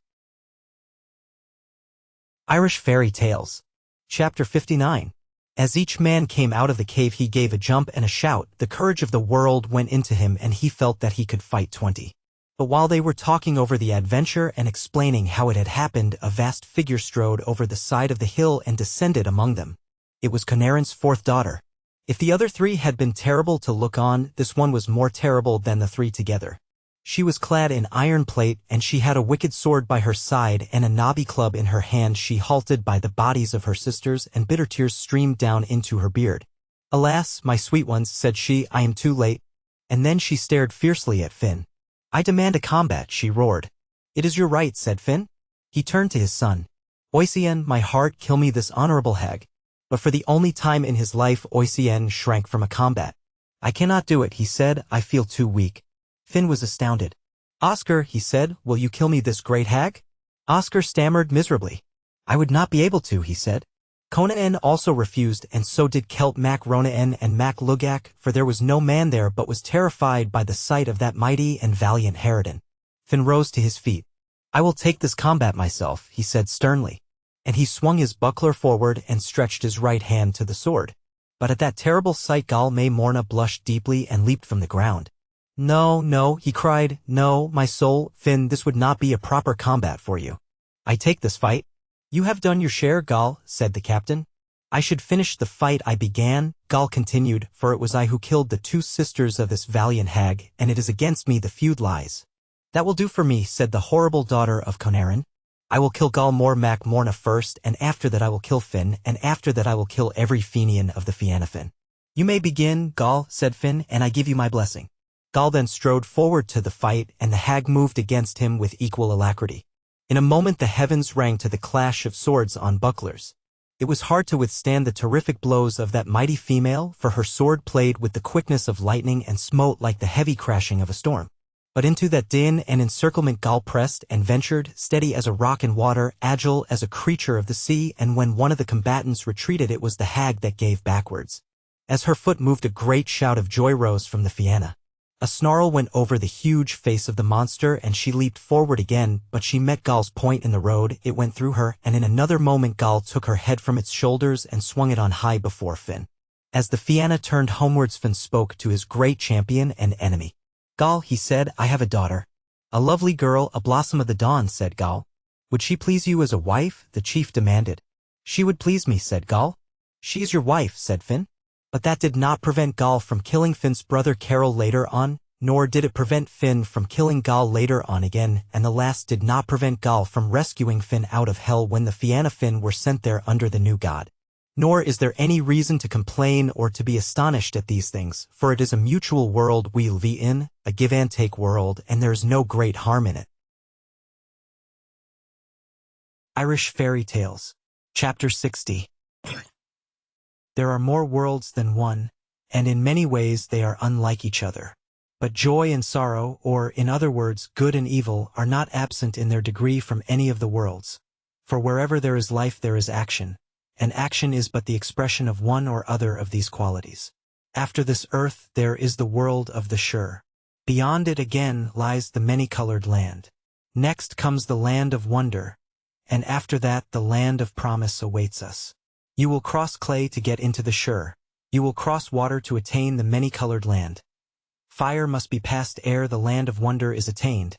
Irish Fairy Tales. Chapter 59. As each man came out of the cave he gave a jump and a shout, the courage of the world went into him and he felt that he could fight 20. But while they were talking over the adventure and explaining how it had happened, a vast figure strode over the side of the hill and descended among them. It was Conaran's 4th daughter. If the other 3 had been terrible to look on, this one was more terrible than the 3 together. She was clad in iron plate, and she had a wicked sword by her side and a knobby club in her hand. She halted by the bodies of her sisters, and bitter tears streamed down into her beard. "Alas, my sweet ones," said she, "I am too late." And then she stared fiercely at Finn. "I demand a combat," she roared. "It is your right," said Finn. He turned to his son. "Oisien, my heart, kill me this honorable hag." But for the only time in his life Oisien shrank from a combat. "I cannot do it," he said, "I feel too weak." Finn was astounded. "Oscar," he said, "will you kill me this great hag?" Oscar stammered miserably. "I would not be able to," he said. Conan also refused, and so did Celt Mac Ronan and Mac Lugak, for there was no man there but was terrified by the sight of that mighty and valiant Harridan. Finn rose to his feet. "I will take this combat myself," he said sternly. And he swung his buckler forward and stretched his right hand to the sword. But at that terrible sight Gal May Morna blushed deeply and leaped from the ground. "No, no," he cried, "no, my soul, Finn, this would not be a proper combat for you. I take this fight." "You have done your share, Gal," said the captain. "I should finish the fight I began," Gal continued, "for it was I who killed the 2 sisters of this valiant hag, and it is against me the feud lies." "That will do for me," said the horrible daughter of Conaran. "I will kill Galmor Mac Morna first, and after that I will kill Finn, and after that I will kill every Fenian of the Fianna Finn." "You may begin, Gal," said Finn, "and I give you my blessing." Gal then strode forward to the fight, and the hag moved against him with equal alacrity. In a moment the heavens rang to the clash of swords on bucklers. It was hard to withstand the terrific blows of that mighty female, for her sword played with the quickness of lightning and smote like the heavy crashing of a storm. But into that din and encirclement Gal pressed and ventured, steady as a rock in water, agile as a creature of the sea, and when one of the combatants retreated it was the hag that gave backwards. As her foot moved a great shout of joy rose from the Fianna. A snarl went over the huge face of the monster and she leaped forward again, but she met Gal's point in the road, it went through her, and in another moment Gal took her head from its shoulders and swung it on high before Finn. As the Fianna turned homewards Finn spoke to his great champion and enemy. Gal, he said, I have a daughter. A lovely girl, a blossom of the dawn, said Gal. Would she please you as a wife? The chief demanded. She would please me, said Gal. She is your wife, said Finn. But that did not prevent Gal from killing Finn's brother Carol later on, nor did it prevent Finn from killing Gal later on again, and the last did not prevent Gal from rescuing Finn out of hell when the Fianna Finn were sent there under the new god. Nor is there any reason to complain or to be astonished at these things, for it is a mutual world we live in, a give-and-take world, and there is no great harm in it. Irish Fairy Tales. Chapter 60. There are more worlds than one, and in many ways they are unlike each other. But joy and sorrow, or in other words, good and evil, are not absent in their degree from any of the worlds. For wherever there is life there is action, and action is but the expression of one or other of these qualities. After this earth there is the world of the sure. Beyond it again lies the many-colored land. Next comes the land of wonder, and after that the land of promise awaits us. You will cross clay to get into the sure. You will cross water to attain the many-colored land. Fire must be passed ere the land of wonder is attained,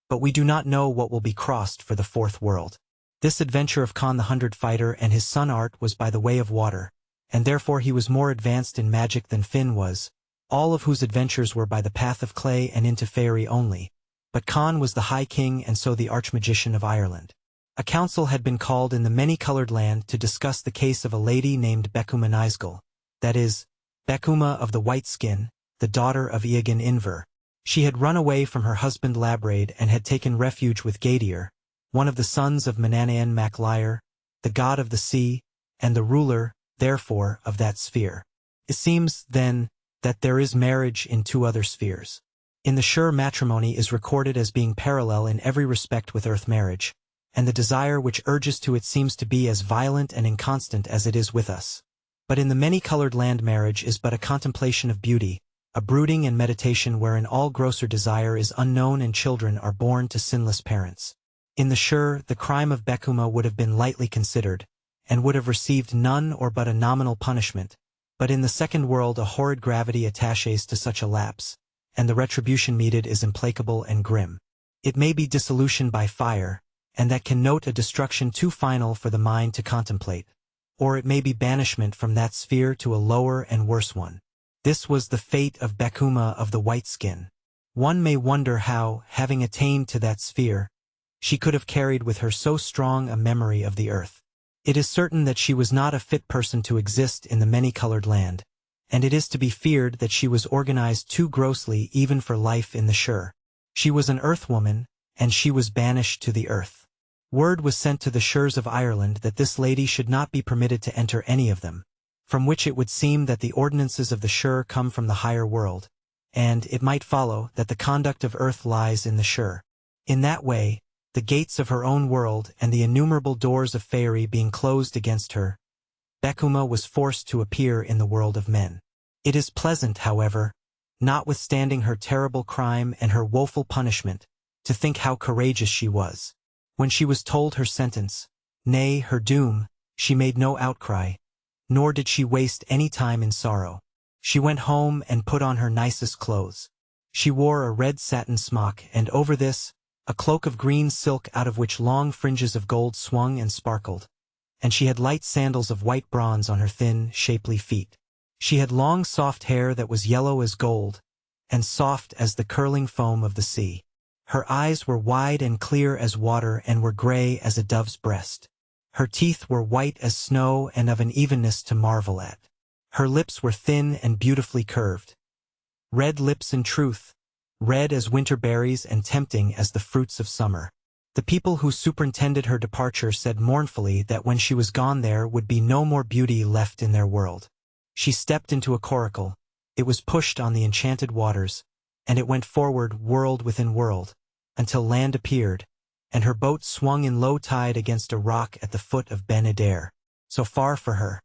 but we do not know what will be crossed for the fourth world. This adventure of Con the Hundred Fighter and his son Art was by the way of water, and therefore he was more advanced in magic than Finn was, all of whose adventures were by the path of clay and into fairy only. But Con was the High King and so the Archmagician of Ireland. A council had been called in the many-colored land to discuss the case of a lady named Becuma Nisgal, that is, Becuma of the white skin, the daughter of Eogan Inver. She had run away from her husband Labraid and had taken refuge with Gaidir, one of the sons of Mananayan Mac Lyre, the god of the sea, and the ruler, therefore, of that sphere. It seems, then, that there is marriage in two other spheres. In the sure matrimony is recorded as being parallel in every respect with earth marriage, and the desire which urges to it seems to be as violent and inconstant as it is with us. But in the many-colored land marriage is but a contemplation of beauty, a brooding and meditation wherein all grosser desire is unknown and children are born to sinless parents. In the sure, the crime of Becuma would have been lightly considered, and would have received none or but a nominal punishment, but in the second world a horrid gravity attaches to such a lapse, and the retribution meted is implacable and grim. It may be dissolution by fire, and that can note a destruction too final for the mind to contemplate, or it may be banishment from that sphere to a lower and worse one. This was the fate of Becuma of the white skin. One may wonder how, having attained to that sphere, she could have carried with her so strong a memory of the earth. It is certain that she was not a fit person to exist in the many-colored land, and it is to be feared that she was organized too grossly even for life in the sure. She was an earth-woman, and she was banished to the earth. Word was sent to the shures of Ireland that this lady should not be permitted to enter any of them, from which it would seem that the ordinances of the sure come from the higher world, and it might follow that the conduct of earth lies in the sure. In that way, the gates of her own world and the innumerable doors of faerie being closed against her, Becuma was forced to appear in the world of men. It is pleasant, however, notwithstanding her terrible crime and her woeful punishment, to think how courageous she was. When she was told her sentence, nay, her doom, she made no outcry, nor did she waste any time in sorrow. She went home and put on her nicest clothes. She wore a red satin smock, and over this, a cloak of green silk out of which long fringes of gold swung and sparkled, and she had light sandals of white bronze on her thin, shapely feet. She had long soft hair that was yellow as gold, and soft as the curling foam of the sea. Her eyes were wide and clear as water and were gray as a dove's breast. Her teeth were white as snow and of an evenness to marvel at. Her lips were thin and beautifully curved. Red lips in truth, red as winter berries and tempting as the fruits of summer. The people who superintended her departure said mournfully that when she was gone there would be no more beauty left in their world. She stepped into a coracle. It was pushed on the enchanted waters, and it went forward world within world, until land appeared, and her boat swung in low tide against a rock at the foot of Ben Adair. So far for her.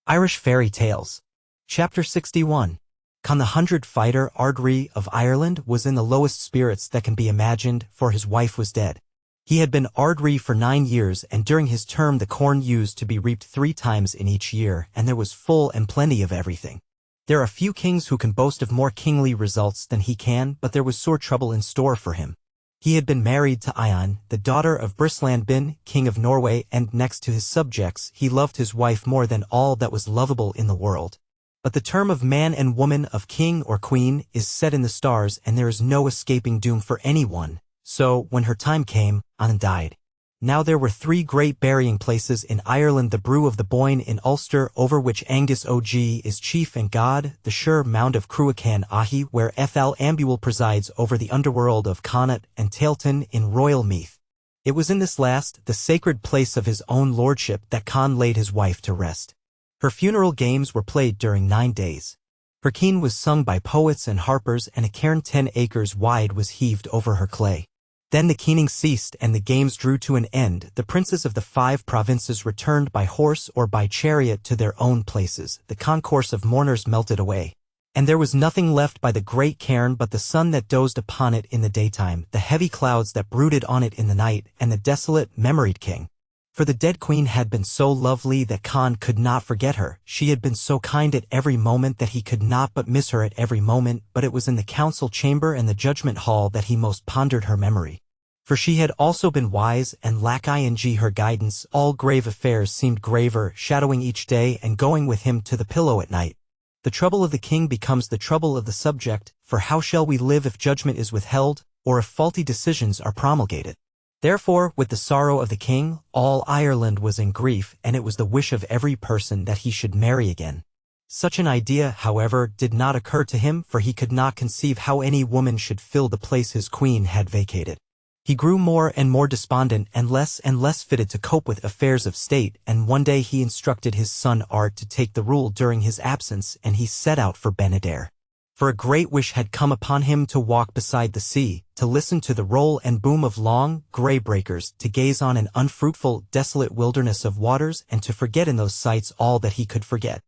Irish Fairy Tales. Chapter 61. Con the 100 fighter Ardrí of Ireland was in the lowest spirits that can be imagined, for his wife was dead. He had been Ardrí for 9 years, and during his term the corn used to be reaped 3 times in each year, and there was full and plenty of everything. There are few kings who can boast of more kingly results than he can, but there was sore trouble in store for him. He had been married to Ion, the daughter of Brislandbin, king of Norway, and next to his subjects, he loved his wife more than all that was lovable in the world. But the term of man and woman, of king or queen, is set in the stars, and there is no escaping doom for anyone. So, when her time came, Ion died. Now there were 3 great burying places in Ireland: the Brew of the Boyne in Ulster, over which Angus Og is chief and god; the Sure Mound of Cruachan Ahi, where Ethal Ambuel presides over the underworld of Connaught; and Tailton in Royal Meath. It was in this last, the sacred place of his own lordship, that Con laid his wife to rest. Her funeral games were played during 9 days. Her keen was sung by poets and harpers, and a cairn 10 acres wide was heaved over her clay. Then the keening ceased, and the games drew to an end. The princes of the 5 provinces returned by horse or by chariot to their own places. The concourse of mourners melted away, and there was nothing left by the great cairn but the sun that dozed upon it in the daytime, the heavy clouds that brooded on it in the night, and the desolate, memoried king. For the dead queen had been so lovely that Con could not forget her. She had been so kind at every moment that he could not but miss her at every moment, but it was in the council chamber and the judgment hall that he most pondered her memory. For she had also been wise, and lack ing her guidance, all grave affairs seemed graver, shadowing each day and going with him to the pillow at night. The trouble of the king becomes the trouble of the subject, for how shall we live if judgment is withheld, or if faulty decisions are promulgated? Therefore, with the sorrow of the king, all Ireland was in grief, and it was the wish of every person that he should marry again. Such an idea, however, did not occur to him, for he could not conceive how any woman should fill the place his queen had vacated. He grew more and more despondent, and less fitted to cope with affairs of state, and one day he instructed his son Art to take the rule during his absence, and he set out for Ben Adair. For a great wish had come upon him to walk beside the sea, to listen to the roll and boom of long, grey breakers, to gaze on an unfruitful, desolate wilderness of waters, and to forget in those sights all that he could forget.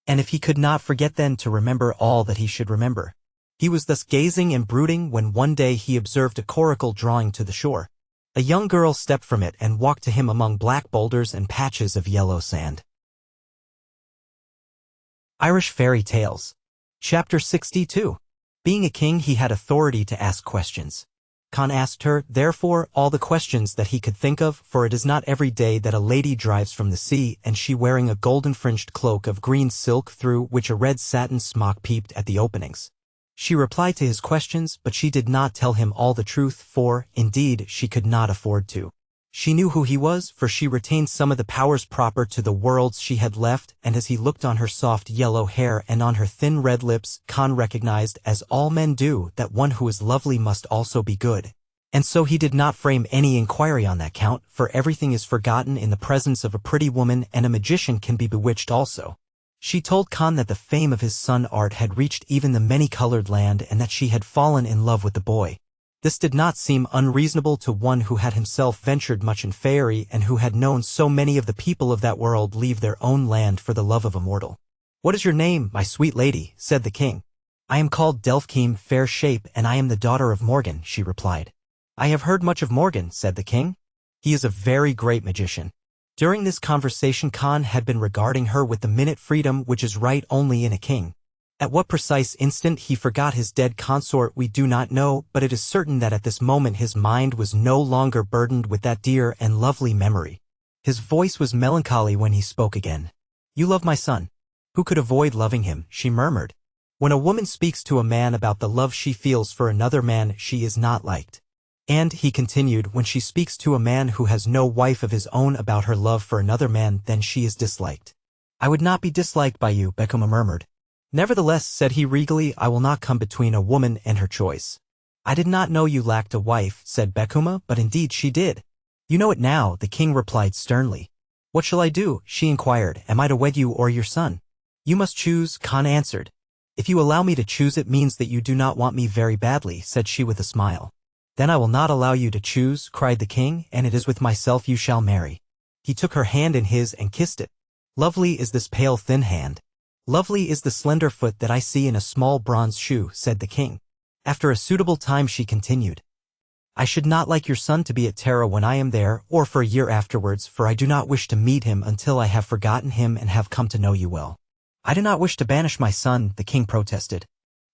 And if he could not forget, then to remember all that he should remember. He was thus gazing and brooding when one day he observed a coracle drawing to the shore. A young girl stepped from it and walked to him among black boulders and patches of yellow sand. Irish Fairy Tales. Chapter 62. Being a king, he had authority to ask questions. Con asked her, therefore, all the questions that he could think of, for it is not every day that a lady drives from the sea, and she wearing a golden-fringed cloak of green silk, through which a red satin smock peeped at the openings. She replied to his questions, but she did not tell him all the truth, for, indeed, she could not afford to. She knew who he was, for she retained some of the powers proper to the worlds she had left, and as he looked on her soft yellow hair and on her thin red lips, Con recognized, as all men do, that one who is lovely must also be good. And so he did not frame any inquiry on that count, for everything is forgotten in the presence of a pretty woman, and a magician can be bewitched also. She told Con that the fame of his son Art had reached even the many-colored land, and that she had fallen in love with the boy. This did not seem unreasonable to one who had himself ventured much in faery, and who had known so many of the people of that world leave their own land for the love of a mortal. "What is your name, my sweet lady?" said the king. "I am called Delphine Fair Shape, and I am the daughter of Morgan," she replied. "I have heard much of Morgan," said the king. "He is a very great magician." During this conversation Con had been regarding her with the minute freedom which is right only in a king. At what precise instant he forgot his dead consort we do not know, but it is certain that at this moment his mind was no longer burdened with that dear and lovely memory. His voice was melancholy when he spoke again. "You love my son." "Who could avoid loving him?" she murmured. "When a woman speaks to a man about the love she feels for another man, she is not liked. And," he continued, "when she speaks to a man who has no wife of his own about her love for another man, then she is disliked." "I would not be disliked by you," Beckham murmured. "Nevertheless," said he regally, "I will not come between a woman and her choice." "I did not know you lacked a wife," said Bekuma, but indeed she did. "You know it now," the king replied sternly. "What shall I do?" she inquired. "Am I to wed you or your son?" "You must choose," Khan answered. "If you allow me to choose, it means that you do not want me very badly," said she with a smile. "Then I will not allow you to choose," cried the king, "and it is with myself you shall marry." He took her hand in his and kissed it. "Lovely is this pale thin hand. Lovely is the slender foot that I see in a small bronze shoe," said the king. After a suitable time she continued, "I should not like your son to be at Tara when I am there, or for a year afterwards, for I do not wish to meet him until I have forgotten him and have come to know you well." "I do not wish to banish my son," the king protested.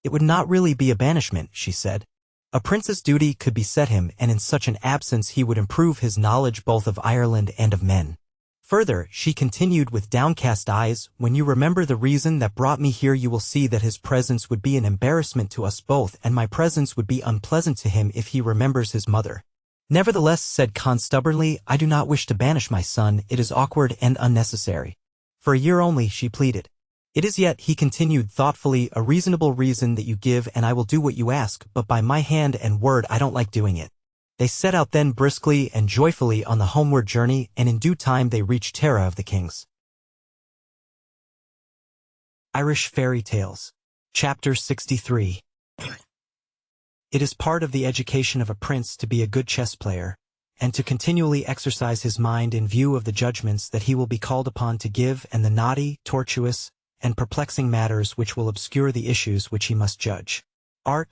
"It would not really be a banishment," she said. "A prince's duty could beset him, and in such an absence he would improve his knowledge both of Ireland and of men." Further, she continued with downcast eyes, "When you remember the reason that brought me here, you will see that his presence would be an embarrassment to us both, and my presence would be unpleasant to him if he remembers his mother." "Nevertheless," said Khan stubbornly, "I do not wish to banish my son. It is awkward and unnecessary." "For a year only," she pleaded. "It is yet," he continued thoughtfully, "a reasonable reason that you give, and I will do what you ask, but by my hand and word I don't like doing it." They set out then briskly and joyfully on the homeward journey, and in due time they reached Tara of the Kings. Irish Fairy Tales. Chapter 63. It is part of the education of a prince to be a good chess player, and to continually exercise his mind in view of the judgments that he will be called upon to give and the knotty, tortuous, and perplexing matters which will obscure the issues which he must judge. Art,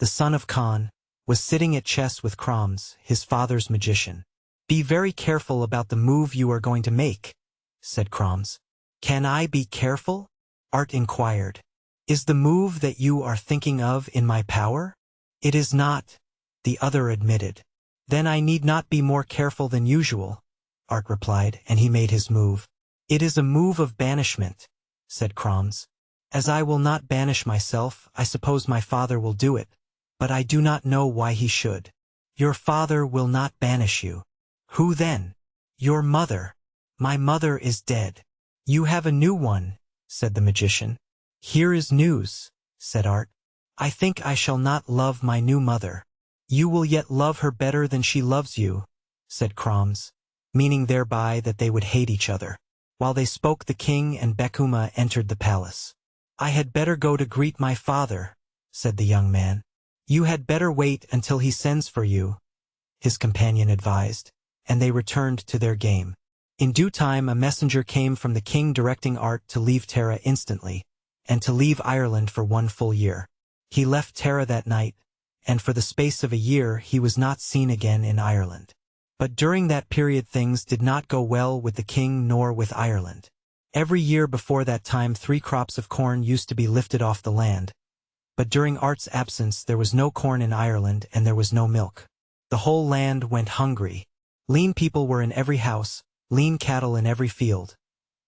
the son of Khan, was sitting at chess with Kroms, his father's magician. "Be very careful about the move you are going to make," said Kroms. "Can I be careful?" Art inquired. "Is the move that you are thinking of in my power?" "It is not," the other admitted. "Then I need not be more careful than usual," Art replied, and he made his move. "It is a move of banishment," said Kroms. "As I will not banish myself, I suppose my father will do it. But I do not know why he should." "Your father will not banish you." "Who then?" "Your mother." "My mother is dead." "You have a new one," said the magician. "Here is news," said Art. "I think I shall not love my new mother." "You will yet love her better than she loves you," said Kroms, meaning thereby that they would hate each other. While they spoke, the king and Bekuma entered the palace. "I had better go to greet my father," said the young man. "You had better wait until he sends for you," his companion advised, and they returned to their game. In due time a messenger came from the king directing Art to leave Tara instantly, and to leave Ireland for 1 full year. He left Tara that night, and for the space of a year he was not seen again in Ireland. But during that period things did not go well with the king nor with Ireland. Every year before that time 3 crops of corn used to be lifted off the land. But during Art's absence there was no corn in Ireland and there was no milk. The whole land went hungry. Lean people were in every house, lean cattle in every field.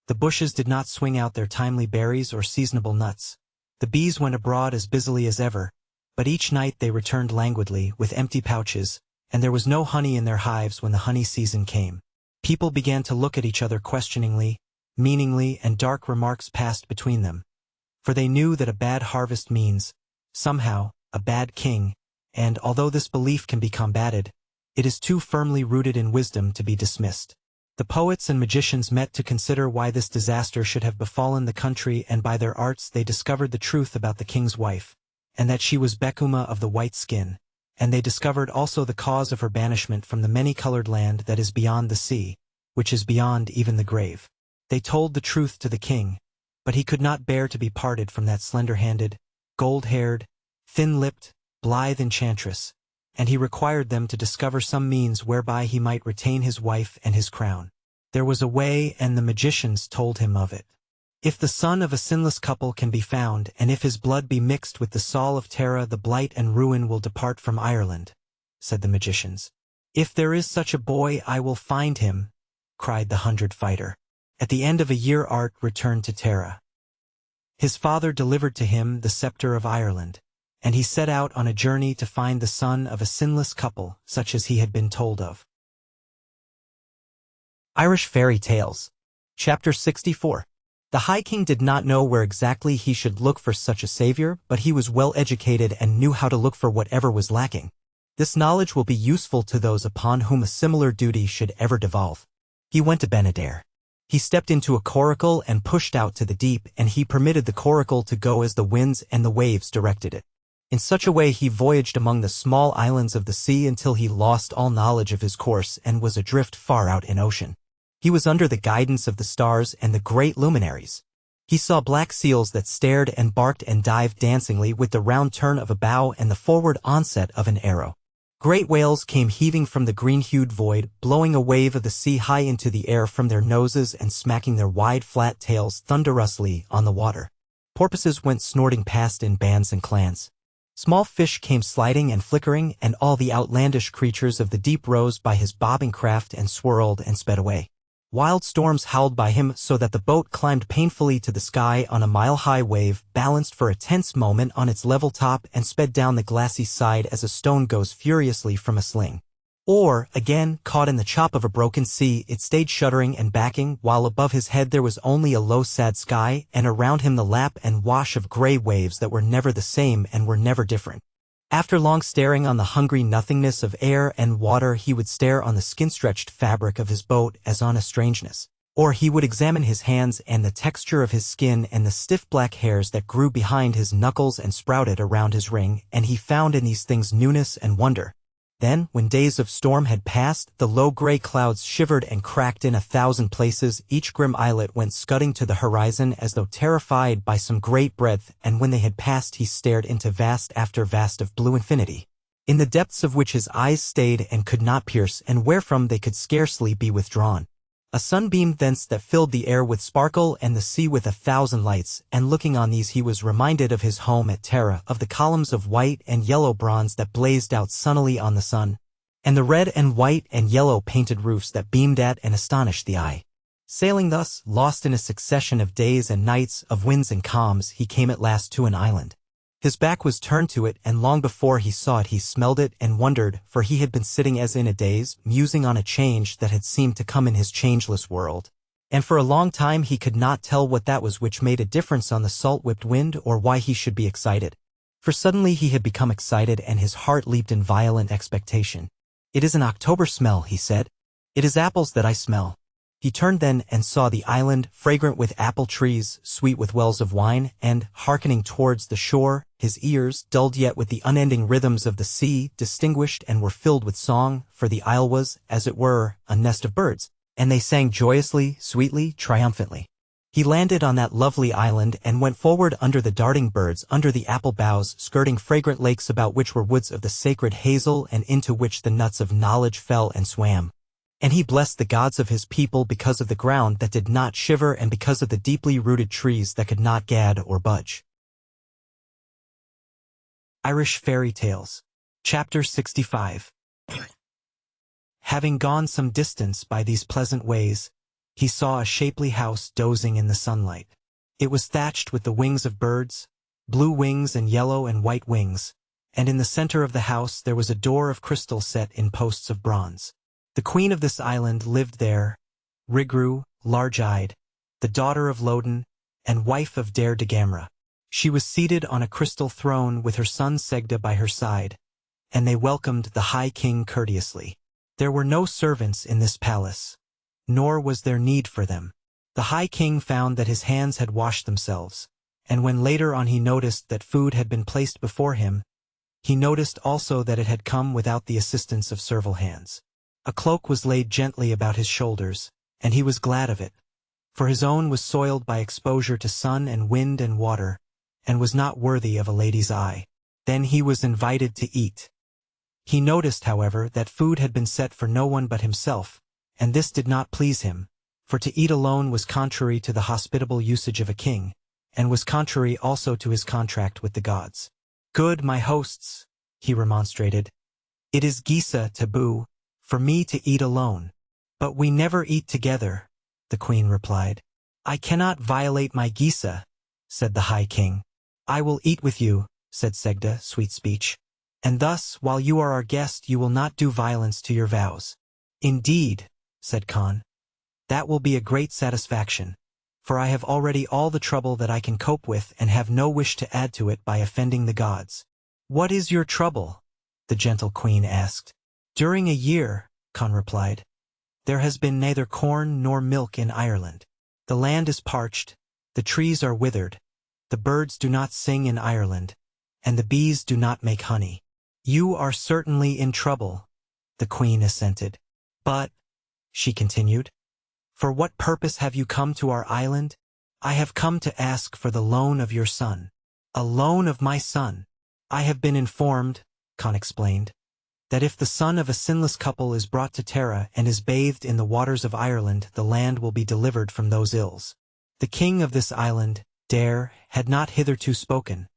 The bushes did not swing out their timely berries or seasonable nuts. The bees went abroad as busily as ever, but each night they returned languidly, with empty pouches, and there was no honey in their hives when the honey season came. People began to look at each other questioningly, meaningly, and dark remarks passed between them. For they knew that a bad harvest means, somehow, a bad king, and although this belief can be combated, it is too firmly rooted in wisdom to be dismissed. The poets and magicians met to consider why this disaster should have befallen the country, and by their arts they discovered the truth about the king's wife, and that she was Bekuma of the white skin, and they discovered also the cause of her banishment from the many-colored land that is beyond the sea, which is beyond even the grave. They told the truth to the king, but he could not bear to be parted from that slender-handed, gold-haired, thin-lipped, blithe enchantress, and he required them to discover some means whereby he might retain his wife and his crown. There was a way, and the magicians told him of it. "If the son of a sinless couple can be found, and if his blood be mixed with the Saul of Tara, the blight and ruin will depart from Ireland," said the magicians. "If there is such a boy, I will find him," cried the 100 fighter. At the end of a year Art returned to Tara. His father delivered to him the scepter of Ireland, and he set out on a journey to find the son of a sinless couple, such as he had been told of. Irish Fairy Tales. Chapter 64. The High King did not know where exactly he should look for such a savior, but he was well educated and knew how to look for whatever was lacking. This knowledge will be useful to those upon whom a similar duty should ever devolve. He went to Benadir. He stepped into a coracle and pushed out to the deep, and he permitted the coracle to go as the winds and the waves directed it. In such a way he voyaged among the small islands of the sea until he lost all knowledge of his course and was adrift far out in ocean. He was under the guidance of the stars and the great luminaries. He saw black seals that stared and barked and dived dancingly with the round turn of a bow and the forward onset of an arrow. Great whales came heaving from the green-hued void, blowing a wave of the sea high into the air from their noses and smacking their wide flat tails thunderously on the water. Porpoises went snorting past in bands and clans. Small fish came sliding and flickering, and all the outlandish creatures of the deep rose by his bobbing craft and swirled and sped away. Wild storms howled by him so that the boat climbed painfully to the sky on a mile-high wave, balanced for a tense moment on its level top and sped down the glassy side as a stone goes furiously from a sling. Or, again, caught in the chop of a broken sea, it stayed shuddering and backing, while above his head there was only a low sad sky, and around him the lap and wash of gray waves that were never the same and were never different. After long staring on the hungry nothingness of air and water, he would stare on the skin-stretched fabric of his boat as on a strangeness. Or he would examine his hands and the texture of his skin and the stiff black hairs that grew behind his knuckles and sprouted around his ring, and he found in these things newness and wonder. Then, when days of storm had passed, the low gray clouds shivered and cracked in 1,000 places, each grim islet went scudding to the horizon as though terrified by some great breadth, and when they had passed he stared into vast after vast of blue infinity, in the depths of which his eyes stayed and could not pierce, and wherefrom they could scarcely be withdrawn. A sun beamed thence that filled the air with sparkle and the sea with 1,000 lights, and looking on these he was reminded of his home at Terra, of the columns of white and yellow bronze that blazed out sunnily on the sun, and the red and white and yellow painted roofs that beamed at and astonished the eye. Sailing thus, lost in a succession of days and nights, of winds and calms, he came at last to an island. His back was turned to it, and long before he saw it he smelled it and wondered, for he had been sitting as in a daze, musing on a change that had seemed to come in his changeless world. And for a long time he could not tell what that was which made a difference on the salt-whipped wind, or why he should be excited. For suddenly he had become excited, and his heart leaped in violent expectation. "It is an October smell," he said. "It is apples that I smell." He turned then and saw the island, fragrant with apple trees, sweet with wells of wine, and, hearkening towards the shore, his ears, dulled yet with the unending rhythms of the sea, distinguished and were filled with song, for the isle was, as it were, a nest of birds, and they sang joyously, sweetly, triumphantly. He landed on that lovely island and went forward under the darting birds, under the apple boughs, skirting fragrant lakes about which were woods of the sacred hazel and into which the nuts of knowledge fell and swam. And he blessed the gods of his people because of the ground that did not shiver and because of the deeply rooted trees that could not gad or budge. Irish Fairy Tales. Chapter 65. Having gone some distance by these pleasant ways, he saw a shapely house dozing in the sunlight. It was thatched with the wings of birds, blue wings and yellow and white wings, and in the center of the house there was a door of crystal set in posts of bronze. The queen of this island lived there, Rigru, large-eyed, the daughter of Loden, and wife of Dare de Gamra. She was seated on a crystal throne with her son Segda by her side, and they welcomed the High King courteously. There were no servants in this palace, nor was there need for them. The High King found that his hands had washed themselves, and when later on he noticed that food had been placed before him, he noticed also that it had come without the assistance of servile hands. A cloak was laid gently about his shoulders, and he was glad of it, for his own was soiled by exposure to sun and wind and water, and was not worthy of a lady's eye. Then he was invited to eat. He noticed, however, that food had been set for no one but himself, and this did not please him, for to eat alone was contrary to the hospitable usage of a king, and was contrary also to his contract with the gods. "Good, my hosts," he remonstrated, "it is Gisa taboo for me to eat alone." "But we never eat together," the queen replied. "I cannot violate my Gisa," said the High King. "I will eat with you," said Segda, sweet speech. "And thus, while you are our guest, you will not do violence to your vows." "Indeed," said Khan, "that will be a great satisfaction, for I have already all the trouble that I can cope with and have no wish to add to it by offending the gods." "What is your trouble?" the gentle queen asked. "During a year," Con replied, "there has been neither corn nor milk in Ireland. The land is parched, the trees are withered, the birds do not sing in Ireland, and the bees do not make honey." "You are certainly in trouble," the queen assented. "But," she continued, "for what purpose have you come to our island?" "I have come to ask for the loan of your son." "A loan of my son?" "I have been informed," Con explained, "that if the son of a sinless couple is brought to Tara and is bathed in the waters of Ireland, the land will be delivered from those ills." The king of this island, Dare, had not hitherto spoken,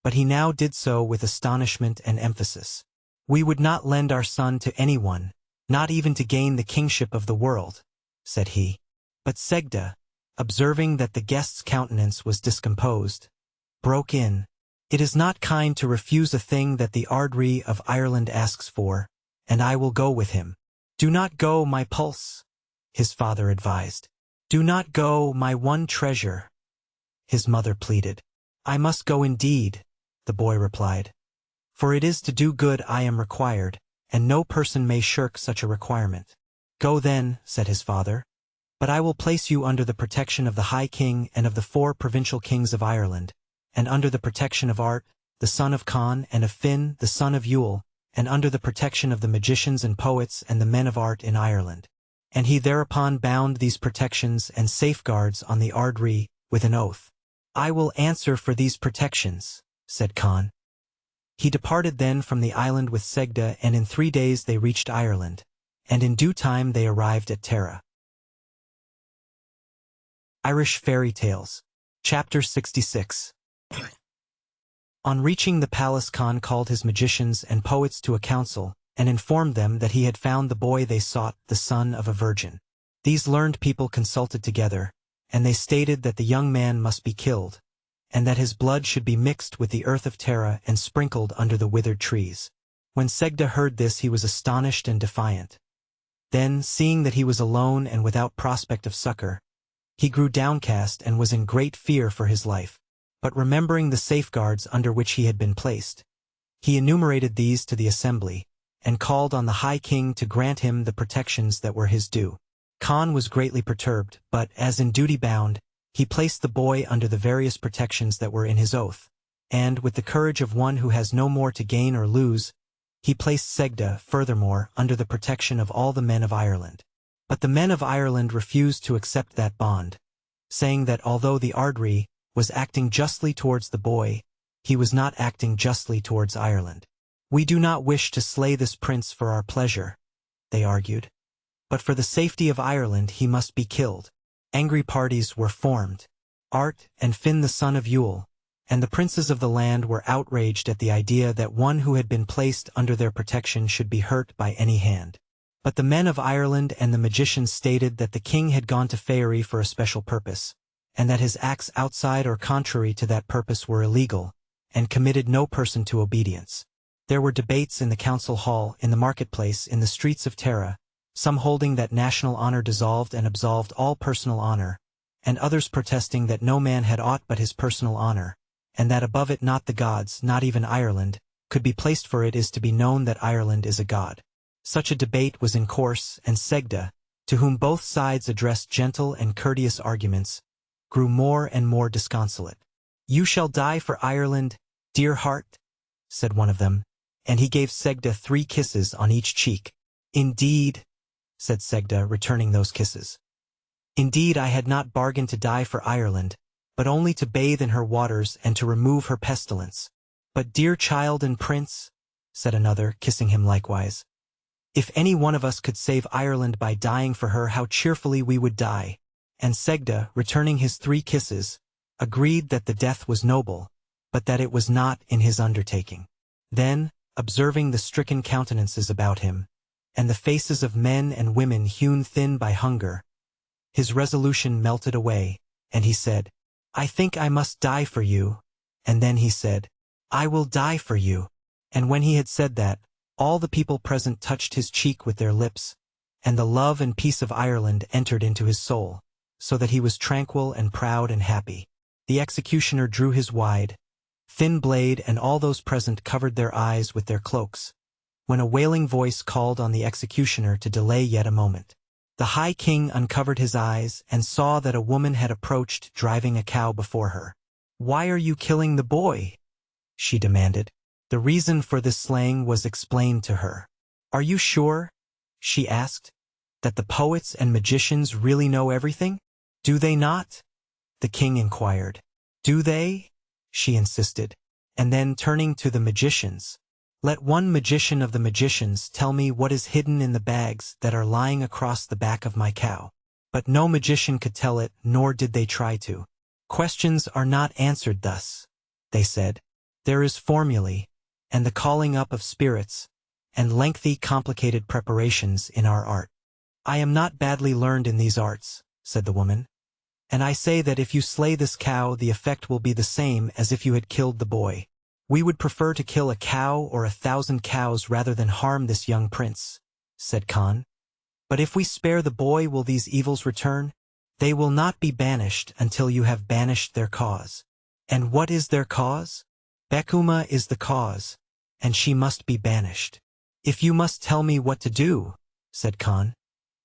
but he now did so with astonishment and emphasis. "We would not lend our son to anyone, not even to gain the kingship of the world," said he. But Segda, observing that the guest's countenance was discomposed, broke in, "It is not kind to refuse a thing that the Ardri of Ireland asks for, and I will go with him." "Do not go, my pulse," his father advised. "Do not go, my one treasure," his mother pleaded. "I must go indeed," the boy replied, "for it is to do good I am required, and no person may shirk such a requirement." "Go then," said his father, "but I will place you under the protection of the High King and of the 4 provincial kings of Ireland, and under the protection of Art, the son of Con, and of Finn, the son of Yule, and under the protection of the magicians and poets and the men of art in Ireland." And he thereupon bound these protections and safeguards on the Ardri with an oath. "I will answer for these protections," said Con. He departed then from the island with Segda, and in 3 days they reached Ireland, and in due time they arrived at Tara. Irish Fairy Tales. Chapter 66. On reaching the palace, Con called his magicians and poets to a council, and informed them that he had found the boy they sought, the son of a virgin. These learned people consulted together, and they stated that the young man must be killed, and that his blood should be mixed with the earth of Tara and sprinkled under the withered trees. When Segda heard this, he was astonished and defiant. Then, seeing that he was alone and without prospect of succor, he grew downcast and was in great fear for his life. But remembering the safeguards under which he had been placed, he enumerated these to the assembly, and called on the High King to grant him the protections that were his due. Con was greatly perturbed, but, as in duty bound, he placed the boy under the various protections that were in his oath, and, with the courage of one who has no more to gain or lose, he placed Segda, furthermore, under the protection of all the men of Ireland. But the men of Ireland refused to accept that bond, saying that although the Ardri was acting justly towards the boy, he was not acting justly towards Ireland. "We do not wish to slay this prince for our pleasure," they argued, "but for the safety of Ireland he must be killed." Angry parties were formed. Art and Finn the son of Yule, and the princes of the land were outraged at the idea that one who had been placed under their protection should be hurt by any hand. But the men of Ireland and the magicians stated that the king had gone to Faerie for a special purpose, and that his acts outside or contrary to that purpose were illegal, and committed no person to obedience. There were debates in the council hall, in the marketplace, in the streets of Tara, some holding that national honor dissolved and absolved all personal honor, and others protesting that no man had aught but his personal honor, and that above it not the gods, not even Ireland, could be placed, for it is to be known that Ireland is a god. Such a debate was in course, and Segda, to whom both sides addressed gentle and courteous arguments, grew more and more disconsolate. "You shall die for Ireland, dear heart," said one of them, and he gave Segda 3 kisses on each cheek. "Indeed," said Segda, returning those kisses. "Indeed, I had not bargained to die for Ireland, but only to bathe in her waters and to remove her pestilence." "But dear child and prince," said another, kissing him likewise, "if any one of us could save Ireland by dying for her, how cheerfully we would die." And Segda, returning his 3 kisses, agreed that the death was noble, but that it was not in his undertaking. Then, observing the stricken countenances about him, and the faces of men and women hewn thin by hunger, his resolution melted away, and he said, "I think I must die for you." And then he said, "I will die for you." And when he had said that, all the people present touched his cheek with their lips, and the love and peace of Ireland entered into his soul. so that he was tranquil and proud and happy. The executioner drew his wide, thin blade, and all those present covered their eyes with their cloaks, when a wailing voice called on the executioner to delay yet a moment. The High King uncovered his eyes and saw that a woman had approached driving a cow before her. "Why are you killing the boy?" she demanded. The reason for this slaying was explained to her. "Are you sure," she asked, "that the poets and magicians really know everything? Do they not?" The king inquired. "Do they?" she insisted. And then, turning to the magicians, "Let one magician of the magicians tell me what is hidden in the bags that are lying across the back of my cow." But no magician could tell it, nor did they try to. "Questions are not answered thus," they said. "There is formulae, and the calling up of spirits, and lengthy, complicated preparations in our art." "I am not badly learned in these arts," said the woman, "and I say that if you slay this cow, the effect will be the same as if you had killed the boy. We would prefer to kill a cow or 1,000 cows rather than harm this young prince," said Khan. "But if we spare the boy, will these evils return? They will not be banished until you have banished their cause." "And what is their cause?" "Bekuma is the cause, and she must be banished." "If you must tell me what to do," said Khan,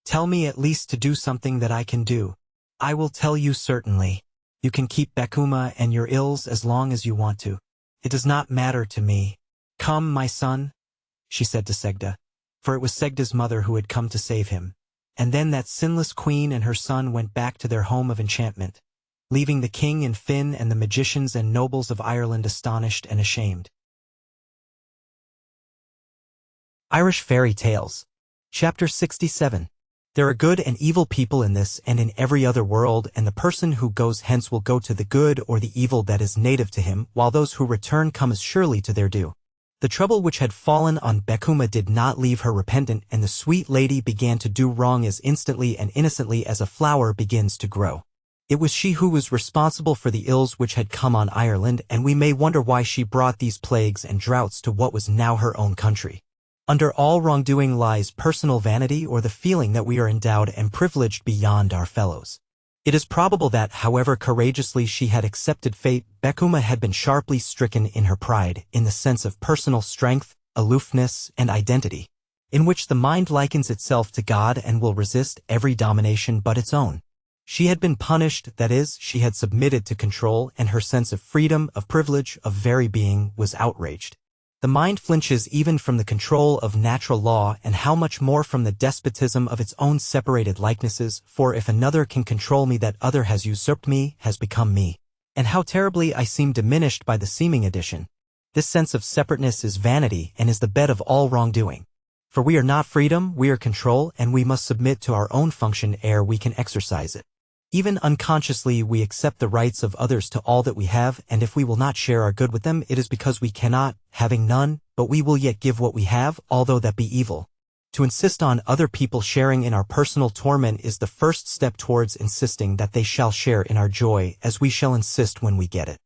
"tell me at least to do something that I can do." "I will tell you certainly. You can keep Bekuma and your ills as long as you want to. It does not matter to me." "Come, my son," she said to Segda, for it was Segda's mother who had come to save him. And then that sinless queen and her son went back to their home of enchantment, leaving the king and Finn and the magicians and nobles of Ireland astonished and ashamed. Irish Fairy Tales. Chapter 67. There are good and evil people in this and in every other world, and the person who goes hence will go to the good or the evil that is native to him, while those who return come as surely to their due. The trouble which had fallen on Bekuma did not leave her repentant, and the sweet lady began to do wrong as instantly and innocently as a flower begins to grow. It was she who was responsible for the ills which had come on Ireland, and we may wonder why she brought these plagues and droughts to what was now her own country. Under all wrongdoing lies personal vanity or the feeling that we are endowed and privileged beyond our fellows. It is probable that, however courageously she had accepted fate, Bekuma had been sharply stricken in her pride, in the sense of personal strength, aloofness, and identity, in which the mind likens itself to God and will resist every domination but its own. She had been punished, that is, she had submitted to control, and her sense of freedom, of privilege, of very being, was outraged. The mind flinches even from the control of natural law, and how much more from the despotism of its own separated likenesses, for if another can control me, that other has usurped me, has become me. And how terribly I seem diminished by the seeming addition. This sense of separateness is vanity and is the bed of all wrongdoing. For we are not freedom, we are control, and we must submit to our own function ere we can exercise it. Even unconsciously we accept the rights of others to all that we have, and if we will not share our good with them, it is because we cannot, having none, but we will yet give what we have, although that be evil. To insist on other people sharing in our personal torment is the first step towards insisting that they shall share in our joy, as we shall insist when we get it.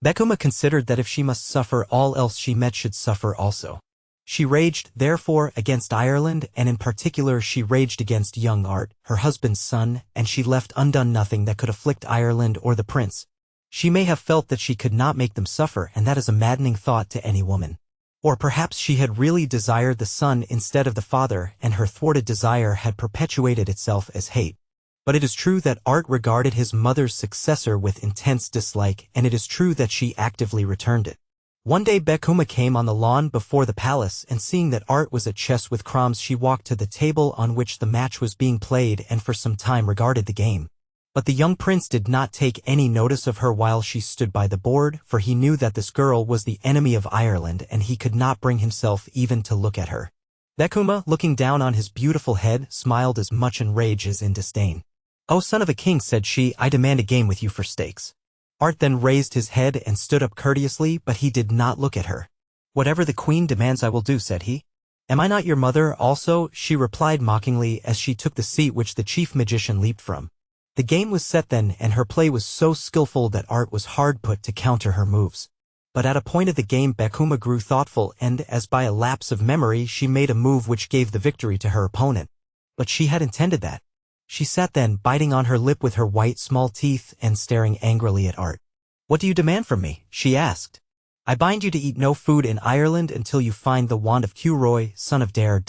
Bekuma considered that if she must suffer, all else she met should suffer also. She raged, therefore, against Ireland, and in particular she raged against young Art, her husband's son, and she left undone nothing that could afflict Ireland or the prince. She may have felt that she could not make them suffer, and that is a maddening thought to any woman. Or perhaps she had really desired the son instead of the father, and her thwarted desire had perpetuated itself as hate. But it is true that Art regarded his mother's successor with intense dislike, and it is true that she actively returned it. One day Bekuma came on the lawn before the palace, and seeing that Art was at chess with Cromms, she walked to the table on which the match was being played and for some time regarded the game. But the young prince did not take any notice of her while she stood by the board, for he knew that this girl was the enemy of Ireland, and he could not bring himself even to look at her. Bekuma, looking down on his beautiful head, smiled as much in rage as in disdain. "O son of a king," said she, "I demand a game with you for stakes." Art then raised his head and stood up courteously, but he did not look at her. "Whatever the queen demands I will do," said he. "Am I not your mother also?" she replied mockingly as she took the seat which the chief magician leaped from. The game was set then, and her play was so skillful that Art was hard put to counter her moves. But at a point of the game Bekuma grew thoughtful, and, as by a lapse of memory, she made a move which gave the victory to her opponent. But she had intended that. She sat then, biting on her lip with her white small teeth and staring angrily at Art. "What do you demand from me?" she asked. "I bind you to eat no food in Ireland until you find the wand of Curoy, son of Dare.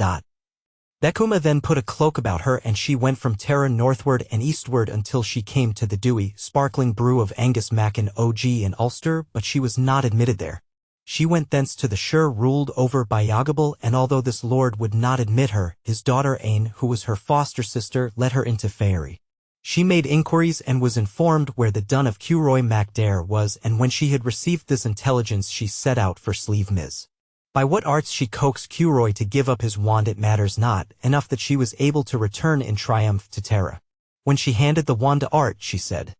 Becuma then put a cloak about her and she went from Tara northward and eastward until she came to the dewy, sparkling brew of Angus Mac and Og in Ulster, but she was not admitted there. She went thence to the shire ruled over by Yagabal, and although this lord would not admit her, his daughter Aine, who was her foster sister, let her into Faery. She made inquiries and was informed where the dun of Curoy Mac Dare was, and when she had received this intelligence she set out for Sleepmiz. By what arts she coaxed Curoy to give up his wand it matters not, enough that she was able to return in triumph to Tara. When she handed the wand to Art, she said,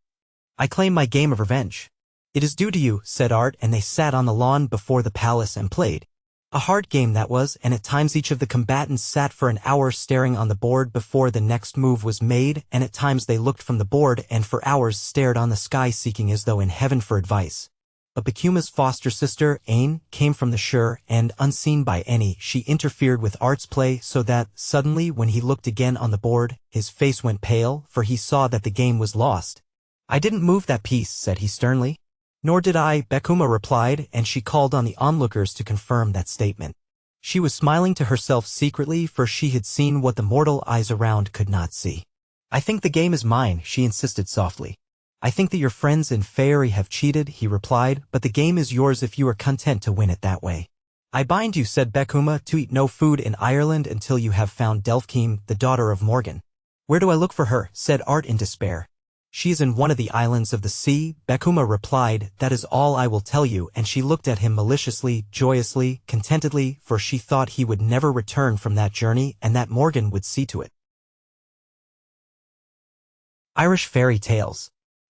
"I claim my game of revenge." "It is due to you," said Art, and they sat on the lawn before the palace and played. A hard game that was, and at times each of the combatants sat for an hour staring on the board before the next move was made, and at times they looked from the board and for hours stared on the sky seeking as though in heaven for advice. But Becuma's foster sister, Aine, came from the shire, and, unseen by any, she interfered with Art's play so that, suddenly, when he looked again on the board, his face went pale, for he saw that the game was lost. "I didn't move that piece," said he sternly. "Nor did I," Becuma replied, and she called on the onlookers to confirm that statement. She was smiling to herself secretly, for she had seen what the mortal eyes around could not see. "I think the game is mine," she insisted softly. "I think that your friends in Faery have cheated," he replied, "but the game is yours if you are content to win it that way." "I bind you," said Becuma, "to eat no food in Ireland until you have found Delphine, the daughter of Morgan." "Where do I look for her?" said Art in despair. "She is in one of the islands of the sea," Becuma replied. "That is all I will tell you," and she looked at him maliciously, joyously, contentedly, for she thought he would never return from that journey and that Morgan would see to it. Irish Fairy Tales.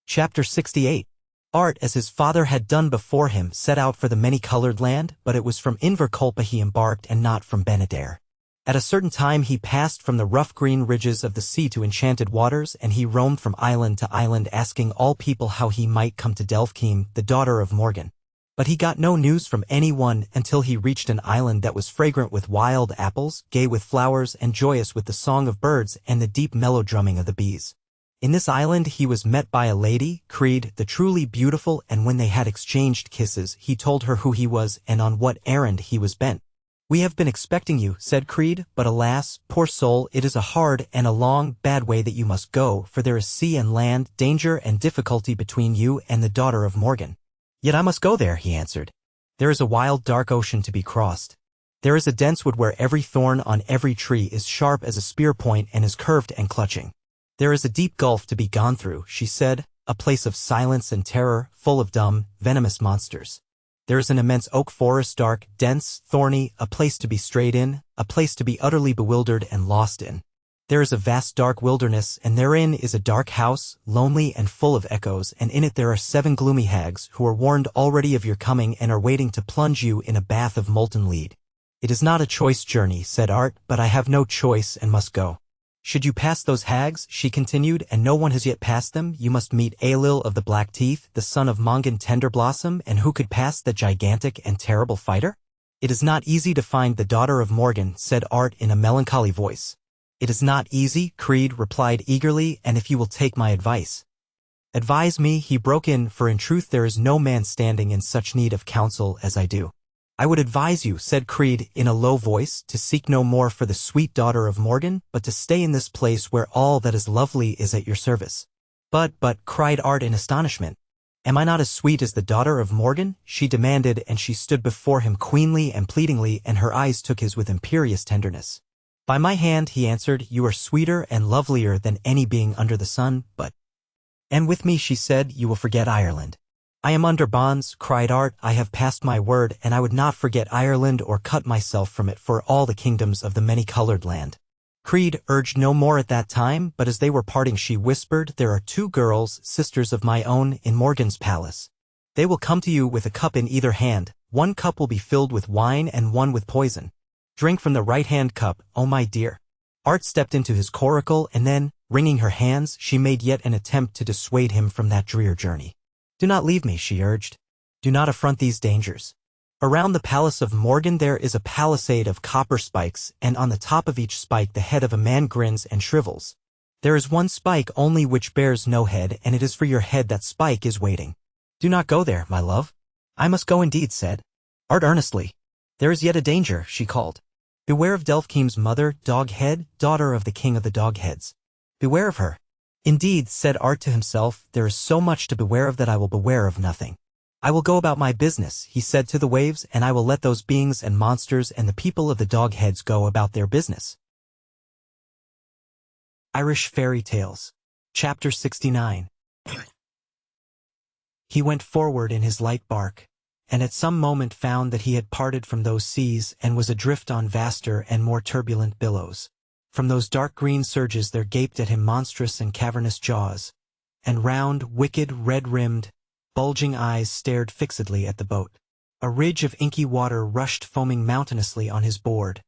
Chapter 68. Art, as his father had done before him, set out for the many-colored land, but it was from Inverculpa he embarked and not from Benadair. At a certain time he passed from the rough green ridges of the sea to enchanted waters, and he roamed from island to island asking all people how he might come to Delphine, the daughter of Morgan. But he got no news from anyone until he reached an island that was fragrant with wild apples, gay with flowers, and joyous with the song of birds and the deep mellow drumming of the bees. In this island he was met by a lady, Creed, the truly beautiful, and when they had exchanged kisses he told her who he was and on what errand he was bent. "We have been expecting you," said Creed, "but alas, poor soul, it is a hard and a long, bad way that you must go, for there is sea and land, danger and difficulty between you and the daughter of Morgan." "Yet I must go there," he answered. "There is a wild, dark ocean to be crossed. There is a dense wood where every thorn on every tree is sharp as a spear point and is curved and clutching. There is a deep gulf to be gone through," she said, "a place of silence and terror, full of dumb, venomous monsters. There is an immense oak forest, dark, dense, thorny, a place to be strayed in, a place to be utterly bewildered and lost in. There is a vast dark wilderness, and therein is a dark house, lonely and full of echoes, and in it there are 7 gloomy hags, who are warned already of your coming and are waiting to plunge you in a bath of molten lead. It is not a choice journey," said Art, "but I have no choice and must go. Should you pass those hags," she continued, "and no one has yet passed them, you must meet Aelil of the Black Teeth, the son of Mongan Tenderblossom, and who could pass the gigantic and terrible fighter?" "It is not easy to find the daughter of Morgan," said Art in a melancholy voice. "It is not easy," Creed replied eagerly, "and if you will take my advice." "Advise me," he broke in, "for in truth there is no man standing in such need of counsel as I do." "I would advise you," said Creed in a low voice, "to seek no more for the sweet daughter of Morgan, but to stay in this place where all that is lovely is at your service." But," cried Art in astonishment. "Am I not as sweet as the daughter of Morgan?" she demanded, and she stood before him queenly and pleadingly, and her eyes took his with imperious tenderness. "By my hand," he answered, "you are sweeter and lovelier than any being under the sun, but—" "And with me," she said, "you will forget Ireland." "I am under bonds," cried Art. "I have passed my word, and I would not forget Ireland or cut myself from it for all the kingdoms of the many-colored land." Creed urged no more at that time, but as they were parting she whispered, "There are 2 girls, sisters of my own, in Morgan's palace. They will come to you with a cup in either hand. One cup will be filled with wine and one with poison. Drink from the right-hand cup, oh my dear." Art stepped into his coracle, and then, wringing her hands, she made yet an attempt to dissuade him from that drear journey. "Do not leave me," she urged. "Do not affront these dangers. Around the palace of Morgan there is a palisade of copper spikes, and on the top of each spike the head of a man grins and shrivels. There is one spike only which bears no head, and it is for your head that spike is waiting. Do not go there, my love. I must go indeed, said Art earnestly. There is yet a danger, she called. Beware of Delphkiem's mother, Doghead, daughter of the king of the Dogheads. Beware of her. Indeed, said Art to himself, there is so much to beware of that I will beware of nothing. I will go about my business, he said to the waves, and I will let those beings and monsters and the people of the Dogheads go about their business. Irish Fairy Tales. Chapter 69. He went forward in his light bark, and at some moment found that he had parted from those seas and was adrift on vaster and more turbulent billows. From those dark green surges there gaped at him monstrous and cavernous jaws, and round, wicked, red-rimmed, bulging eyes stared fixedly at the boat. A ridge of inky water rushed foaming mountainously on his board,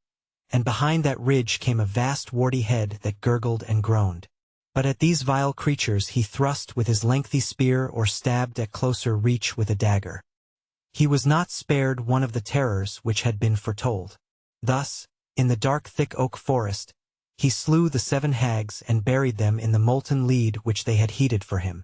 and behind that ridge came a vast warty head that gurgled and groaned. But at these vile creatures he thrust with his lengthy spear or stabbed at closer reach with a dagger. He was not spared one of the terrors which had been foretold. Thus, in the dark thick oak forest, he slew the 7 hags and buried them in the molten lead which they had heated for him.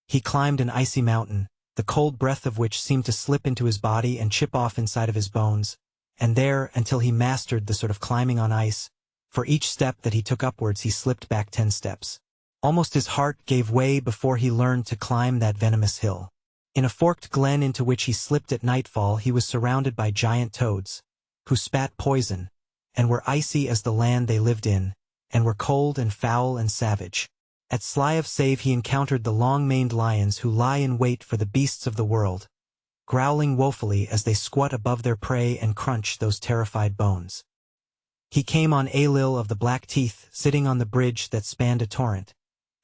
He climbed an icy mountain, the cold breath of which seemed to slip into his body and chip off inside of his bones, and there, until he mastered the sort of climbing on ice, for each step that he took upwards he slipped back 10 steps. Almost his heart gave way before he learned to climb that venomous hill. In a forked glen into which he slipped at nightfall he was surrounded by giant toads, who spat poison, and were icy as the land they lived in, and were cold and foul and savage. At Sly of Save he encountered the long-maned lions who lie in wait for the beasts of the world, growling woefully as they squat above their prey and crunch those terrified bones. He came on Aelil of the Black Teeth sitting on the bridge that spanned a torrent,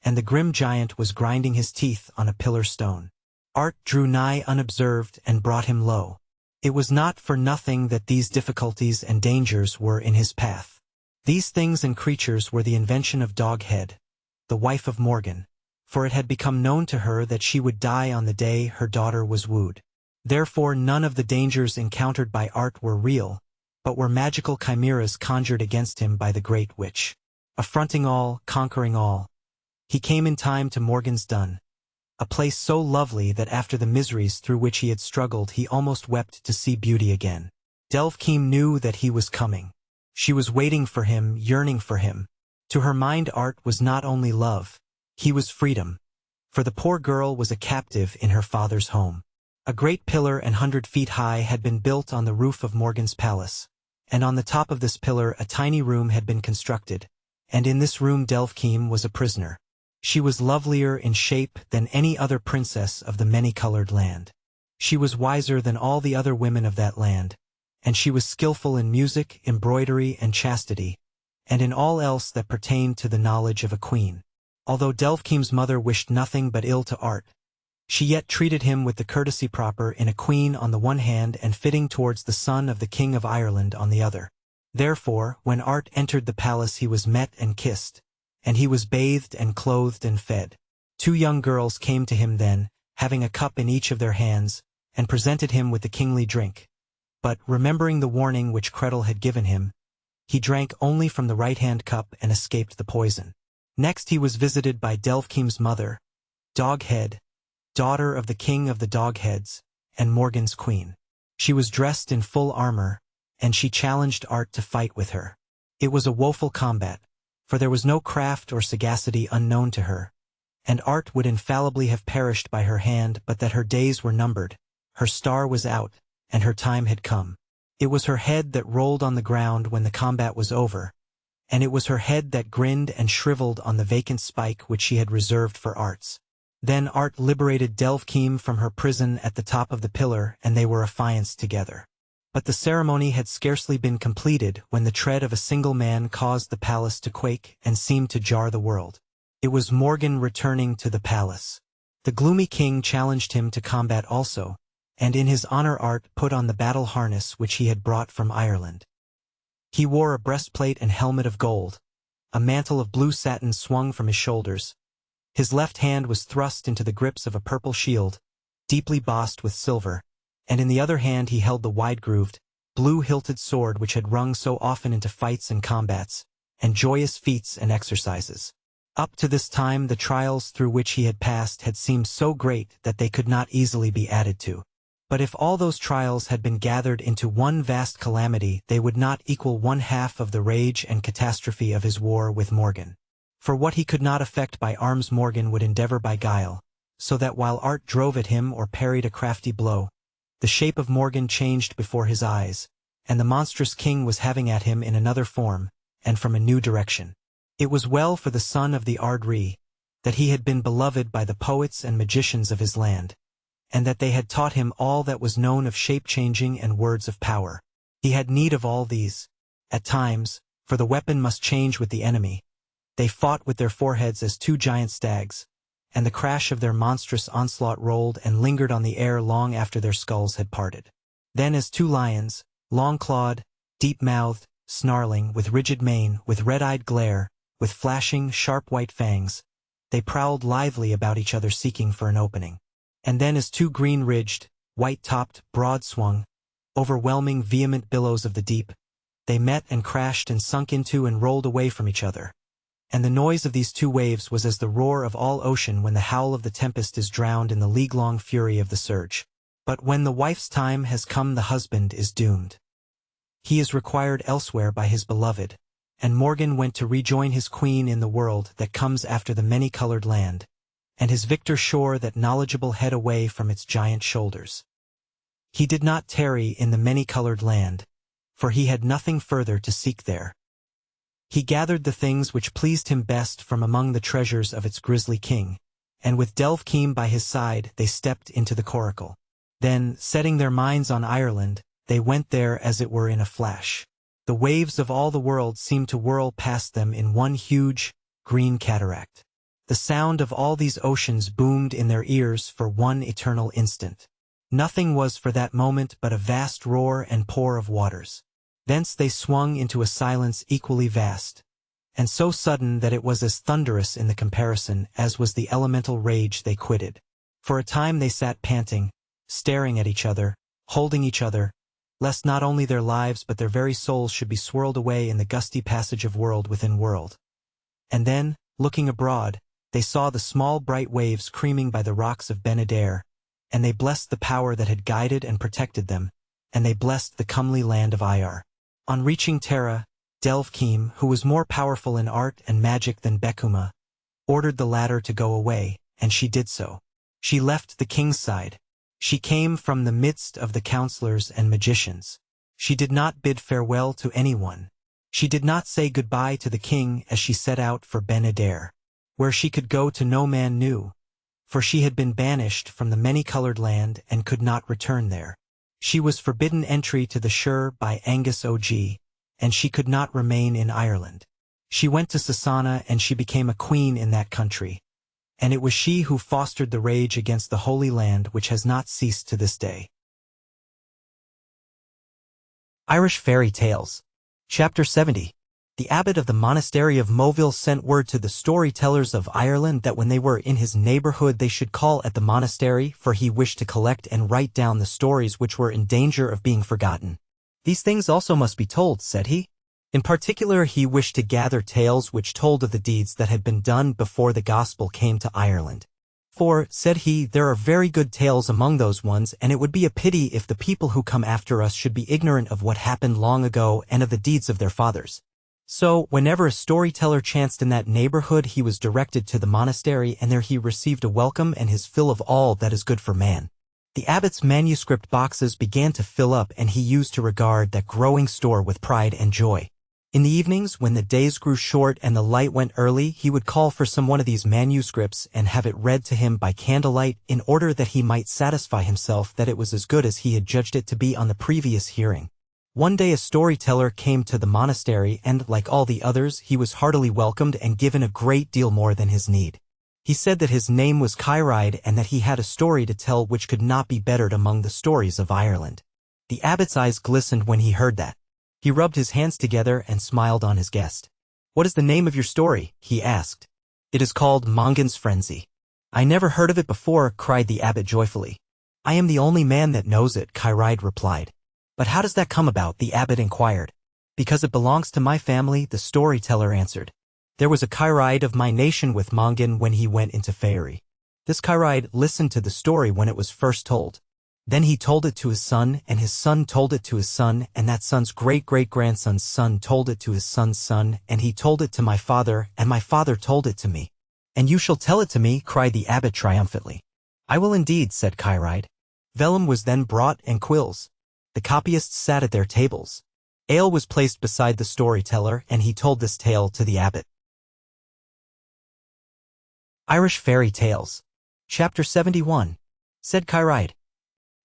and the grim giant was grinding his teeth on a pillar stone. Art drew nigh unobserved and brought him low. It was not for nothing that these difficulties and dangers were in his path. These things and creatures were the invention of Doghead, the wife of Morgan, for it had become known to her that she would die on the day her daughter was wooed. Therefore none of the dangers encountered by Art were real, but were magical chimeras conjured against him by the great witch. Affronting all, conquering all, he came in time to Morgan's Dun, a place so lovely that after the miseries through which he had struggled he almost wept to see beauty again. Delphkiem knew that he was coming. She was waiting for him, yearning for him. To her mind Art was not only love, he was freedom, for the poor girl was a captive in her father's home. A great pillar 100 feet high had been built on the roof of Morgan's palace, and on the top of this pillar a tiny room had been constructed, and in this room Delphkiem was a prisoner. She was lovelier in shape than any other princess of the many-colored land. She was wiser than all the other women of that land, and she was skillful in music, embroidery, and chastity, and in all else that pertained to the knowledge of a queen. Although Delphkiem's mother wished nothing but ill to Art, she yet treated him with the courtesy proper in a queen on the one hand and fitting towards the son of the King of Ireland on the other. Therefore, when Art entered the palace he was met and kissed, and he was bathed and clothed and fed. 2 young girls came to him then, having a cup in each of their hands, and presented him with the kingly drink. But, remembering the warning which Cretel had given him, he drank only from the right-hand cup and escaped the poison. Next he was visited by Delphkiem's mother, Doghead, daughter of the king of the Dogheads, and Morgan's queen. She was dressed in full armor, and she challenged Art to fight with her. It was a woeful combat, for there was no craft or sagacity unknown to her, and Art would infallibly have perished by her hand but that her days were numbered, her star was out, and her time had come. It was her head that rolled on the ground when the combat was over, and it was her head that grinned and shriveled on the vacant spike which she had reserved for Art's. Then Art liberated Delphkiem from her prison at the top of the pillar, and they were affianced together. But the ceremony had scarcely been completed when the tread of a single man caused the palace to quake and seemed to jar the world. It was Morgan returning to the palace. The gloomy king challenged him to combat also, and in his honor Art put on the battle harness which he had brought from Ireland. He wore a breastplate and helmet of gold. A mantle of blue satin swung from his shoulders. His left hand was thrust into the grips of a purple shield, deeply bossed with silver, and in the other hand he held the wide-grooved, blue-hilted sword which had rung so often into fights and combats, and joyous feats and exercises. Up to this time the trials through which he had passed had seemed so great that they could not easily be added to. But if all those trials had been gathered into one vast calamity, they would not equal 1/2 of the rage and catastrophe of his war with Morgan. For what he could not effect by arms Morgan would endeavor by guile, so that while art drove at him or parried a crafty blow, the shape of Morgan changed before his eyes, and the monstrous king was having at him in another form, and from a new direction. It was well for the son of the Ard-Ri that he had been beloved by the poets and magicians of his land, and that they had taught him all that was known of shape-changing and words of power. He had need of all these, at times, for the weapon must change with the enemy. They fought with their foreheads as two giant stags, and the crash of their monstrous onslaught rolled and lingered on the air long after their skulls had parted. Then as two lions, long-clawed, deep-mouthed, snarling, with rigid mane, with red-eyed glare, with flashing, sharp white fangs, they prowled lithely about each other seeking for an opening. And then as two green-ridged, white-topped, broad-swung, overwhelming vehement billows of the deep, they met and crashed and sunk into and rolled away from each other. And the noise of these two waves was as the roar of all ocean when the howl of the tempest is drowned in the league-long fury of the surge. But when the wife's time has come the husband is doomed. He is required elsewhere by his beloved, and Morgan went to rejoin his queen in the world that comes after the many-colored land, and his victor shore that knowledgeable head away from its giant shoulders. He did not tarry in the many-colored land, for he had nothing further to seek there. He gathered the things which pleased him best from among the treasures of its grisly king, and with Delvkeem by his side they stepped into the coracle. Then, setting their minds on Ireland, they went there as it were in a flash. The waves of all the world seemed to whirl past them in one huge, green cataract. The sound of all these oceans boomed in their ears for one eternal instant. Nothing was for that moment but a vast roar and pour of waters. Thence they swung into a silence equally vast, and so sudden that it was as thunderous in the comparison as was the elemental rage they quitted. For a time they sat panting, staring at each other, holding each other, lest not only their lives but their very souls should be swirled away in the gusty passage of world within world. And then, looking abroad, they saw the small bright waves creaming by the rocks of Ben-Adair, and they blessed the power that had guided and protected them, and they blessed the comely land of Iar. On reaching Tara, Delvkeem, who was more powerful in art and magic than Bekuma, ordered the latter to go away, and she did so. She left the king's side. She came from the midst of the counselors and magicians. She did not bid farewell to anyone. She did not say goodbye to the king as she set out for Ben-Adair, where she could go to no man knew, for she had been banished from the many-colored land and could not return there. She was forbidden entry to the Shire by Angus Og, and she could not remain in Ireland. She went to Sasana and she became a queen in that country, and it was she who fostered the rage against the Holy Land which has not ceased to this day. Irish Fairy Tales. Chapter 70. The abbot of the monastery of Moville sent word to the storytellers of Ireland that when they were in his neighborhood they should call at the monastery, for he wished to collect and write down the stories which were in danger of being forgotten. These things also must be told, said he. In particular he wished to gather tales which told of the deeds that had been done before the gospel came to Ireland. For, said he, there are very good tales among those ones, and it would be a pity if the people who come after us should be ignorant of what happened long ago and of the deeds of their fathers. So, whenever a storyteller chanced in that neighborhood he was directed to the monastery, and there he received a welcome and his fill of all that is good for man. The abbot's manuscript boxes began to fill up, and he used to regard that growing store with pride and joy. In the evenings, when the days grew short and the light went early, he would call for some one of these manuscripts and have it read to him by candlelight in order that he might satisfy himself that it was as good as he had judged it to be on the previous hearing. One day a storyteller came to the monastery and, like all the others, he was heartily welcomed and given a great deal more than his need. He said that his name was Kyride and that he had a story to tell which could not be bettered among the stories of Ireland. The abbot's eyes glistened when he heard that. He rubbed his hands together and smiled on his guest. "What is the name of your story?" he asked. "It is called Mongan's Frenzy." "I never heard of it before," cried the abbot joyfully. "I am the only man that knows it," Kyride replied. "But how does that come about?" the abbot inquired. "Because it belongs to my family," the storyteller answered. There was a Kyride of my nation with Mongan when he went into Faerie. This Kyride listened to the story when it was first told. Then he told it to his son, and his son told it to his son, and that son's great-great-grandson's son told it to his son's son, and he told it to my father, and my father told it to me. And you shall tell it to me, cried the abbot triumphantly. I will indeed, said Kyride. Vellum was then brought and quills. The copyists sat at their tables. Ale was placed beside the storyteller, and he told this tale to the abbot. Irish Fairy Tales. Chapter 71. Said Kyride.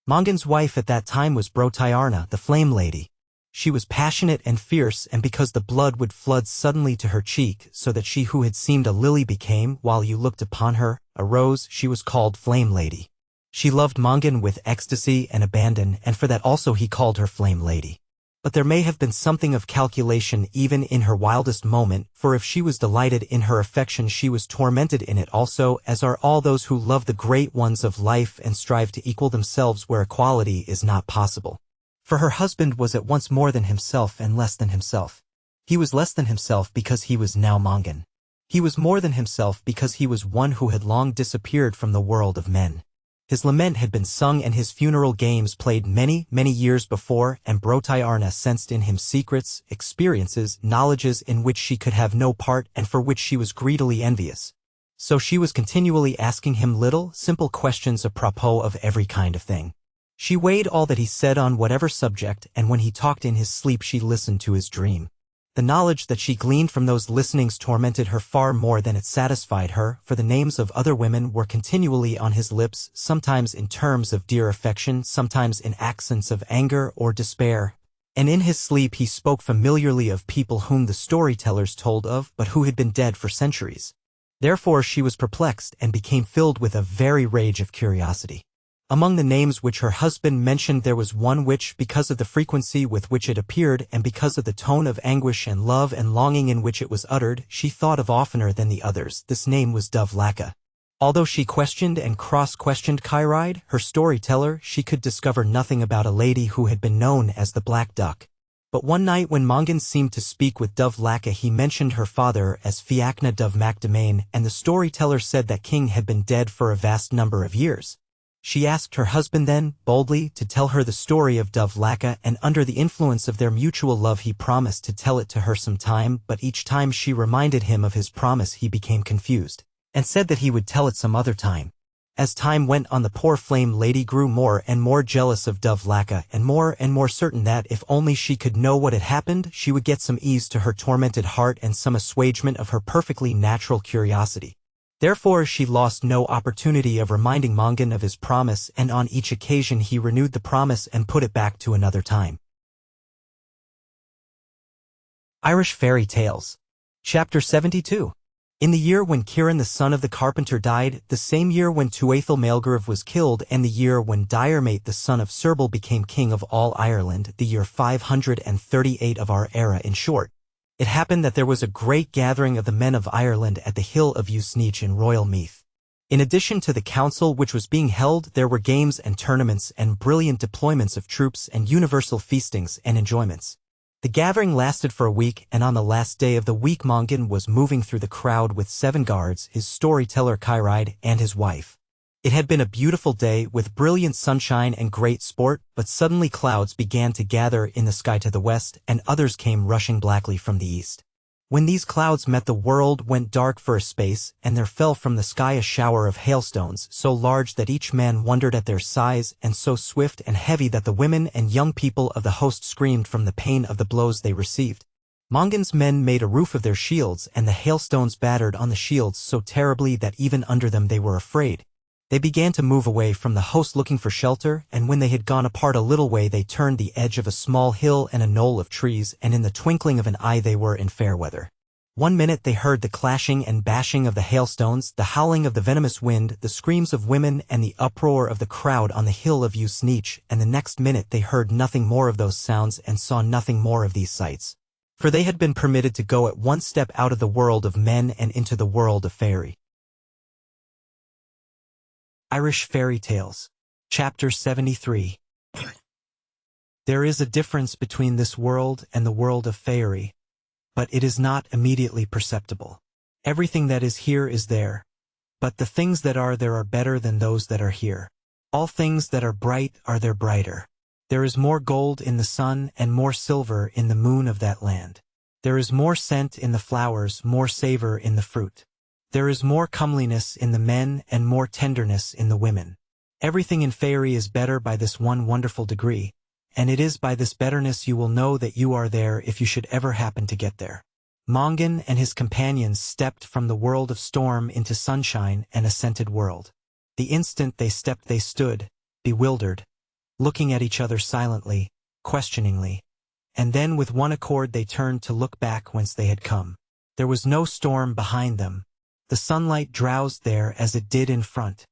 Mongan's wife at that time was Bedtimearna, the Flame Lady. She was passionate and fierce, and because the blood would flood suddenly to her cheek, so that she who had seemed a lily became, while you looked upon her, a rose, she was called Flame Lady. She loved Mongan with ecstasy and abandon, and for that also he called her Flame Lady. But there may have been something of calculation even in her wildest moment, for if she was delighted in her affection she was tormented in it also, as are all those who love the great ones of life and strive to equal themselves where equality is not possible. For her husband was at once more than himself and less than himself. He was less than himself because he was now Mongan. He was more than himself because he was one who had long disappeared from the world of men. His lament had been sung and his funeral games played many, many years before, and Bedtimearna sensed in him secrets, experiences, knowledges in which she could have no part and for which she was greedily envious. So she was continually asking him little, simple questions apropos of every kind of thing. She weighed all that he said on whatever subject, and when he talked in his sleep she listened to his dream. The knowledge that she gleaned from those listenings tormented her far more than it satisfied her, for the names of other women were continually on his lips, sometimes in terms of dear affection, sometimes in accents of anger or despair. And in his sleep he spoke familiarly of people whom the storytellers told of, but who had been dead for centuries. Therefore she was perplexed and became filled with a very rage of curiosity. Among the names which her husband mentioned there was one which, because of the frequency with which it appeared and because of the tone of anguish and love and longing in which it was uttered, she thought of oftener than the others. This name was Dovlaka. Although she questioned and cross-questioned Kyride, her storyteller, she could discover nothing about a lady who had been known as the Black Duck. But one night when Mongan seemed to speak with Dovlaka he mentioned her father as Fiachna Dovmacdomain, and the storyteller said that king had been dead for a vast number of years. She asked her husband then, boldly, to tell her the story of Dovlaka, and under the influence of their mutual love he promised to tell it to her some time, but each time she reminded him of his promise he became confused, and said that he would tell it some other time. As time went on the poor Flame Lady grew more and more jealous of Dovlaka, and more certain that if only she could know what had happened, she would get some ease to her tormented heart and some assuagement of her perfectly natural curiosity. Therefore she lost no opportunity of reminding Mongan of his promise, and on each occasion he renewed the promise and put it back to another time. Irish Fairy Tales. Chapter 72. In the year when Kieran the son of the carpenter died, the same year when Tuathal Maelgrev was killed, and the year when Diarmait the son of Serbil became king of all Ireland, the year 538 of our era in short, it happened that there was a great gathering of the men of Ireland at the hill of Usnech in Royal Meath. In addition to the council which was being held, there were games and tournaments and brilliant deployments of troops and universal feastings and enjoyments. The gathering lasted for a week, and on the last day of the week Mongan was moving through the crowd with 7 guards, his storyteller Kyride, and his wife. It had been a beautiful day with brilliant sunshine and great sport, but suddenly clouds began to gather in the sky to the west, and others came rushing blackly from the east. When these clouds met the world went dark for a space, and there fell from the sky a shower of hailstones, so large that each man wondered at their size, and so swift and heavy that the women and young people of the host screamed from the pain of the blows they received. Mongan's men made a roof of their shields, and the hailstones battered on the shields so terribly that even under them they were afraid. They began to move away from the host looking for shelter, and when they had gone apart a little way they turned the edge of a small hill and a knoll of trees, and in the twinkling of an eye they were in fair weather. One minute they heard the clashing and bashing of the hailstones, the howling of the venomous wind, the screams of women, and the uproar of the crowd on the hill of Usnech, and the next minute they heard nothing more of those sounds and saw nothing more of these sights. For they had been permitted to go at one step out of the world of men and into the world of Faerie. Irish Fairy Tales. Chapter 73. There is a difference between this world and the world of Faerie, but it is not immediately perceptible. Everything that is here is there. But the things that are there are better than those that are here. All things that are bright are there brighter. There is more gold in the sun and more silver in the moon of that land. There is more scent in the flowers, more savor in the fruit. There is more comeliness in the men and more tenderness in the women. Everything in Faerie is better by this one wonderful degree, and it is by this betterness you will know that you are there if you should ever happen to get there. Mongan and his companions stepped from the world of storm into sunshine and a scented world. The instant they stepped they stood, bewildered, looking at each other silently, questioningly, and then with one accord they turned to look back whence they had come. There was no storm behind them. The sunlight drowsed there as it did in front,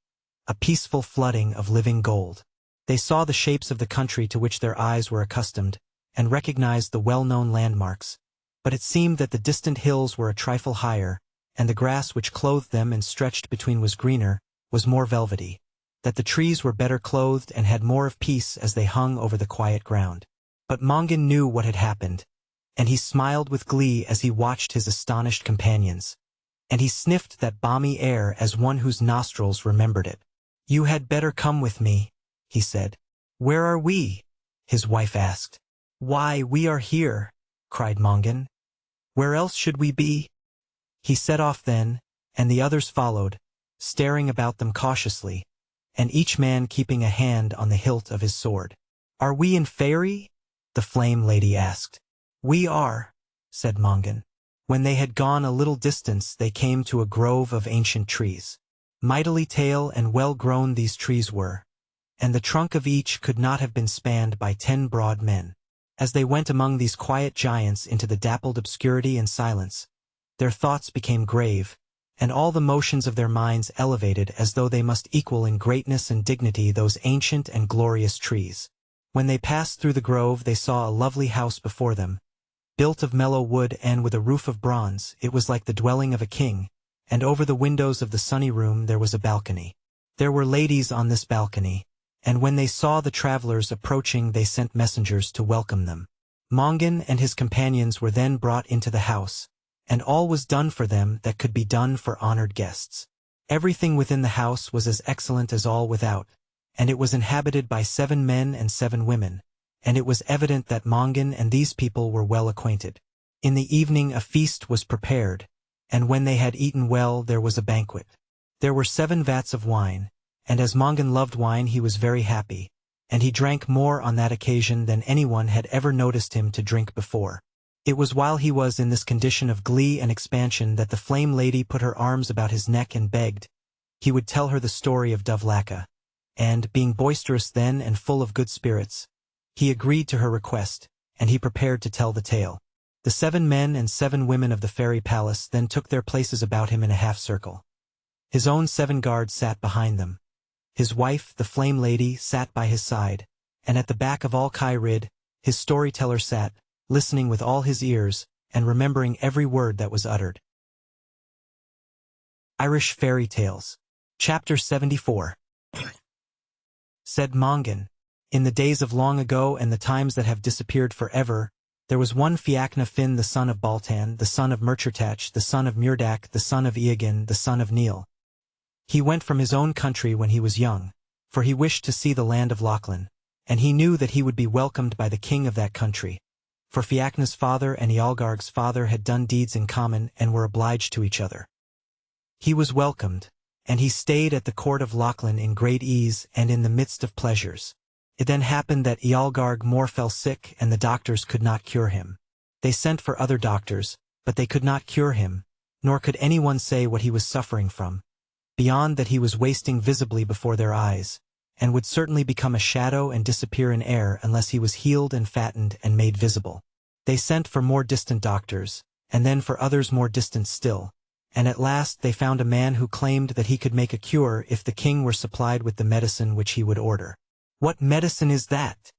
a peaceful flooding of living gold. They saw the shapes of the country to which their eyes were accustomed, and recognized the well-known landmarks, but it seemed that the distant hills were a trifle higher, and the grass which clothed them and stretched between was greener, was more velvety, that the trees were better clothed and had more of peace as they hung over the quiet ground. But Mongan knew what had happened, and he smiled with glee as he watched his astonished companions, and he sniffed that balmy air as one whose nostrils remembered it. "You had better come with me," he said. "Where are we?" his wife asked. "Why, we are here," cried Mongan. "Where else should we be?" He set off then, and the others followed, staring about them cautiously, and each man keeping a hand on the hilt of his sword. "Are we in Faerie?" the flame lady asked. "We are," said Mongan. When they had gone a little distance they came to a grove of ancient trees. Mightily tall and well-grown these trees were, and the trunk of each could not have been spanned by 10 broad men. As they went among these quiet giants into the dappled obscurity and silence, their thoughts became grave, and all the motions of their minds elevated as though they must equal in greatness and dignity those ancient and glorious trees. When they passed through the grove they saw a lovely house before them, built of mellow wood and with a roof of bronze. It was like the dwelling of a king, and over the windows of the sunny room there was a balcony. There were ladies on this balcony, and when they saw the travelers approaching they sent messengers to welcome them. Mongan and his companions were then brought into the house, and all was done for them that could be done for honored guests. Everything within the house was as excellent as all without, and it was inhabited by 7 men and 7 women, and it was evident that Mongan and these people were well acquainted. In the evening a feast was prepared, and when they had eaten well there was a banquet. There were 7 vats of wine, and as Mongan loved wine he was very happy, and he drank more on that occasion than anyone had ever noticed him to drink before. It was while he was in this condition of glee and expansion that the flame lady put her arms about his neck and begged he would tell her the story of Dovlaka, and, being boisterous then and full of good spirits, he agreed to her request, and he prepared to tell the tale. The 7 men and 7 women of the fairy palace then took their places about him in a half-circle. His own 7 guards sat behind them. His wife, the flame lady, sat by his side, and at the back of all Kairid, his storyteller sat, listening with all his ears, and remembering every word that was uttered. Irish Fairy Tales. Chapter 74. Said Mongan, "In the days of long ago and the times that have disappeared forever, there was one Fiachna Finn the son of Baltan, the son of Murchertach, the son of Murdak, the son of Eoghan, the son of Neil. He went from his own country when he was young, for he wished to see the land of Lachlan, and he knew that he would be welcomed by the king of that country, for Fiachna's father and Ealgarg's father had done deeds in common and were obliged to each other. He was welcomed, and he stayed at the court of Lachlan in great ease and in the midst of pleasures. It then happened that Ealgarg more fell sick and the doctors could not cure him. They sent for other doctors, but they could not cure him, nor could anyone say what he was suffering from, beyond that he was wasting visibly before their eyes, and would certainly become a shadow and disappear in air unless he was healed and fattened and made visible. They sent for more distant doctors, and then for others more distant still, and at last they found a man who claimed that he could make a cure if the king were supplied with the medicine which he would order. "What medicine is that?"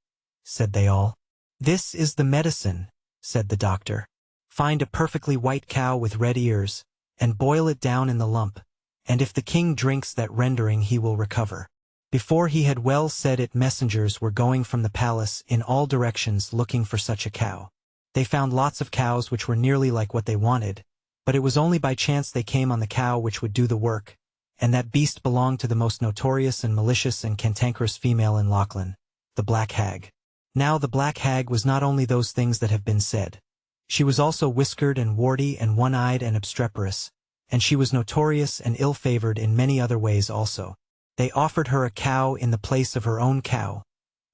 said they all. "This is the medicine," said the doctor. "Find a perfectly white cow with red ears, and boil it down in the lump, and if the king drinks that rendering he will recover." Before he had well said it, messengers were going from the palace in all directions looking for such a cow. They found lots of cows which were nearly like what they wanted, But it was only by chance they came on the cow which would do the work, and that beast belonged to the most notorious and malicious and cantankerous female in Lachlan, the Black Hag. Now the Black Hag was not only those things that have been said. She was also whiskered and warty and one-eyed and obstreperous, and she was notorious and ill-favored in many other ways also. They offered her a cow in the place of her own cow,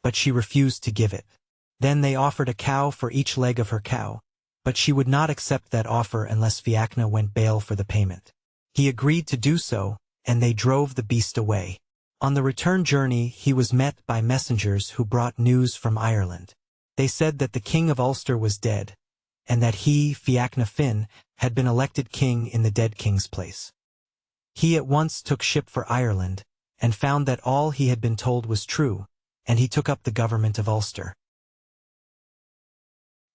but she refused to give it. Then they offered a cow for each leg of her cow, but she would not accept that offer unless Fiachna went bail for the payment. He agreed to do so, and they drove the beast away. On the return journey he was met by messengers who brought news from Ireland. They said that the king of Ulster was dead, and that he, Fiachna Finn, had been elected king in the dead king's place. He at once took ship for Ireland, and found that all he had been told was true, and he took up the government of Ulster.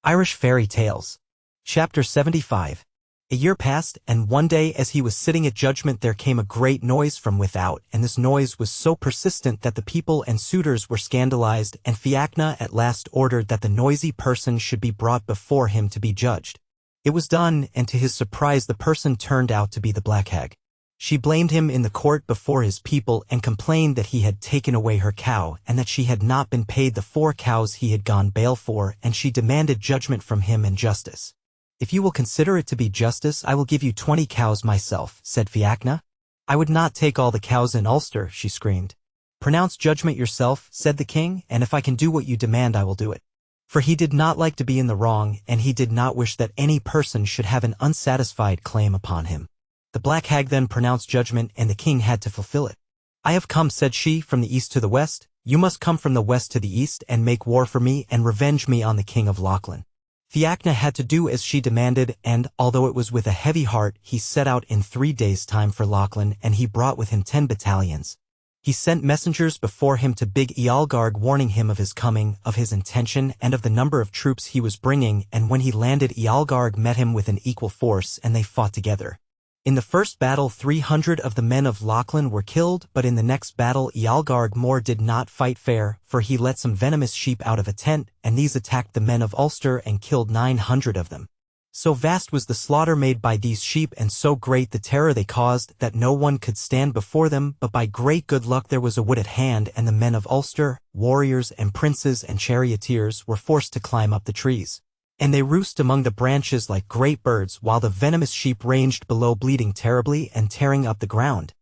Irish Fairy Tales. Chapter 75. A year passed, and one day as he was sitting at judgment there came a great noise from without, and this noise was so persistent that the people and suitors were scandalized, and Fiachna at last ordered that the noisy person should be brought before him to be judged. It was done, and to his surprise the person turned out to be the Black Hag. She blamed him in the court before his people and complained that he had taken away her cow and that she had not been paid the 4 cows he had gone bail for, and she demanded judgment from him and justice. "If you will consider it to be justice, I will give you 20 cows myself," said Fiachna. "I would not take all the cows in Ulster," she screamed. "Pronounce judgment yourself," said the king, "and if I can do what you demand I will do it." For he did not like to be in the wrong, and he did not wish that any person should have an unsatisfied claim upon him. The Black Hag then pronounced judgment, and the king had to fulfill it. "I have come," said she, "from the east to the west. You must come from the west to the east and make war for me and revenge me on the king of Lachlan." Fiachna had to do as she demanded, and, although it was with a heavy heart, he set out in 3 days' time for Lachlan, and he brought with him 10 battalions. He sent messengers before him to big Ealgarg, warning him of his coming, of his intention, and of the number of troops he was bringing, and when he landed Ealgarg met him with an equal force, and they fought together. In the first battle 300 of the men of Lachlan were killed, but in the next battle Ealgarg Mór did not fight fair, for he let some venomous sheep out of a tent, and these attacked the men of Ulster and killed 900 of them. So vast was the slaughter made by these sheep and so great the terror they caused that no one could stand before them, but by great good luck there was a wood at hand, and the men of Ulster, warriors and princes and charioteers, were forced to climb up the trees. And they roost among the branches like great birds, while the venomous sheep ranged below bleeding terribly and tearing up the ground.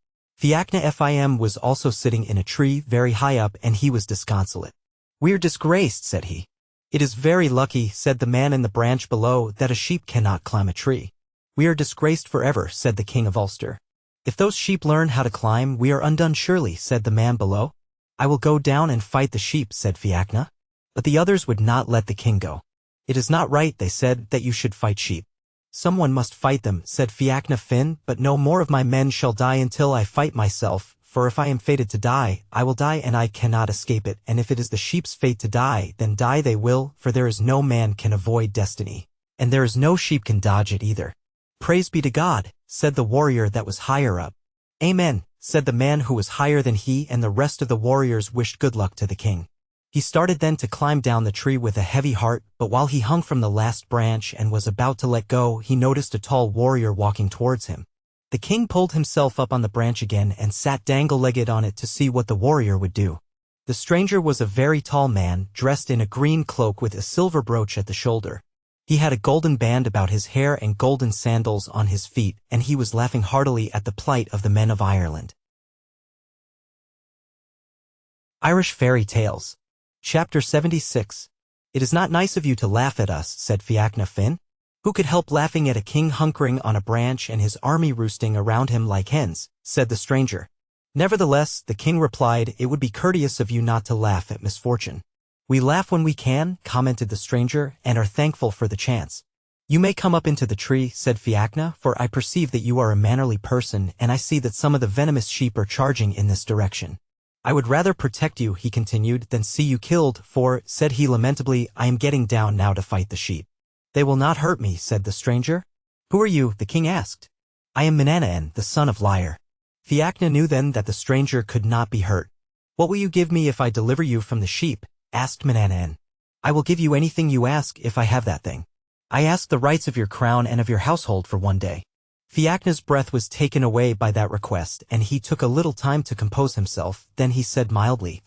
Fiachna Fim was also sitting in a tree very high up, and he was disconsolate. "We're disgraced," said he. "It is very lucky," said the man in the branch below, "that a sheep cannot climb a tree." "We are disgraced forever," said the king of Ulster. "If those sheep learn how to climb, we are undone surely," said the man below. "I will go down and fight the sheep," said Fiachna. But the others would not let the king go. "It is not right," they said, "that you should fight sheep." "Someone must fight them," said Fiachna Finn, "but no more of my men shall die until I fight myself, for if I am fated to die, I will die and I cannot escape it, and if it is the sheep's fate to die, then die they will, for there is no man can avoid destiny, and there is no sheep can dodge it either." "Praise be to God," said the warrior that was higher up. "Amen," said the man who was higher than he, and the rest of the warriors wished good luck to the king. He started then to climb down the tree with a heavy heart, but while he hung from the last branch and was about to let go, he noticed a tall warrior walking towards him. The king pulled himself up on the branch again and sat dangle-legged on it to see what the warrior would do. The stranger was a very tall man, dressed in a green cloak with a silver brooch at the shoulder. He had a golden band about his hair and golden sandals on his feet, and he was laughing heartily at the plight of the men of Ireland. Irish Fairy Tales. Chapter 76. "It is not nice of you to laugh at us," said Fiachna Finn. "Who could help laughing at a king hunkering on a branch and his army roosting around him like hens?" said the stranger. "Nevertheless," the king replied, "it would be courteous of you not to laugh at misfortune." "We laugh when we can," commented the stranger, "and are thankful for the chance." "You may come up into the tree," said Fiachna, "for I perceive that you are a mannerly person, and I see that some of the venomous sheep are charging in this direction. I would rather protect you," he continued, "than see you killed, for," said he lamentably, "I am getting down now to fight the sheep." "They will not hurt me," said the stranger. "Who are you?" the king asked. "I am Manannán, the son of Liar." Fiachna knew then that the stranger could not be hurt. "What will you give me if I deliver you from the sheep?" asked Manannán. "I will give you anything you ask if I have that thing." I ask the rights of your crown and of your household for one day." Fiachna's breath was taken away by that request, and he took a little time to compose himself. Then he said mildly,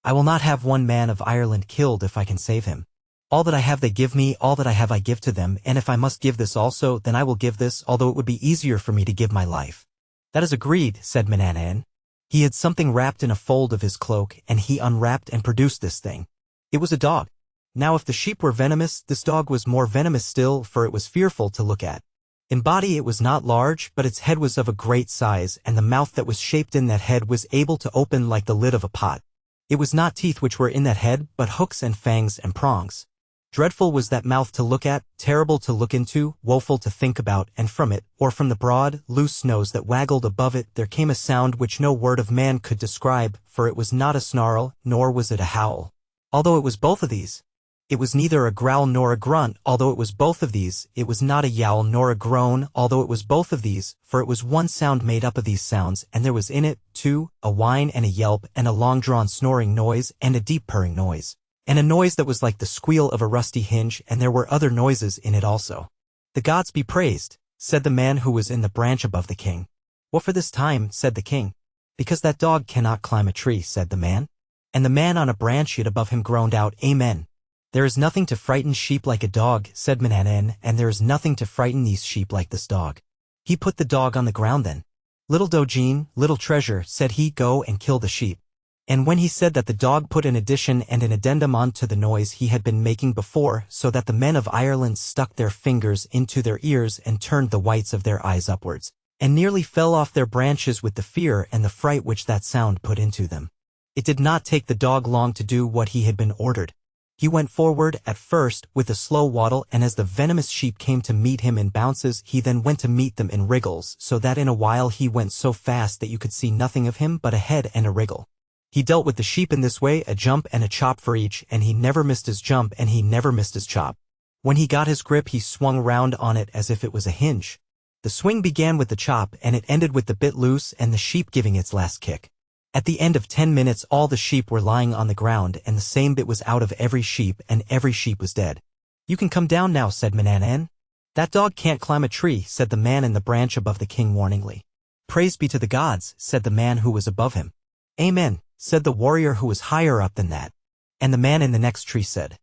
"I will not have one man of Ireland killed if I can save him. All that I have they give me, all that I have I give to them, and if I must give this also, then I will give this, although it would be easier for me to give my life." "That is agreed," said Manannán. He had something wrapped in a fold of his cloak, and he unwrapped and produced this thing. It was a dog. Now if the sheep were venomous, this dog was more venomous still, for it was fearful to look at. In body it was not large, but its head was of a great size, and the mouth that was shaped in that head was able to open like the lid of a pot. It was not teeth which were in that head, but hooks and fangs and prongs. Dreadful was that mouth to look at, terrible to look into, woeful to think about, and from it, or from the broad, loose nose that waggled above it, there came a sound which no word of man could describe, for it was not a snarl, nor was it a howl. Although it was both of these. It was neither a growl nor a grunt, although it was both of these. It was not a yowl nor a groan, although it was both of these, for it was one sound made up of these sounds, and there was in it, too, a whine and a yelp, and a long-drawn snoring noise, and a deep purring noise, and a noise that was like the squeal of a rusty hinge, and there were other noises in it also. "The gods be praised," said the man who was in the branch above the king. "What for this time?" said the king. "Because that dog cannot climb a tree," said the man. And the man on a branch yet above him groaned out, "Amen." "There is nothing to frighten sheep like a dog," said Manannán, "and there is nothing to frighten these sheep like this dog." He put the dog on the ground then. "Little Dojin, little treasure," said he, "go and kill the sheep." And when he said that, the dog put an addition and an addendum on to the noise he had been making before, so that the men of Ireland stuck their fingers into their ears and turned the whites of their eyes upwards, and nearly fell off their branches with the fear and the fright which that sound put into them. It did not take the dog long to do what he had been ordered. He went forward, at first, with a slow waddle, and as the venomous sheep came to meet him in bounces, he then went to meet them in wriggles, so that in a while he went so fast that you could see nothing of him but a head and a wriggle. He dealt with the sheep in this way, a jump and a chop for each, and he never missed his jump and he never missed his chop. When he got his grip, he swung round on it as if it was a hinge. The swing began with the chop, and it ended with the bit loose and the sheep giving its last kick. At the end of 10 minutes all the sheep were lying on the ground, and the same bit was out of every sheep, and every sheep was dead. "You can come down now," said Manannán. "That dog can't climb a tree," said the man in the branch above the king warningly. "Praise be to the gods," said the man who was above him. "Amen," said the warrior who was higher up than that. And the man in the next tree said,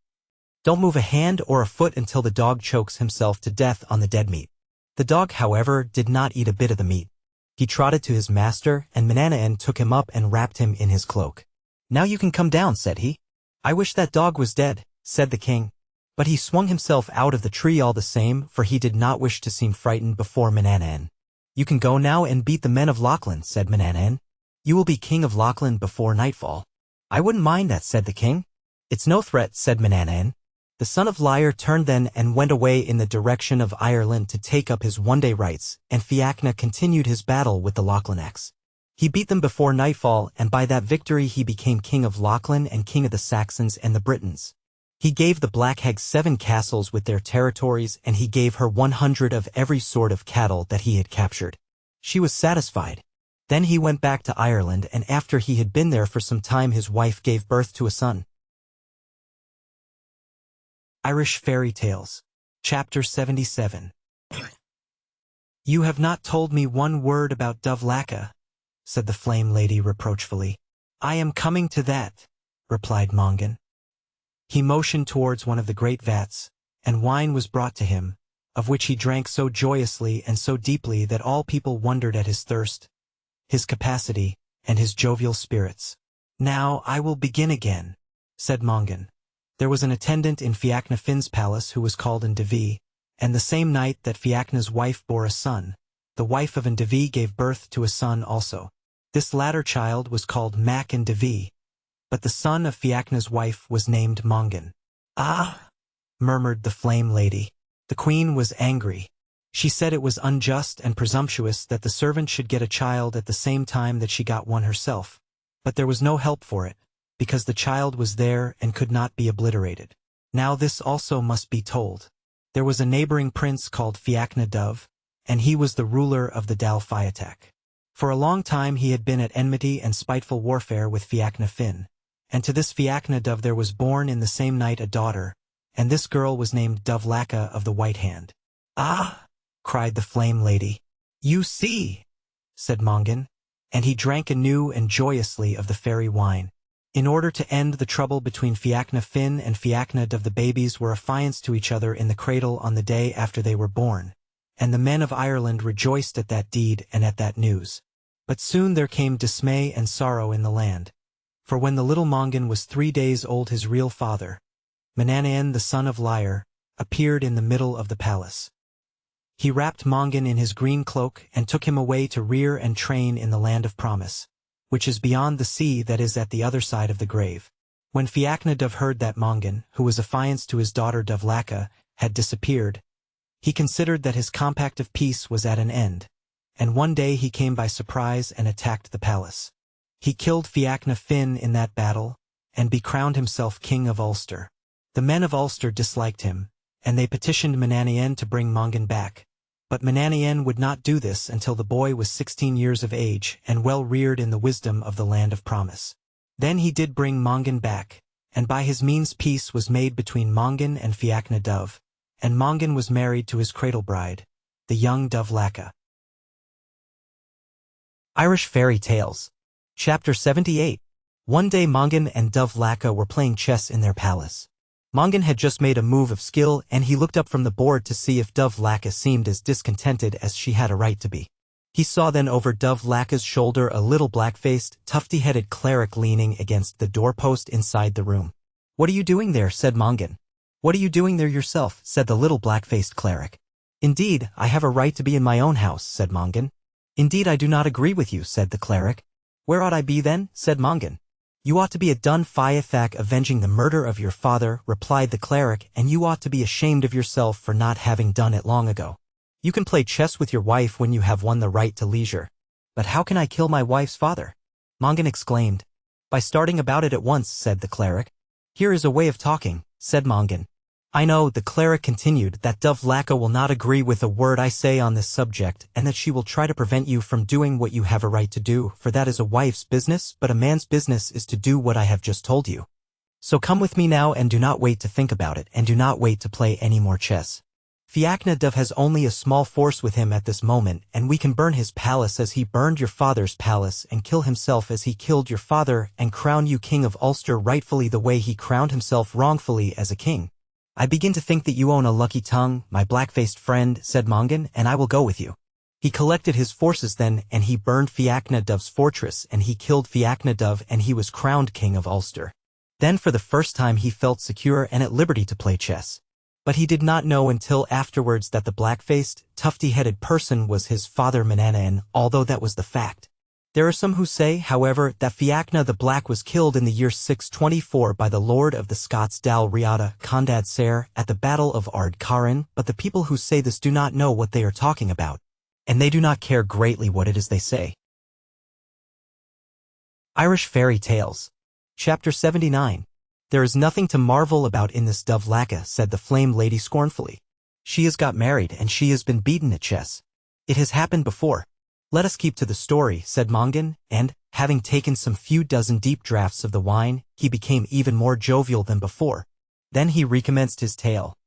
"Don't move a hand or a foot until the dog chokes himself to death on the dead meat." The dog, however, did not eat a bit of the meat. He trotted to his master, and Manannán took him up and wrapped him in his cloak. "Now you can come down," said he. "I wish that dog was dead," said the king. But he swung himself out of the tree all the same, for he did not wish to seem frightened before Manannán. "You can go now and beat the men of Lochlann," said Manannán. "You will be king of Lochlann before nightfall." "I wouldn't mind that," said the king. "It's no threat," said Manannán. The son of Liar turned then and went away in the direction of Ireland to take up his one-day rights, and Fiachna continued his battle with the Lochlannics. He beat them before nightfall, and by that victory he became king of Lochlann and king of the Saxons and the Britons. He gave the Black Hag 7 castles with their territories, and he gave her 100 of every sort of cattle that he had captured. She was satisfied. Then he went back to Ireland, and after he had been there for some time his wife gave birth to a son. Irish Fairy Tales. Chapter 77. "You have not told me one word about Dovlaka," said the Flame Lady reproachfully. "I am coming to that," replied Mongan. He motioned towards one of the great vats, and wine was brought to him, of which he drank so joyously and so deeply that all people wondered at his thirst, his capacity, and his jovial spirits. "Now I will begin again," said Mongan. There was an attendant in Fiachna Finn's palace who was called Ndevi, and the same night that Fiachna's wife bore a son, the wife of Ndevi gave birth to a son also. This latter child was called Mac Ndevi, but the son of Fiachna's wife was named Mongan. "Ah!" murmured the Flame Lady. The queen was angry. She said it was unjust and presumptuous that the servant should get a child at the same time that she got one herself. But there was no help for it, because the child was there and could not be obliterated. Now this also must be told. There was a neighboring prince called Fiachna Dove, and he was the ruler of the Dal Fiatak. For a long time he had been at enmity and spiteful warfare with Fiachna Finn, and to this Fiachna Dove there was born in the same night a daughter, and this girl was named Dovlaka of the White Hand. "Ah!" cried the Flame Lady. "You see," said Mongan, and he drank anew and joyously of the fairy wine. In order to end the trouble between Fiachna Finn and Fiachna Dov, the babies were affianced to each other in the cradle on the day after they were born, and the men of Ireland rejoiced at that deed and at that news. But soon there came dismay and sorrow in the land. For when the little Mongan was 3 days old, his real father, Mananayan the son of Lyre, appeared in the middle of the palace. He wrapped Mongan in his green cloak and took him away to rear and train in the land of promise, which is beyond the sea, that is at the other side of the grave. When Fiachna Dov heard that Mongan, who was affianced to his daughter Dovlaka, had disappeared, he considered that his compact of peace was at an end, and one day he came by surprise and attacked the palace. He killed Fiachna Finn in that battle, and becrowned himself king of Ulster. The men of Ulster disliked him, and they petitioned Mananayan to bring Mongan back. But Mananayan would not do this until the boy was 16 years of age and well reared in the wisdom of the land of promise. Then he did bring Mongan back, and by his means peace was made between Mongan and Fiachna Dov, and Mongan was married to his cradle bride, the young Dovlaka. Irish Fairy Tales. Chapter 78. One day Mongan and Dovlaka were playing chess in their palace. Mongan had just made a move of skill, and he looked up from the board to see if Dovlaka seemed as discontented as she had a right to be. He saw then over Dovlaka's shoulder a little black-faced, tufty-headed cleric leaning against the doorpost inside the room. "What are you doing there?" said Mongan. "What are you doing there yourself?" said the little black-faced cleric. "Indeed, I have a right to be in my own house," said Mongan. "Indeed, I do not agree with you," said the cleric. "Where ought I be then?" said Mongan. "You ought to be at Dun Fiathak avenging the murder of your father," replied the cleric, "and you ought to be ashamed of yourself for not having done it long ago. You can play chess with your wife when you have won the right to leisure. But how can I kill my wife's father?" Mongan exclaimed. "By starting about it at once," said the cleric. "Here is a way of talking," said Mongan. "I know," the cleric continued, "that Dovlaka will not agree with a word I say on this subject, and that she will try to prevent you from doing what you have a right to do, for that is a wife's business, but a man's business is to do what I have just told you. So come with me now, and do not wait to think about it, and do not wait to play any more chess. Fiachna Dov has only a small force with him at this moment, and we can burn his palace as he burned your father's palace, and kill himself as he killed your father, and crown you king of Ulster rightfully the way he crowned himself wrongfully as a king. I begin to think that you own a lucky tongue, my black-faced friend," said Mongan, "and I will go with you." He collected his forces then, and he burned Fiachna Dov's fortress, and he killed Fiachna Dov, and he was crowned king of Ulster. Then for the first time he felt secure and at liberty to play chess. But he did not know until afterwards that the black-faced, tufty-headed person was his father Mananayan, although that was the fact. There are some who say, however, that Fiachna the Black was killed in the year 624 by the lord of the Scots Dal Riata, Condad Sair, at the battle of Ard Caran, but the people who say this do not know what they are talking about, and they do not care greatly what it is they say. Irish Fairy Tales. Chapter 79. There is nothing to marvel about in this Dovlaka, said the Flame Lady scornfully. She has got married, and she has been beaten at chess. It has happened before. Let us keep to the story, said Mongan, and, having taken some few dozen deep draughts of the wine, he became even more jovial than before. Then he recommenced his tale.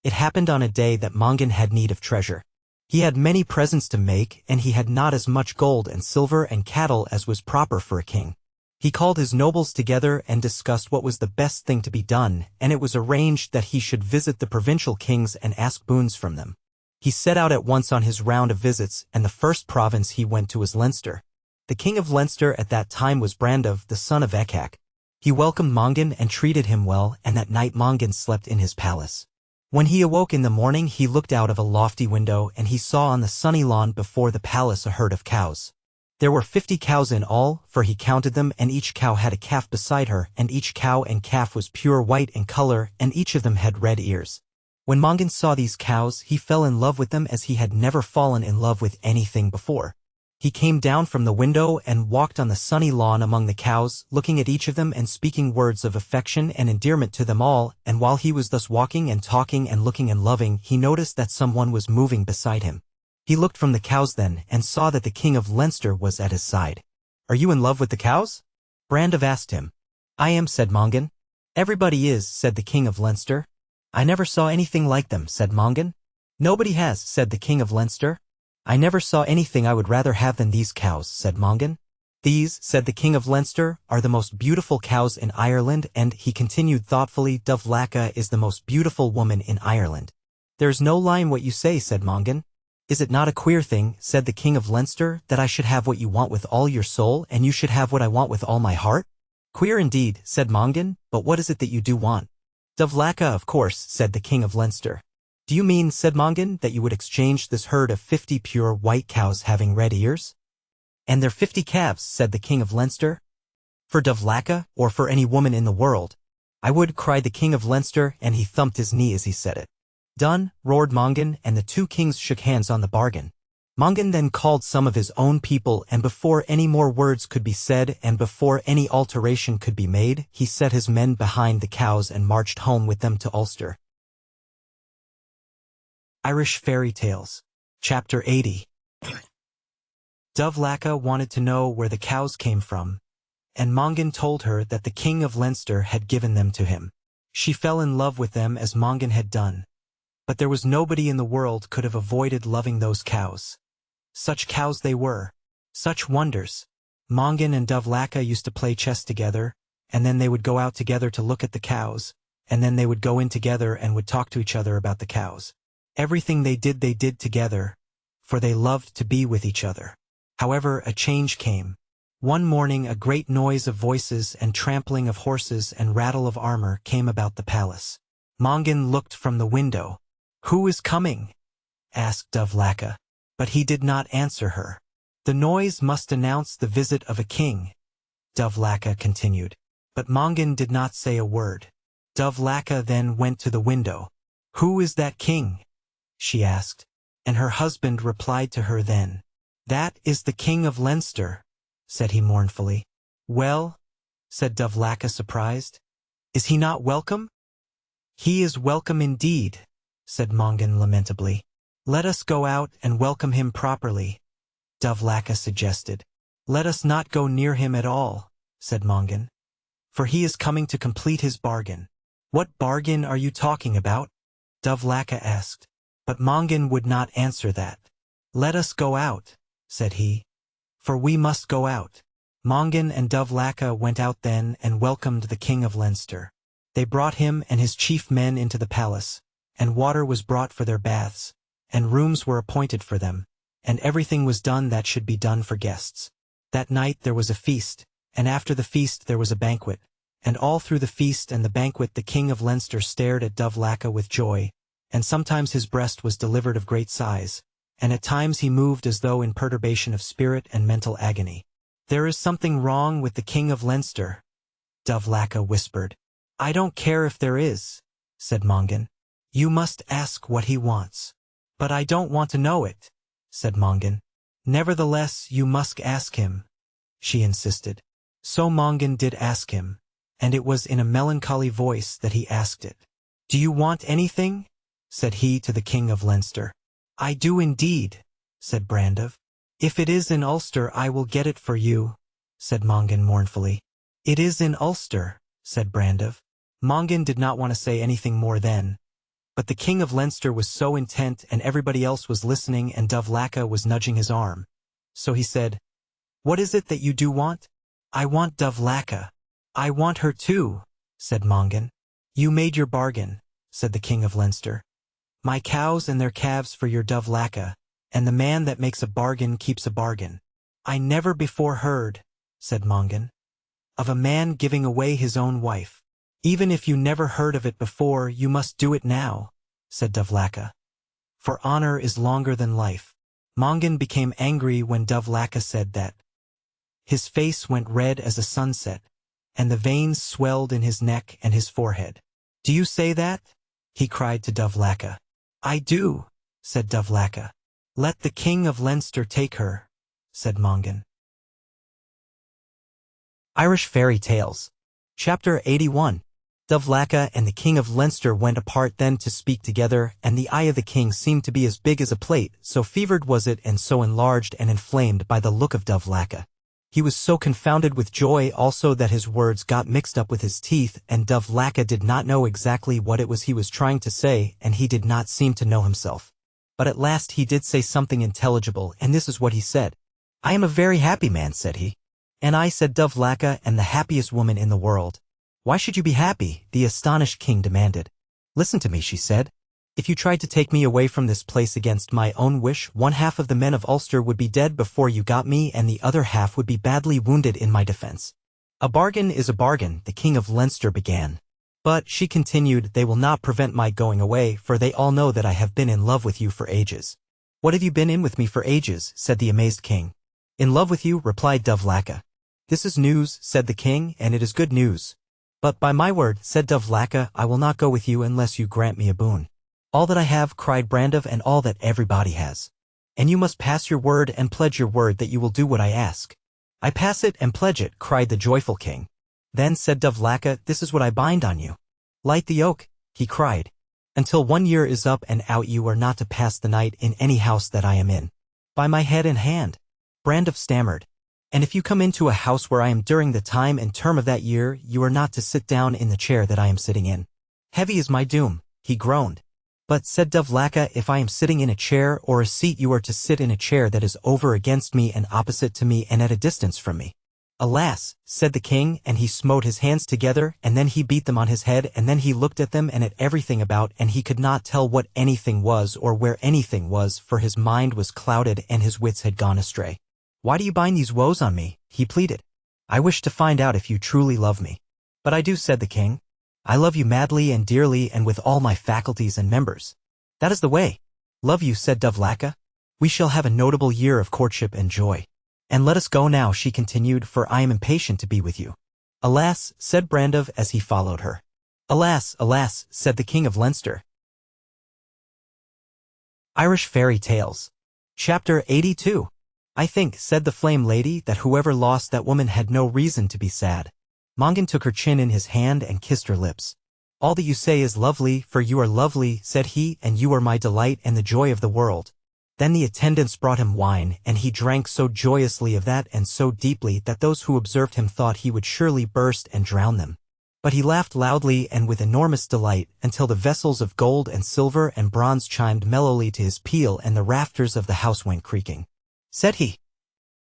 It happened on a day that Mongan had need of treasure. He had many presents to make, and he had not as much gold and silver and cattle as was proper for a king. He called his nobles together and discussed what was the best thing to be done, and it was arranged that he should visit the provincial kings and ask boons from them. He set out at once on his round of visits, and the first province he went to was Leinster. The king of Leinster at that time was Brandov, the son of Ekak. He welcomed Mongan and treated him well, and that night Mongan slept in his palace. When he awoke in the morning he looked out of a lofty window, and he saw on the sunny lawn before the palace a herd of cows. There were 50 cows in all, for he counted them, and each cow had a calf beside her, and each cow and calf was pure white in color, and each of them had red ears. When Mongan saw these cows, he fell in love with them as he had never fallen in love with anything before. He came down from the window and walked on the sunny lawn among the cows, looking at each of them and speaking words of affection and endearment to them all, and while he was thus walking and talking and looking and loving, he noticed that someone was moving beside him. He looked from the cows then, and saw that the king of Leinster was at his side. "Are you in love with the cows?" Brandov asked him. "I am," said Mongan. "Everybody is," said the king of Leinster. I never saw anything like them, said Mongan. Nobody has, said the king of Leinster. I never saw anything I would rather have than these cows, said Mongan. These, said the king of Leinster, are the most beautiful cows in Ireland, and, he continued thoughtfully, Dubhlaca is the most beautiful woman in Ireland. There's no lie in what you say, said Mongan. Is it not a queer thing, said the king of Leinster, that I should have what you want with all your soul, and you should have what I want with all my heart? Queer indeed, said Mongan, but what is it that you do want? Dubhlaca, of course, said the king of Leinster. Do you mean, said Mongan, that you would exchange this herd of 50 pure white cows having red ears? And their 50 calves, said the king of Leinster. For Dubhlaca, or for any woman in the world? I would, cried the king of Leinster, and he thumped his knee as he said it. Done, roared Mongan, and the two kings shook hands on the bargain. Mongan then called some of his own people, and before any more words could be said and before any alteration could be made, he set his men behind the cows and marched home with them to Ulster. Irish Fairy Tales. Chapter 80. Dubhlaca wanted to know where the cows came from, and Mongan told her that the king of Leinster had given them to him. She fell in love with them as Mongan had done. But there was nobody in the world could have avoided loving those cows. Such cows they were. Such wonders. Mongan and Dubhlaca used to play chess together, and then they would go out together to look at the cows, and then they would go in together and would talk to each other about the cows. Everything they did together, for they loved to be with each other. However, a change came. One morning a great noise of voices and trampling of horses and rattle of armor came about the palace. Mongan looked from the window. "Who is coming?" asked Dubhlaca. But he did not answer her. "The noise must announce the visit of a king," Dubhlaca continued. But Mongan did not say a word. Dubhlaca then went to the window. "Who is that king?" she asked, and her husband replied to her then. "That is the king of Leinster," said he mournfully. "Well," said Dubhlaca surprised, "is he not welcome?" "He is welcome indeed," said Mongan lamentably. "Let us go out and welcome him properly," Dubhlaca suggested. "Let us not go near him at all," said Mongan, "for he is coming to complete his bargain." "What bargain are you talking about?" Dubhlaca asked. But Mongan would not answer that. "Let us go out," said he, "for we must go out." Mongan and Dubhlaca went out then and welcomed the king of Leinster. They brought him and his chief men into the palace, and water was brought for their baths, and rooms were appointed for them, and everything was done that should be done for guests. That night there was a feast, and after the feast there was a banquet, and all through the feast and the banquet the king of Leinster stared at Dubhlaca with joy, and sometimes his breast was delivered of great sighs, and at times he moved as though in perturbation of spirit and mental agony. "There is something wrong with the king of Leinster," Dubhlaca whispered. "I don't care if there is," said Mongan. "You must ask what he wants." "But I don't want to know it," said Mongan. "Nevertheless, you must ask him," she insisted. So Mongan did ask him, and it was in a melancholy voice that he asked it. "Do you want anything?" said he to the king of Leinster. "I do indeed," said Brandiv. "If it is in Ulster I will get it for you," said Mongan mournfully. "It is in Ulster," said Brandiv. Mongan did not want to say anything more then. But the king of Leinster was so intent and everybody else was listening and Dubhlaca was nudging his arm. So he said, "What is it that you do want?" "I want Dubhlaca." "I want her too," said Mongan. "You made your bargain," said the king of Leinster. "My cows and their calves for your Dubhlaca, and the man that makes a bargain keeps a bargain." "I never before heard," said Mongan, "of a man giving away his own wife." "Even if you never heard of it before, you must do it now," said Dubhlaca. "For honor is longer than life." Mongan became angry when Dubhlaca said that. His face went red as a sunset, and the veins swelled in his neck and his forehead. "Do you say that?" he cried to Dubhlaca. "I do," said Dubhlaca. "Let the king of Leinster take her," said Mongan. Irish Fairy Tales. Chapter 81. Dubhlaca and the king of Leinster went apart then to speak together, and the eye of the king seemed to be as big as a plate, so fevered was it and so enlarged and inflamed by the look of Dubhlaca. He was so confounded with joy also that his words got mixed up with his teeth, and Dovlaka did not know exactly what it was he was trying to say, and he did not seem to know himself. But at last he did say something intelligible, and this is what he said. "I am a very happy man," said he. "And I," said Dovlaka, "am the happiest woman in the world." "Why should you be happy?" the astonished king demanded. "Listen to me," she said. "If you tried to take me away from this place against my own wish, one half of the men of Ulster would be dead before you got me, and the other half would be badly wounded in my defense." "A bargain is a bargain," the king of Leinster began. "But," she continued, "they will not prevent my going away, for they all know that I have been in love with you for ages." "What have you been in with me for ages?" said the amazed king. "In love with you," replied Dovlaka. "This is news," said the king, "and it is good news." "But by my word," said Dovlaka, "I will not go with you unless you grant me a boon." "All that I have," cried Brandov, "and all that everybody has. And you must pass your word and pledge your word that you will do what I ask." "I pass it and pledge it," cried the joyful king. "Then," said Dovlaka, "this is what I bind on you." "Light the oak," he cried. "Until 1 year is up and out you are not to pass the night in any house that I am in." "By my head and hand," Brandov stammered. "And if you come into a house where I am during the time and term of that year, you are not to sit down in the chair that I am sitting in." "Heavy is my doom," he groaned. "But," said Dovlaka, "if I am sitting in a chair or a seat, you are to sit in a chair that is over against me and opposite to me and at a distance from me." "Alas," said the king, and he smote his hands together, and then he beat them on his head, and then he looked at them and at everything about, and he could not tell what anything was or where anything was, for his mind was clouded and his wits had gone astray. "Why do you bind these woes on me?" he pleaded. "I wish to find out if you truly love me." "But I do," said the king. "I love you madly and dearly and with all my faculties and members." "That is the way." "Love you," said Dovlaka. "We shall have a notable year of courtship and joy. And let us go now," she continued, "for I am impatient to be with you." "Alas," said Brandov as he followed her. "Alas, alas," said the king of Leinster. Irish Fairy Tales. Chapter 82. "I think," said the flame lady, "that whoever lost that woman had no reason to be sad." Mongan took her chin in his hand and kissed her lips. "All that you say is lovely, for you are lovely," said he, "and you are my delight and the joy of the world." Then the attendants brought him wine, and he drank so joyously of that and so deeply that those who observed him thought he would surely burst and drown them. But he laughed loudly and with enormous delight, until the vessels of gold and silver and bronze chimed mellowly to his peal and the rafters of the house went creaking. Said he.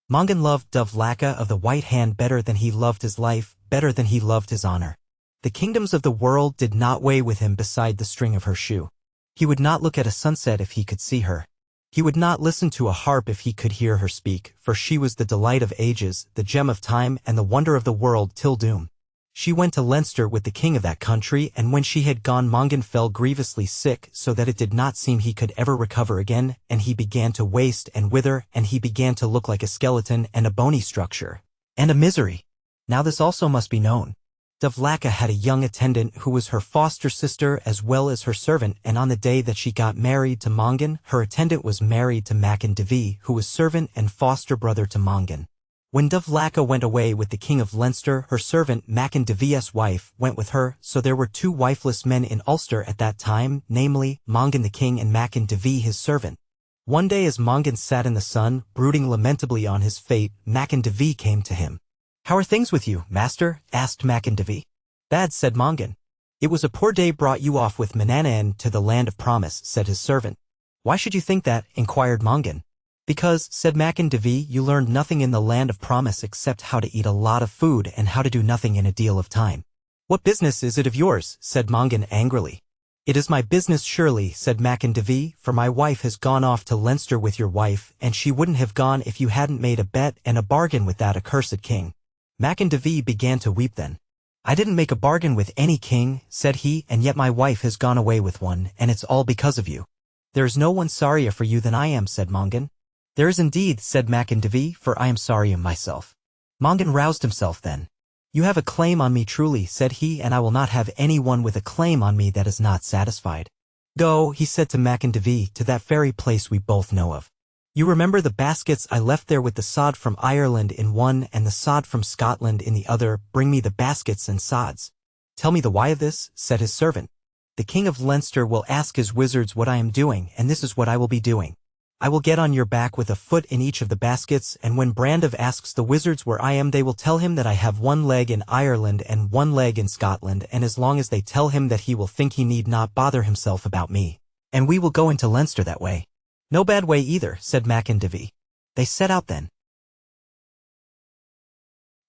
Mongan loved Dovlaka of the white hand better than he loved his life, better than he loved his honor. The kingdoms of the world did not weigh with him beside the string of her shoe. He would not look at a sunset if he could see her. He would not listen to a harp if he could hear her speak, for she was the delight of ages, the gem of time, and the wonder of the world till doom. She went to Leinster with the king of that country, and when she had gone Mongan fell grievously sick, so that it did not seem he could ever recover again, and he began to waste and wither, and he began to look like a skeleton and a bony structure, and a misery. Now this also must be known. Dovlaka had a young attendant who was her foster sister as well as her servant, and on the day that she got married to Mongan, her attendant was married to Macin Devi, who was servant and foster brother to Mongan. When Dovlaka went away with the king of Leinster, her servant, Macin Devi's wife, went with her, so there were 2 wifeless men in Ulster at that time, namely, Mongan the king and Macin Devi his servant. One day as Mongan sat in the sun, brooding lamentably on his fate, Macin Devi came to him. "How are things with you, master?" asked Macin Devi. "Bad," said Mongan. "It was a poor day brought you off with Manananan to the land of promise," said his servant. "Why should you think that?" inquired Mongan. "Because," said Macin Devi, "you learned nothing in the land of promise except how to eat a lot of food and how to do nothing in a deal of time." "What business is it of yours?" said Mongan angrily. "It is my business surely," said Macin Devi, "for my wife has gone off to Leinster with your wife, and she wouldn't have gone if you hadn't made a bet and a bargain with that accursed king." Macin Devi began to weep then. "I didn't make a bargain with any king," said he, "and yet my wife has gone away with one, and it's all because of you." "There is no one sorrier for you than I am," said Mongan. "There is indeed," said Macin Devi, "for I am sorry myself." Mongan roused himself then. "You have a claim on me truly," said he, "and I will not have anyone with a claim on me that is not satisfied." "Go," he said to Macin Devi, "to that very place we both know of. You remember the baskets I left there with the sod from Ireland in one and the sod from Scotland in the other. Bring me the baskets and sods." "Tell me the why of this," said his servant. "The king of Leinster will ask his wizards what I am doing, and this is what I will be doing. I will get on your back with a foot in each of the baskets, and when Brandov asks the wizards where I am, they will tell him that I have one leg in Ireland and one leg in Scotland, and as long as they tell him that, he will think he need not bother himself about me. And we will go into Leinster that way." "No bad way either," said Macandevie. They set out then.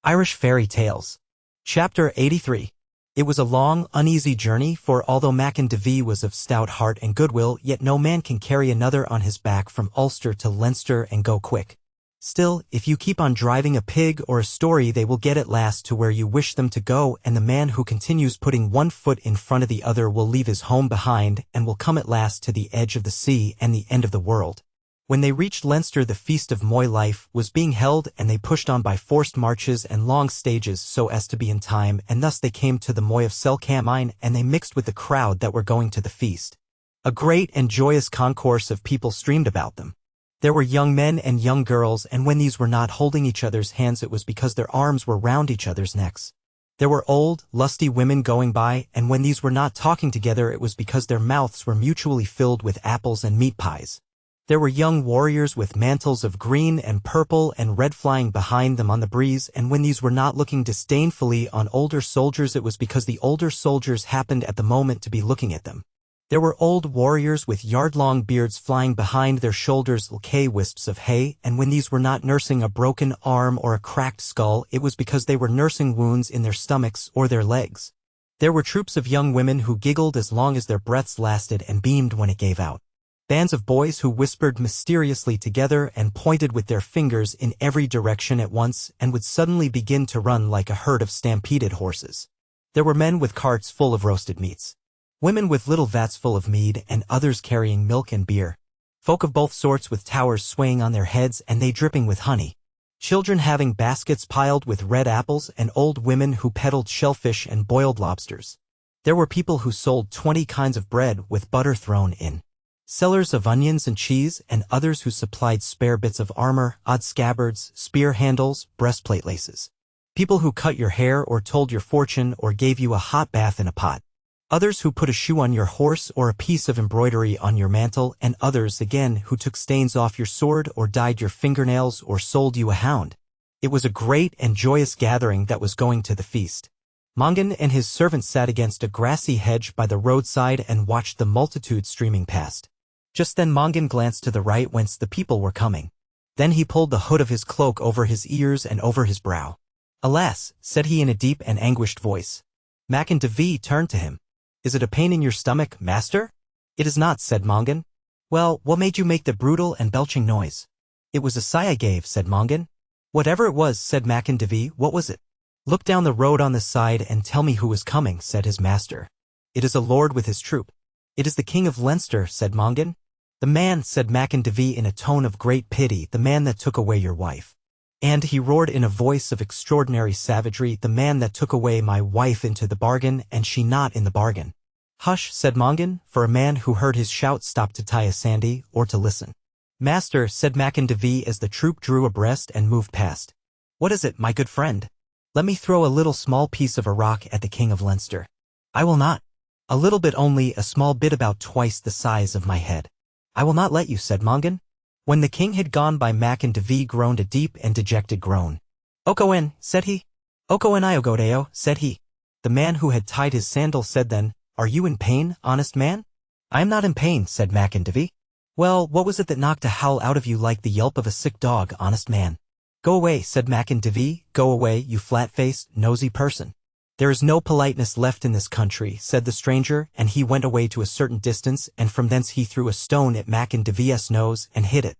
Irish Fairy Tales. Chapter 83. It was a long, uneasy journey, for although Macandevie was of stout heart and goodwill, yet no man can carry another on his back from Ulster to Leinster and go quick. Still, if you keep on driving a pig or a story, they will get at last to where you wish them to go, and the man who continues putting one foot in front of the other will leave his home behind, and will come at last to the edge of the sea and the end of the world. When they reached Leinster, the feast of Moy Life was being held, and they pushed on by forced marches and long stages so as to be in time, and thus they came to the Moy of Selcamine, and they mixed with the crowd that were going to the feast. A great and joyous concourse of people streamed about them. There were young men and young girls, and when these were not holding each other's hands, it was because their arms were round each other's necks. There were old, lusty women going by, and when these were not talking together, it was because their mouths were mutually filled with apples and meat pies. There were young warriors with mantles of green and purple and red flying behind them on the breeze, and when these were not looking disdainfully on older soldiers, it was because the older soldiers happened at the moment to be looking at them. There were old warriors with yard-long beards flying behind their shoulders like wisps of hay, and when these were not nursing a broken arm or a cracked skull, it was because they were nursing wounds in their stomachs or their legs. There were troops of young women who giggled as long as their breaths lasted and beamed when it gave out. Bands of boys who whispered mysteriously together and pointed with their fingers in every direction at once and would suddenly begin to run like a herd of stampeded horses. There were men with carts full of roasted meats, women with little vats full of mead, and others carrying milk and beer, folk of both sorts with towers swaying on their heads and they dripping with honey, children having baskets piled with red apples, and old women who peddled shellfish and boiled lobsters. There were people who sold 20 kinds of bread with butter thrown in, sellers of onions and cheese, and others who supplied spare bits of armor, odd scabbards, spear handles, breastplate laces. People who cut your hair or told your fortune or gave you a hot bath in a pot. Others who put a shoe on your horse or a piece of embroidery on your mantle, and others again who took stains off your sword or dyed your fingernails or sold you a hound. It was a great and joyous gathering that was going to the feast. Mongan and his servant sat against a grassy hedge by the roadside and watched the multitude streaming past. Just then Mongan glanced to the right whence the people were coming. Then he pulled the hood of his cloak over his ears and over his brow. "Alas," said he in a deep and anguished voice. Macandevie turned to him. "Is it a pain in your stomach, master?" "It is not," said Mongan. "Well, what made you make the brutal and belching noise?" "It was a sigh I gave," said Mongan. "Whatever it was," said Macandevie, "what was it?" "Look down the road on the side and tell me who is coming," said his master. "It is a lord with his troop." "It is the King of Leinster," said Mongan. "The man," said Macandevie in a tone of great pity, "the man that took away your wife." And he roared in a voice of extraordinary savagery, "The man that took away my wife into the bargain, and she not in the bargain." "Hush," said Mongan, for a man who heard his shout stopped to tie a sandy, or to listen. "Master," said Macandevie as the troop drew abreast and moved past. "What is it, my good friend?" "Let me throw a little small piece of a rock at the King of Leinster." "I will not." "A little bit only, a small bit about twice the size of my head." "I will not let you," said Mongan. When the king had gone by, Macandevie groaned a deep and dejected groan. "Okoen," said he. "Okoen iogodeo," said he. The man who had tied his sandal said then, "Are you in pain, honest man?" "I am not in pain," said Macandevie. "Well, what was it that knocked a howl out of you like the yelp of a sick dog, honest man?" "Go away," said Macandevie, "go away, you flat-faced, nosy person." "There is no politeness left in this country," said the stranger, and he went away to a certain distance, and from thence he threw a stone at Macandevie's nose and hit it.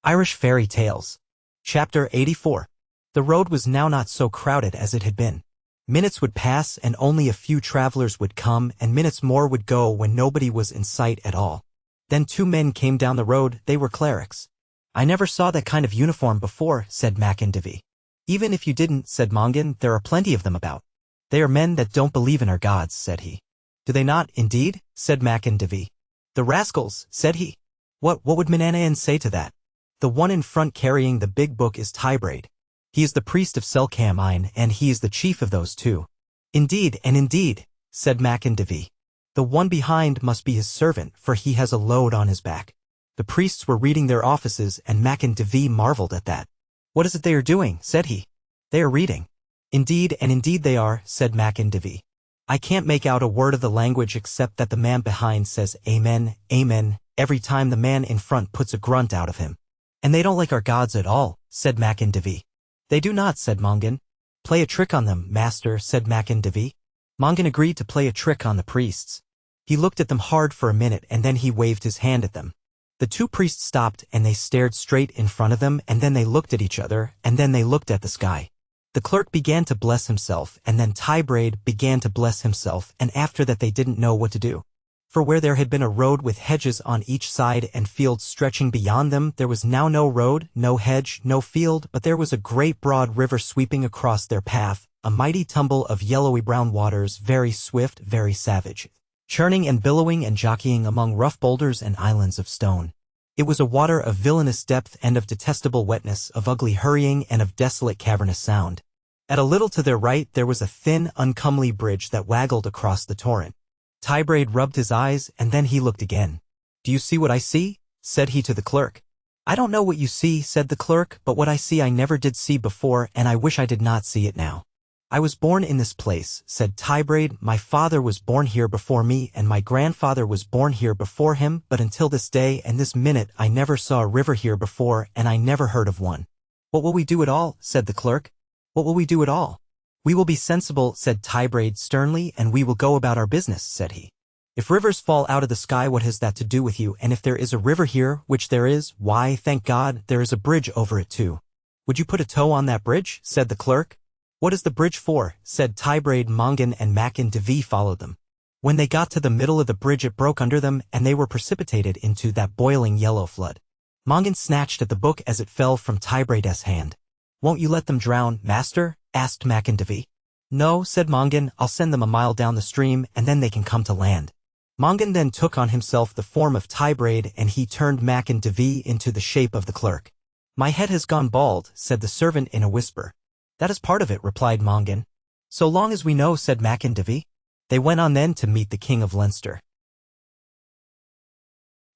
Irish Fairy Tales. Chapter 84. The road was now not so crowded as it had been. Minutes would pass and only a few travelers would come, and minutes more would go when nobody was in sight at all. Then 2 men came down the road. They were clerics. "I never saw that kind of uniform before," said Macandevie. "Even if you didn't," said Mongan, "there are plenty of them about." "They are men that don't believe in our gods," said he. "Do they not, indeed?" said Macandevie. "The rascals," said he. What would Mananayan say to that?" "The one in front carrying the big book is Tybraid. He is the priest of Selcamine, and he is the chief of those 2. "Indeed and indeed," said Macandevie. The one behind must be his servant, for he has a load on his back. The priests were reading their offices, and Mac and Devi marveled at that. What is it they are doing? Said he. They are reading. Indeed, and indeed they are, said Mac and Devi. I can't make out a word of the language except that the man behind says Amen, Amen, every time the man in front puts a grunt out of him. And they don't like our gods at all, said Mac and Devi. They do not, said Mongan. Play a trick on them, master, said Mac and Devi. Mongan agreed to play a trick on the priests. He looked at them hard for a minute and then he waved his hand at them. The two priests stopped and they stared straight in front of them, and then they looked at each other, and then they looked at the sky. The clerk began to bless himself, and then Tybraid began to bless himself, and after that they didn't know what to do. For where there had been a road with hedges on each side and fields stretching beyond them, there was now no road, no hedge, no field, but there was a great broad river sweeping across their path, a mighty tumble of yellowy-brown waters, very swift, very savage, churning and billowing and jockeying among rough boulders and islands of stone. It was a water of villainous depth and of detestable wetness, of ugly hurrying and of desolate cavernous sound. At a little to their right there was a thin, uncomely bridge that waggled across the torrent. Tybraid rubbed his eyes, and then he looked again. Do you see what I see? Said he to the clerk. I don't know what you see, said the clerk, but what I see I never did see before, and I wish I did not see it now. I was born in this place, said Tybraid. My father was born here before me, and my grandfather was born here before him, but until this day and this minute I never saw a river here before, and I never heard of one. What will we do at all? Said the clerk. What will we do at all? We will be sensible, said Tybraid sternly, and we will go about our business, said he. If rivers fall out of the sky, what has that to do with you? And if there is a river here, which there is, why, thank God, there is a bridge over it too. Would you put a toe on that bridge? Said the clerk. What is the bridge for? Said Tybraid. Mongan and Mac and Devi followed them. When they got to the middle of the bridge it broke under them, and they were precipitated into that boiling yellow flood. Mongan snatched at the book as it fell from Tybraid's hand. Won't you let them drown, master? Asked Mac and Devi. No, said Mongan, I'll send them a mile down the stream, and then they can come to land. Mongan then took on himself the form of Tybraid, and he turned Mac and Devi into the shape of the clerk. My head has gone bald, said the servant in a whisper. That is part of it, replied Mongan. So long as we know, said Mac and Devi. They went on then to meet the King of Leinster.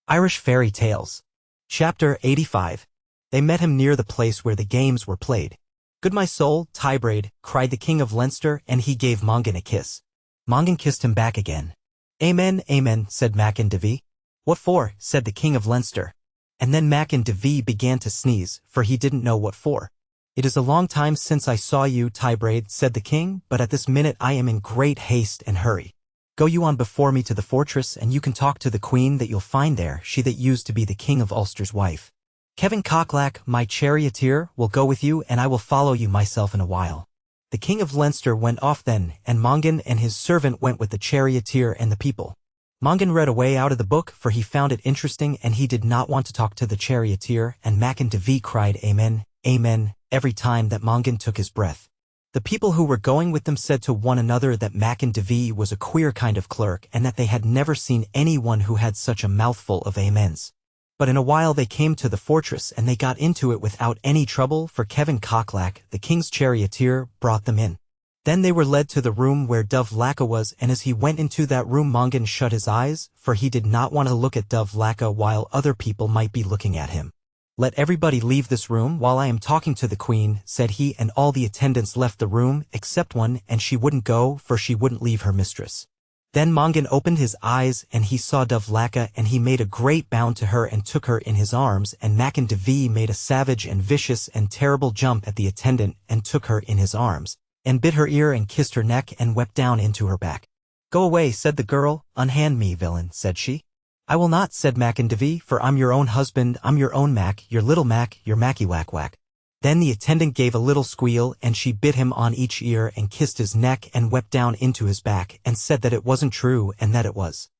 Irish Fairy Tales. Chapter 85. They met him near the place where the games were played. Good my soul, Tybraid, cried the King of Leinster, and he gave Mongan a kiss. Mongan kissed him back again. Amen, amen, said Mac and Devi. What for? Said the King of Leinster. And then Mac and Devi began to sneeze, for he didn't know what for. It is a long time since I saw you, Tybraid, said the king, but at this minute I am in great haste and hurry. Go you on before me to the fortress, and you can talk to the queen that you'll find there, she that used to be the King of Ulster's wife. Kevin Cocklack, my charioteer, will go with you, and I will follow you myself in a while. The King of Leinster went off then, and Mongan and his servant went with the charioteer and the people. Mongan read away out of the book, for he found it interesting, and he did not want to talk to the charioteer, and Mac and Devi cried Amen, Amen, every time that Mongan took his breath. The people who were going with them said to one another that Mac and Devi was a queer kind of clerk, and that they had never seen anyone who had such a mouthful of amens. But in a while they came to the fortress, and they got into it without any trouble, for Kevin Cocklack, the king's charioteer, brought them in. Then they were led to the room where Dove Lacca was, and as he went into that room Mongan shut his eyes, for he did not want to look at Dove Lacca while other people might be looking at him. Let everybody leave this room while I am talking to the queen, said he, and all the attendants left the room, except one, and she wouldn't go, for she wouldn't leave her mistress. Then Mongan opened his eyes, and he saw Dove Lacca, and he made a great bound to her and took her in his arms, and Mac and Devi made a savage and vicious and terrible jump at the attendant, and took her in his arms, and bit her ear and kissed her neck and wept down into her back. Go away, said the girl. Unhand me, villain, said she. I will not, said Mac and Devi, for I'm your own husband, I'm your own Mac, your little Mac, your Macky-Whack-Whack. Then the attendant gave a little squeal, and she bit him on each ear and kissed his neck and wept down into his back, and said that it wasn't true and that it was.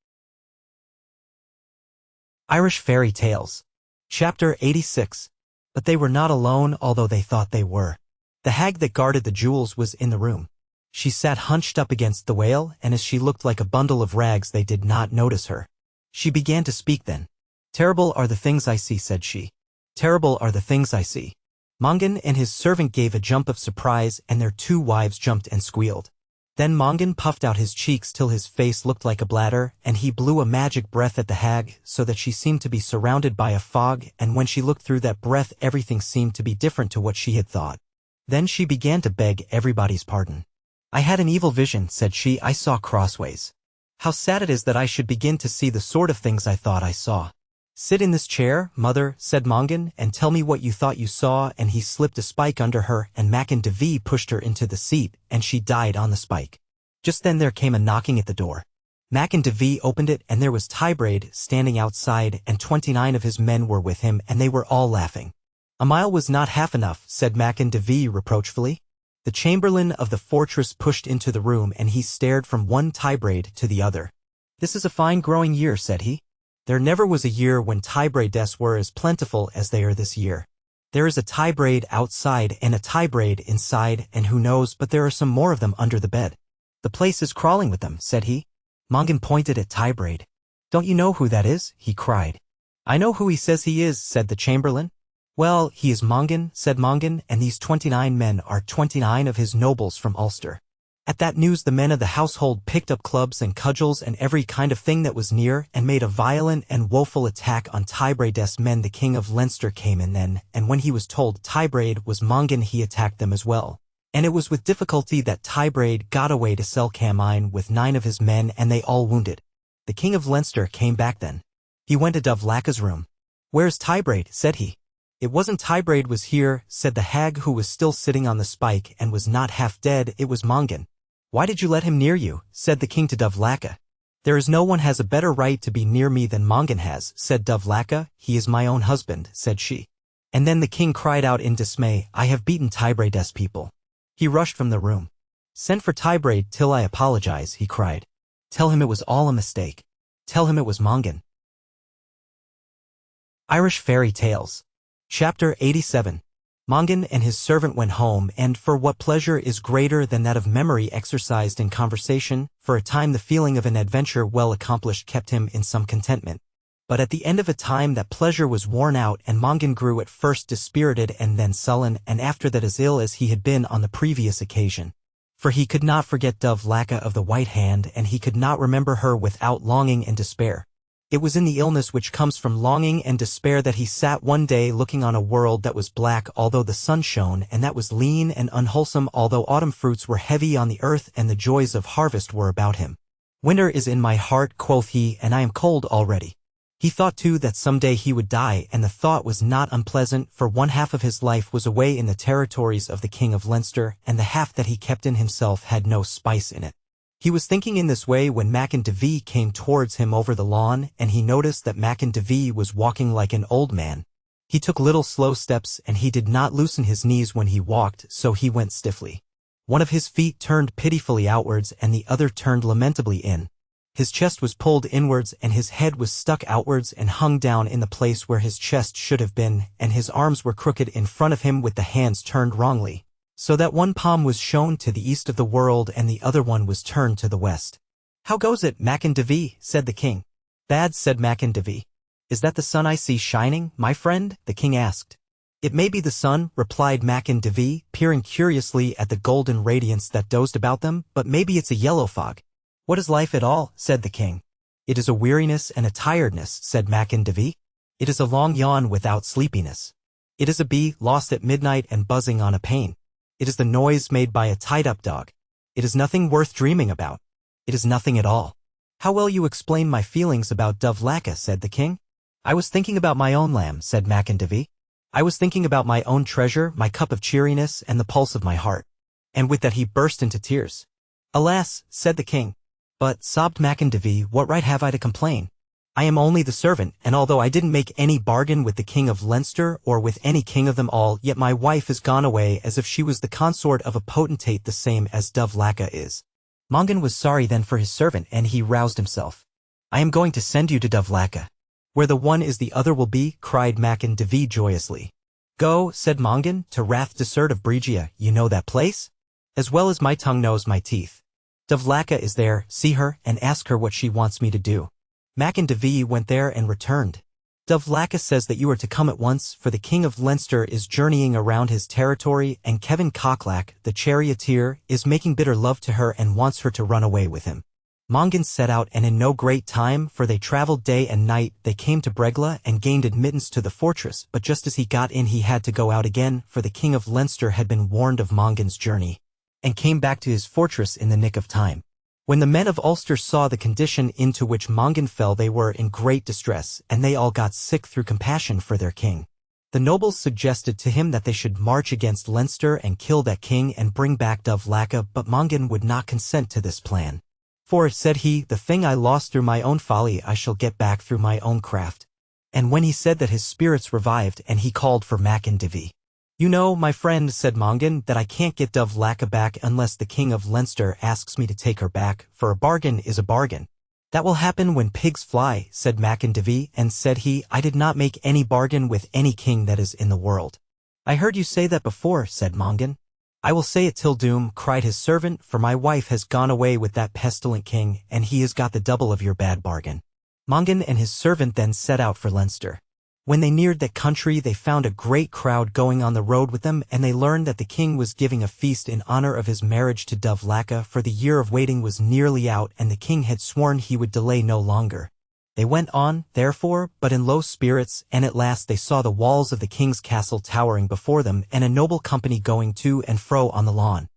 Irish Fairy Tales. Chapter 86. But they were not alone, although they thought they were. The hag that guarded the jewels was in the room. She sat hunched up against the whale, and as she looked like a bundle of rags they did not notice her. She began to speak then. Terrible are the things I see, said she. Terrible are the things I see. Mongan and his servant gave a jump of surprise, and their two wives jumped and squealed. Then Mongan puffed out his cheeks till his face looked like a bladder, and he blew a magic breath at the hag so that she seemed to be surrounded by a fog, and when she looked through that breath everything seemed to be different to what she had thought. Then she began to beg everybody's pardon. "I had an evil vision," said she. "I saw crossways. How sad it is that I should begin to see the sort of things I thought I saw." "Sit in this chair, mother," said Mongan, "and tell me what you thought you saw," and he slipped a spike under her, and Macken DeVee pushed her into the seat, and she died on the spike. Just then there came a knocking at the door. Macken DeVee opened it, and there was Tybraid standing outside, and 29 of his men were with him, and they were all laughing. "A mile was not half enough," said Macken DeVee reproachfully. The chamberlain of the fortress pushed into the room, and he stared from one Tybraid to the other. "This is a fine growing year," said he. "There never was a year when Tybraides were as plentiful as they are this year. There is a Tybraid outside and a Tybraid inside, and who knows but there are some more of them under the bed. The place is crawling with them," said he. Mongan pointed at Tybraid. "Don't you know who that is?" he cried. "I know who he says he is," said the chamberlain. "Well, he is Mongan," said Mongan, "and these 29 men are 29 of his nobles from Ulster." At that news the men of the household picked up clubs and cudgels and every kind of thing that was near, and made a violent and woeful attack on Tybraides' men. The king of Leinster came in then, and when he was told Tybraid was Mongan he attacked them as well. And it was with difficulty that Tybraid got away to Selkamine with 9 of his men, and they all wounded. The king of Leinster came back then. He went to Dovlaka's room. "Where's Tybraid?" said he. "It wasn't Tybraid was here," said the hag who was still sitting on the spike and was not half dead. "It was Mongan." "Why did you let him near you?" said the king to Dovlaka. "There is no one has a better right to be near me than Mongan has," said Dovlaka. "He is my own husband," said she. And then the king cried out in dismay, "I have beaten Tybraides' people." He rushed from the room. "Send for Tybraid till I apologize," he cried. "Tell him it was all a mistake. Tell him it was Mongan." Irish Fairy Tales. Chapter 87. Mongan and his servant went home, and for what pleasure is greater than that of memory exercised in conversation? For a time the feeling of an adventure well accomplished kept him in some contentment. But at the end of a time that pleasure was worn out, and Mongan grew at first dispirited and then sullen, and after that as ill as he had been on the previous occasion. For he could not forget Dovlaka of the White Hand, and he could not remember her without longing and despair. It was in the illness which comes from longing and despair that he sat one day looking on a world that was black although the sun shone, and that was lean and unwholesome although autumn fruits were heavy on the earth and the joys of harvest were about him. "Winter is in my heart," quoth he, "and I am cold already." He thought too that some day he would die, and the thought was not unpleasant, for one half of his life was away in the territories of the king of Leinster, and the half that he kept in himself had no spice in it. He was thinking in this way when Macken DeVee came towards him over the lawn, and he noticed that Macken DeVee was walking like an old man. He took little slow steps, and he did not loosen his knees when he walked, so he went stiffly. One of his feet turned pitifully outwards, and the other turned lamentably in. His chest was pulled inwards, and his head was stuck outwards and hung down in the place where his chest should have been, and his arms were crooked in front of him with the hands turned wrongly, so that one palm was shown to the east of the world and the other one was turned to the west. "How goes it, Macken DeVee?" said the king. "Bad," said Macken DeVee. "Is that the sun I see shining, my friend?" the king asked. "It may be the sun," replied Macken DeVee, peering curiously at the golden radiance that dozed about them, "but maybe it's a yellow fog." "What is life at all?" said the king. "It is a weariness and a tiredness," said Macken DeVee. "It is a long yawn without sleepiness. It is a bee lost at midnight and buzzing on a pane. It is the noise made by a tied-up dog. It is nothing worth dreaming about. It is nothing at all." "How well you explain my feelings about Dovlaka," said the king. "I was thinking about my own lamb," said Macken DeVee. "I was thinking about my own treasure, my cup of cheeriness, and the pulse of my heart." And with that he burst into tears. "Alas," said the king. "But," sobbed Macken DeVee, "what right have I to complain? I am only the servant, and although I didn't make any bargain with the king of Leinster or with any king of them all, yet my wife has gone away as if she was the consort of a potentate the same as Dovlaka is." Mongan was sorry then for his servant, and he roused himself. "I am going to send you to Dovlaka. Where the one is the other will be," cried Macken DeVee joyously. "Go," said Mongan, "to Rath Desert of Bregia. You know that place? As well as my tongue knows my teeth. Dovlaka is there, see her, and ask her what she wants me to do." Macken DeVee went there and returned. Dovlaka says that you are to come at once, for the King of Leinster is journeying around his territory, and Kevin Cocklack, the charioteer, is making bitter love to her and wants her to run away with him. Mongan set out, and in no great time, for they travelled day and night, they came to Bregla and gained admittance to the fortress, but just as he got in he had to go out again, for the King of Leinster had been warned of Mongan's journey, and came back to his fortress in the nick of time. When the men of Ulster saw the condition into which Mongan fell, they were in great distress, and they all got sick through compassion for their king. The nobles suggested to him that they should march against Leinster and kill that king and bring back Dovlaka, but Mongan would not consent to this plan. For, said he, the thing I lost through my own folly I shall get back through my own craft. And when he said that, his spirits revived, and he called for Mackin Davy. You know, my friend, said Mongan, that I can't get Dovlaka back unless the King of Leinster asks me to take her back, for a bargain is a bargain. That will happen when pigs fly, said Mackin Davy, and said he, I did not make any bargain with any king that is in the world. I heard you say that before, said Mongan. I will say it till doom, cried his servant, for my wife has gone away with that pestilent king, and he has got the double of your bad bargain. Mongan and his servant then set out for Leinster. When they neared that country they found a great crowd going on the road with them, and they learned that the king was giving a feast in honor of his marriage to Dovlaka, for the year of waiting was nearly out and the king had sworn he would delay no longer. They went on, therefore, but in low spirits, and at last they saw the walls of the king's castle towering before them and a noble company going to and fro on the lawn.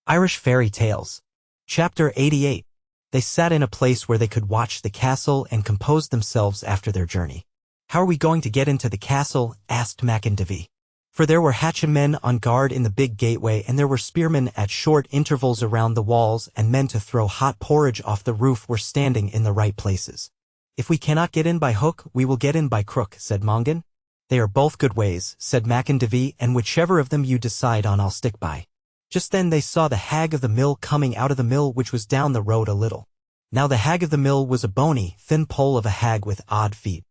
Irish Fairy Tales. Chapter 88. They sat in a place where they could watch the castle and compose themselves after their journey. How are we going to get into the castle? Asked Mackin Davy. For there were hatchetmen on guard in the big gateway, and there were spearmen at short intervals around the walls, and men to throw hot porridge off the roof were standing in the right places. If we cannot get in by hook, we will get in by crook, said Mongan. They are both good ways, said Mackin Davy, and whichever of them you decide on I'll stick by. Just then they saw the hag of the mill coming out of the mill, which was down the road a little. Now the hag of the mill was a bony, thin pole of a hag with odd feet.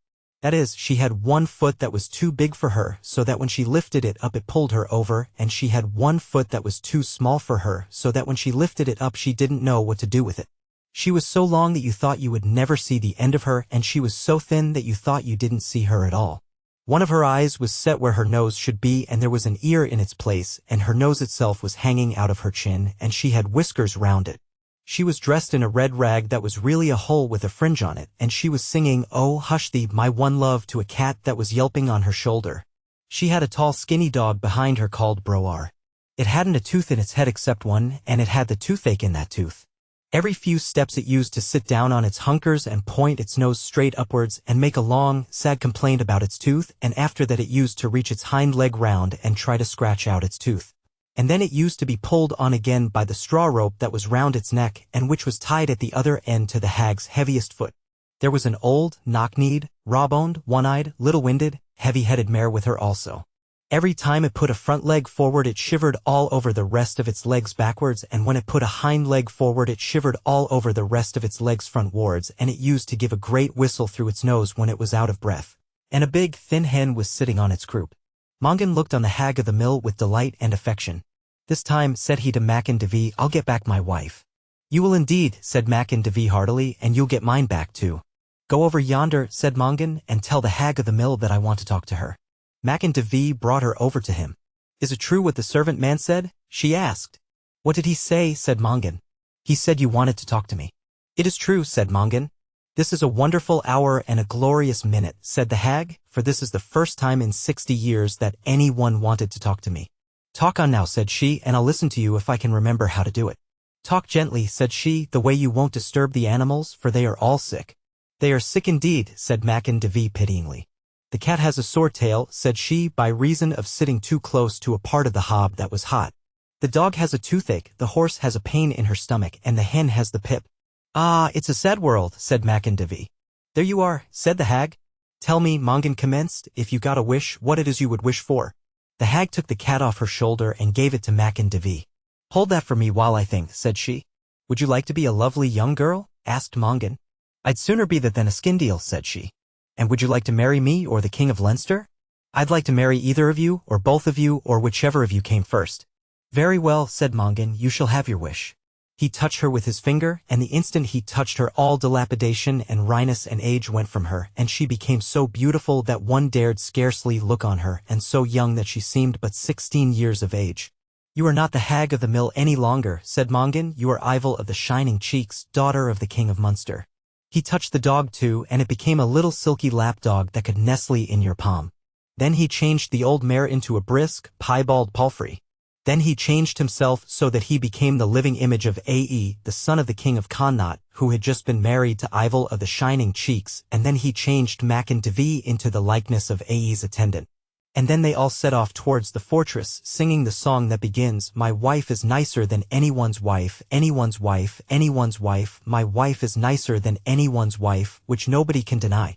That is, she had one foot that was too big for her, so that when she lifted it up it pulled her over, and she had one foot that was too small for her, so that when she lifted it up she didn't know what to do with it. She was so long that you thought you would never see the end of her, and she was so thin that you thought you didn't see her at all. One of her eyes was set where her nose should be, and there was an ear in its place, and her nose itself was hanging out of her chin, and she had whiskers round it. She was dressed in a red rag that was really a hole with a fringe on it, and she was singing, "Oh, hush thee, my one love," to a cat that was yelping on her shoulder. She had a tall skinny dog behind her called Broar. It hadn't a tooth in its head except one, and it had the toothache in that tooth. Every few steps it used to sit down on its hunkers and point its nose straight upwards and make a long, sad complaint about its tooth, and after that it used to reach its hind leg round and try to scratch out its tooth. And then it used to be pulled on again by the straw rope that was round its neck and which was tied at the other end to the hag's heaviest foot. There was an old, knock-kneed, raw-boned, one-eyed, little-winded, heavy-headed mare with her also. Every time it put a front leg forward it shivered all over the rest of its legs backwards, and when it put a hind leg forward it shivered all over the rest of its legs frontwards, and it used to give a great whistle through its nose when it was out of breath. And a big, thin hen was sitting on its croup. Mongan looked on the hag of the mill with delight and affection. This time, said he to Mackin Davy, I'll get back my wife. You will indeed, said Mackin Davy heartily, and you'll get mine back too. Go over yonder, said Mongan, and tell the hag of the mill that I want to talk to her. Mackin Davy brought her over to him. Is it true what the servant man said? She asked. What did he say? Said Mongan. He said you wanted to talk to me. It is true, said Mongan. This is a wonderful hour and a glorious minute, said the hag, for this is the first time in 60 years that anyone wanted to talk to me. Talk on now, said she, and I'll listen to you if I can remember how to do it. Talk gently, said she, the way you won't disturb the animals, for they are all sick. They are sick indeed, said Mackin Davy pityingly. The cat has a sore tail, said she, by reason of sitting too close to a part of the hob that was hot. The dog has a toothache, the horse has a pain in her stomach, and the hen has the pip. Ah, it's a sad world, said Mackin Davy. There you are, said the hag. Tell me, Mongan commenced, if you got a wish, what it is you would wish for. The hag took the cat off her shoulder and gave it to Mackin Davy. Hold that for me while I think, said she. Would you like to be a lovely young girl? Asked Mongan. I'd sooner be that than a skin deal, said she. And would you like to marry me or the King of Leinster? I'd like to marry either of you, or both of you, or whichever of you came first. Very well, said Mongan, you shall have your wish. He touched her with his finger, and the instant he touched her all dilapidation and wryness and age went from her, and she became so beautiful that one dared scarcely look on her, and so young that she seemed but 16 years of age. "You are not the hag of the mill any longer," said Mongan, "you are Ivel of the Shining Cheeks, daughter of the King of Munster." He touched the dog too, and it became a little silky lapdog that could nestle in your palm. Then he changed the old mare into a brisk, piebald palfrey. Then he changed himself so that he became the living image of Ae, the son of the king of Connaught, who had just been married to Ivel of the Shining Cheeks, and then he changed Macan Devi into the likeness of Ae's attendant. And then they all set off towards the fortress, singing the song that begins, "My wife is nicer than anyone's wife, anyone's wife, anyone's wife, my wife is nicer than anyone's wife," which nobody can deny.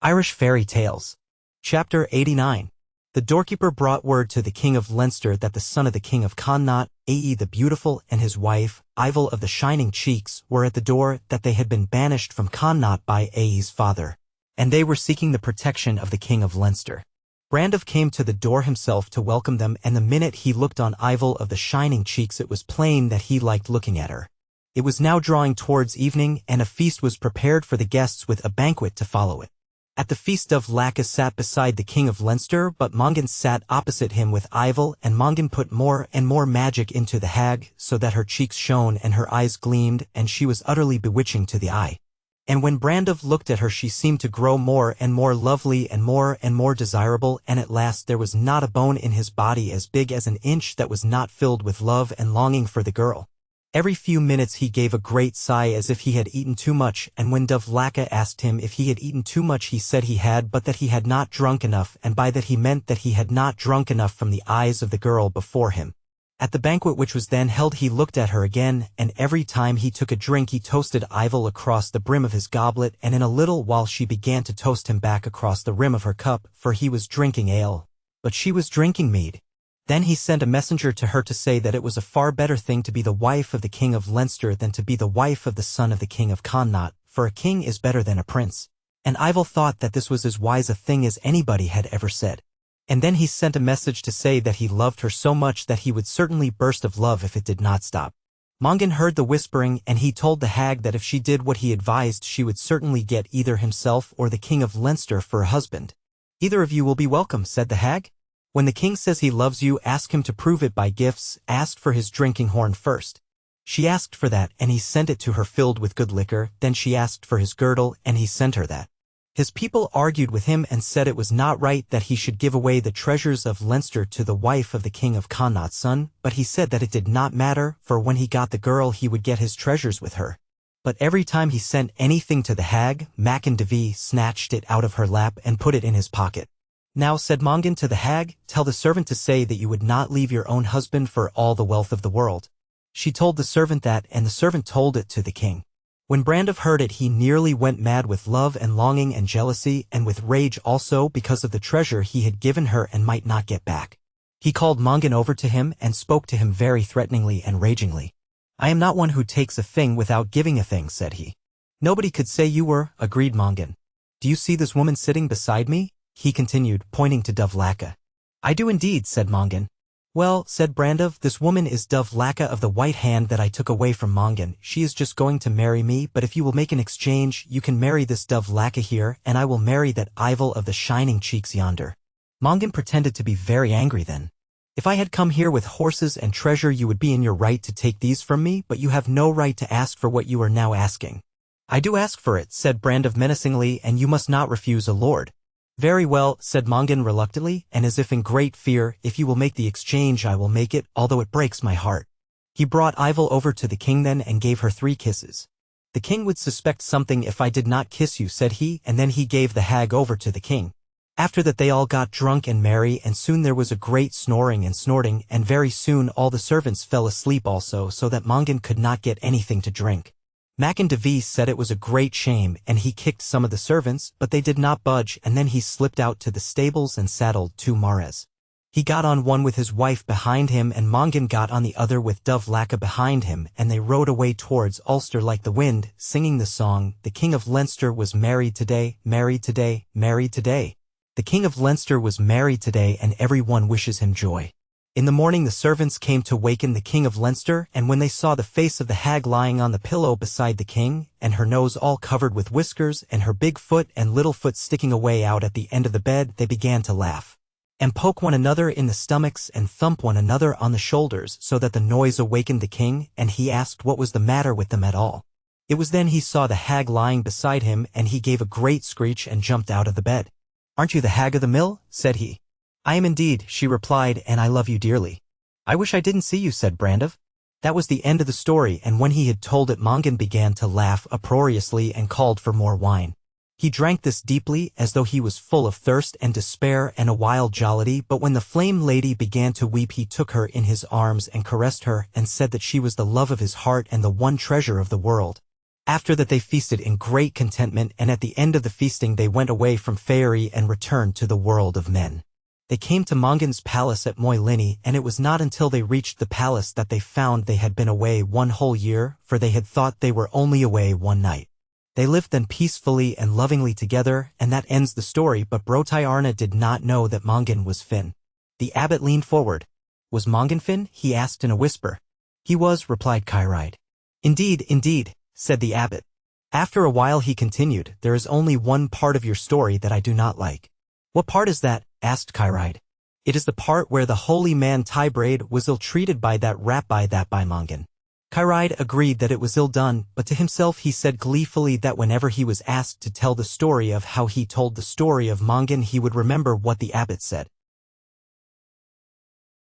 Irish Fairy Tales. Chapter 89. The doorkeeper brought word to the King of Leinster that the son of the King of Connaught, Ae the Beautiful, and his wife, Ivel of the Shining Cheeks, were at the door, that they had been banished from Connaught by Ae's father, and they were seeking the protection of the King of Leinster. Brandon came to the door himself to welcome them, and the minute he looked on Ivel of the Shining Cheeks it was plain that he liked looking at her. It was now drawing towards evening, and a feast was prepared for the guests with a banquet to follow it. At the feast of Lacca sat beside the King of Leinster, but Mongan sat opposite him with Ivel, and Mongan put more and more magic into the hag, so that her cheeks shone and her eyes gleamed, and she was utterly bewitching to the eye. And when Brandon looked at her she seemed to grow more and more lovely and more desirable, and at last there was not a bone in his body as big as an inch that was not filled with love and longing for the girl. Every few minutes he gave a great sigh as if he had eaten too much, and when Dovlaka asked him if he had eaten too much he said he had, but that he had not drunk enough, and by that he meant that he had not drunk enough from the eyes of the girl before him. At the banquet which was then held he looked at her again, and every time he took a drink he toasted Ivel across the brim of his goblet, and in a little while she began to toast him back across the rim of her cup, for he was drinking ale, but she was drinking mead. Then he sent a messenger to her to say that it was a far better thing to be the wife of the King of Leinster than to be the wife of the son of the King of Connaught, for a king is better than a prince. And Ivel thought that this was as wise a thing as anybody had ever said. And then he sent a message to say that he loved her so much that he would certainly burst of love if it did not stop. Mongan heard the whispering, and he told the hag that if she did what he advised she would certainly get either himself or the King of Leinster for a husband. "Either of you will be welcome," said the hag. "When the king says he loves you, ask him to prove it by gifts. Ask for his drinking horn first." She asked for that, and he sent it to her filled with good liquor. Then she asked for his girdle, and he sent her that. His people argued with him and said it was not right that he should give away the treasures of Leinster to the wife of the King of Connaught's son, but he said that it did not matter, for when he got the girl he would get his treasures with her. But every time he sent anything to the hag, Macan Devi snatched it out of her lap and put it in his pocket. "Now," said Mongan to the hag, "tell the servant to say that you would not leave your own husband for all the wealth of the world." She told the servant that, and the servant told it to the king. When Brandon heard it he nearly went mad with love and longing and jealousy, and with rage also because of the treasure he had given her and might not get back. He called Mongan over to him and spoke to him very threateningly and ragingly. "I am not one who takes a thing without giving a thing," said he. "Nobody could say you were," agreed Mongan. "Do you see this woman sitting beside me?" he continued, pointing to Dovlaka. "I do indeed," said Mongan. "Well," said Brandon, "this woman is Dovlaka of the White Hand that I took away from Mongan. She is just going to marry me, but if you will make an exchange, you can marry this Dovlaka here, and I will marry that Ivel of the Shining Cheeks yonder." Mongan pretended to be very angry then. "If I had come here with horses and treasure you would be in your right to take these from me, but you have no right to ask for what you are now asking." "I do ask for it," said Brandon menacingly, "and you must not refuse a lord." "Very well," said Mongan reluctantly, and as if in great fear, "if you will make the exchange I will make it, although it breaks my heart." He brought Ivel over to the king then and gave her 3 kisses. "The king would suspect something if I did not kiss you," said he, and then he gave the hag over to the king. After that they all got drunk and merry, and soon there was a great snoring and snorting, and very soon all the servants fell asleep also, so that Mongan could not get anything to drink. Macan Devi said it was a great shame, and he kicked some of the servants, but they did not budge, and then he slipped out to the stables and saddled 2 mares. He got on one with his wife behind him, and Mongan got on the other with Dovlaka behind him, and they rode away towards Ulster like the wind, singing the song, "The King of Leinster was married today, married today, married today." The King of Leinster was married today, and every one wishes him joy. In the morning the servants came to waken the king of Leinster, and when they saw the face of the hag lying on the pillow beside the king, and her nose all covered with whiskers, and her big foot and little foot sticking away out at the end of the bed, they began to laugh, and poke one another in the stomachs, and thump one another on the shoulders, so that the noise awakened the king, and he asked what was the matter with them at all. It was then he saw the hag lying beside him, and he gave a great screech and jumped out of the bed. "Aren't you the hag of the mill?" said he. "I am indeed," she replied, "and I love you dearly." "I wish I didn't see you," said Brandov. That was the end of the story, and when he had told it, Mongan began to laugh uproariously and called for more wine. He drank this deeply, as though he was full of thirst and despair and a wild jollity, but when the flame lady began to weep, he took her in his arms and caressed her, and said that she was the love of his heart and the one treasure of the world. After that they feasted in great contentment, and at the end of the feasting they went away from Faerie and returned to the world of men. They came to Mongan's palace at Moylinny, and it was not until they reached the palace that they found they had been away 1 whole year, for they had thought they were only away 1 night. They lived then peacefully and lovingly together, and that ends the story, but Brotai Arna did not know that Mongan was Finn. The abbot leaned forward. "Was Mongan Finn?" he asked in a whisper. "He was," replied Kyride. "Indeed, indeed," said the abbot. After a while he continued, "There is only one part of your story that I do not like." "What part is that?" asked Kyride. "It is the part where the holy man Tybraid was ill-treated by that rabbi by Mongan." Kyride agreed that it was ill done, but to himself he said gleefully that whenever he was asked to tell the story of how he told the story of Mongan, he would remember what the abbot said.